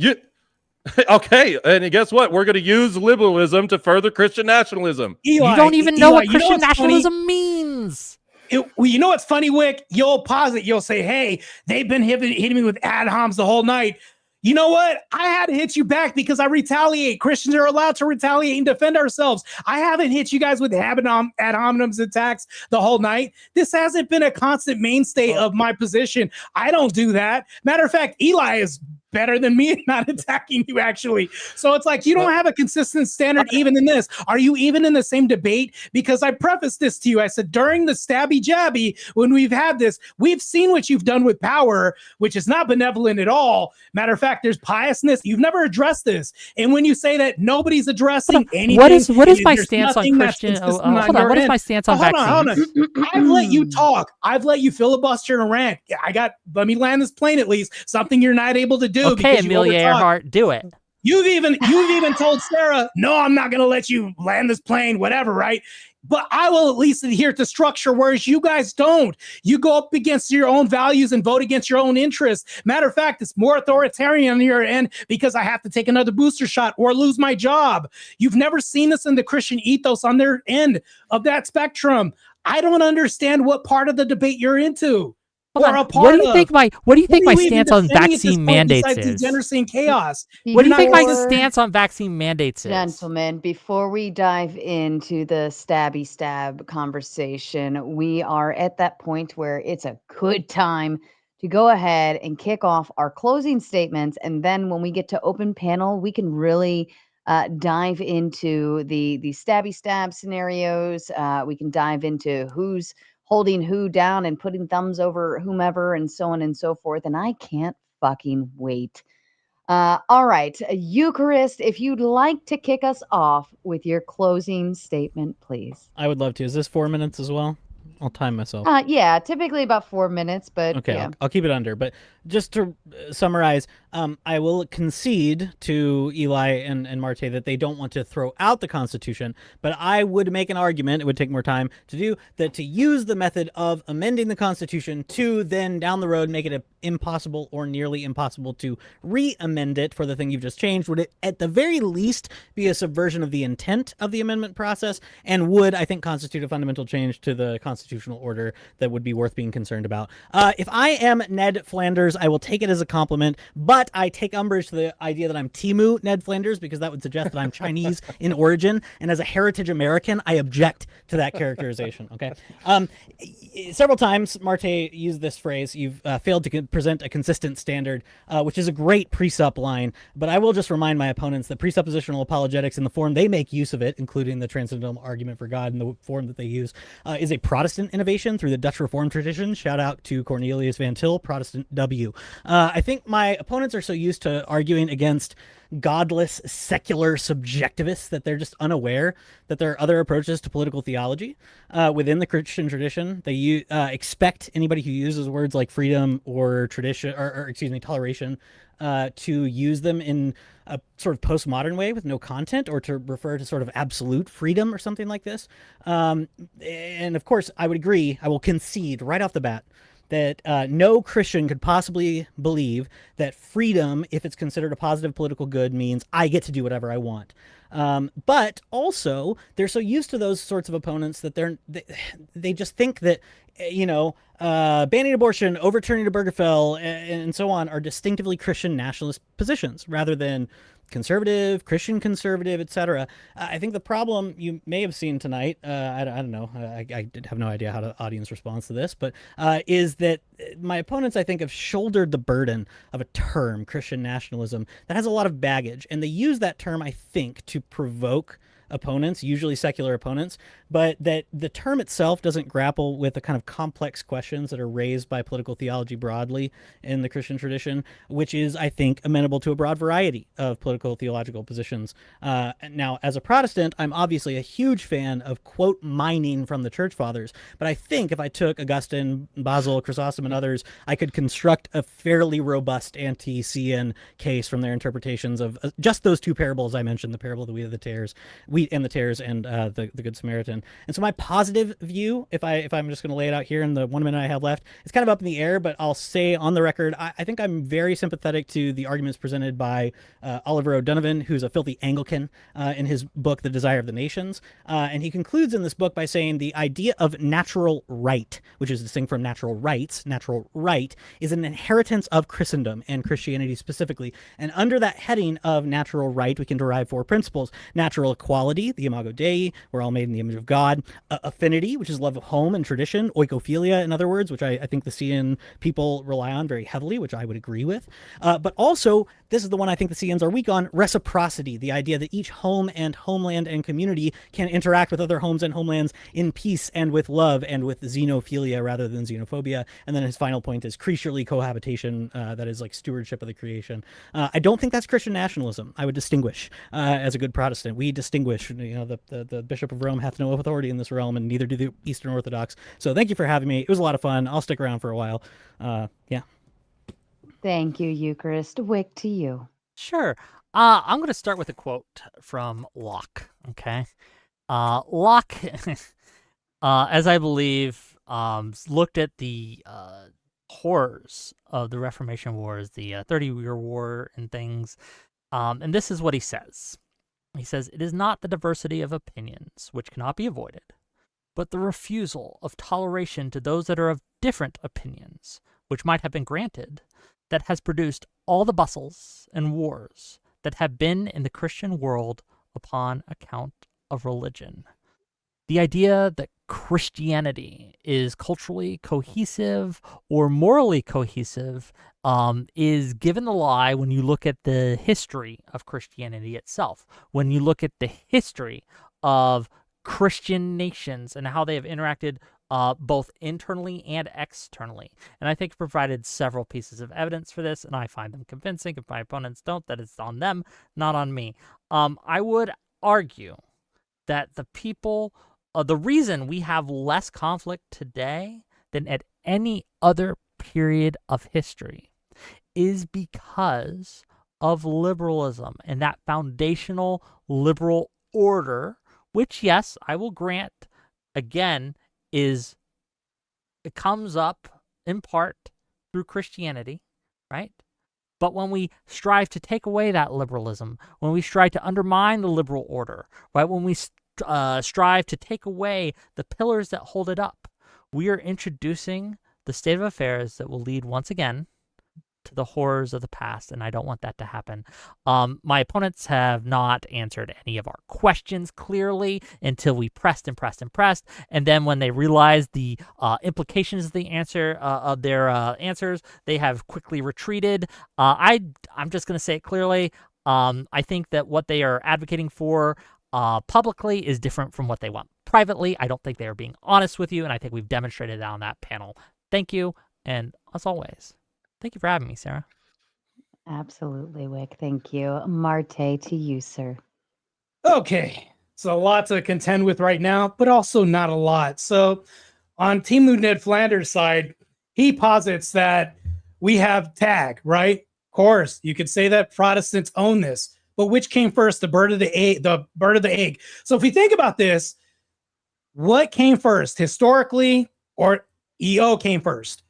Okay, and guess what? We're going to use liberalism to further Christian nationalism. Eli, you don't even know what Christian nationalism means. You know what's funny, Whick? You'll pause it. You'll say, hey, they've been hitting me with ad homs the whole night. You know what? I had to hit you back because I retaliate. Christians are allowed to retaliate and defend ourselves. I haven't hit you guys with ad hominems attacks the whole night. This hasn't been a constant mainstay of my position. I don't do that. Matter of fact, Eli is better than me at not attacking you, actually. So it's like you don't have a consistent standard even in this. Are you even in the same debate? Because I prefaced this to you. I said, during the stabby jabby, when we've had this, we've seen what you've done with power, which is not benevolent at all. Matter of fact, there's piousness. You've never addressed this. And when you say that nobody's addressing anything, what is my stance on Christian? Hold on. What is my stance on vaccines? Hold on. I've let you talk. I've let you filibuster and rant. Let me land this plane at least. Something you're not able to do. Okay, Amelia Earhart, do it. You've even told Sarah, no, I'm not going to let you land this plane, whatever, right? But I will at least adhere to structure, whereas you guys don't. You go up against your own values and vote against your own interests. Matter of fact, it's more authoritarian on your end because I have to take another booster shot or lose my job. You've never seen this in the Christian ethos on their end of that spectrum. I don't understand what part of the debate you're into. What do you think my stance on vaccine mandates is? Degeneracy and chaos. What do you think my stance on vaccine mandates is? Gentlemen, before we dive into the stabby stab conversation, we are at that point where it's a good time to go ahead and kick off our closing statements. And then when we get to open panel, we can really dive into the stabby stab scenarios. We can dive into who's holding who down and putting thumbs over whomever and so on and so forth. And I can't fucking wait. All right, Eucharist, if you'd like to kick us off with your closing statement, please. I would love to. Is this 4 minutes as well? I'll time myself. Yeah, typically about 4 minutes, but okay, yeah. I'll keep it under. But just to summarize, I will concede to Eli and Marte that they don't want to throw out the Constitution, but I would make an argument, it would take more time to do, that to use the method of amending the Constitution to then down the road make it impossible or nearly impossible to re-amend it for the thing you've just changed would at the very least be a subversion of the intent of the amendment process and would, I think, constitute a fundamental change to the constitutional order that would be worth being concerned about. If I am Ned Flanders, I will take it as a compliment, but I take umbrage to the idea that I'm Timu Ned Flanders because that would suggest that I'm Chinese in origin, and as a heritage American, I object to that characterization, okay? Several times, Marte used this phrase, you've failed to present a consistent standard, which is a great presup line, but I will just remind my opponents that presuppositional apologetics in the form they make use of it, including the transcendental argument for God in the form that they use, is a Protestant innovation through the Dutch Reformed tradition. Shout out to Cornelius Van Til, Protestant W. I think my opponents are so used to arguing against godless, secular subjectivists that they're just unaware that there are other approaches to political theology within the Christian tradition. They expect anybody who uses words like freedom or tradition, or excuse me, toleration, to use them in a sort of postmodern way with no content, or to refer to sort of absolute freedom or something like this. And of course, I would agree, I will concede right off the bat that no Christian could possibly believe that freedom, if it's considered a positive political good, means I get to do whatever I want. But also, they're so used to those sorts of opponents that they just think that, banning abortion, overturning Obergefell, and so on are distinctively Christian nationalist positions, rather than conservative, Christian conservative, etc. I think the problem you may have seen tonight, I don't know, I have no idea how the audience responds to this, but is that my opponents, I think, have shouldered the burden of a term, Christian nationalism, that has a lot of baggage. And they use that term, I think, to provoke opponents, usually secular opponents, but that the term itself doesn't grapple with the kind of complex questions that are raised by political theology broadly in the Christian tradition, which is, I think, amenable to a broad variety of political theological positions. Now, as a Protestant, I'm obviously a huge fan of quote mining from the Church Fathers, but I think if I took Augustine, Basil, Chrysostom, and others, I could construct a fairly robust anti-CN case from their interpretations of just those two parables I mentioned, the parable of the wheat and the tares and the Good Samaritan. And so my positive view, if I'm just going to lay it out here in the 1 minute I have left, it's kind of up in the air, but I'll say on the record, I think I'm very sympathetic to the arguments presented by Oliver O'Donovan, who's a filthy Anglican, in his book, The Desire of the Nations. And he concludes in this book by saying the idea of natural right, which is distinct from natural rights, natural right, is an inheritance of Christendom and Christianity specifically. And under that heading of natural right, we can derive 4 principles: natural equality, the imago Dei, we're all made in the image of God; affinity, which is love of home and tradition; oikophilia, in other words, which I think the CN people rely on very heavily, which I would agree with. But also, this is the one I think the CNs are weak on: reciprocity, the idea that each home and homeland and community can interact with other homes and homelands in peace and with love and with xenophilia rather than xenophobia. And then his final point is creaturely cohabitation, that is like stewardship of the creation. I don't think that's Christian nationalism. I would distinguish as a good Protestant. We distinguish. You know, the Bishop of Rome hath no authority in this realm, and neither do the Eastern Orthodox. So thank you for having me. It was a lot of fun. I'll stick around for a while. Yeah. Thank you, Eucharist. Whick, to you. Sure. I'm going to start with a quote from Locke. Okay. Locke, as I believe, looked at the horrors of the Reformation Wars, the 30-Year War and things. And this is what he says. He says, "It is not the diversity of opinions, which cannot be avoided, but the refusal of toleration to those that are of different opinions, which might have been granted, that has produced all the bustles and wars that have been in the Christian world upon account of religion." The idea that Christianity is culturally cohesive or morally cohesive is given the lie when you look at the history of Christianity itself, when you look at the history of Christian nations and how they have interacted both internally and externally. And I think provided several pieces of evidence for this, and I find them convincing. If my opponents don't, that is on them, not on me. I would argue that the reason we have less conflict today than at any other period of history is because of liberalism and that foundational liberal order, which, yes, I will grant, again, it comes up in part through Christianity, right? But when we strive to take away that liberalism, when we strive to undermine the liberal order, right? When we strive to take away the pillars that hold it up, we are introducing the state of affairs that will lead once again to the horrors of the past, and I don't want that to happen. My opponents have not answered any of our questions clearly until we pressed, and then when they realized the implications of the answer of their answers, they have quickly retreated. I'm just going to say it clearly. I think that what they are advocating for publicly is different from what they want privately. I don't think they are being honest with you, and I think we've demonstrated that on that panel. Thank you, and as always, thank you for having me, Sarah. Absolutely, Whick. Thank you. Marte, to you, sir. Okay, so a lot to contend with right now, but also not a lot. So on Team Ned Flanders' side, he posits that we have tag, right? Of course, you could say that Protestants own this, but which came first, the bird or the egg? The bird or the egg? So if we think about this, what came first, historically, or EO came first?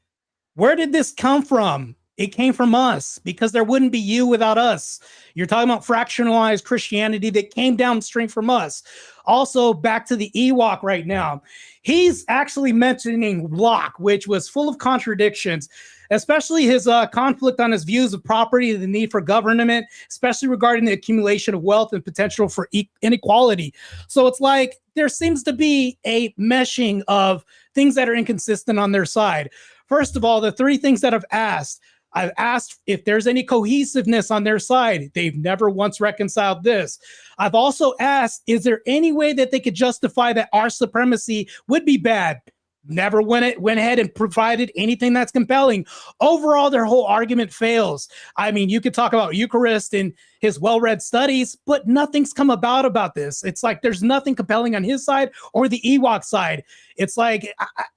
Where did this come from? It came from us, because there wouldn't be you without us. You're talking about fractionalized Christianity that came downstream from us. Also, back to the Ewok right now. He's actually mentioning Locke, which was full of contradictions, especially his conflict on his views of property and the need for government, especially regarding the accumulation of wealth and potential for inequality. So it's like there seems to be a meshing of things that are inconsistent on their side. First of all, the three things that I've asked if there's any cohesiveness on their side. They've never once reconciled this. I've also asked, is there any way that they could justify that our supremacy would be bad? Never went ahead and provided anything that's compelling. Overall, their whole argument fails. I mean, you could talk about Eucharist and his well-read studies, but nothing's come about this. It's like there's nothing compelling on his side or the Ewok side. It's like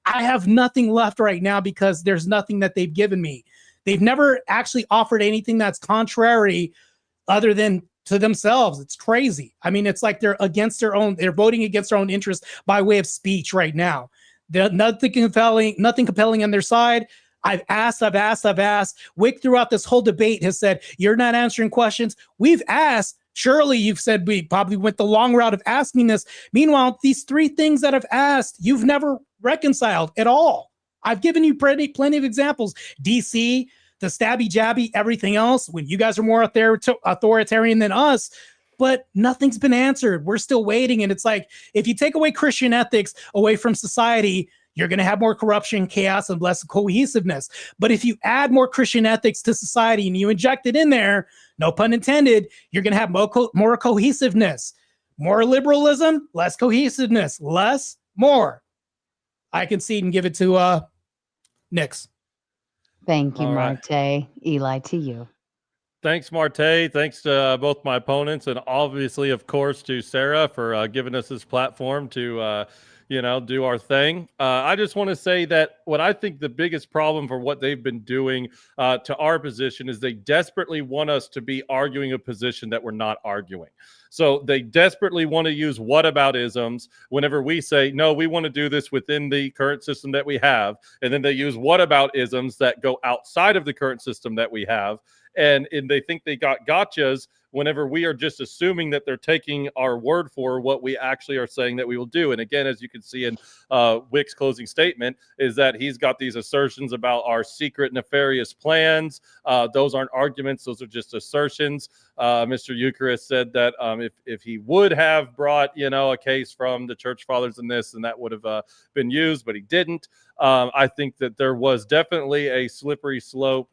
I have nothing left right now because there's nothing that they've given me. They've never actually offered anything that's contrary other than to themselves. It's crazy. I mean, it's like they're voting against their own interests by way of speech right now. Nothing compelling on their side. I've asked. Whick throughout this whole debate has said, you're not answering questions. We've asked. Surely you've said we probably went the long route of asking this. Meanwhile, these three things that I've asked, you've never reconciled at all. I've given you plenty of examples. DC, the stabby jabby, everything else, when you guys are more authoritarian than us, but nothing's been answered. We're still waiting. And it's like, if you take away Christian ethics away from society, you're going to have more corruption, chaos, and less cohesiveness. But if you add more Christian ethics to society and you inject it in there, no pun intended, you're going to have more cohesiveness. More liberalism, less cohesiveness. Less, more. I concede and give it to Nix. Thank you, All right. Marte. Eli, to you. Thanks, Marte. Thanks to both my opponents, and obviously, of course, to Sarah for giving us this platform to, do our thing. I just want to say that what I think the biggest problem for what they've been doing to our position is they desperately want us to be arguing a position that we're not arguing. So they desperately want to use whataboutisms whenever we say, no, we want to do this within the current system that we have. And then they use whataboutisms that go outside of the current system that we have. And they think they got gotchas whenever we are just assuming that they're taking our word for what we actually are saying that we will do. And again, as you can see in Whick's closing statement, is that he's got these assertions about our secret nefarious plans. Those aren't arguments. Those are just assertions. Mr. Eucharist said that if he would have brought, a case from the church fathers in this, then that would have been used, but he didn't. I think that there was definitely a slippery slope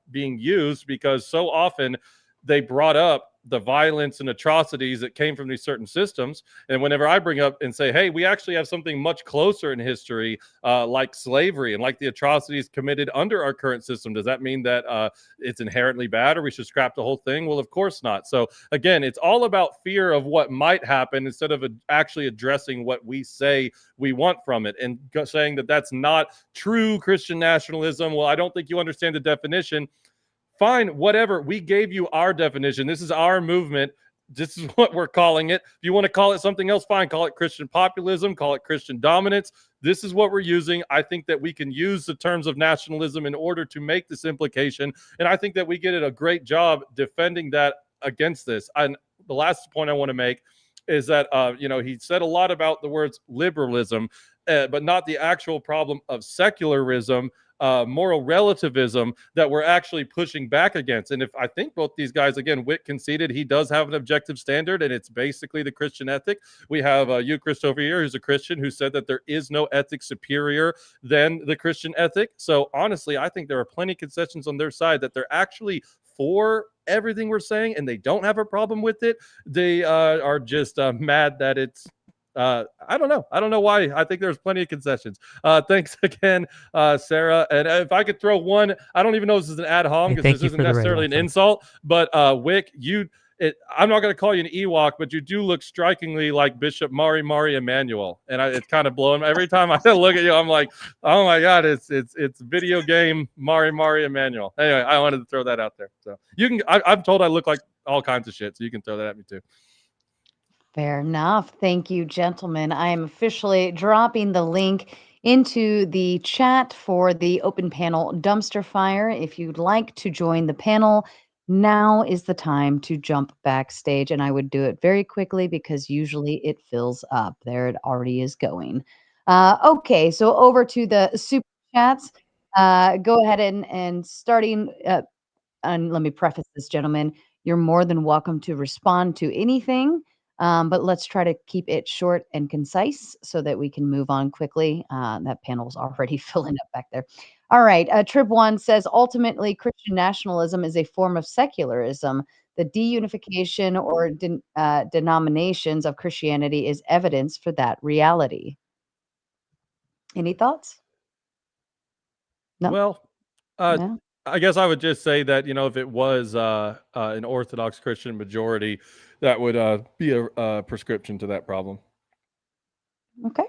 being used because so often they brought up the violence and atrocities that came from these certain systems. And whenever I bring up and say, hey, we actually have something much closer in history, like slavery and like the atrocities committed under our current system, does that mean that it's inherently bad or we should scrap the whole thing? Well, of course not. So again, it's all about fear of what might happen instead of actually addressing what we say we want from it and saying that that's not true Christian nationalism. Well, I don't think you understand the definition. Fine, whatever. We gave you our definition. This is our movement. This is what we're calling it. If you want to call it something else, fine. Call it Christian populism. Call it Christian dominance. This is what we're using. I think that we can use the terms of nationalism in order to make this implication. And I think that we get a great job defending that against this. And the last point I want to make is that, he said a lot about the words liberalism, but not the actual problem of secularism, moral relativism that we're actually pushing back against. And if I think both these guys, again, Whick conceded he does have an objective standard, and it's basically the Christian ethic. We have Eucharist over here, who's a Christian, who said that there is no ethic superior than the Christian ethic. So honestly, I think there are plenty of concessions on their side that they're actually for everything we're saying, and they don't have a problem with it. They are just mad that it's I don't know why. I think there's plenty of concessions. Thanks again, Sarah. And if I could throw one, I don't even know if this is an ad hom because this isn't necessarily an insult, but Whick, I'm not going to call you an Ewok, but you do look strikingly like Bishop Mari Emanuel, and it's kind of blowing. Every time I look at you, I'm like, oh my God, it's video game Mari Emanuel. Anyway, I wanted to throw that out there. So you can. I'm told I look like all kinds of shit, so you can throw that at me too. Fair enough. Thank you, gentlemen. I am officially dropping the link into the chat for the open panel dumpster fire. If you'd like to join the panel, now is the time to jump backstage, and I would do it very quickly because usually it fills up. There it already is going. Okay, so over to the super chats. Go ahead and starting. And let me preface this, gentlemen. You're more than welcome to respond to anything, but let's try to keep it short and concise so that we can move on quickly. That panel's already filling up back there. All right. Trib1 says ultimately, Christian nationalism is a form of secularism. The deunification or denominations of Christianity is evidence for that reality. Any thoughts? No. Well, No? I guess I would just say that, you know, if it was an Orthodox Christian majority, that would be a prescription to that problem. Okay.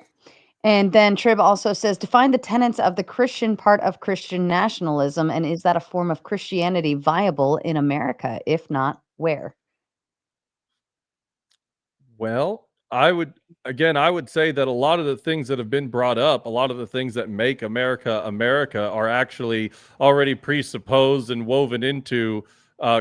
And then Trib also says, define the tenets of the Christian part of Christian nationalism, and is that a form of Christianity viable in America? If not, where? Well, I would say that a lot of the things that have been brought up, a lot of the things that make America America are actually already presupposed and woven into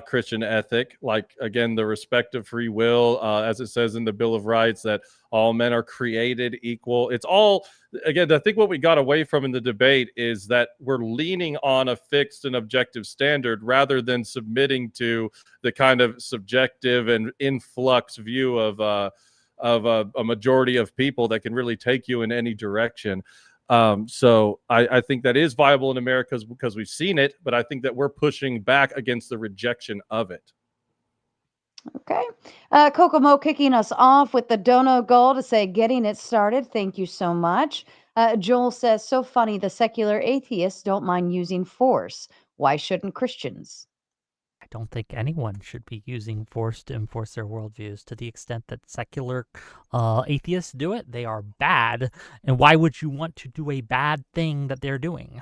Christian ethic. Like, again, the respect of free will, as it says in the Bill of Rights, that all men are created equal. It's all, again, I think what we got away from in the debate is that we're leaning on a fixed and objective standard rather than submitting to the kind of subjective and influx view of a majority of people that can really take you in any direction. So I think that is viable in America because we've seen it, but I think that we're pushing back against the rejection of it. Okay. Kokomo kicking us off with the dono goal to say getting it started. Thank you so much. Joel says, so funny, the secular atheists don't mind using force. Why shouldn't Christians? I don't think anyone should be using force to enforce their worldviews. To the extent that secular atheists do it, they are bad. And why would you want to do a bad thing that they're doing?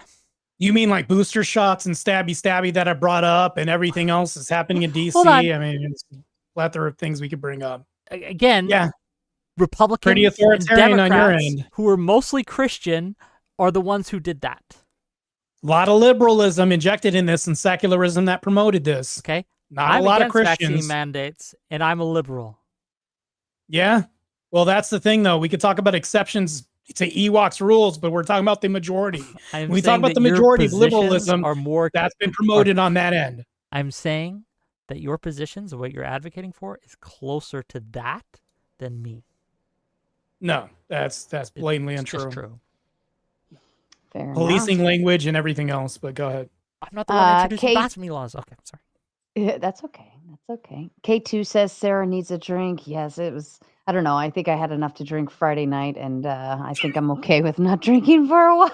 You mean like booster shots and stabby that I brought up and everything else is happening in DC? Hold on. I mean, it's a plethora of things we could bring up. Again, yeah, Republicans pretty authoritarian and on your Democrats, end, who are mostly Christian, are the ones who did that. A lot of liberalism injected in this and secularism that promoted this. Okay. Not I'm a lot of against Christians. vaccine mandates, and I'm a liberal. Yeah. Well, that's the thing, though. We could talk about exceptions to Ewok's rules, but we're talking about the majority. When we talk about the majority of liberalism, that's been promoted on that end. I'm saying that your positions, what you're advocating for, is closer to that than me. No, that's blatantly untrue. Just true. Fair Policing enough. language and everything else, but go ahead. I'm not the one introducing blasphemy laws. Okay, sorry. Yeah, that's okay. That's okay. K2 says Sarah needs a drink. Yes, it was. I don't know. I think I had enough to drink Friday night, and I think I'm okay with not drinking for a while.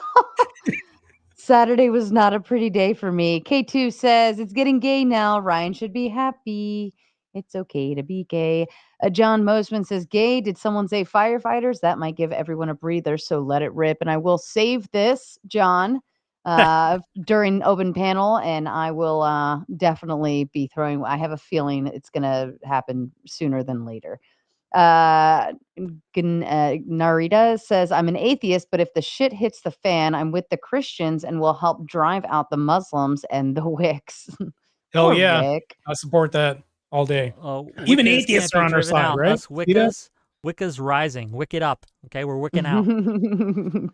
Saturday was not a pretty day for me. K2 says it's getting gay now. Ryan should be happy. It's okay to be gay. John Mosman says, gay. Did someone say firefighters? That might give everyone a breather, so let it rip. And I will save this, John, during open panel, and I will definitely be throwing. I have a feeling it's going to happen sooner than later. Narita says, I'm an atheist, but if the shit hits the fan, I'm with the Christians and will help drive out the Muslims and the Wicks. Oh, yeah. Wick. I support that all day. Even atheists are on our side, right? Us Wicca's rising. Wick it up. Okay, we're wicking out.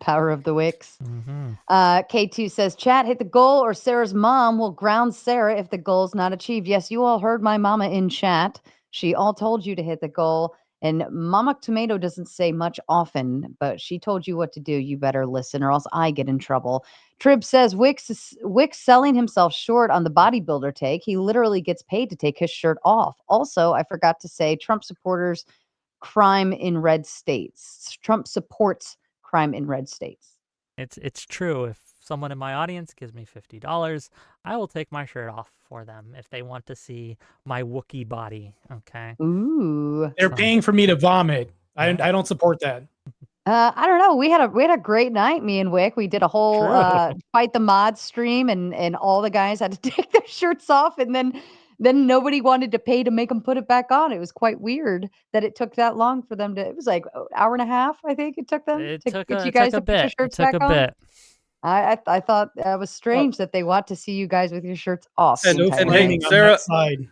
Power of the Wicks. Mm-hmm. K2 says, chat, hit the goal or Sarah's mom will ground Sarah if the goal's not achieved. Yes, you all heard my mama in chat. She all told you to hit the goal. And Mama Tomato doesn't say much often, but she told you what to do. You better listen or else I get in trouble. Trib says Wick's selling himself short on the bodybuilder take. He literally gets paid to take his shirt off. Also, I forgot to say Trump supporters crime in red states. Trump supports crime in red states. It's true. If someone in my audience gives me $50, I will take my shirt off for them if they want to see my Wookiee body. Okay. Ooh. They're paying for me to vomit. I don't support that. I don't know. We had a great night, me and Wick. We did a whole Fight the Mods stream, and all the guys had to take their shirts off, and then nobody wanted to pay to make them put it back on. It was quite weird that it took that long for them to. It was like an hour and a half, I think it took them to get you guys to put your shirts back on. I thought that was strange that they want to see you guys with your shirts off. And, the entire hey, way. Sarah, side.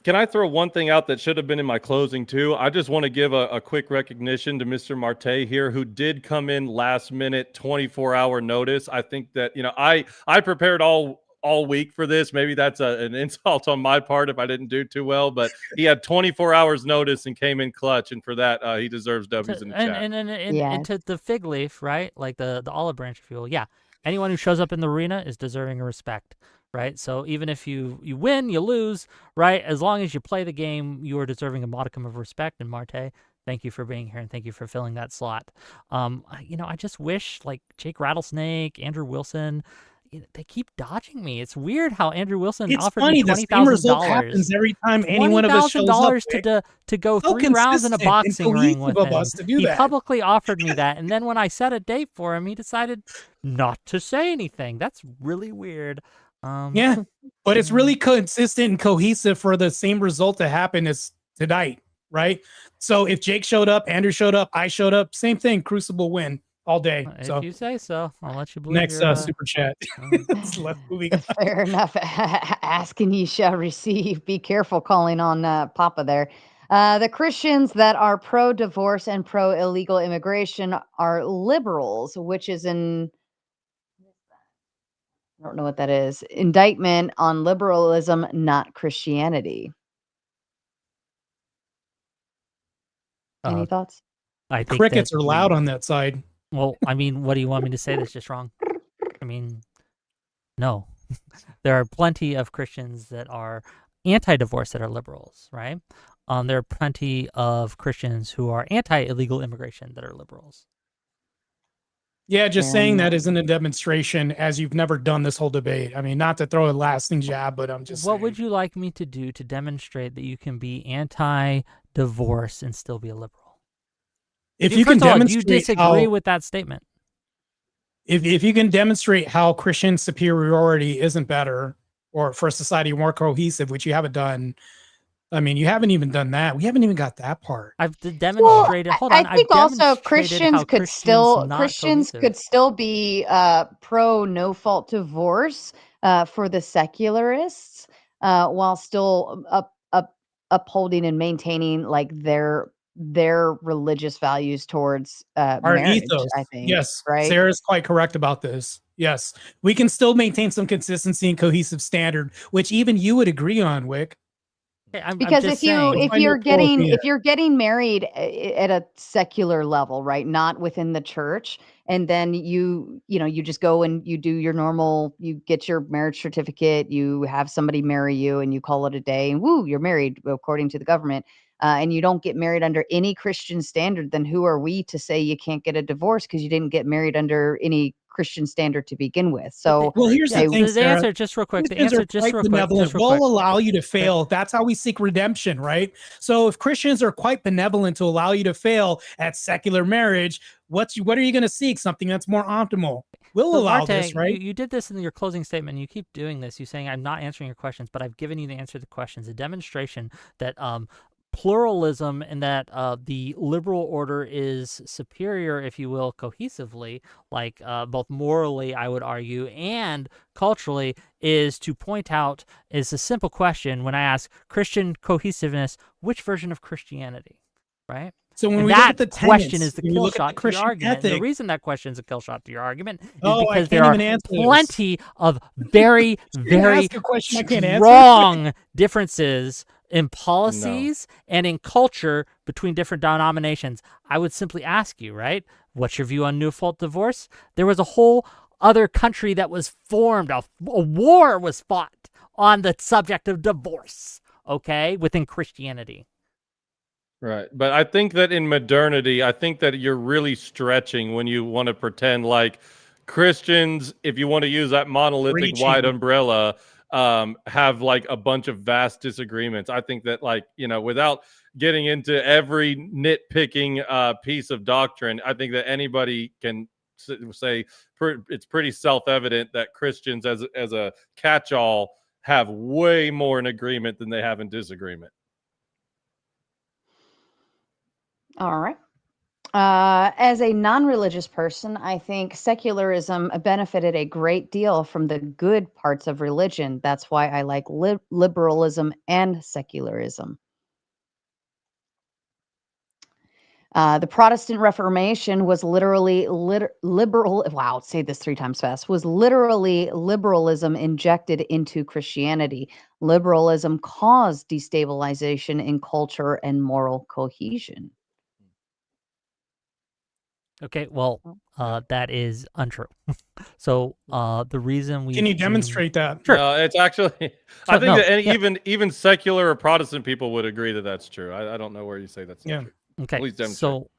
Can I throw one thing out that should have been in my closing too? I just want to give a quick recognition to Mr. Marte here, who did come in last minute, 24-hour notice. I think that, I prepared all week for this. Maybe that's an insult on my part if I didn't do too well, but he had 24 hours notice and came in clutch, and for that he deserves W's in the chat. And to the fig leaf, right? Like the olive branch, if you will. Yeah, anyone who shows up in the arena is deserving of respect. Right, so even if you win, you lose, right? As long as you play the game, you are deserving a modicum of respect. And Marte, thank you for being here, and thank you for filling that slot. I just wish, like, Jake Rattlesnake, Andrew Wilson, they keep dodging me. It's weird how Andrew Wilson offered me $20,000. Happens every time any one of us shows up. to go 3 rounds in a boxing ring with him. He that. publicly offered me that, and then when I set a date for him, he decided not to say anything. That's really weird. Yeah, but it's really consistent and cohesive for the same result to happen as tonight, right? So if Jake showed up, Andrew showed up, I showed up, same thing. Crucible win all day. If you say so, I'll let you believe. Next super chat. Let's moving on. Fair enough. Ask and ye shall receive. Be careful calling on Papa there. The Christians that are pro-divorce and pro-illegal immigration are liberals, which is I don't know what that is. Indictment on liberalism, not Christianity. Any thoughts? I think Crickets are loud on that side. Well, I mean, what do you want me to say that's just wrong? I mean, no. There are plenty of Christians that are anti-divorce that are liberals, right? There are plenty of Christians who are anti-illegal immigration that are liberals. Yeah, just saying that isn't a demonstration, as you've never done this whole debate. I mean, not to throw a lasting jab, but I'm just What would you like me to do to demonstrate that you can be anti-divorce and still be a liberal? If you can demonstrate, do you disagree with that statement? If you can demonstrate how Christian superiority isn't better, or for a society more cohesive, which you haven't done. I mean, you haven't even done that. We haven't even got that part. I've demonstrated. Well, hold on. I think also Christians could still be pro no fault divorce for the secularists, while still upholding and maintaining like their religious values towards our marriage. ethos. I think. Yes, right. Sarah's quite correct about this. Yes, we can still maintain some consistency and cohesive standard, which even you would agree on, Whick. Because if you're getting married at a secular level, right, not within the church, and then you just go and you do your normal, you get your marriage certificate, you have somebody marry you, and you call it a day, and woo, you're married according to the government, and you don't get married under any Christian standard, then who are we to say you can't get a divorce because you didn't get married under any Christian standard to begin with? So, well, here's the thing, the answer just real quick. The answer just real quick. We'll allow you to fail. That's how we seek redemption, right? So, if Christians are quite benevolent to allow you to fail at secular marriage, what are you going to seek? Something that's more optimal. We'll allow Marte, this, right? You did this in your closing statement. You keep doing this. You're saying I'm not answering your questions, but I've given you the answer to the questions. A demonstration that pluralism and that the liberal order is superior, if you will, cohesively, like both morally, I would argue, and culturally, is to point out is a simple question. When I ask Christian cohesiveness, which version of Christianity, right? So when and we that look at the question tenets, is the kill shot to your argument. The reason that question is a kill shot to your argument is because there are plenty of very, very strong differences in policies and in culture between different denominations. I would simply ask you, right? What's your view on no fault divorce? There was a whole other country that was formed. A war was fought on the subject of divorce, okay, within Christianity. Right. But I think that in modernity, I think that you're really stretching when you want to pretend like Christians, if you want to use that monolithic wide umbrella, have like a bunch of vast disagreements. I think that, like, without getting into every nitpicking piece of doctrine, I think that anybody can say it's pretty self-evident that Christians as a catch-all have way more in agreement than they have in disagreement. All right. As a non-religious person, I think secularism benefited a great deal from the good parts of religion. That's why I like liberalism and secularism. The Protestant Reformation was literally liberal. Wow, say this 3 times fast. Was literally liberalism injected into Christianity. Liberalism caused destabilization in culture and moral cohesion. Okay, well, that is untrue. So the reason we Can you demonstrate that? Sure. No, it's actually. I think that even secular or Protestant people would agree that that's true. I don't know where you say that's not true. Okay. Please demonstrate. So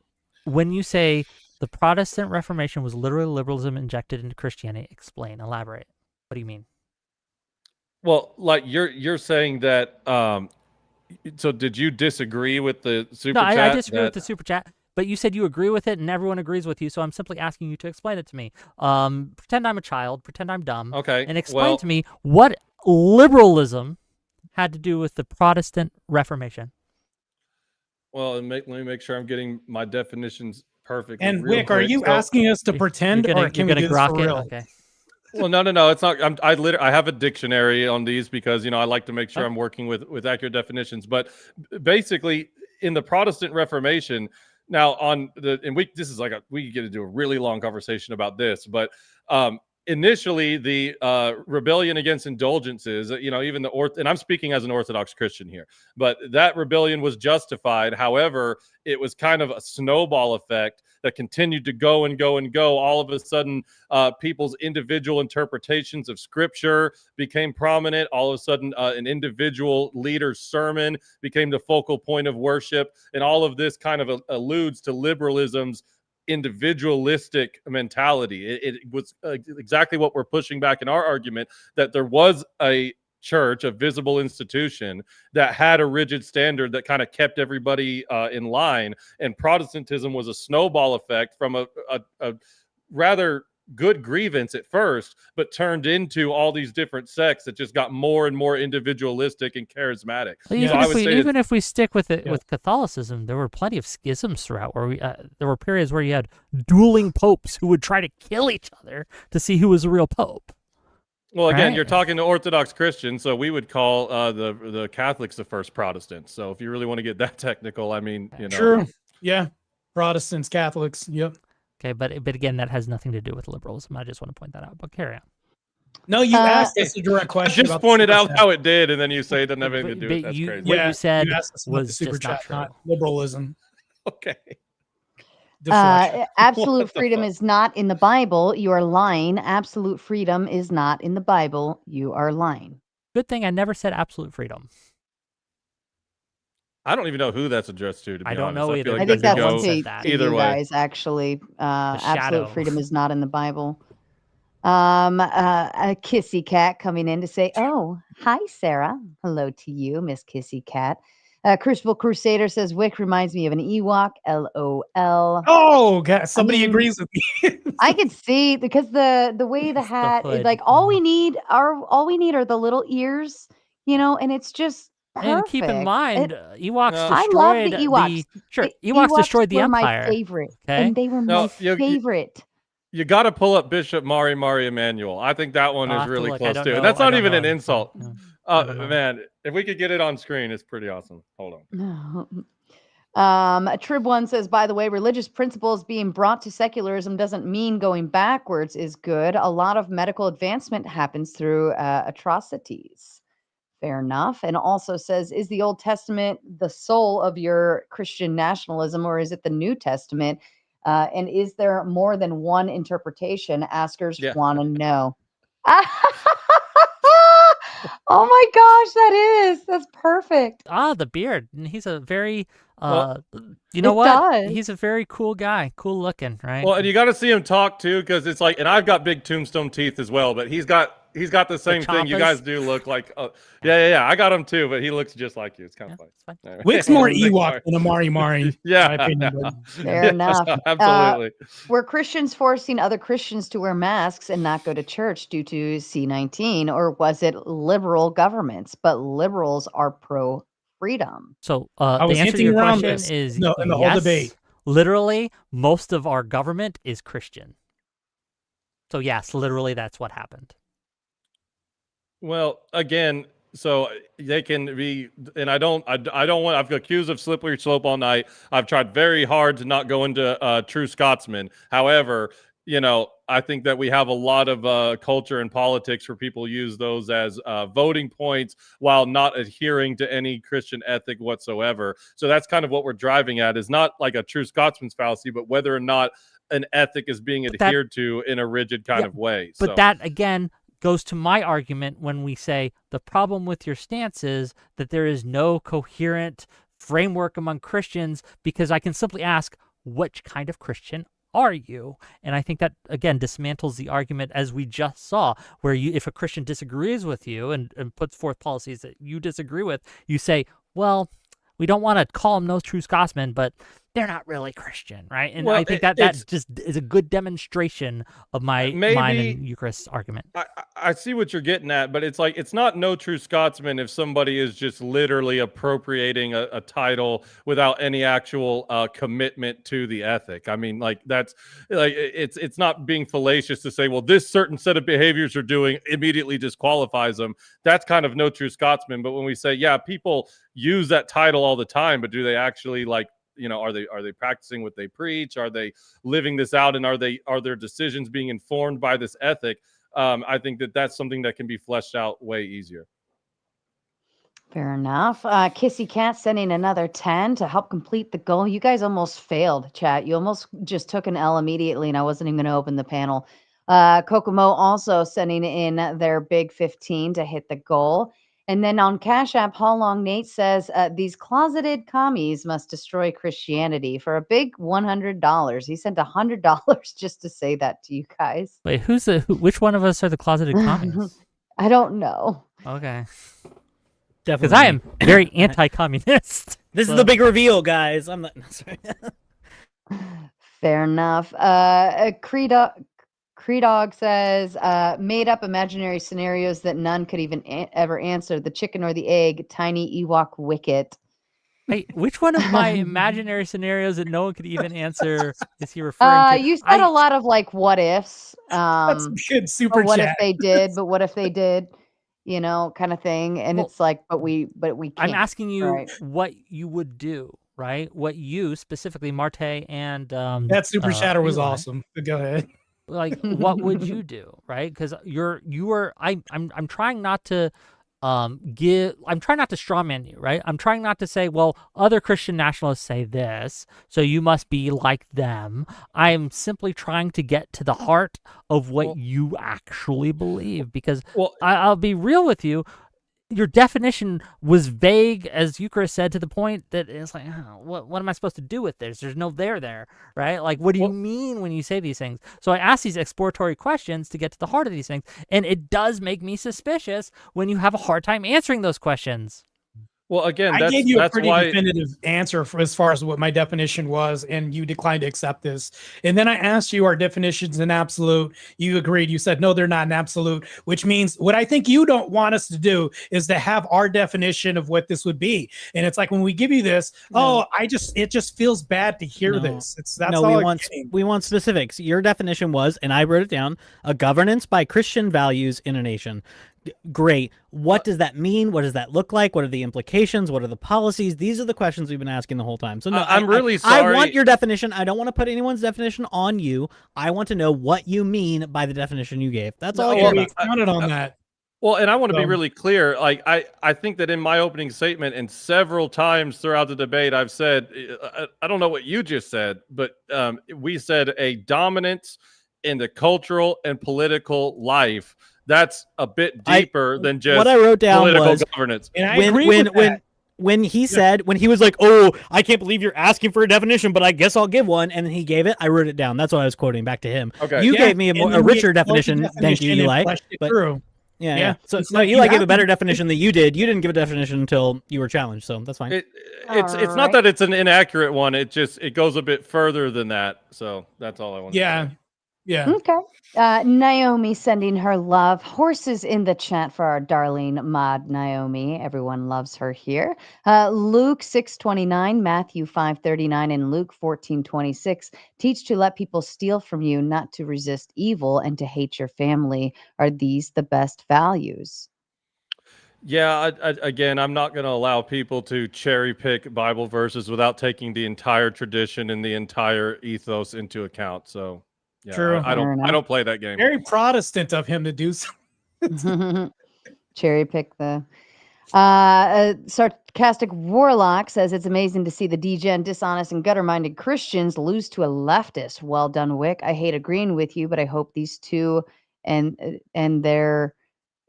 when you say the Protestant Reformation was literally liberalism injected into Christianity, explain, elaborate. What do you mean? Well, like you're saying that. So did you disagree with the super chat? No, I disagree with the super chat. But you said you agree with it, and everyone agrees with you. So I'm simply asking you to explain it to me. Pretend I'm a child. Pretend I'm dumb. Okay. And explain to me what liberalism had to do with the Protestant Reformation. Well, let me make sure I'm getting my definitions perfect. And Whick, are you asking us to pretend, or can we do this for real? Okay. Well, no, it's not. I have a dictionary on these because I like to make sure I'm working with accurate definitions. But basically, in the Protestant Reformation, now this is like we could get into a really long conversation about this, but initially the rebellion against indulgences, even and I'm speaking as an Orthodox Christian here, but that rebellion was justified. However, it was kind of a snowball effect that continued to go and go and go. All of a sudden, people's individual interpretations of Scripture became prominent. All of a sudden, an individual leader's sermon became the focal point of worship, and all of this kind of alludes to liberalism's individualistic mentality. It was exactly what we're pushing back in our argument, that there was a church, a visible institution that had a rigid standard that kind of kept everybody in line, and Protestantism was a snowball effect from a rather good grievance at first, but turned into all these different sects that just got more and more individualistic and charismatic. Well, even if we stick with it with Catholicism, there were plenty of schisms throughout where there were periods where you had dueling popes who would try to kill each other to see who was the real pope. Well, again, you're talking to Orthodox Christians, so we would call the Catholics the first Protestants. So if you really want to get that technical, I mean, True. Yeah. Protestants, Catholics. Yep. Okay, but again, that has nothing to do with liberalism. I just want to point that out. But carry on. No, you asked us a direct question. I just pointed out how it did, and then you say it doesn't have anything to do with it. That's crazy. What you said was just not true. Not liberalism. Okay. Absolute freedom is not in the Bible. You are lying. Absolute freedom is not in the Bible. You are lying. Good thing I never said absolute freedom. I don't even know who that's addressed to be I don't honest. know either. I think that's either way. guys, actually. Absolute freedom is not in the Bible. A Kissy Cat coming in to say, oh, hi, Sarah. Hello to you, Miss Kissy Cat. Crucible Crusader says, Whick reminds me of an Ewok, LOL. Oh, God, somebody agrees with me. I could see, because the way the hat, like all we need are the little ears, and it's just perfect. And keep in mind, Ewoks destroyed I love the Ewoks. Ewoks destroyed the were Empire. My favorite, and they were my favorite. You got to pull up Bishop Mari Emanuel. I think that one is really close too. And that's not even an insult. Man, if we could get it on screen, it's pretty awesome. Hold on. Trib One says, by the way, religious principles being brought to secularism doesn't mean going backwards is good. A lot of medical advancement happens through atrocities. Fair enough. And also says, is the Old Testament the soul of your Christian nationalism, or is it the New Testament? And is there more than one interpretation? Askers want to know. Oh my gosh, that's perfect. The beard. He's a very you know what? He's a very cool guy, cool looking, right? Well, and you got to see him talk too, because it's like, and I've got big tombstone teeth as well, but he's got the same thing. You guys do look like, yeah. I got him too, but he looks just like you. It's kind of funny. Anyway. Wick's more Ewok than Amari Mari. Yeah, fair enough. Absolutely. Were Christians forcing other Christians to wear masks and not go to church due to C-19, or was it liberal governments? But liberals are pro-freedom. So the answer to your question is in the whole debate. literally, most of our government is Christian. So yes, literally, that's what happened. Well, again, so they can be, and I don't want. I've been accused of slippery slope all night. I've tried very hard to not go into true Scotsman. However, I think that we have a lot of culture and politics where people use those as voting points while not adhering to any Christian ethic whatsoever. So that's kind of what we're driving at, is not like a true Scotsman's fallacy, but whether or not an ethic is being adhered to in a rigid kind of way. But that, again, goes to my argument when we say the problem with your stance is that there is no coherent framework among Christians, because I can simply ask, which kind of Christian are you? And I think that, again, dismantles the argument, as we just saw, where if a Christian disagrees with you and puts forth policies that you disagree with, you say, well, we don't want to call them no true Scotsmen, but they're not really Christian, right? And I think that just is a good demonstration of mine and Eucharist's argument. I see what you're getting at, but it's like, it's not no true Scotsman if somebody is just literally appropriating a title without any actual commitment to the ethic. I mean, like, that's like, it's not being fallacious to say, well, this certain set of behaviors are doing immediately disqualifies them. That's kind of no true Scotsman. But when we say, yeah, people use that title all the time, but do they actually, like, are they practicing what they preach? Are they living this out? And are their decisions being informed by this ethic? I think that's something that can be fleshed out way easier. Fair enough. Kissy Cat sending another 10 to help complete the goal. You guys almost failed, chat. You almost just took an L immediately, and I wasn't even going to open the panel. Kokomo also sending in their big 15 to hit the goal. And then on Cash App, How Long Nate says, these closeted commies must destroy Christianity for a big $100. He sent $100 just to say that to you guys. Wait, which one of us are the closeted commies? I don't know. Okay. Definitely. Because I am very anti-communist. This is the big reveal, guys. I'm not. Sorry. Fair enough. Creedog says, made up imaginary scenarios that none could even ever answer. The chicken or the egg, tiny Ewok wicket. Hey, which one of my imaginary scenarios that no one could even answer is he referring to? You said a lot of like what ifs. That's good super what chat. if they did, but what if they did, kind of thing. And it's like, but we can't. I'm asking you what you would do, right? What you specifically, Marte and that super chatter was awesome. Go ahead. Like, what would you do, right? Because I'm trying not to I'm trying not to strawman you, right? I'm trying not to say, well, other Christian nationalists say this, so you must be like them. I'm simply trying to get to the heart of what you actually believe, because I'll be real with you. Your definition was vague, as Eucharist said, to the point that it's like, what am I supposed to do with this? There's no there, right? Like, what do you mean when you say these things? So I ask these exploratory questions to get to the heart of these things, and it does make me suspicious when you have a hard time answering those questions. Well, again, I gave you a pretty definitive answer as far as what my definition was, and you declined to accept this. And then I asked you, are definitions an absolute? You agreed. You said, no, they're not an absolute, which means what I think you don't want us to do is to have our definition of what this would be. And it's like, when we give you this, it just feels bad to hear this. We want specifics. Your definition was, and I wrote it down, a governance by Christian values in a nation. Great. What does that mean? What does that look like? What are the implications? What are the policies? These are the questions we've been asking the whole time. So no, I'm really sorry. I want your definition. I don't want to put anyone's definition on you. I want to know what you mean by the definition you gave. That's all I care about. Counted on that. Well, and I want to be really clear. Like, I think that in my opening statement and several times throughout the debate, I've said, I don't know what you just said, but we said a dominance in the cultural and political life. That's a bit deeper than just what I wrote down political was governance. And I agree with that. When he said, when he was like, oh, I can't believe you're asking for a definition, but I guess I'll give one. And then he gave it. I wrote it down. That's what I was quoting back to him. Okay. You gave me a richer definition. Thank you, Eli. But, yeah. So Eli gave a better definition than you did. You didn't give a definition until you were challenged. So that's fine. It's not that it's an inaccurate one. It goes a bit further than that. So that's all I want to say. Yeah. Okay. Naomi sending her love. Horses in the chat for our darling mod Naomi. Everyone loves her here. Luke 6:29, Matthew 5:39, and Luke 14:26 teach to let people steal from you, not to resist evil, and to hate your family. Are these the best values? Yeah, again, I'm not going to allow people to cherry pick Bible verses without taking the entire tradition and the entire ethos into account. So, yeah, True. I don't play that game. Very Protestant of him to do so. Cherry pick the. Sarcastic Warlock says it's amazing to see the degen, dishonest, and gutter-minded Christians lose to a leftist. Well done, Whick. I hate agreeing with you, but I hope these two and their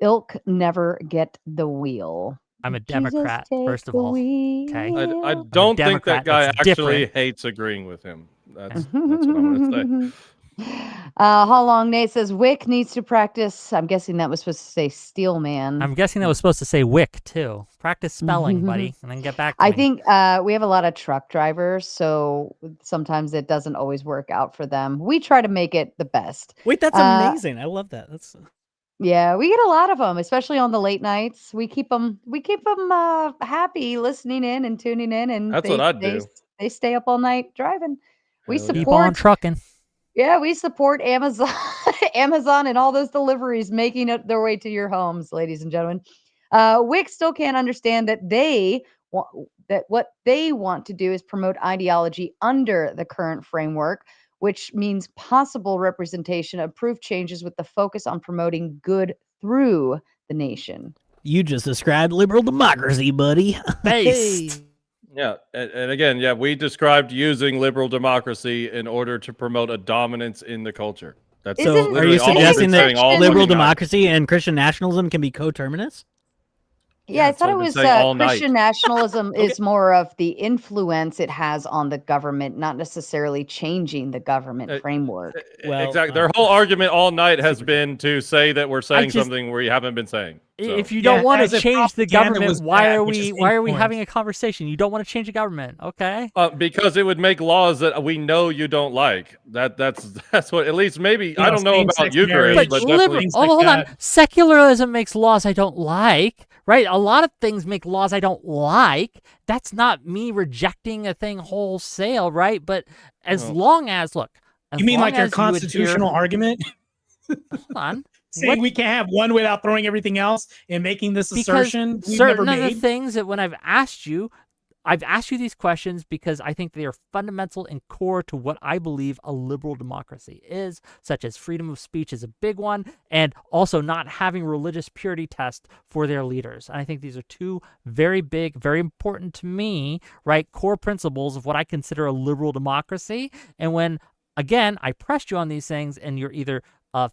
ilk never get the wheel. I'm a Democrat, first of all. Okay. I don't think that guy That's actually different. hates agreeing with him. That's what I'm going to say. How long Nate says Wick needs to practice. I'm guessing that was supposed to say Steelman. I'm guessing that was supposed to say Wick too. Practice spelling, buddy, and then get back to I me. think we have a lot of truck drivers, so sometimes it doesn't always work out for them. We try to make it the best. Wait, that's amazing. I love that. That's Yeah, we get a lot of them, especially on the late nights. We keep them happy listening in and tuning in, and That's what I'd do. They stay up all night driving. We Hell yeah. Keep on support trucking. Yeah, we support Amazon, Amazon, and all those deliveries making it their way to your homes, ladies and gentlemen. Wick still can't understand that what they want to do is promote ideology under the current framework, which means possible representation of proof changes with the focus on promoting good through the nation. You just described liberal democracy, buddy. Based. Yeah, and again, yeah, we described using liberal democracy in order to promote a dominance in the culture. That's So, are you suggesting that liberal democracy and Christian nationalism can be coterminous? Yeah, I thought it was Christian nationalism Okay. is more of the influence it has on the government, not necessarily changing the government framework. Exactly. Their whole argument all night has been to say that we're saying something we haven't been saying. So. If you don't want to change the government, why are we having a conversation? You don't want to change the government, okay? Because it would make laws that we know you don't like. That's what. At least maybe I don't know about Eucharist, but definitely. Hold on. Secularism makes laws I don't like, right? A lot of things make laws I don't like. That's not me rejecting a thing wholesale, right? But as long as you mean like your constitutional argument? Hold on. Saying we can't have one without throwing everything else and making this assertion we've certain never of made? the things that when I've asked you these questions because I think they are fundamental and core to what I believe a liberal democracy is, such as freedom of speech is a big one, and also not having religious purity tests for their leaders. And I think these are two very big, very important to me, right, core principles of what I consider a liberal democracy. And when, again, I pressed you on these things and you're either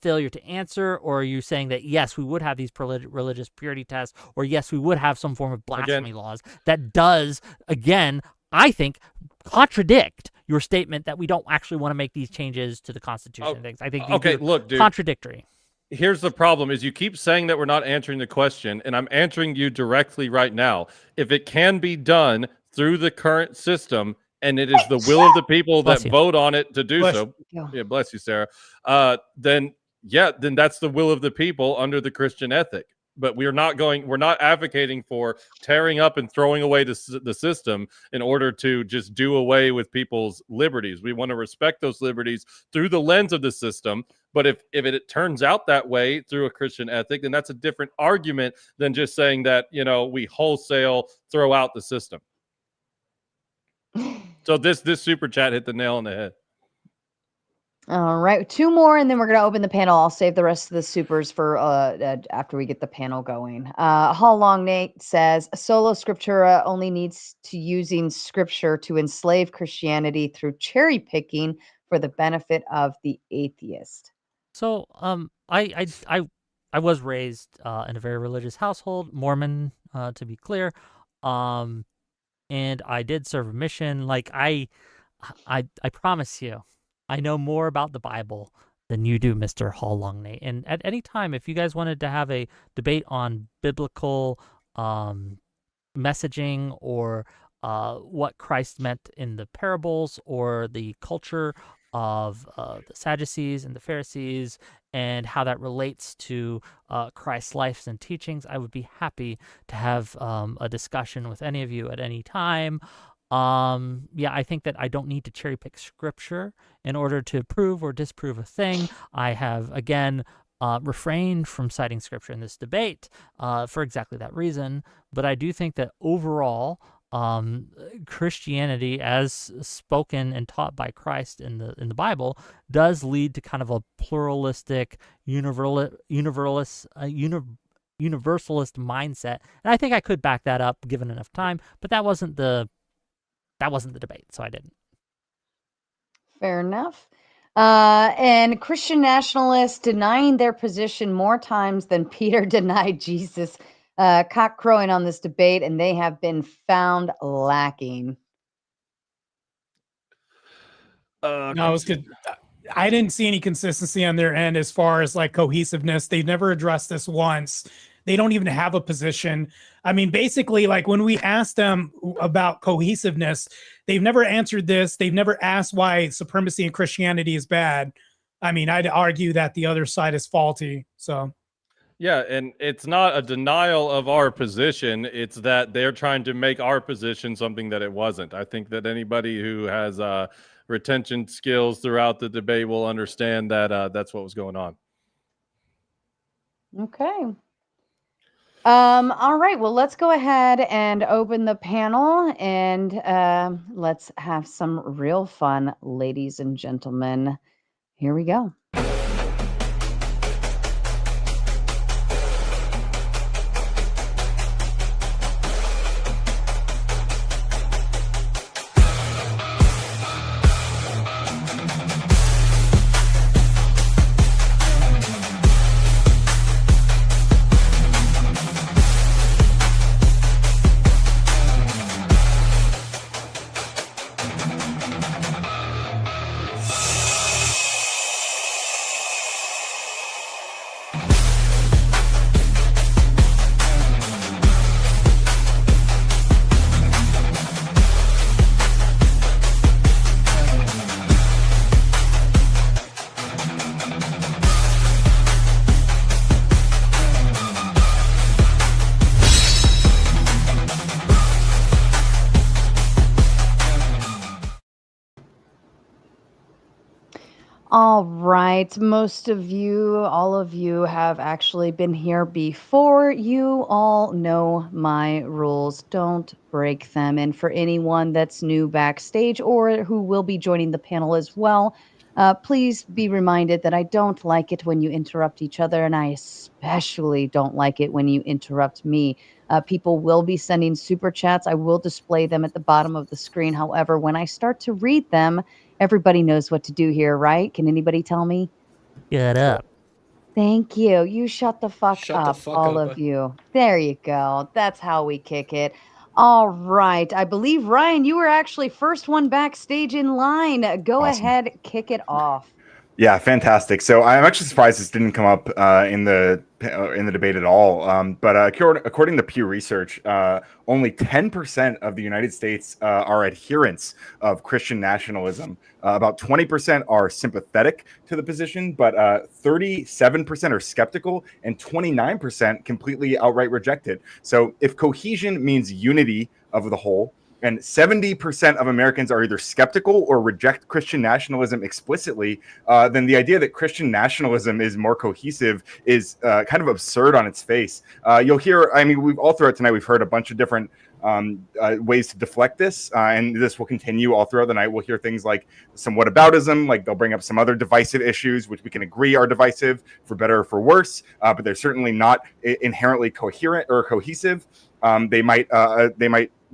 failure to answer, or are you saying that yes, we would have these religious purity tests, or yes, we would have some form of blasphemy laws that does, again, I think, contradict your statement that we don't actually want to make these changes to the Constitution and things. I think these are dude, contradictory. Here's the problem is you keep saying that we're not answering the question, and I'm answering you directly right now. If it can be done through the current system, and it is the will of the people that vote on it to do so. Yeah, bless you, Sarah. Then that's the will of the people under the Christian ethic. But we're not advocating for tearing up and throwing away the system in order to just do away with people's liberties. We want to respect those liberties through the lens of the system. But if it turns out that way through a Christian ethic, then that's a different argument than just saying that, we wholesale throw out the system. So this super chat hit the nail on the head. All right, two more, and then we're going to open the panel. I'll save the rest of the supers for after we get the panel going. How Long Nate says, Sola Scriptura only needs to using scripture to enslave Christianity through cherry picking for the benefit of the atheist. So, I was raised in a very religious household, Mormon, to be clear. And I did serve a mission. Like I promise you, I know more about the Bible than you do, Mr. Hall Long Nate. And at any time, if you guys wanted to have a debate on biblical messaging or what Christ meant in the parables or the culture of the Sadducees and the Pharisees and how that relates to Christ's life and teachings, I would be happy to have a discussion with any of you at any time. I think that I don't need to cherry pick scripture in order to prove or disprove a thing. I have, again, refrained from citing scripture in this debate for exactly that reason. But I do think that overall, Christianity, as spoken and taught by Christ in the Bible, does lead to kind of a pluralistic, universalist mindset. And I think I could back that up given enough time. But that wasn't the debate, so I didn't. Fair enough. And Christian nationalists denying their position more times than Peter denied Jesus, cock crowing on this debate, and they have been found lacking. No, it was good. I didn't see any consistency on their end as far as like cohesiveness. They've never addressed this once. They don't even have a position. I mean, basically, like when we asked them about cohesiveness, they've never answered this. They've never asked why supremacy in Christianity is bad. I mean, I'd argue that the other side is faulty. So, yeah, and it's not a denial of our position. It's that they're trying to make our position something that it wasn't. I think that anybody who has retention skills throughout the debate will understand that that's what was going on. Okay. All right, well, let's go ahead and open the panel and let's have some real fun, ladies and gentlemen. Here we go. All right. Most of you, all of you have actually been here before. You all know my rules. Don't break them. And for anyone that's new backstage or who will be joining the panel as well, please be reminded that I don't like it when you interrupt each other, and I especially don't like it when you interrupt me. People will be sending super chats. I will display them at the bottom of the screen. However, when I start to read them, everybody knows what to do here, right? Can anybody tell me? Shut up. Thank you. You shut the fuck up, all up. of you. There you go. That's how we kick it. All right. I believe, Ryan, you were actually first one backstage in line. Go ahead, kick it off. Yeah, fantastic. So I'm actually surprised this didn't come up in the debate at all. But according to Pew Research, only 10% of the United States are adherents of Christian nationalism. About 20% are sympathetic to the position, but 37% are skeptical, and 29% completely outright reject it. So if cohesion means unity of the whole, and 70% of Americans are either skeptical or reject Christian nationalism explicitly, then the idea that Christian nationalism is more cohesive is kind of absurd on its face. You'll hear, I mean, we've all throughout tonight, we've heard a bunch of different ways to deflect this, and this will continue all throughout the night. We'll hear things like some whataboutism, like they'll bring up some other divisive issues, which we can agree are divisive for better or for worse, but they're certainly not inherently coherent or cohesive. They might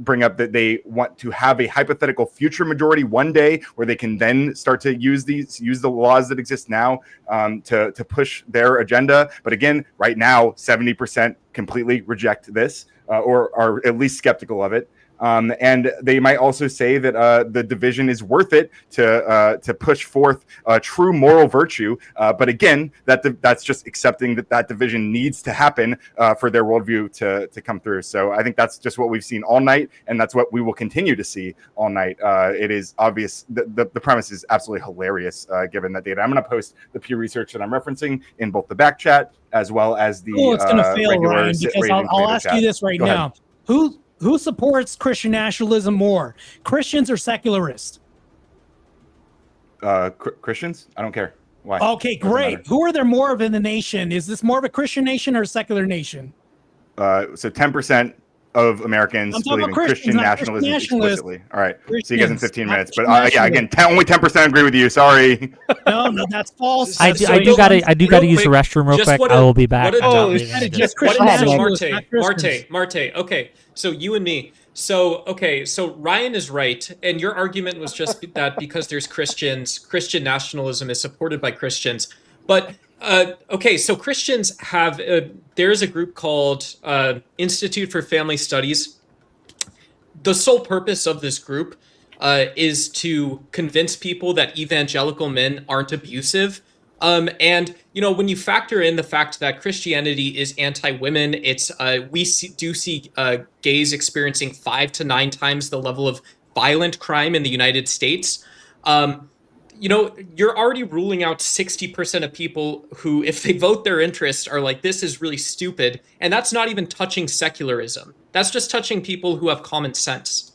bring up that they want to have a hypothetical future majority one day where they can then start to use the laws that exist now to push their agenda. But again, right now, 70% completely reject this or are at least skeptical of it. And they might also say that the division is worth it to push forth true moral virtue. But again, that's just accepting that division needs to happen for their worldview to come through. So I think that's just what we've seen all night, and that's what we will continue to see all night. It is obvious the premise is absolutely hilarious given that data. I'm going to post the Pew Research that I'm referencing in both the back chat as well as the it's going to fail, Ryan, because I'll ask you this right now. Who supports Christian nationalism more, Christians or secularists? Christians? I don't care. Why? Okay, great. Who are there more of in the nation? Is this more of a Christian nation or a secular nation? So 10% of Americans believe in Christian nationalism explicitly. All right. See you guys in 15 minutes. But yeah, again, only 10% agree with you. Sorry. No, that's false. I do gotta use the restroom real quick. I will be back. Marte. Okay, so you and me. So Ryan is right, and your argument was just that because there's Christians, Christian nationalism is supported by Christians. But okay, so Christians have there's a group called Institute for Family Studies. The sole purpose of this group is to convince people that evangelical men aren't abusive. And when you factor in the fact that Christianity is anti-women, it's we do see gays experiencing 5 to 9 times the level of violent crime in the United States. You're already ruling out 60% of people who, if they vote their interest, are like, this is really stupid. And that's not even touching secularism. That's just touching people who have common sense.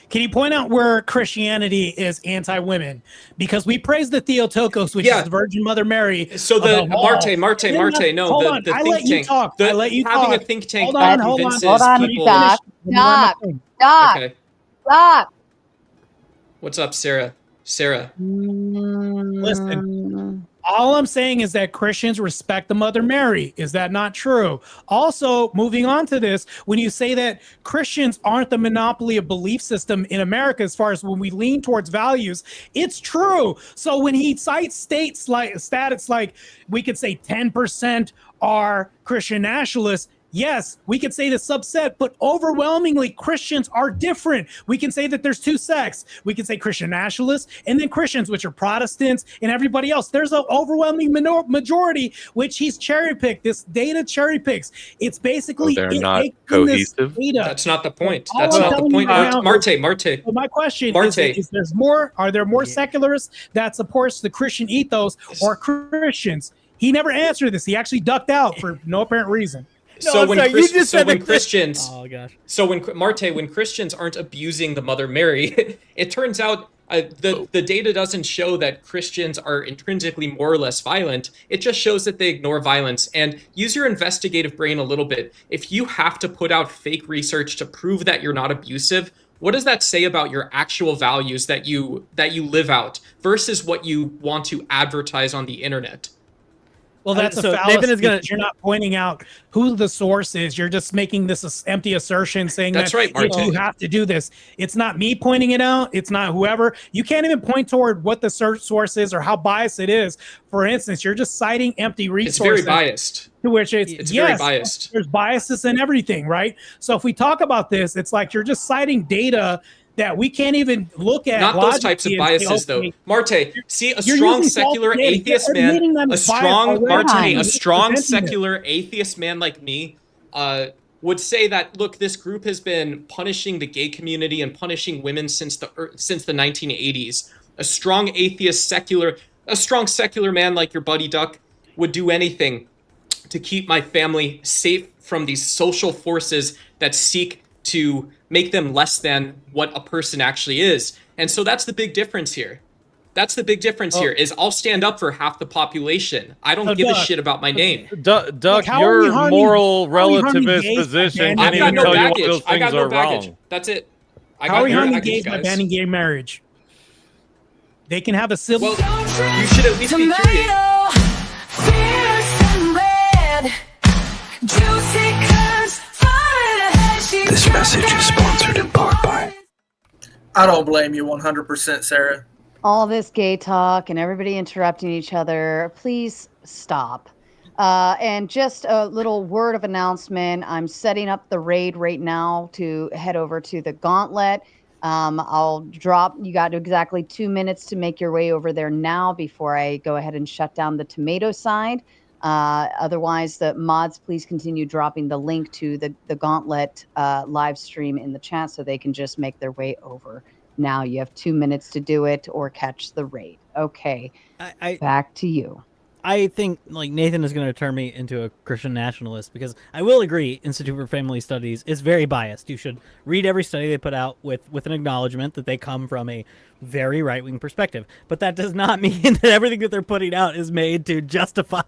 Can you point out where Christianity is anti-women? Because we praise the Theotokos, which is the Virgin Mother Mary. So the Marte, no, hold the on. think I let you tank. talk. I let you having talk. a think tank Hold convinces people. Stop. Okay. Stop. What's up, Sarah? Listen, all I'm saying is that Christians respect the Mother Mary. Is that not true? Also, moving on to this, when you say that Christians aren't the monopoly of belief system in America, as far as when we lean towards values, it's true. So when he cites stats like we could say 10% are Christian nationalists, yes, we could say the subset, but overwhelmingly Christians are different. We can say that there's 2 sects. We can say Christian nationalists and then Christians, which are Protestants, and everybody else. There's an overwhelming majority, which he's cherry-picked. This data cherry-picks. It's basically they're not cohesive. That's not the point. That's not the point. Marte. So my question is there's more? Are there more secularists that supports the Christian ethos or Christians? He never answered this. He actually ducked out for no apparent reason. So when Christians aren't abusing the Mother Mary, it turns out the data doesn't show that Christians are intrinsically more or less violent. It just shows that they ignore violence. And use your investigative brain a little bit. If you have to put out fake research to prove that you're not abusive, what does that say about your actual values that you live out versus what you want to advertise on the internet? Well, that's a fallacy. You're not pointing out who the source is. You're just making this empty assertion saying that's right, you have to do this. It's not me pointing it out. It's not whoever. You can't even point toward what the source is or how biased it is. For instance, you're just citing empty resources. It's very biased. To which it's very biased. There's biases in everything, right? So if we talk about this, it's like you're just citing data that we can't even look at. Not those types of biases, though. Marte, see a strong secular atheist man, a strong secular atheist man like me would say that, look, this group has been punishing the gay community and punishing women since the 1980s. A strong secular man like your buddy Duck would do anything to keep my family safe from these social forces that seek to make them less than what a person actually is. And so that's the big difference here. Here is I'll stand up for half the population. I don't give a shit about my name. Duck, your moral relativist position can't even tell you what those things are wrong. That's it. How are we harming gays by banning gay marriage? They can have a civil... Well, you should at least be curious. This message is sponsored in part by... I don't blame you 100%, Sarah. All this gay talk and everybody interrupting each other, please stop. And just a little word of announcement. I'm setting up the raid right now to head over to the Gauntlet. I'll drop, you got exactly 2 minutes to make your way over there now before I go ahead and shut down the tomato side. Otherwise, the mods, please continue dropping the link to the Gauntlet live stream in the chat so they can just make their way over. Now you have 2 minutes to do it or catch the raid. Okay, back to you. I think like Nathan is going to turn me into a Christian nationalist because I will agree Institute for Family Studies is very biased. You should read every study they put out with an acknowledgement that they come from a very right-wing perspective. But that does not mean that everything that they're putting out is made to justify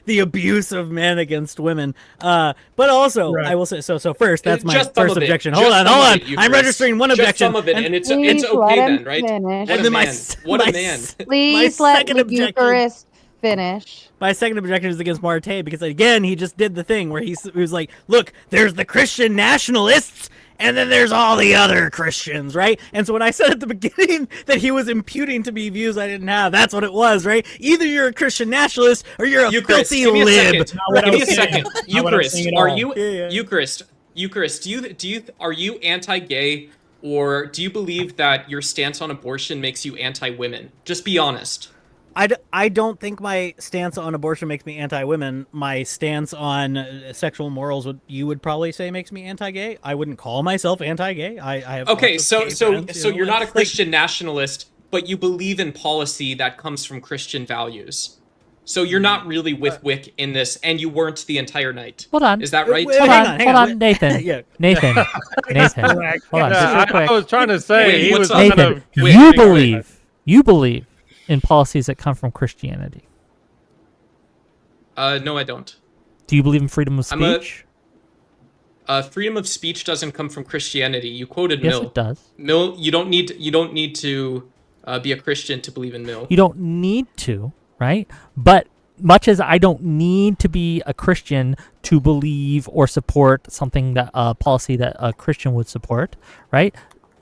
the abuse of men against women. But also, I will say, so first, that's my first objection. Hold on. I'm registering one objection. Just some of it, and it's okay then, right? Finish. What a man. What a man. Please let the Eucharist finish. My second objection is against Marte because, again, he just did the thing where he was like, look, there's the Christian nationalists, and then there's all the other Christians, right? And so when I said at the beginning that he was imputing to me views I didn't have, that's what it was, right? Either you're a Christian nationalist or you're a filthy lib. Give me a second. Eucharist, are you Eucharist? Are you anti-gay, or do you believe that your stance on abortion makes you anti-women? Just be honest. I don't think my stance on abortion makes me anti-women. My stance on sexual morals you would probably say makes me anti-gay. I wouldn't call myself anti-gay. I have okay. So you're not a Christian nationalist, but you believe in policy that comes from Christian values. So you're not really with Whick in this, and you weren't the entire night. Hold on. Is that right? Hold on, Nathan. Nathan. Hold on. Just real quick. I was trying to say he was Nathan. You believe in policies that come from Christianity. No, I don't. Do you believe in freedom of speech? Freedom of speech doesn't come from Christianity. You quoted Mill. Yes, it does. Mill, you don't need to be a Christian to believe in Mill. You don't need to, right? But much as I don't need to be a Christian to believe or support something that a policy that a Christian would support, right?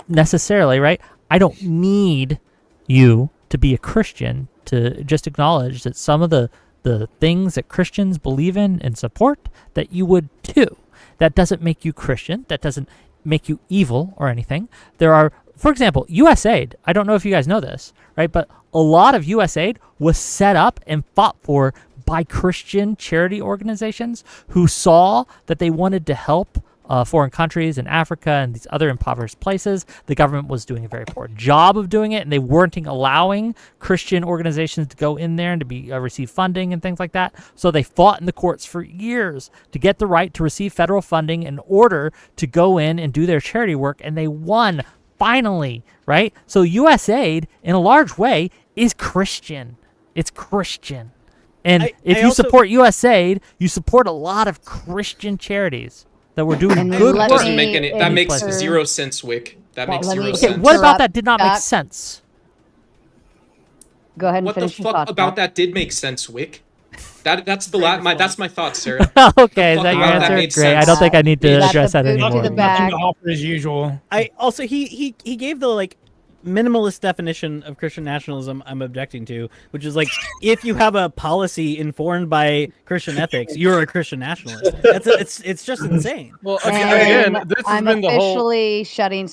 Necessarily, right? I don't need you to be a Christian to just acknowledge that some of the things that Christians believe in and support that you would too. That doesn't make you Christian. That doesn't make you evil or anything. There are, for example, USAID. I don't know if you guys know this, right? But a lot of USAID was set up and fought for by Christian charity organizations who saw that they wanted to help foreign countries in Africa and these other impoverished places. The government was doing a very poor job of doing it, and they weren't allowing Christian organizations to go in there and to be receive funding and things like that. So they fought in the courts for years to get the right to receive federal funding in order to go in and do their charity work, and they won finally, right? So USAID, in a large way, is Christian. It's Christian. And if you support USAID, you support a lot of Christian charities that we're doing good work. Doesn't make any. That makes zero sense, Whick. That makes zero sense. Okay, what about that did not make sense? Go ahead and what finish the your fuck thoughts, about Matt. that did make sense, Whick? That's my thought, Sarah. Okay, is that your answer? Great. Sense? I don't think I need to address that anymore. As usual. I also he gave the like minimalist definition of Christian nationalism I'm objecting to, which is like if you have a policy informed by Christian ethics, you're a Christian nationalist. It's just insane. Well, again, this has been the whole. I'm officially shutting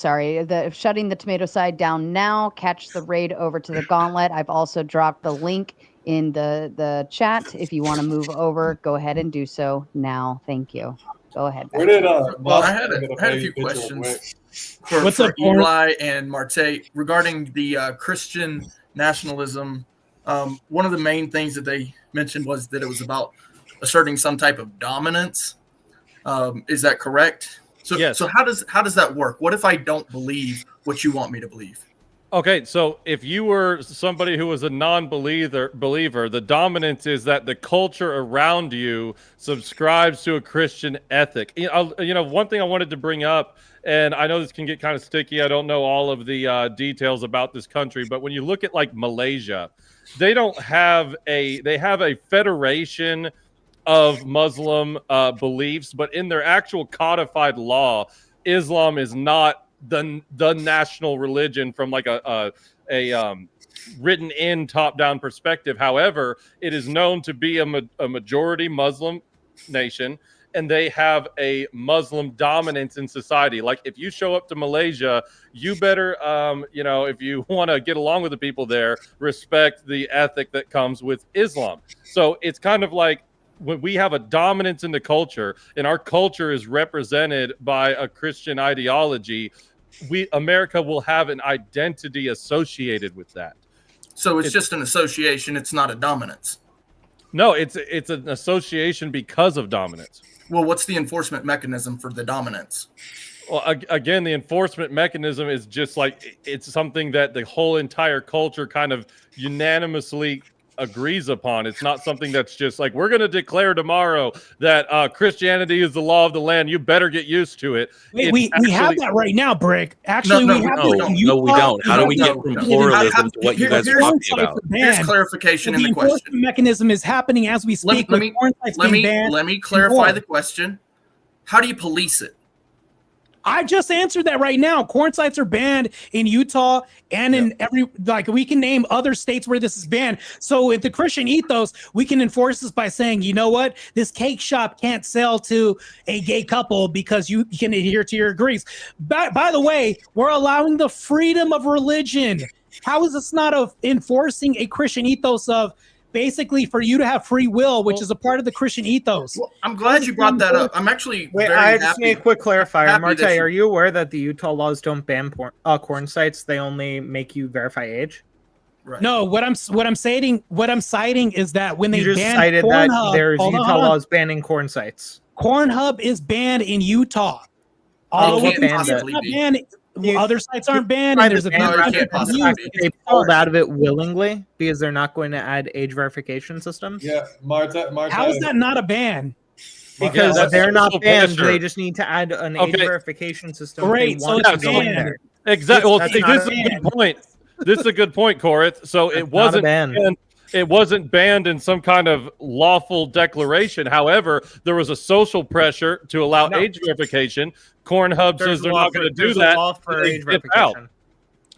the tomato side down now. Catch the raid over to the Gauntlet. I've also dropped the link in the chat. If you want to move over, go ahead and do so now. Thank you. Go ahead. Well, I had a few questions for Eli and Marte regarding the Christian nationalism. One of the main things that they mentioned was that it was about asserting some type of dominance. Is that correct? So, yes. So how does that work? What if I don't believe what you want me to believe? Okay, so if you were somebody who was a non-believer, the dominance is that the culture around you subscribes to a Christian ethic. You know, one thing I wanted to bring up, and I know this can get kind of sticky. I don't know all of the details about this country, but when you look at like Malaysia, they have a federation of Muslim beliefs, but in their actual codified law, Islam is not the national religion from like a written in top-down perspective. However, it is known to be a majority Muslim nation, and they have a Muslim dominance in society. Like, if you show up to Malaysia, you better, if you want to get along with the people there, respect the ethic that comes with Islam. So it's kind of like when we have a dominance in the culture, and our culture is represented by a Christian ideology, America will have an identity associated with that. So it's just an association. It's not a dominance. No, it's an association because of dominance. Well, what's the enforcement mechanism for the dominance? Well, again, the enforcement mechanism is just like, it's something that the whole entire culture kind of unanimously agrees upon. It's not something that's just like, we're going to declare tomorrow that Christianity is the law of the land. You better get used to it. Wait, we have that right now, Brick. Actually, we don't. How do we get from pluralism to what you guys are talking about? Here's clarification in the question. Enforcement mechanism is happening as we speak. Let me clarify the question. How do you police it? I just answered that right now. Corn sites are banned in Utah and in we can name other states where this is banned. So with the Christian ethos, we can enforce this by saying, you know what? This cake shop can't sell to a gay couple because you can adhere to your agrees. By the way, we're allowing the freedom of religion. How is this not enforcing a Christian ethos of basically for you to have free will, which is a part of the Christian ethos? Well, I'm glad you brought that up. I'm actually I just need a quick clarifier. Marte, are you aware that the Utah laws don't ban corn sites? They only make you verify age. Right. No, what I'm citing is that when they cited Pornhub, that there's Utah laws banning corn sites. Pornhub is banned in Utah. Although other sites aren't banned. And there's they pulled out of it willingly because they're not going to add age verification systems. Yeah, Marta. How is that not a ban? Because they're not banned. They just need to add an age verification system. Great, so it's banned. Exactly. Well, this is a good point. This is a good point, Korath. So it wasn't banned. It wasn't banned in some kind of lawful declaration. However, there was a social pressure to allow age verification. Pornhub says they're not going to do that. There's a law for age verification.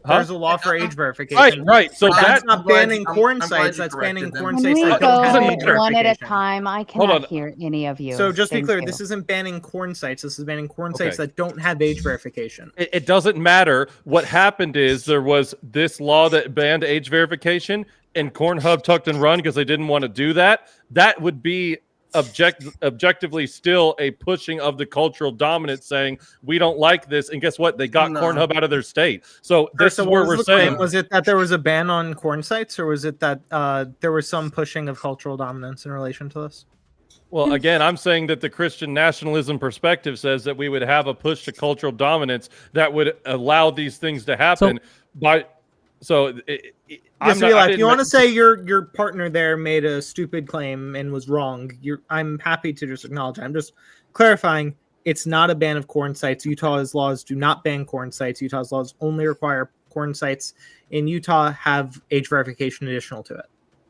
There's a law for age verification. Right. So that's not banning corn sites. That's banning corn sites that don't have age verification. One at a time. I cannot hear any of you. So just to be clear, this isn't banning corn sites. This is banning corn sites that don't have age verification. It doesn't matter. What happened is there was this law that banned age verification, and Pornhub tucked and run because they didn't want to do that. That would be objectively still a pushing of the cultural dominance, saying we don't like this. And guess what? They got Pornhub out of their state. So this is where we're saying. Was it that there was a ban on corn sites, or was it that there was some pushing of cultural dominance in relation to this? Well, again, I'm saying that the Christian nationalism perspective says that we would have a push to cultural dominance that would allow these things to happen. If you want to say your partner there made a stupid claim and was wrong, I'm happy to just acknowledge it. I'm just clarifying it's not a ban of corn sites. Utah's laws do not ban corn sites. Utah's laws only require corn sites in Utah have age verification additional to it.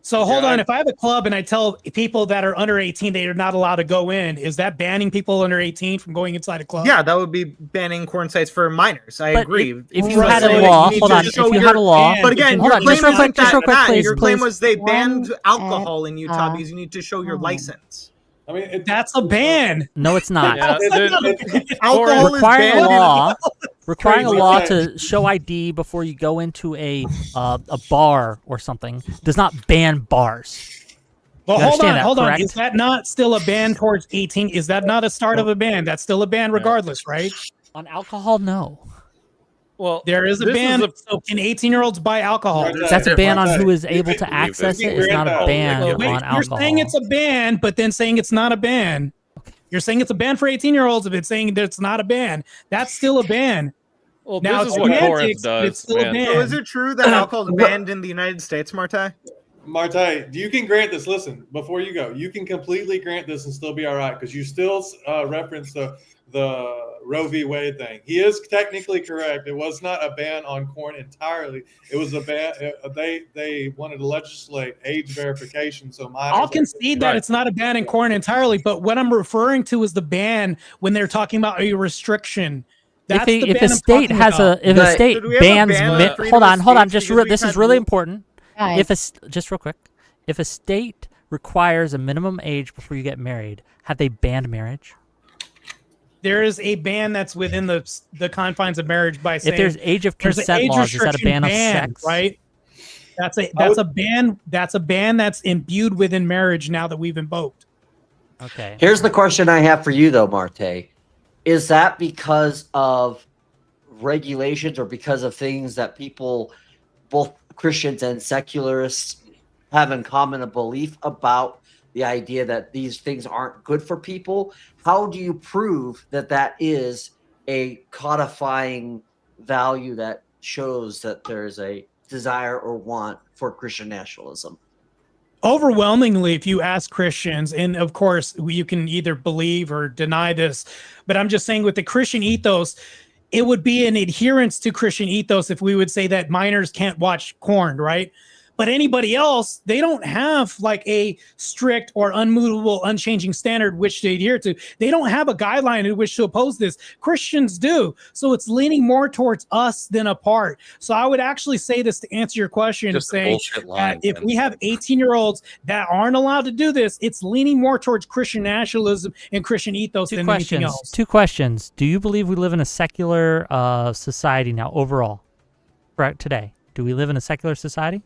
So hold on. If I have a club and I tell people that are under 18 they are not allowed to go in, is that banning people under 18 from going inside a club? Yeah, that would be banning corn sites for minors. I agree. If you had a law, if you had a law, but again, your claim was they banned alcohol in Utah because you need to show your license. I mean, that's a ban. No, it's not. Alcohol is banned. Requiring a law to show ID before you go into a bar or something does not ban bars. Well, hold on. Is that not still a ban towards 18? Is that not a start of a ban? That's still a ban regardless, right? On alcohol, no. Well, there is a ban. So can 18-year-olds buy alcohol? That's a ban on who is able to access it. It's not a ban on alcohol. You're saying it's a ban, but then saying it's not a ban. You're saying it's a ban for 18-year-olds, but saying that it's not a ban. That's still a ban. Well, now, this is what Korath does. It's still a ban. So is it true that alcohol is banned in the United States, Marte? Marte, you can grant this. Listen, before you go, you can completely grant this and still be all right because you still reference the Roe v. Wade thing. He is technically correct. It was not a ban on corn entirely. It was a ban. They wanted to legislate age verification. So I'll concede that it's not a ban in corn entirely, but what I'm referring to is the ban when they're talking about a restriction. That's if the a ban I'm state talking has about. if a state Should we have a bans ban on mi- freedom hold of on, hold on, speech just because this we've is had really rule- important. Guys. If just real quick, if a state requires a minimum age before you get married, have they banned marriage? There is a ban that's within the confines of marriage by saying If there's age of there's an consent age laws, is that a restriction ban of sex? right? That's a ban. That's a ban that's imbued within marriage now that we've invoked. Okay. Here's the question I have for you, though, Marte. Is that because of regulations or because of things that people, both Christians and secularists, have in common a belief about the idea that these things aren't good for people? How do you prove that that is a codifying value that shows that there's a desire or want for Christian nationalism? Overwhelmingly, if you ask Christians, and of course you can either believe or deny this, but I'm just saying with the Christian ethos, it would be an adherence to Christian ethos if we would say that minors can't watch porn, right? But anybody else, they don't have like a strict or unmovable, unchanging standard which to adhere to. They don't have a guideline in which to oppose this. Christians do. So it's leaning more towards us than apart. So I would actually say this to answer your question, Just a saying bullshit line, that if we have 18-year-olds that aren't allowed to do this, it's leaning more towards Christian nationalism and Christian ethos than anything else. Two questions. Do you believe we live in a secular society now overall? Right today, do we live in a secular society?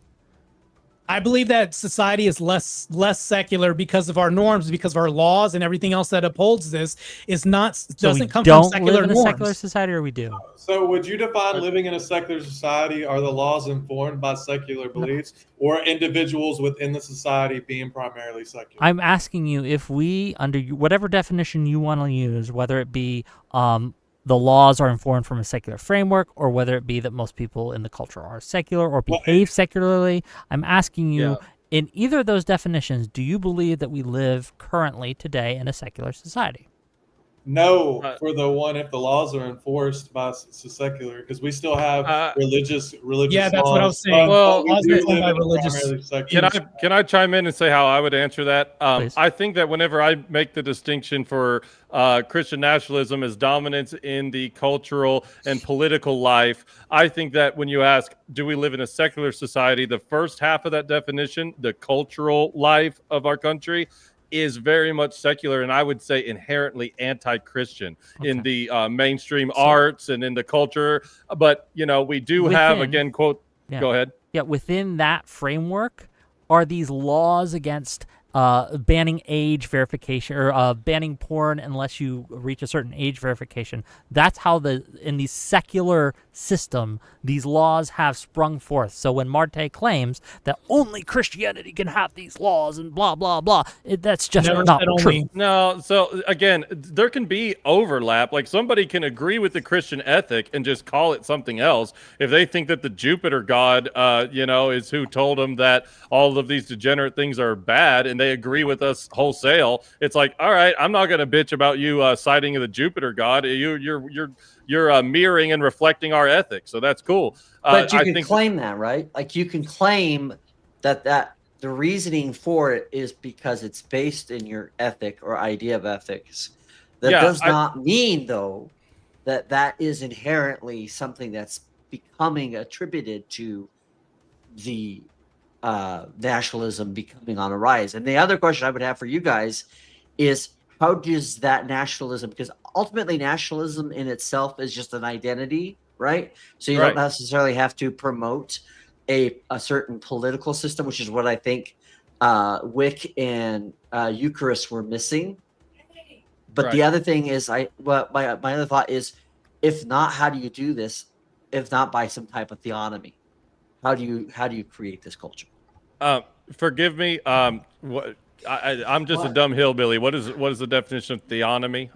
I believe that society is less secular because of our norms, because of our laws and everything else that upholds this doesn't come from secular live in norms. a secular society, or we do? So would you define living in a secular society? Are the laws informed by secular beliefs, or individuals within the society being primarily secular? I'm asking you if we, under whatever definition you want to use, whether it be the laws are informed from a secular framework, or whether it be that most people in the culture are secular or behave secularly. I'm asking you, in either of those definitions, do you believe that we live currently today in a secular society? No, for the one if the laws are enforced by secular, because we still have religious. Yeah, that's laws, what I was saying. Well, we do live by in a religious. primarily secular. Can I chime in and say how I would answer that? I think that whenever I make the distinction for Christian nationalism as dominance in the cultural and political life, I think that when you ask, do we live in a secular society, the first half of that definition, the cultural life of our country, is very much secular, and I would say inherently anti-Christian in the mainstream arts and in the culture. But, you know, we do have, again, quote, go ahead. Yeah, within that framework, are these laws against banning age verification or banning porn unless you reach a certain age verification? That's how in the secular system, these laws have sprung forth. So when Marte claims that only Christianity can have these laws and blah, blah, blah, that's just not true. No, so again, there can be overlap. Like somebody can agree with the Christian ethic and just call it something else. If they think that the Jupiter god, is who told them that all of these degenerate things are bad, and they agree with us wholesale, it's like, all right, I'm not going to bitch about you citing the Jupiter god. You're mirroring and reflecting our ethics, so that's cool. But you can claim that, right? Like you can claim that the reasoning for it is because it's based in your ethic or idea of ethics. That does not mean, though, that is inherently something that's becoming attributed to the nationalism becoming on a rise. And the other question I would have for you guys is, how does that nationalism, because ultimately nationalism in itself is just an identity, right? So you don't necessarily have to promote a certain political system, which is what I think Whick and Eucharist were missing. But the other thing is, my other thought is, if not, how do you do this? If not by some type of theonomy, how do you create this culture? Forgive me. I'm just a dumb hillbilly. What is the definition of theonomy?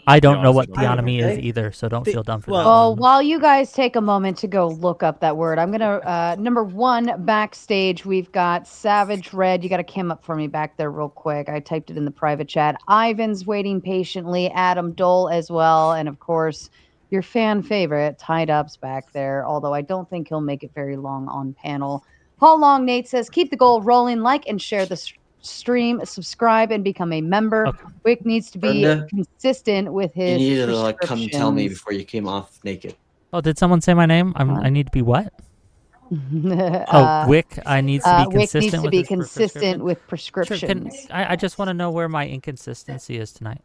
I don't know what theonomy is either, so don't feel dumb for that. Well, while you guys take a moment to go look up that word, I'm gonna number one, backstage, we've got Savage Red. You got to cam up for me back there real quick. I typed it in the private chat. Ivan's waiting patiently. Adam Dole as well, and of course your fan favorite Tied Up's back there. Although I don't think he'll make it very long on panel. Paul Long Nate says, keep the goal rolling, like and share the stream, subscribe, and become a member. Okay. Whick needs to be Brenda, consistent with You his needed to like come tell me prescriptions. before you came off naked. Oh, did someone say my name? I need to be what? Whick. I needs to be Whick consistent needs to with be his consistent with Sure, prescriptions. I just want to know where my inconsistency is tonight.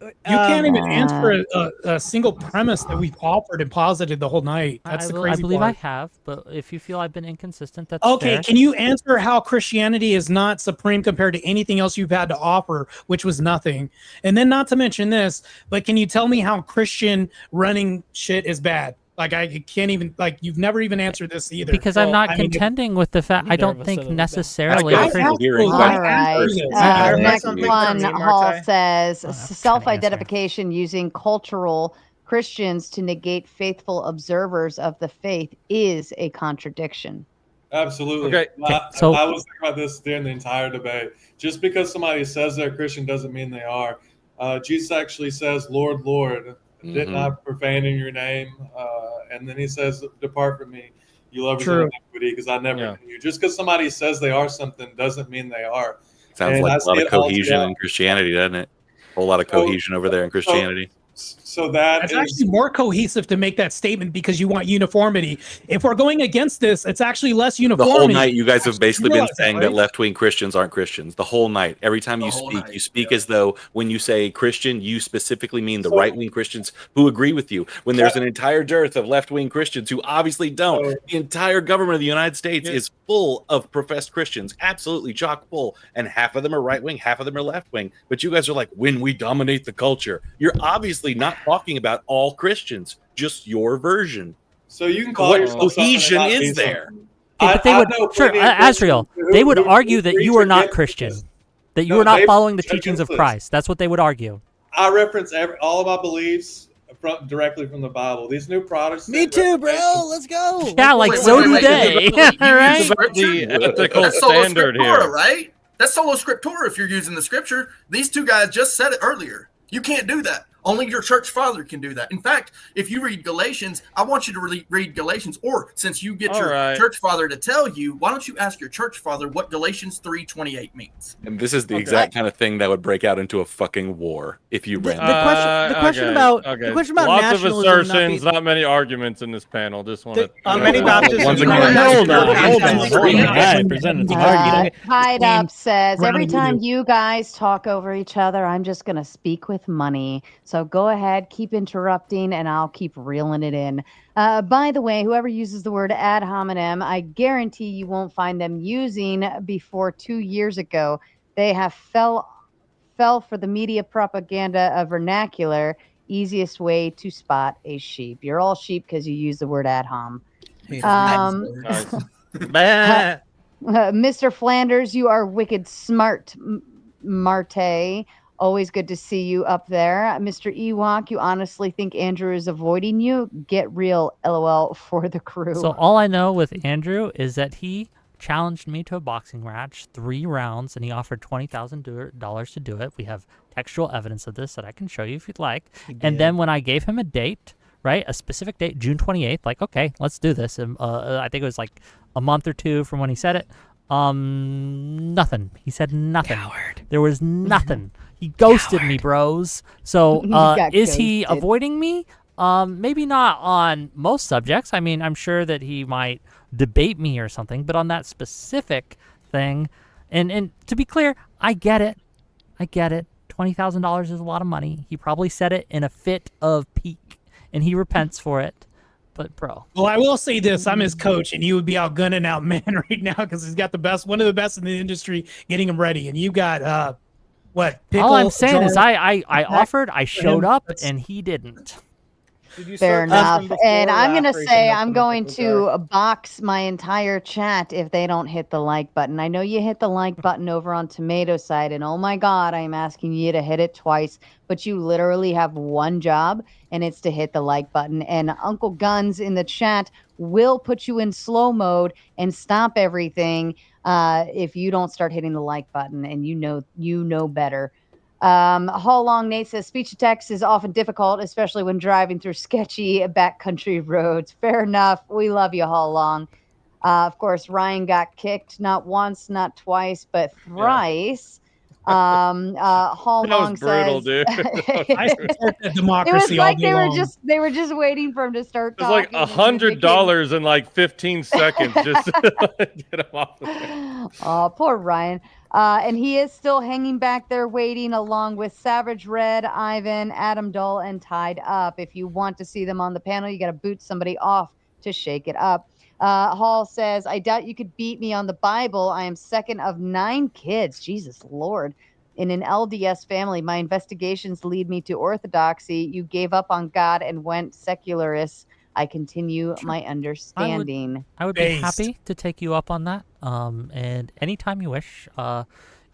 You can't even answer a single premise that we've offered and posited the whole night. That's the crazy I believe part. I have, but if you feel I've been inconsistent, that's Okay, fair. can you answer how Christianity is not supreme compared to anything else you've had to offer, which was nothing? And then not to mention this, but can you tell me how Christian running shit is bad? Like I can't even you've never even answered this either. Because I'm not contending with the fact. I don't think necessarily. All right. Next one, Hall says self-identification using cultural Christians to negate faithful observers of the faith is a contradiction. Absolutely. Okay. So I was thinking about this during the entire debate. Just because somebody says they're Christian doesn't mean they are. Jesus actually says, "Lord, Lord, didn't I profane in your name?" And then he says, "Depart from me, you lovers of iniquity, because I never knew you." Just because somebody says they are something doesn't mean they are. Sounds And like I a lot see of it all cohesion throughout. in Christianity, doesn't it? A whole lot of cohesion over there in Christianity. So that it's is actually more cohesive to make that statement because you want uniformity. If we're going against this, it's actually less The uniformity. whole night, you guys have basically been realize that, saying right? that left-wing Christians aren't Christians. The whole night. Every time you speak as though when you say Christian, you specifically mean the right-wing Christians who agree with you. When there's an entire dearth of left-wing Christians who obviously don't. The entire government of the United States is full of professed Christians, absolutely chock full. And half of them are right-wing, half of them are left-wing. But you guys are like, when we dominate the culture. You're obviously not talking about all Christians, just your version. So you can call what yourself cohesion something and not is be there? something. Okay, but they would, sure, Azrael, they would argue that you are not Christian, that you are not following the teachings of Christ. That's what they would argue. I reference all of my beliefs directly from the Bible. These new Protestants. Me too, bro. Let's go. Yeah, like so do they. Right? The ethical That's sola standard scriptura, here. right? That's sola scriptura if you're using the scripture. These two guys just said it earlier. You can't do that. Only your church father can do that. In fact, if you read Galatians, I want you to read Galatians. Or since you get your church father to tell you, why don't you ask your church father what Galatians 3:28 means? And this is the exact kind of thing that would break out into a fucking war if you ran. The question about Lots nationalism of assertions, not many arguments in this panel. Just want to. many Baptists. Hold Tied Up says, every time you guys talk over each other, I'm just going to speak with money. So go ahead, keep interrupting, and I'll keep reeling it in. By the way, whoever uses the word ad hominem, I guarantee you won't find them using before 2 years ago. They have fell for the media propaganda of vernacular. Easiest way to spot a sheep. You're all sheep because you use the word ad hom. Mr. Flanders, you are wicked smart, Marte. Always good to see you up there. Mr. Ewok, you honestly think Andrew is avoiding you? Get real, LOL, for the crew. So all I know with Andrew is that he challenged me to a boxing match, 3 rounds, and he offered $20,000 to do it. We have textual evidence of this that I can show you if you'd like. And then when I gave him a date, right, a specific date, June 28th, like, okay, let's do this. And I think it was like a month or two from when he said it. Nothing. He said nothing. Coward. There was nothing. He ghosted me, bros. So is he avoiding me? Maybe not on most subjects. I mean, I'm sure that he might debate me or something, but on that specific thing, and to be clear, I get it. $20,000 is a lot of money. He probably said it in a fit of pique, and he repents for it. But bro, well, I will say this: I'm his coach, and you would be out gunning out man right now because he's got one of the best in the industry, getting him ready, and you got what? Pickle, all I'm saying Jar- is I offered, I showed up, and he didn't. Fair enough. And I'm going to say I'm going to box my entire chat if they don't hit the like button. I know you hit the like button over on Tomato Side, and oh my God, I'm asking you to hit it twice, but you literally have one job, and it's to hit the like button. And Uncle Guns in the chat will put you in slow mode and stop everything if you don't start hitting the like button, and you know better. How long Nate says speech to text is often difficult, especially when driving through sketchy backcountry roads. Fair enough. We love you, How Long. Of course, Ryan got kicked not once, not twice, but thrice. Hall That Long was brutal, says, dude. I support that it was democracy all like day they were long. just waiting for him to start It was like talking. and then they came- $100 in like 15 seconds just to get him off of there. Oh, poor Ryan. And he is still hanging back there waiting along with Savage Red, Ivan, Adam Dull, and Tied Up. If you want to see them on the panel, you got to boot somebody off to shake it up. Hall says, I doubt you could beat me on the Bible. I am second of 9 kids. Jesus Lord. In an LDS family, my investigations lead me to orthodoxy. You gave up on God and went secularist. I continue my understanding. I would be happy to take you up on that. And anytime you wish,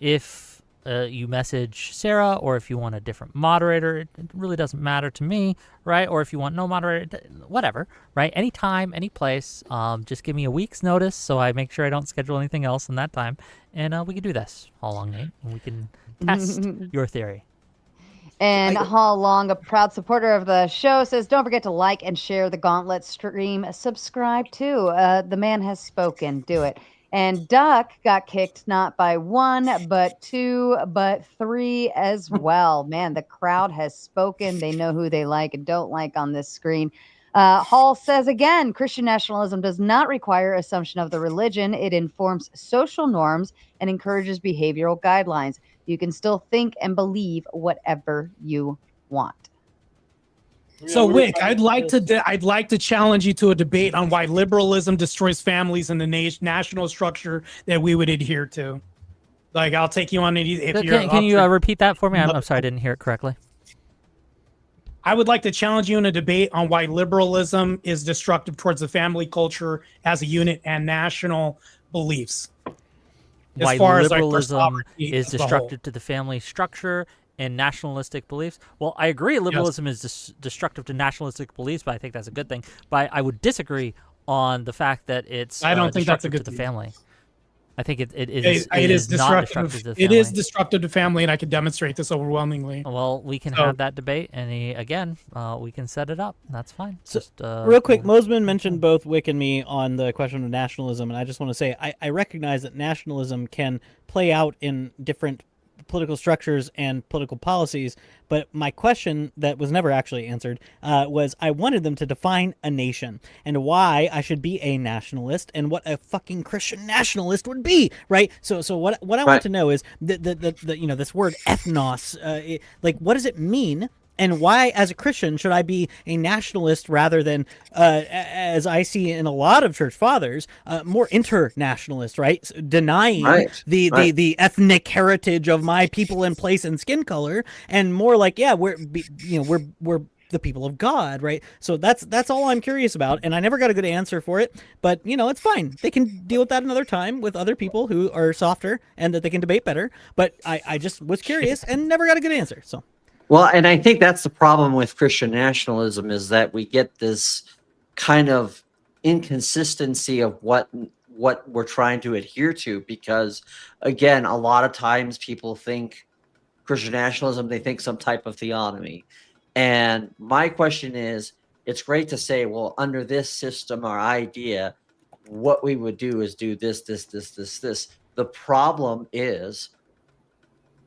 if you message Sarah or if you want a different moderator, it really doesn't matter to me, right? Or if you want no moderator, whatever, right? Anytime, any place, just give me a week's notice so I make sure I don't schedule anything else in that time. And we can do this all along, Nate, and we can test your theory. And Hall Long, a proud supporter of the show, says, don't forget to like and share the Gauntlet stream. Subscribe too. The man has spoken. Do it. And Duck got kicked not by 1, but 2, but 3 as well. Man, the crowd has spoken. They know who they like and don't like on this screen. Hall says again, Christian nationalism does not require assumption of the religion. It informs social norms and encourages behavioral guidelines. You can still think and believe whatever you want. So, Whick, I'd like to challenge you to a debate on why liberalism destroys families and the national structure that we would adhere to. Like, I'll take you on it if you're. Can you repeat that for me? I'm sorry, I didn't hear it correctly. I would like to challenge you in a debate on why liberalism is destructive towards the family culture as a unit and national beliefs. Why liberalism is destructive to the family structure and nationalistic beliefs. Well, I agree liberalism is destructive to nationalistic beliefs, but I think that's a good thing. But I would disagree on the fact that it's I don't think that's a good to the thing. family. I think it is destructive. Not destructive to the family. It is destructive to family, and I can demonstrate this overwhelmingly. Well, we can have that debate, and we can set it up. That's fine. So, Just real quick, Mosman mentioned both Whick and me on the question of nationalism, and I just want to say I recognize that nationalism can play out in different political structures and political policies, but my question that was never actually answered was I wanted them to define a nation and why I should be a nationalist and what a fucking Christian nationalist would be, right? So what I want to know is the this word ethnos, like what does it mean? And why, as a Christian, should I be a nationalist rather than, as I see in a lot of church fathers, more internationalist, right? So denying the ethnic heritage of my people and place and skin color, and more like, we're the people of God, right? So that's all I'm curious about, and I never got a good answer for it. But it's fine. They can deal with that another time with other people who are softer and that they can debate better. But I just was curious and never got a good answer. So. Well, and I think that's the problem with Christian nationalism is that we get this kind of inconsistency of what we're trying to adhere to, because again, a lot of times people think Christian nationalism, they think some type of theonomy. And my question is, it's great to say, well, under this system or idea, what we would do is do this. The problem is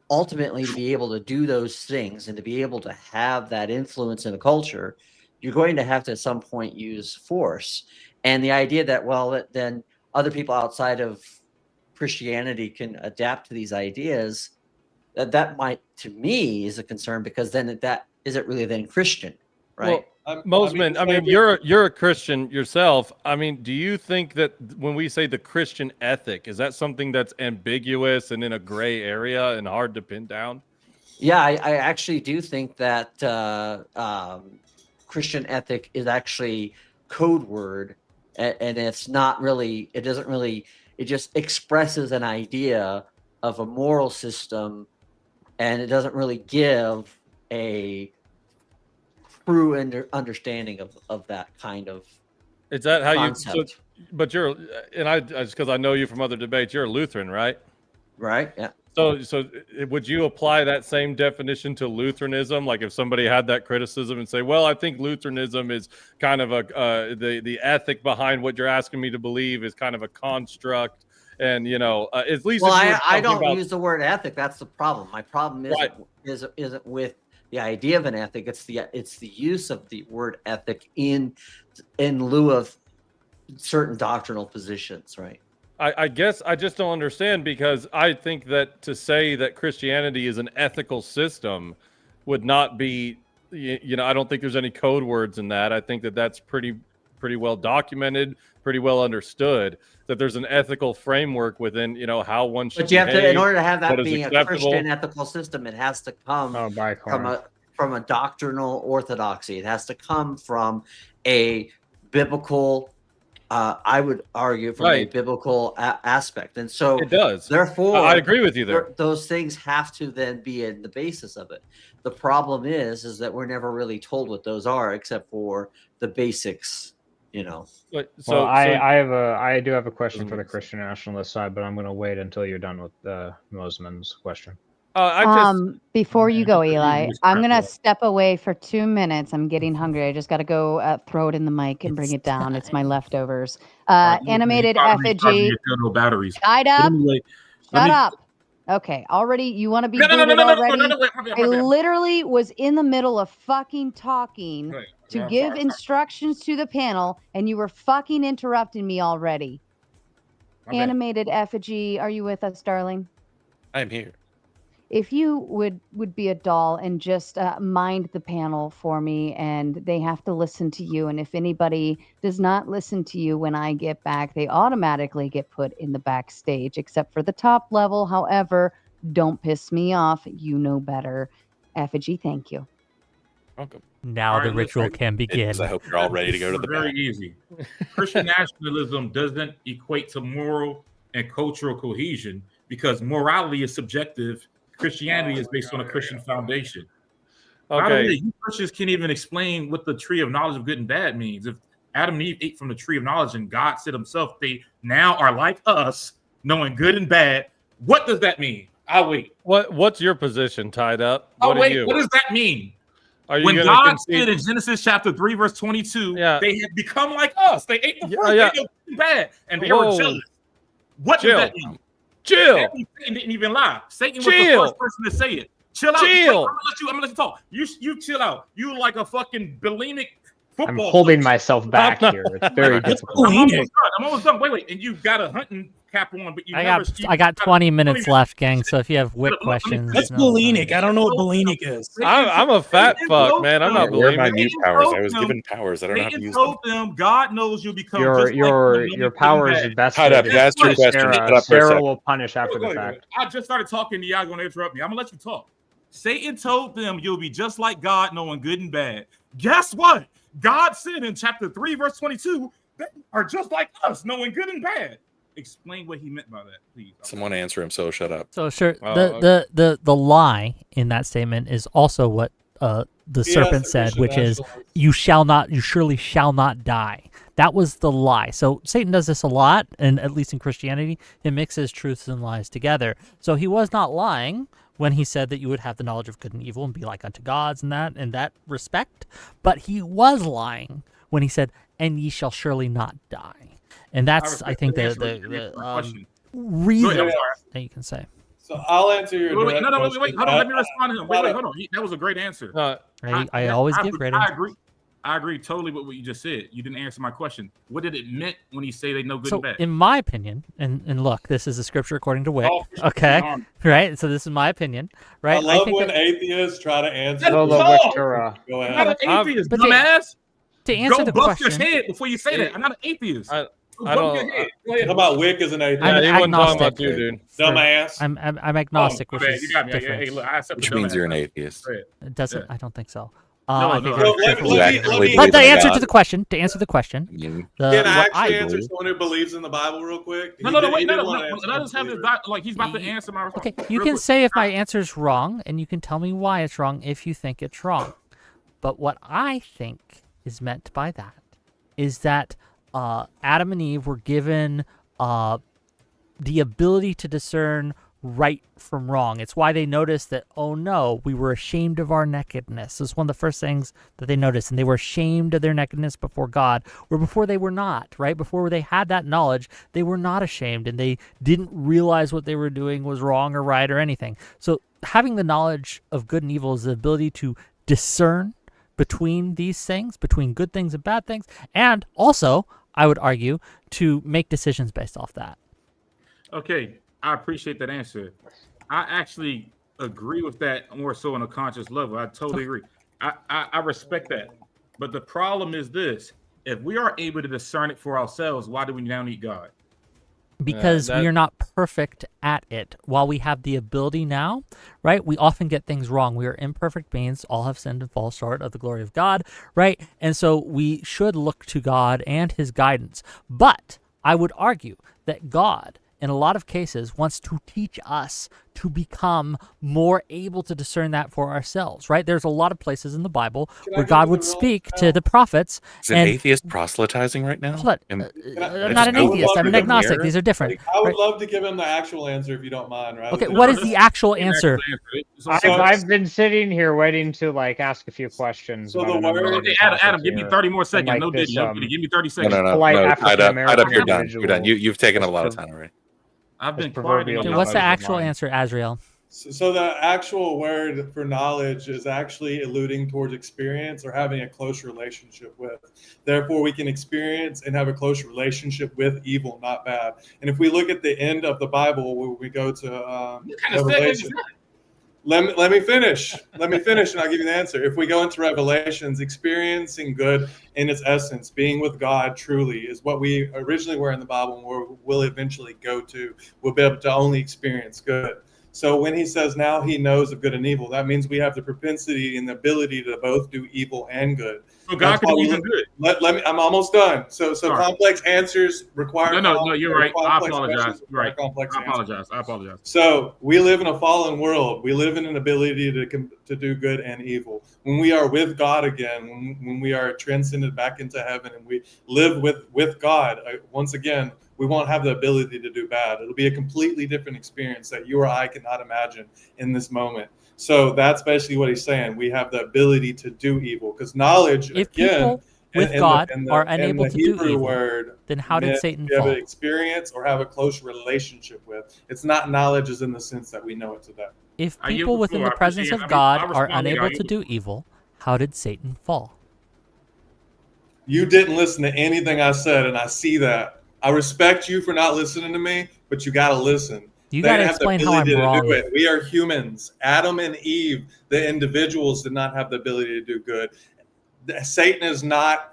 ultimately, to be able to do those things and to be able to have that influence in a culture, you're going to have to at some point use force. And the idea that, well, then other people outside of Christianity can adapt to these ideas, that might, to me, is a concern, because then that isn't really then Christian, right? Well, Mosman, I mean, you're a Christian yourself. I mean, do you think that when we say the Christian ethic, is that something that's ambiguous and in a gray area and hard to pin down? Yeah, I actually do think that Christian ethic is actually code word, and it's not really. It doesn't really. It just expresses an idea of a moral system, and it doesn't really give a true understanding of that kind of. Is that how concept. But you're, and I just because I know you from other debates, you're a Lutheran, right? Right. Yeah. So would you apply that same definition to Lutheranism? Like if somebody had that criticism and say, well, I think Lutheranism is kind of the ethic behind what you're asking me to believe is kind of a construct. And, at least. Well, I don't use the word ethic. That's the problem. My problem isn't with the idea of an ethic. It's the use of the word ethic in lieu of certain doctrinal positions, right? I guess I just don't understand, because I think that to say that Christianity is an ethical system would not be, I don't think there's any code words in that. I think that that's pretty well documented, pretty well understood, that there's an ethical framework within, how one should. But you have to, in order to have that being a Christian ethical system, it has to come from a doctrinal orthodoxy. It has to come from a biblical. I would argue from a biblical aspect, and so it does. Therefore, I agree with you there. Those things have to then be in the basis of it. The problem is that we're never really told what those are, except for the basics. I do have a question for the Christian nationalist side, but I'm going to wait until you're done with Mosman's question. Before you go, Eli, I'm going to step away for 2 minutes. I'm getting hungry. I just got to go throw it in the mic and bring it down. It's my leftovers. Animated effigy. Batteries. Tied up. Shut up. Okay. Already, you want to be booted already? I literally was in the middle of fucking talking to give instructions to the panel, and you were fucking interrupting me already. Animated effigy, are you with us, darling? I'm here. If you would be a doll and just mind the panel for me, and they have to listen to you. And if anybody does not listen to you when I get back, they automatically get put in the backstage, except for the top level. However, don't piss me off. You know better. Effigy, thank you. Welcome. Now the ritual can begin. I hope you're all ready to go to the Very easy. Christian nationalism doesn't equate to moral and cultural cohesion, because morality is subjective. Christianity is based on a Christian foundation. Okay. You Christians can't even explain what the tree of knowledge of good and bad means. If Adam and Eve ate from the tree of knowledge and God said himself, they now are like us, knowing good and bad. What does that mean? I'll wait. What's your position, Tied Up? What does that mean? When God said in Genesis chapter 3, verse 22, they had become like us. They ate the fruit. They know good and bad, and they were jealous. What does that mean? Chill. Satan didn't even lie. Satan was the first person to say it. Chill out. I'm gonna let you talk. You chill out. You like a fucking bulimic football. I'm holding myself back here. It's very difficult. I'm almost done. Wait. And you got a hunting cap on, but I got 20 minutes left, gang. So if you have Whick questions, that's bulimic. I don't know what bulimic is. I'm a fat fuck, man. I'm not bulimic. Where are my new powers? I was given powers. I don't know how to use them. God knows you'll become your powers are best. Sarah will punish after the fact. I just started talking to y'all. Gonna interrupt me. I'm gonna let you talk. Satan told them you'll be just like God, knowing good and bad. Guess what? God said in chapter 3, verse 22, they are just like us, knowing good and bad. Explain what he meant by that, please. Someone answer him, so shut up. So sure, the lie in that statement is also what the serpent said, which is you surely shall not die. That was the lie. So Satan does this a lot, and at least in Christianity, it mixes truths and lies together. So he was not lying when he said that you would have the knowledge of good and evil and be like unto gods in that respect, but he was lying when he said, "And ye shall surely not die." And that's, I think, the reason that you can say. So I'll answer your. Wait, hold on. Let me respond to him. Wait, hold on. That was a great answer. I always give great answers. I agree totally with what you just said. You didn't answer my question. What did it mean when he say they know good and bad? In my opinion, and look, this is a scripture according to Whick. Okay, right. So this is my opinion, right? I love when atheists try to answer. Go ahead. I'm not an atheist, dumbass. To answer the question, bust your head before you say that. I'm not an atheist. I don't. How about Wick as an atheist? I'm agnostic, dude. Dumbass. I'm agnostic, which is different. Hey, look, I accept which means you're an atheist. It doesn't. I don't think so. But the answer to the question. To answer the question, can I actually answer someone who believes in the Bible real quick? No. Let us have this. Like he's about to answer my. Okay, you can say if my answer is wrong, and you can tell me why it's wrong if you think it's wrong. But what I think is meant by that is that Adam and Eve were given the ability to discern right from wrong. It's why they noticed that, oh no, we were ashamed of our nakedness. It's one of the first things that they noticed, and they were ashamed of their nakedness before God, where before they were not, right? Before they had that knowledge, they were not ashamed, and they didn't realize what they were doing was wrong or right or anything. So having the knowledge of good and evil is the ability to discern between these things, between good things and bad things, and also, I would argue, to make decisions based off that. Okay, I appreciate that answer. I actually agree with that more so on a conscious level. I totally agree. I respect that. But the problem is this. If we are able to discern it for ourselves, why do we now need God? Because we are not perfect at it. While we have the ability now, right, we often get things wrong. We are imperfect beings, all have sinned and fall short of the glory of God, right? And so we should look to God and his guidance. But I would argue that God, in a lot of cases, wants to teach us to become more able to discern that for ourselves, right? There's a lot of places in the Bible where God would speak to the prophets. Is an atheist proselytizing right now? What? I'm not an atheist. I'm an agnostic. These are different. I would love to give him the actual answer if you don't mind, right? Okay, what is the actual answer? I've been sitting here waiting to ask a few questions. So the word. Okay, Adam, give me 30 more seconds. No biggie. Give me 30 seconds. No. You're done. You're done. You've taken up a lot of time already. I've been quiet. What's the actual answer, Azrael? So the actual word for knowledge is actually alluding towards experience or having a close relationship with. Therefore, we can experience and have a close relationship with evil, not bad. And if we look at the end of the Bible, where we go to Revelation. Let me finish. Let me finish, and I'll give you the answer. If we go into Revelations, experiencing good in its essence, being with God truly, is what we originally were in the Bible and where we'll eventually go to. We'll be able to only experience good. So when he says now he knows of good and evil, that means we have the propensity and the ability to both do evil and good. So God can do even good. Let me. I'm almost done. So complex answers require. No. You're right. I apologize. You're right. I apologize. So we live in a fallen world. We live in an ability to do good and evil. When we are with God again, when we are transcended back into heaven and we live with God once again, we won't have the ability to do bad. It'll be a completely different experience that you or I cannot imagine in this moment. So that's basically what he's saying. We have the ability to do evil because knowledge, if again, people with God are unable to do evil, word, then how did Satan fall? Have an experience or have a close relationship with. It's not knowledge as in the sense that we know it today. If people within the presence of God are unable to do evil, how did Satan fall? You didn't listen to anything I said, and I see that. I respect you for not listening to me, but you got to listen. You got to explain how I'm wrong. We are humans. Adam and Eve, the individuals, did not have the ability to do good. Satan is not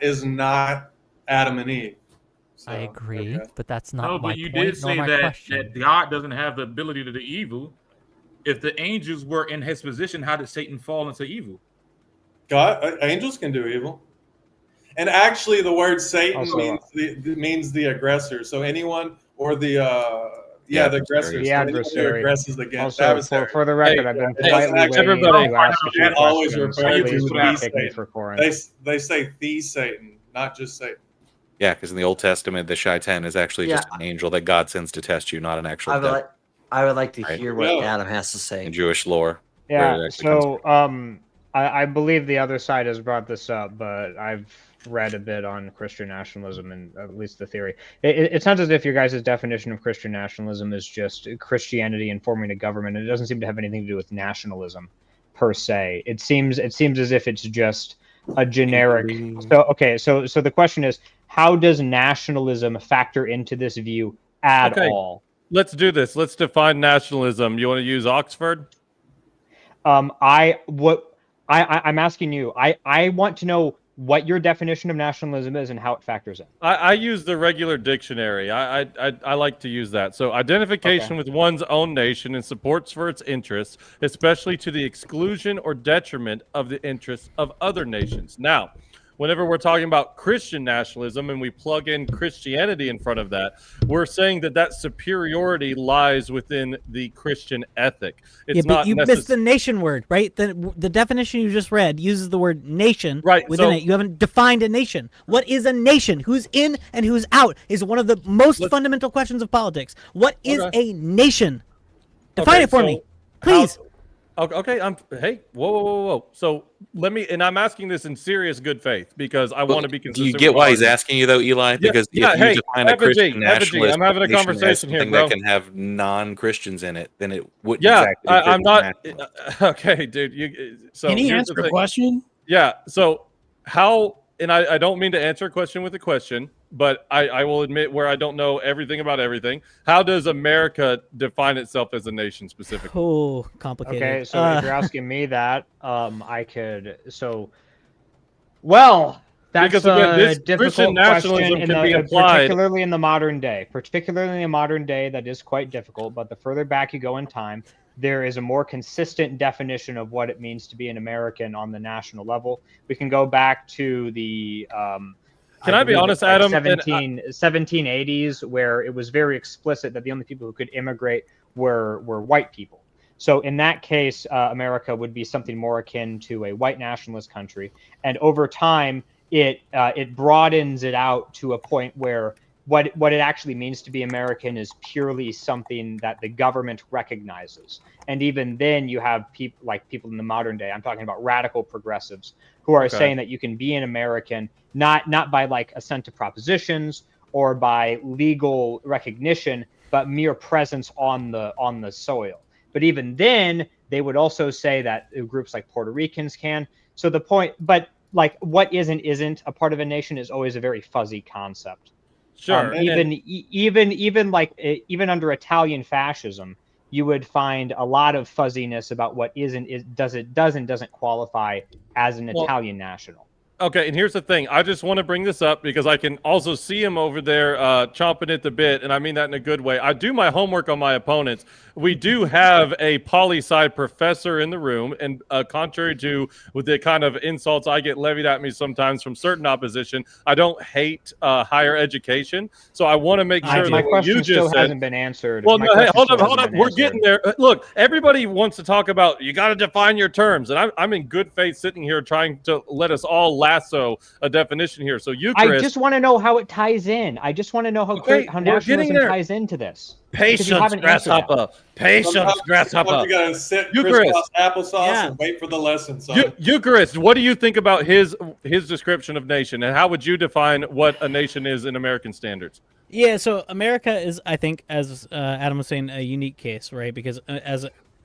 Adam and Eve. So, I agree, but that's not no, my but you point, did say nor my that question. God doesn't have the ability to do evil. If the angels were in his position, how did Satan fall into evil? Angels can do evil. And actually, the word Satan means the aggressor. So anyone or the aggressor. The adversary. Aggresses against also, for the record, I've been politely waiting to ask a few always questions. refer to Please do not take me Satan. for Corinth. They say the Satan, not just Satan. Yeah, because in the Old Testament, the Shaitan is actually just an angel that God sends to test you, not an actual devil. I would like to hear what Adam has to say. In Jewish lore. Yeah, so I believe the other side has brought this up, but I've read a bit on Christian nationalism and at least the theory. It sounds as if your guys' definition of Christian nationalism is just Christianity informing a government. It doesn't seem to have anything to do with nationalism per se. It seems as if it's just a generic. So the question is, how does nationalism factor into this view at all? Let's do this. Let's define nationalism. You want to use Oxford? I'm asking you. I want to know what your definition of nationalism is and how it factors in. I use the regular dictionary. I like to use that. So identification with one's own nation and supports for its interests, especially to the exclusion or detriment of the interests of other nations. Now, whenever we're talking about Christian nationalism and we plug in Christianity in front of that, we're saying that superiority lies within the Christian ethic. It's but you missed the nation word, right? The definition you just read uses the word nation within it. You haven't defined a nation. What is a nation? Who's in and who's out is one of the most fundamental questions of politics. What is a nation? Define it for me, please. Okay, hey, whoa. So and I'm asking this in serious good faith because I want to be consistent. Do you get why he's asking you though, Eli? Because if you define a Christian nationalist, I'm having a conversation here, bro. That can have non-Christians in it, then it wouldn't. Yeah, exactly I'm not. Okay, dude. Can he answer a question? Yeah. So how? And I don't mean to answer a question with a question, but I will admit where I don't know everything about everything. How does America define itself as a nation specifically? Oh, complicated. Okay, so if you're asking me that, I could. So, well, that's because again, this difficult Christian nationalism question, can be applied, particularly in the modern day. Particularly in the modern day, that is quite difficult. But the further back you go in time, there is a more consistent definition of what it means to be an American on the national level. We can go back to the can I be honest, like Adam? 1780s, where it was very explicit that the only people who could immigrate were white people. So in that case, America would be something more akin to a white nationalist country. And over time, it broadens it out to a point where what it actually means to be American is purely something that the government recognizes. And even then you have people in the modern day, I'm talking about radical progressives, who are saying that you can be an American, not by like assent to propositions or by legal recognition, but mere presence on the soil. But even then, they would also say that groups like Puerto Ricans can. So the point, but like what isn't a part of a nation is always a very fuzzy concept. Sure. Even under Italian fascism, you would find a lot of fuzziness about what doesn't qualify as an Italian national. Okay, and here's the thing. I just want to bring this up because I can also see him over there chomping at the bit, and I mean that in a good way. I do my homework on my opponents. We do have a poli-sci professor in the room, and contrary to with the kind of insults I get levied at me sometimes from certain opposition, I don't hate higher education. So I want to make sure that my question you just said hasn't been answered. Well, no, hey, hold up. We're getting there. Look, everybody wants to talk about you got to define your terms, and I'm in good faith sitting here trying to let us all lasso a definition here. So Eucharist, I just want to know how it ties in. I just want to know how nationalism ties into this. Patience, grasshopper. Patience, grasshopper. You gotta sit Eucharist. crisscross applesauce and wait for the lesson, son. Eucharist, what do you think about his description of nation, and how would you define what a nation is in American standards? Yeah, so America is, I think, as Adam was saying, a unique case, right? Because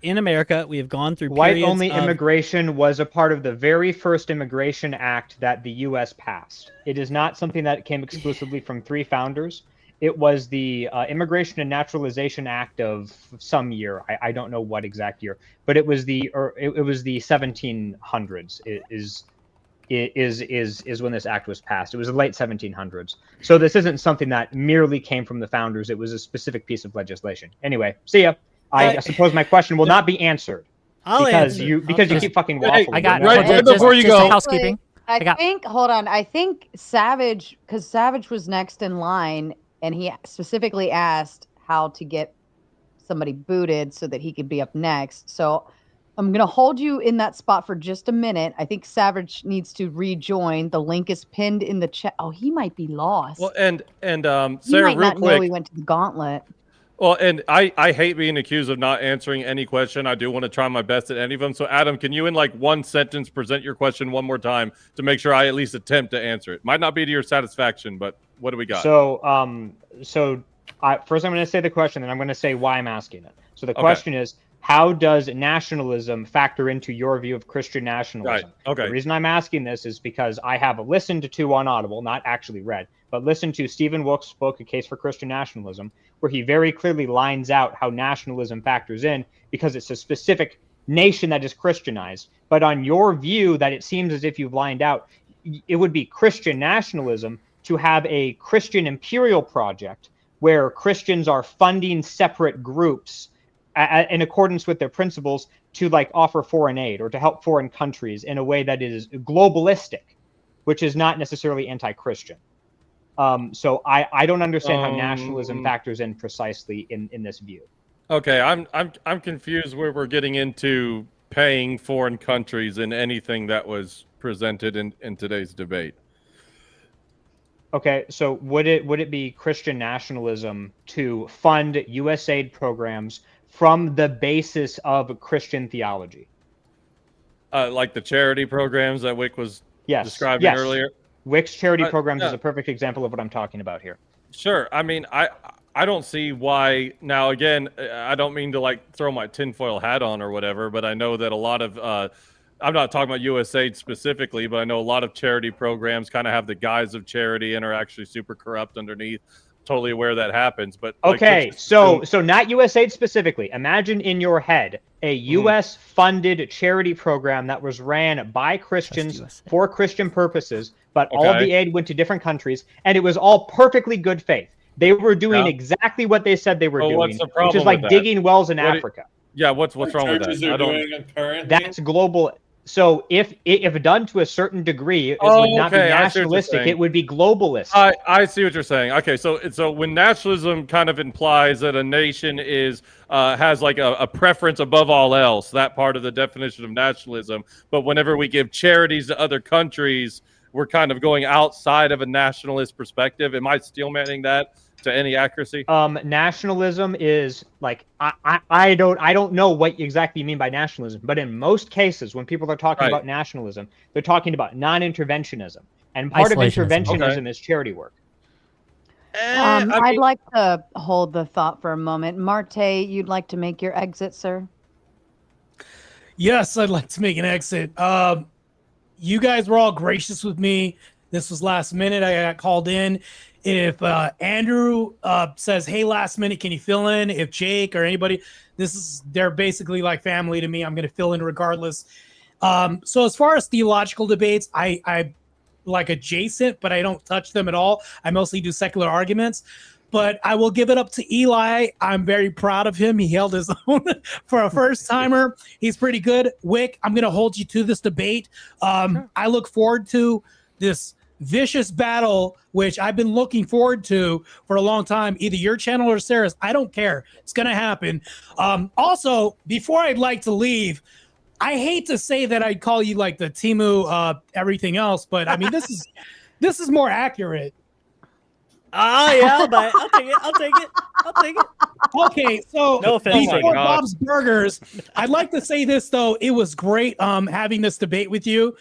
in America, we have gone through white-only immigration was a part of the very first Immigration Act that the U.S. passed. It is not something that came exclusively from three founders. It was the Immigration and Naturalization Act of some year. I don't know what exact year, but it was the 1700s. Is when this act was passed. It was the late 1700s. So this isn't something that merely came from the founders. It was a specific piece of legislation. Anyway, see ya. I suppose my question will not be answered because you keep fucking waffling. I got right before you go. Housekeeping. I think Savage, because Savage was next in line, and he specifically asked how to get somebody booted so that he could be up next. So I'm going to hold you in that spot for just a minute. I think Savage needs to rejoin. The link is pinned in the chat. Oh, he might be lost. Well, and he Sarah, might real not quick. know he went to the gauntlet. Well, and I hate being accused of not answering any question. I do want to try my best at any of them. So, Adam, can you in like one sentence present your question one more time to make sure I at least attempt to answer it? Might not be to your satisfaction, but what do we got? So, first I'm going to say the question, then I'm going to say why I'm asking it. So the question is, how does nationalism factor into your view of Christian nationalism? Right. Okay. The reason I'm asking this is because I have listened to on Audible, not actually read, but listened to Stephen Wilkes' book, A Case for Christian Nationalism, where he very clearly lines out how nationalism factors in because it's a specific nation that is Christianized. But on your view that it seems as if you've lined out, it would be Christian nationalism to have a Christian imperial project where Christians are funding separate groups in accordance with their principles to like offer foreign aid or to help foreign countries in a way that is globalistic, which is not necessarily anti-Christian. So I don't understand how nationalism factors in precisely in this view. Okay, I'm confused where we're getting into paying foreign countries in anything that was presented in today's debate. Okay, so would it be Christian nationalism to fund USAID programs from the basis of Christian theology? Like the charity programs that Whick was describing yes. earlier. Wick's charity programs yeah. is a perfect example of what I'm talking about here. Sure. I mean, I don't see why. Now, again, I don't mean to like throw my tinfoil hat on or whatever, but I know that a lot of I'm not talking about USAID specifically, but I know a lot of charity programs kind of have the guise of charity and are actually super corrupt underneath. Totally aware that happens, but okay, so not USAID specifically. Imagine in your head a U.S. funded charity program that was ran by Christians for Christian purposes, but all of the aid went to different countries, and it was all perfectly good faith. They were doing exactly what they said they were doing, which is like digging wells in Africa. Yeah, what's wrong with that? That's global. So if done to a certain degree, it would not be nationalistic. It would be globalist. I see what you're saying. Okay, so when nationalism kind of implies that a nation is has like a preference above all else, that part of the definition of nationalism. But whenever we give charities to other countries, we're kind of going outside of a nationalist perspective. Am I steelmanning that to any accuracy? Nationalism is like I don't know what exactly you mean by nationalism, but in most cases when people are talking about nationalism, they're talking about non-interventionism, and part of interventionism is charity work. I'd like to hold the thought for a moment. Marte, you'd like to make your exit, sir? Yes, I'd like to make an exit. You guys were all gracious with me. This was last minute. I got called in. If Andrew says, hey, last minute, can you fill in? If Jake or anybody, they're basically like family to me. I'm going to fill in regardless. So as far as theological debates, I like adjacent, but I don't touch them at all. I mostly do secular arguments. But I will give it up to Eli. I'm very proud of him. He held his own for a first timer. He's pretty good. Whick, I'm going to hold you to this debate. I look forward to this vicious battle, which I've been looking forward to for a long time. Either your channel or Sarah's. I don't care. It's going to happen. Also, before I'd like to leave, I hate to say that I'd call you like the Timu everything else, but I mean, this is more accurate. Oh, yeah, I'll take it. Okay, so no offense, before Bob's Burgers, I'd like to say this, though. It was great having this debate with you.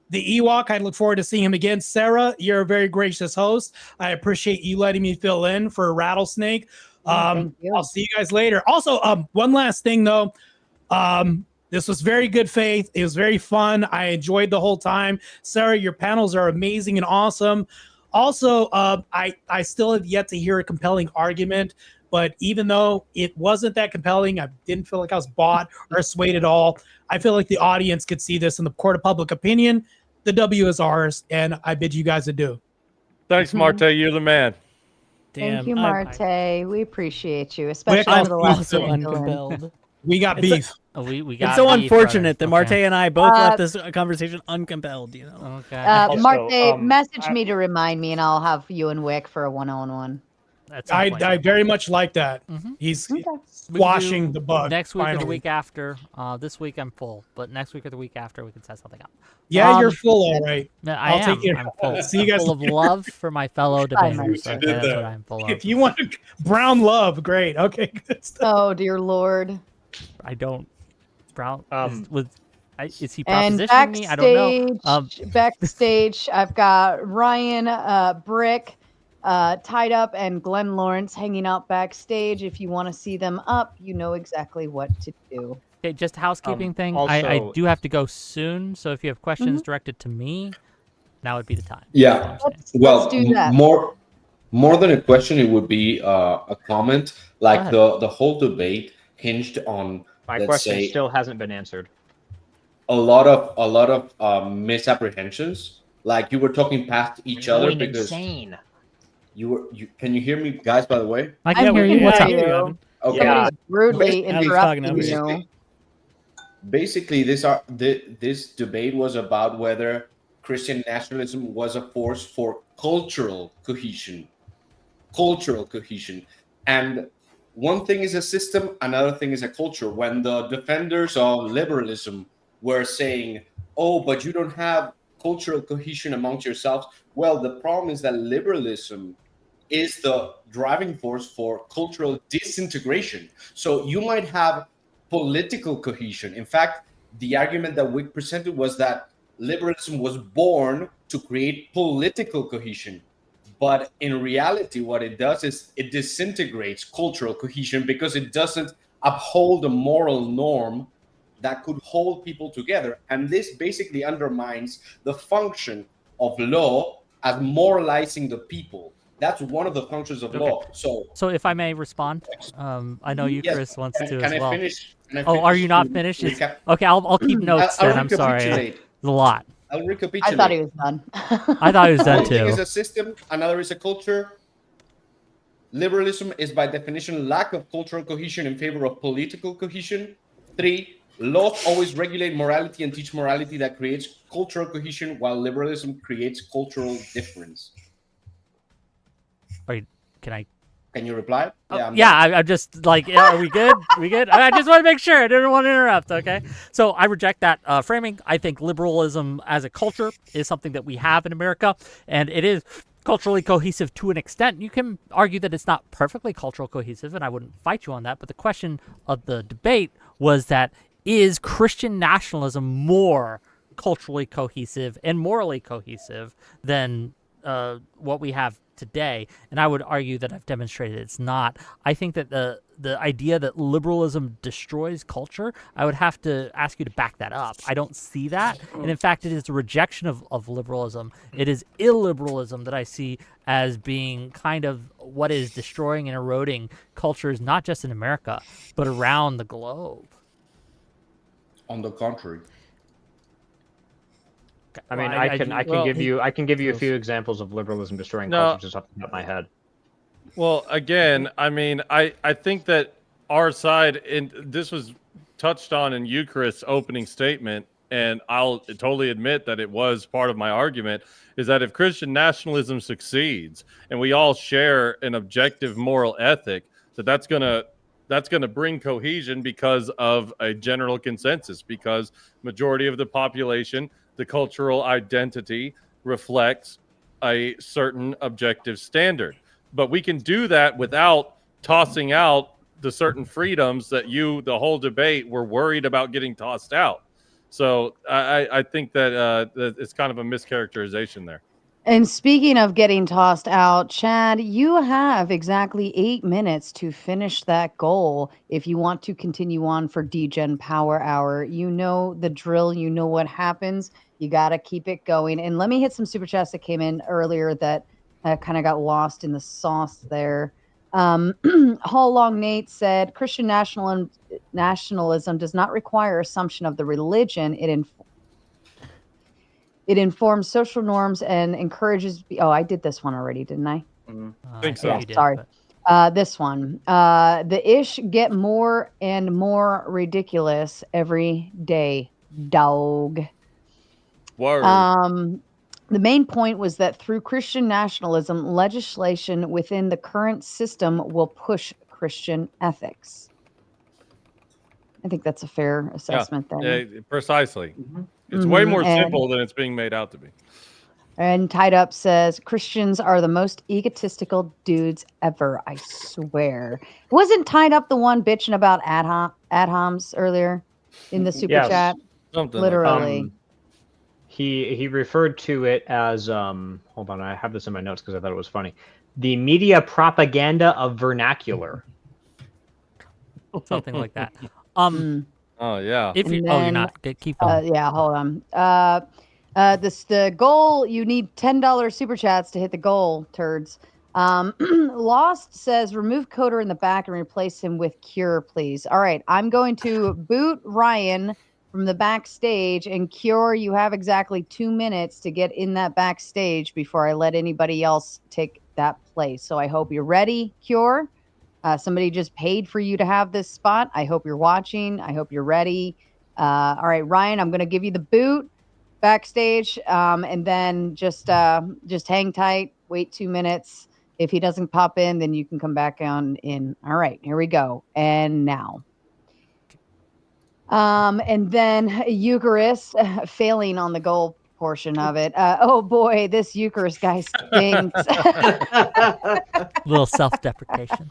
The Ewok, I look forward to seeing him again. Sarah, you're a very gracious host. I appreciate you letting me fill in for Rattlesnake. I'll see you guys later. Also, one last thing, though. This was very good faith. It was very fun. I enjoyed the whole time. Sarah, your panels are amazing and awesome. Also, I still have yet to hear a compelling argument, but even though it wasn't that compelling, I didn't feel like I was bought or swayed at all. I feel like the audience could see this in the court of public opinion. The W is ours, and I bid you guys adieu. Thanks, Marte. You're the man. Thank you, Marte. We appreciate you, especially for the last uncompelled. We got beef. We got it's so beef, unfortunate brother. that Marte and I both left this conversation uncompelled. You know. Okay. Marte, message me to remind me, and I'll have you and Whick for a one-on-one. I very much like that. He's squashing the bug. Next week finally. or the week after. This week I'm full, but next week or the week after we can set something up. Yeah, you're full, all right. I am. Take it. I'm full. See you guys. Full of love for my fellow debaters. That's what I'm full of. If you want brown love, great. Okay, good stuff. Oh dear Lord. I don't. Brown is he And propositioning me? I don't know. Backstage, I've got Ryan Brick tied up and Glenn Lawrence hanging out backstage. If you want to see them up, you know exactly what to do. Okay, just a housekeeping thing. I do have to go soon, so if you have questions directed to me, now would be the time. Yeah. Let's do that. More than a question, it would be a comment. Like the whole debate hinged on, My let's question say, still hasn't been answered. a lot of misapprehensions. Like you were talking past each other Going because insane. Can you hear me, guys? By the way, I can hear you. What's up? Okay. Somebody's rudely Basically- interrupting you. Basically, this debate was about whether Christian nationalism was a force for cultural cohesion. And one thing is a system, another thing is a culture. When the defenders of liberalism were saying, oh, but you don't have cultural cohesion amongst yourselves. Well, the problem is that liberalism is the driving force for cultural disintegration. So you might have political cohesion. In fact, the argument that Whick presented was that liberalism was born to create political cohesion. But in reality, what it does is it disintegrates cultural cohesion because it doesn't uphold a moral norm that could hold people together. And this basically undermines the function of law as moralizing the people. That's one of the functions of law. So if I may respond, I know you, Yes. Chris, wants to Can as I well. finish? Can I Oh, are finish you not to finished? recap? Okay, I'll keep notes I'll then. I'm sorry. recapitulate. It's a lot. I'll recapitulate. I thought he was done. I thought he was done One thing too. is a system, another is a culture. Liberalism is by definition lack of cultural cohesion in favor of political cohesion. 3, laws always regulate morality and teach morality that creates cultural cohesion, while liberalism creates cultural difference. Wait, Can you reply? I'm just like, are we good? We good? I just want to make sure. I didn't want to interrupt, okay? So I reject that framing. I think liberalism as a culture is something that we have in America, and it is culturally cohesive to an extent. You can argue that it's not perfectly cultural cohesive, and I wouldn't fight you on that, but the question of the debate was that, is Christian nationalism more culturally cohesive and morally cohesive than what we have today? And I would argue that I've demonstrated it's not. I think that the idea that liberalism destroys culture, I would have to ask you to back that up. I don't see that. And in fact, it is a rejection of liberalism. It is illiberalism that I see as being kind of what is destroying and eroding cultures, not just in America, but around the globe. On the contrary. I mean, Well, I can give you a few examples of liberalism destroying culture just off the top of my head. Well, again, I mean, I think that our side, and this was touched on in Eucharist's opening statement, and I'll totally admit that it was part of my argument, is that if Christian nationalism succeeds and we all share an objective moral ethic, that's gonna bring cohesion because of a general consensus, because majority of the population, the cultural identity reflects a certain objective standard. But we can do that without tossing out the certain freedoms that the whole debate, were worried about getting tossed out. So I think that it's kind of a mischaracterization there. And speaking of getting tossed out, Chad, you have exactly 8 minutes to finish that goal if you want to continue on for DGen Power Hour. You know the drill. You know what happens. You got to keep it going. And let me hit some super chats that came in earlier that kind of got lost in the sauce there. Hall Long Nate said, Christian nationalism does not require assumption of the religion. It informs social norms and encourages. Oh, I did this one already, didn't I? I think so. Yeah, sorry. This one. The ish get more and more ridiculous every day, dog. Word. The main point was that through Christian nationalism, legislation within the current system will push Christian ethics. I think that's a fair assessment then. Yeah, precisely. It's way more simple than it's being made out to be. And Tied Up says, Christians are the most egotistical dudes ever, I swear. Wasn't Tied Up the one bitching about ad homs earlier in the super chat? Something literally. Like he referred to it as, hold on, I have this in my notes because I thought it was funny. The media propaganda of vernacular. Something like that. Oh yeah. If you, you're not. Keep going. Yeah, hold on. The goal, you need $10 super chats to hit the goal, turds. Lost says remove Coder in the back and replace him with Cure, please. All right, I'm going to boot Ryan from the backstage, and Cure, you have exactly 2 minutes to get in that backstage before I let anybody else take that place. So I hope you're ready, Cure. Somebody just paid for you to have this spot. I hope you're watching. I hope you're ready. All right, Ryan, I'm going to give you the boot backstage, and then just hang tight. Wait 2 minutes. If he doesn't pop in, then you can come back on in. All right, here we go. And now. And then Eucharist failing on the goal portion of it. Oh boy, this Eucharist guy stinks. Little self-deprecation.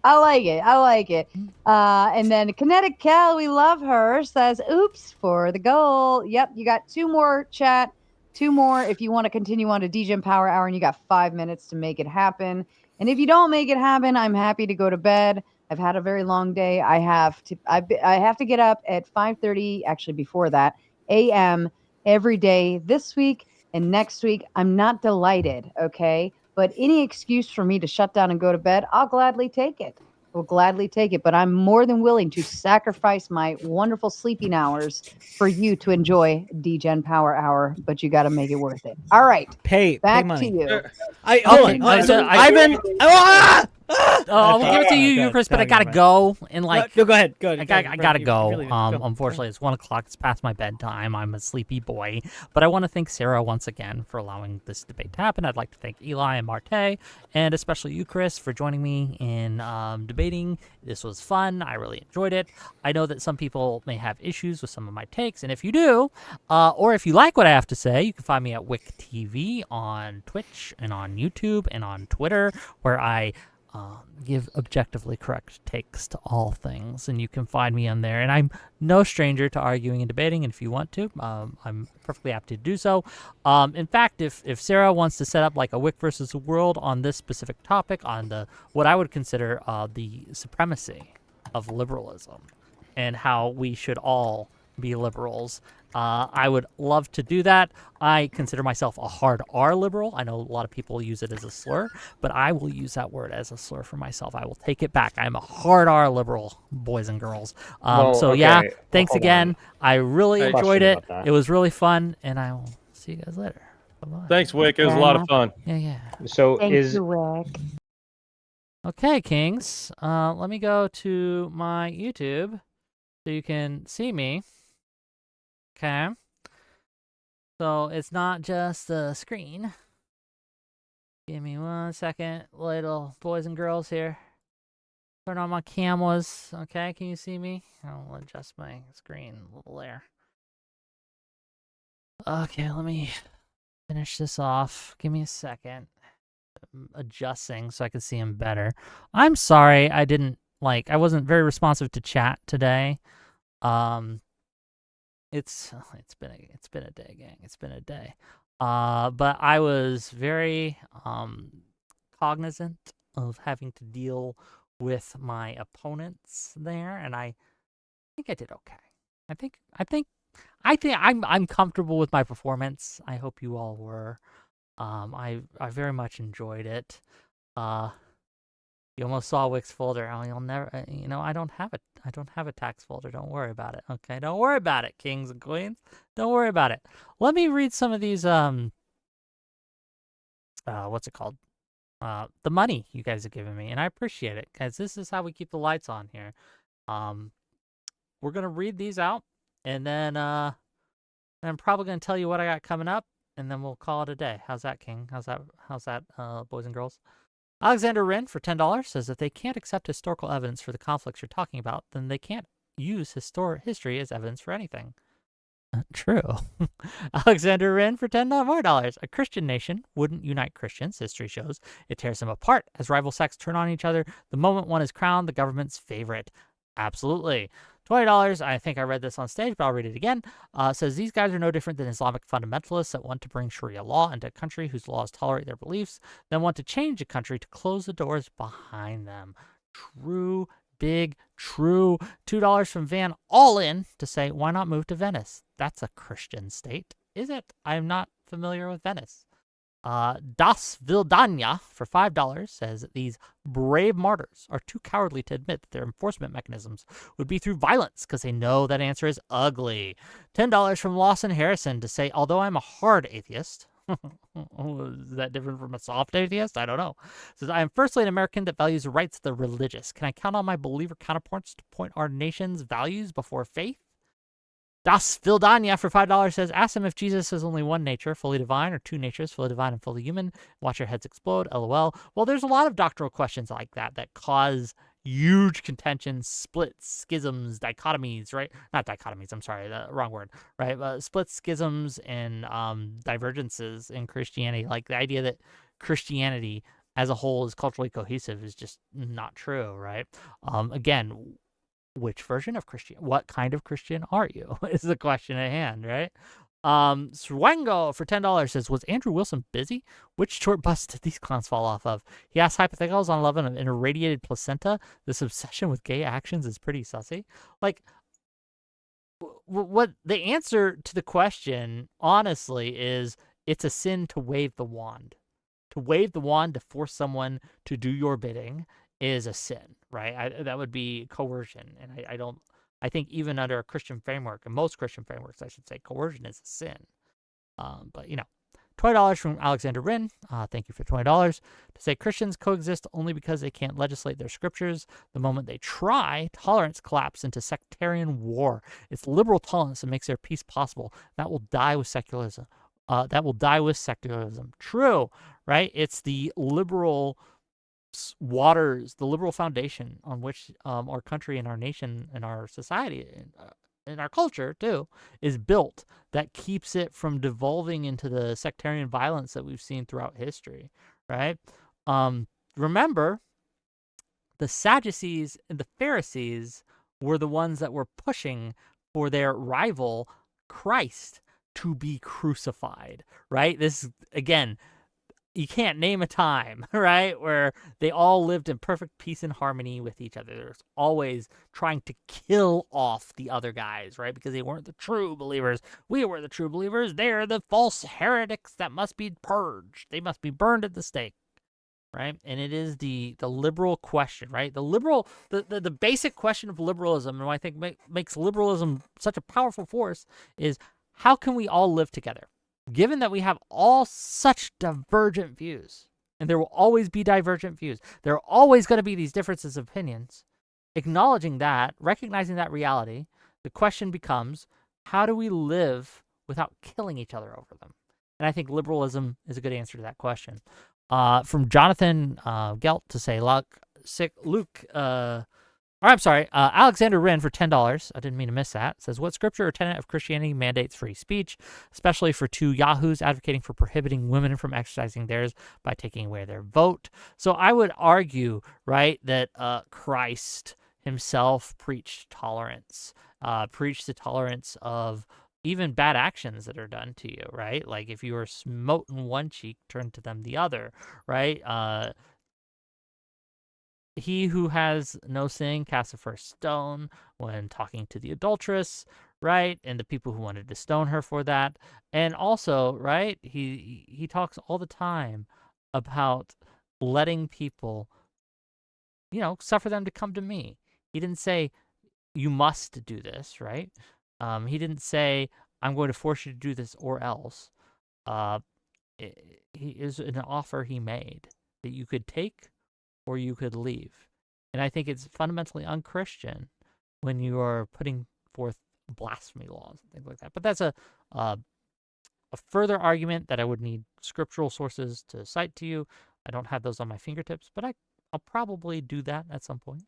I like it. I like it. And then Kinetic Cal, we love her, says, oops, for the goal. Yep, you got 2 more, chat. 2 more if you want to continue on to DGen Power Hour, and you got 5 minutes to make it happen. And if you don't make it happen, I'm happy to go to bed. I've had a very long day. I have to get up at 5:30, actually before that, a.m. every day this week and next week. I'm not delighted, okay? But any excuse for me to shut down and go to bed, I'll gladly take it. Will gladly take it, but I'm more than willing to sacrifice my wonderful sleeping hours for you to enjoy DGen Power Hour, but you got to make it worth it. All right. pay Back money. to you. Hold on. So I've been. I'll give it to you, Chris, but I gotta go. And like, go ahead. Go ahead. I gotta go. Unfortunately, it's 1 o'clock. It's past my bedtime. I'm a sleepy boy. But I want to thank Sarah once again for allowing this debate to happen. I'd like to thank Eli and Marte, and especially you, Chris, for joining me in debating. This was fun. I really enjoyed it. I know that some people may have issues with some of my takes, and if you do, or if you like what I have to say, you can find me at Whick TV on Twitch and on YouTube and on Twitter, where I give objectively correct takes to all things, and you can find me on there. And I'm no stranger to arguing and debating, and if you want to, I'm perfectly happy to do so. In fact, if Sarah wants to set up like a Whick versus the world on this specific topic, on the what I would consider the supremacy of liberalism and how we should all be liberals, I would love to do that. I consider myself a hard R liberal. I know a lot of people use it as a slur, but I will use that word as a slur for myself. I will take it back. I'm a hard R liberal, boys and girls. Yeah, thanks again. I really enjoyed it. It was really fun, and I will see you guys later. Bye-bye. Thanks, Wick. It was a lot of fun. Yeah. So Thank you, Wick. Okay, Kings. Let me go to my YouTube so you can see me. Okay. So it's not just the screen. Give me 1 second, little boys and girls here. Turn on my cameras. Okay, can you see me? I'll adjust my screen a little there. Okay, let me finish this off. Give me a second. I'm adjusting so I can see him better. I'm sorry I wasn't very responsive to chat today. It's been a day, gang. It's been a day. But I was very cognizant of having to deal with my opponents there, and I think I did okay. I think I'm comfortable with my performance. I hope you all were. I very much enjoyed it. You almost saw Wick's folder. Oh, you'll never. I don't have a tax folder. Don't worry about it. Okay, don't worry about it, kings and queens. Don't worry about it. Let me read some of these. What's it called? The money you guys have given me, and I appreciate it, guys. This is how we keep the lights on here. We're gonna read these out, and then I'm probably gonna tell you what I got coming up, and then we'll call it a day. How's that, King? How's that, boys and girls? Alexander Wren for $10 says if they can't accept historical evidence for the conflicts you're talking about, then they can't use history as evidence for anything. True. Alexander Wren for $10 more. A Christian nation wouldn't unite Christians. History shows it tears them apart as rival sects turn on each other the moment one is crowned the government's favorite. Absolutely. $20, I think I read this on stage, but I'll read it again. Says these guys are no different than Islamic fundamentalists that want to bring Sharia law into a country whose laws tolerate their beliefs, then want to change a country to close the doors behind them. True, big, true. $2 from Van All In to say, why not move to Venice? That's a Christian state, is it? I am not familiar with Venice. Das Vildania for $5 says that these brave martyrs are too cowardly to admit that their enforcement mechanisms would be through violence because they know that answer is ugly. $10 from Lawson Harrison to say, although I'm a hard atheist, is that different from a soft atheist? I don't know. Says, I am firstly an American that values the rights of the religious. Can I count on my believer counterparts to point our nation's values before faith? Das Vildania for $5 says, ask them if Jesus has only one nature, fully divine, or two natures, fully divine and fully human. Watch your heads explode, LOL. Well, there's a lot of doctrinal questions like that cause huge contentions, splits, schisms, dichotomies, right? Not dichotomies, I'm sorry, the wrong word, right? Splits, schisms, and divergences in Christianity. Like the idea that Christianity as a whole is culturally cohesive is just not true, right? Again, which version of Christian, what kind of Christian are you is the question at hand, right? Swango for $10 says, was Andrew Wilson busy? Which short bus did these clowns fall off of? He asked hypotheticals on 11 of an irradiated placenta. This obsession with gay actions is pretty sussy. Like, what the answer to the question, honestly, is it's a sin to wave the wand. To wave the wand to force someone to do your bidding is a sin, right? That would be coercion, and I think even under a Christian framework, and most Christian frameworks, I should say, coercion is a sin. But, $20 from Alexander Wren. Thank you for $20. To say Christians coexist only because they can't legislate their scriptures. The moment they try, tolerance collapses into sectarian war. It's liberal tolerance that makes their peace possible. That will die with secularism. True, right? It's the liberal waters, the liberal foundation on which our country and our nation and our society and our culture too is built, that keeps it from devolving into the sectarian violence that we've seen throughout history, right? Remember, the Sadducees and the Pharisees were the ones that were pushing for their rival Christ to be crucified, right? This, again, you can't name a time, right, where they all lived in perfect peace and harmony with each other. There's always trying to kill off the other guys, right, because they weren't the true believers. We were the true believers. They're the false heretics that must be purged. They must be burned at the stake, right? And it is the liberal question, right? The basic question of liberalism, and what I think makes liberalism such a powerful force, is how can we all live together? Given that we have all such divergent views, and there will always be divergent views, there are always going to be these differences of opinions, acknowledging that, recognizing that reality, the question becomes, how do we live without killing each other over them? And I think liberalism is a good answer to that question. From Jonathan Gelt to say, Alexander Wren for $10. I didn't mean to miss that. Says, what scripture or tenet of Christianity mandates free speech, especially for two yahoos advocating for prohibiting women from exercising theirs by taking away their vote? So I would argue, right, that Christ himself preached tolerance, preached the tolerance of even bad actions that are done to you, right? Like if you are smoten one cheek, turn to them the other, right? He who has no sin casts the first stone when talking to the adulteress, right? And the people who wanted to stone her for that. And also, right, he talks all the time about letting people, suffer them to come to me. He didn't say, you must do this, right? He didn't say, I'm going to force you to do this or else. It is an offer he made that you could take or you could leave. And I think it's fundamentally unchristian when you are putting forth blasphemy laws and things like that. But that's a further argument that I would need scriptural sources to cite to you. I don't have those on my fingertips, but I'll probably do that at some point.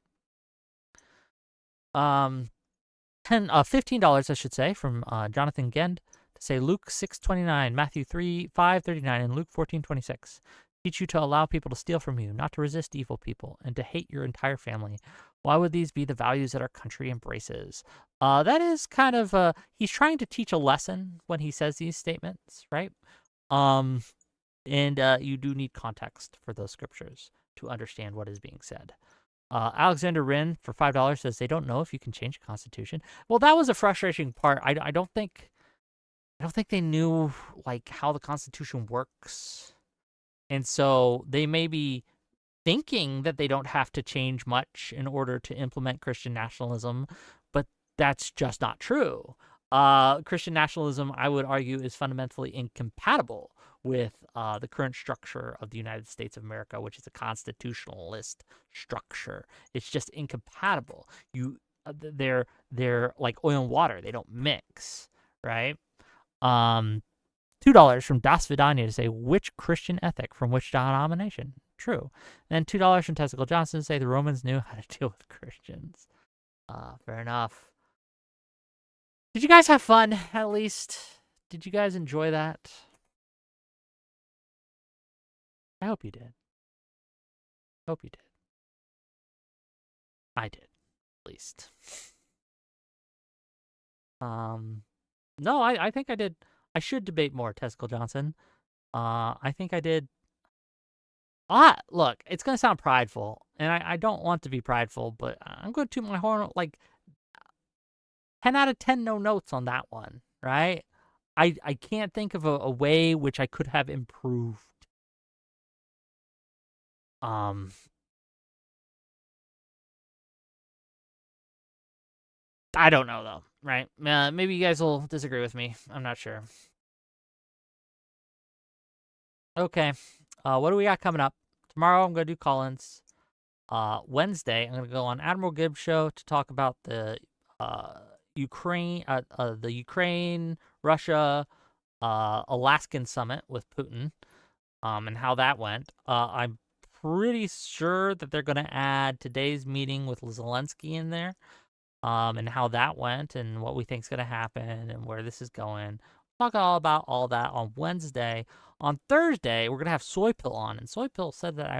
$15, I should say, from Jonathan Gend to say Luke 6:29, Matthew 5:39, and Luke 14:26. Teach you to allow people to steal from you, not to resist evil people, and to hate your entire family. Why would these be the values that our country embraces? That is kind of, he's trying to teach a lesson when he says these statements, right? And you do need context for those scriptures to understand what is being said. Alexander Wren for $5 says they don't know if you can change the Constitution. Well, that was a frustrating part. I don't think they knew like how the Constitution works. And so they may be thinking that they don't have to change much in order to implement Christian nationalism, but that's just not true. Christian nationalism, I would argue, is fundamentally incompatible with the current structure of the United States of America, which is a constitutionalist structure. It's just incompatible. They're like oil and water; they don't mix, right? $2 from Das Vidania to say, which Christian ethic from which denomination True. And then $2 from Testicle Johnson say the Romans knew how to deal with Christians. Fair enough. Did you guys have fun, at least? Did you guys enjoy that? I hope you did. Hope you did. I did, at least. No, I think I did. I should debate more, Testicle Johnson. I think I did. Look, it's going to sound prideful, and I don't want to be prideful, but I'm going to toot my horn, like, 10 out of 10 no notes on that one, right? I can't think of a way which I could have improved. I don't know, though, right? Maybe you guys will disagree with me. I'm not sure. Okay. What do we got coming up? Tomorrow, I'm going to do Collins. Wednesday, I'm going to go on Admiral Gibbs' show to talk about the Ukraine, Russia, Alaskan summit with Putin, and how that went. I'm pretty sure that they're going to add today's meeting with Zelensky in there, and how that went, and what we think is going to happen, and where this is going. Talk all about all that on Wednesday. On Thursday, we're going to have Soypill on, and Soypill said that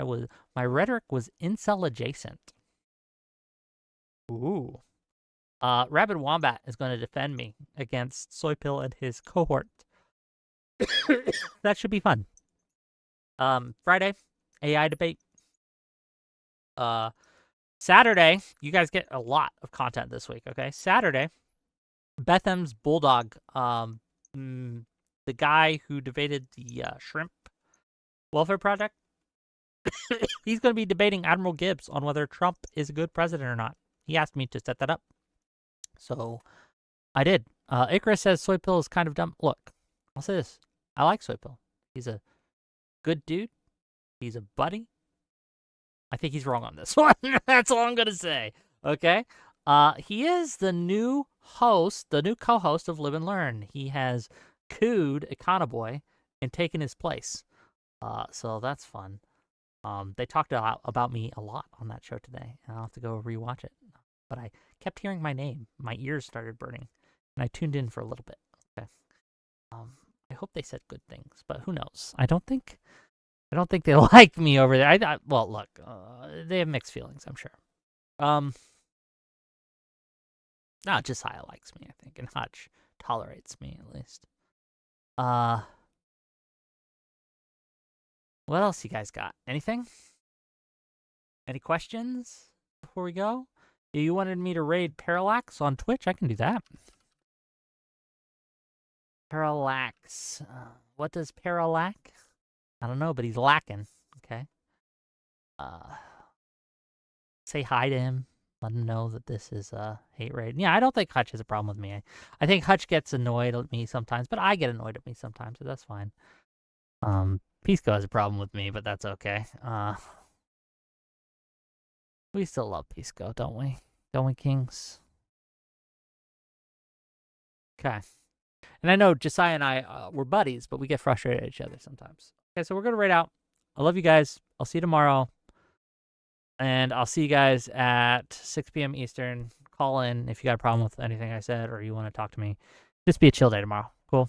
my rhetoric was incel adjacent. Ooh. Rabid Wombat is going to defend me against Soypill and his cohort. That should be fun. Friday, AI debate. Saturday, you guys get a lot of content this week, okay? Saturday, Betham's Bulldog, the guy who debated the shrimp welfare project, he's going to be debating Admiral Gibbs on whether Trump is a good president or not. He asked me to set that up. So I did. Icarus says Soypill is kind of dumb. Look, I'll say this. I like Soypill. He's a good dude. He's a buddy. I think he's wrong on this one. That's all I'm going to say. Okay? He is the new host, the new co-host of Live and Learn. He has cooed Econoboy and taken his place. So that's fun. They talked about me a lot on that show today, and I'll have to go rewatch it. But I kept hearing my name. My ears started burning, and I tuned in for a little bit. Okay. I hope they said good things, but who knows? I don't think they like me over there. Well, look, they have mixed feelings, I'm sure. No, Josiah likes me, I think, and Hutch tolerates me at least. What else you guys got? Anything? Any questions before we go? You wanted me to raid Parallax on Twitch? I can do that. Parallax. What does Parallax? I don't know, but he's lacking. Okay. Say hi to him. Let him know that this is a hate raid. Yeah, I don't think Hutch has a problem with me. I think Hutch gets annoyed at me sometimes, but I get annoyed at me sometimes, so that's fine. Pisco has a problem with me, but that's okay. We still love Pisco, don't we? Don't we, Kings? Okay. And I know Josiah and I, we're buddies, but we get frustrated at each other sometimes. Okay, so we're going to raid out. I love you guys. I'll see you tomorrow. And I'll see you guys at 6 p.m. Eastern. Call in if you got a problem with anything I said or you want to talk to me. Just be a chill day tomorrow. Cool.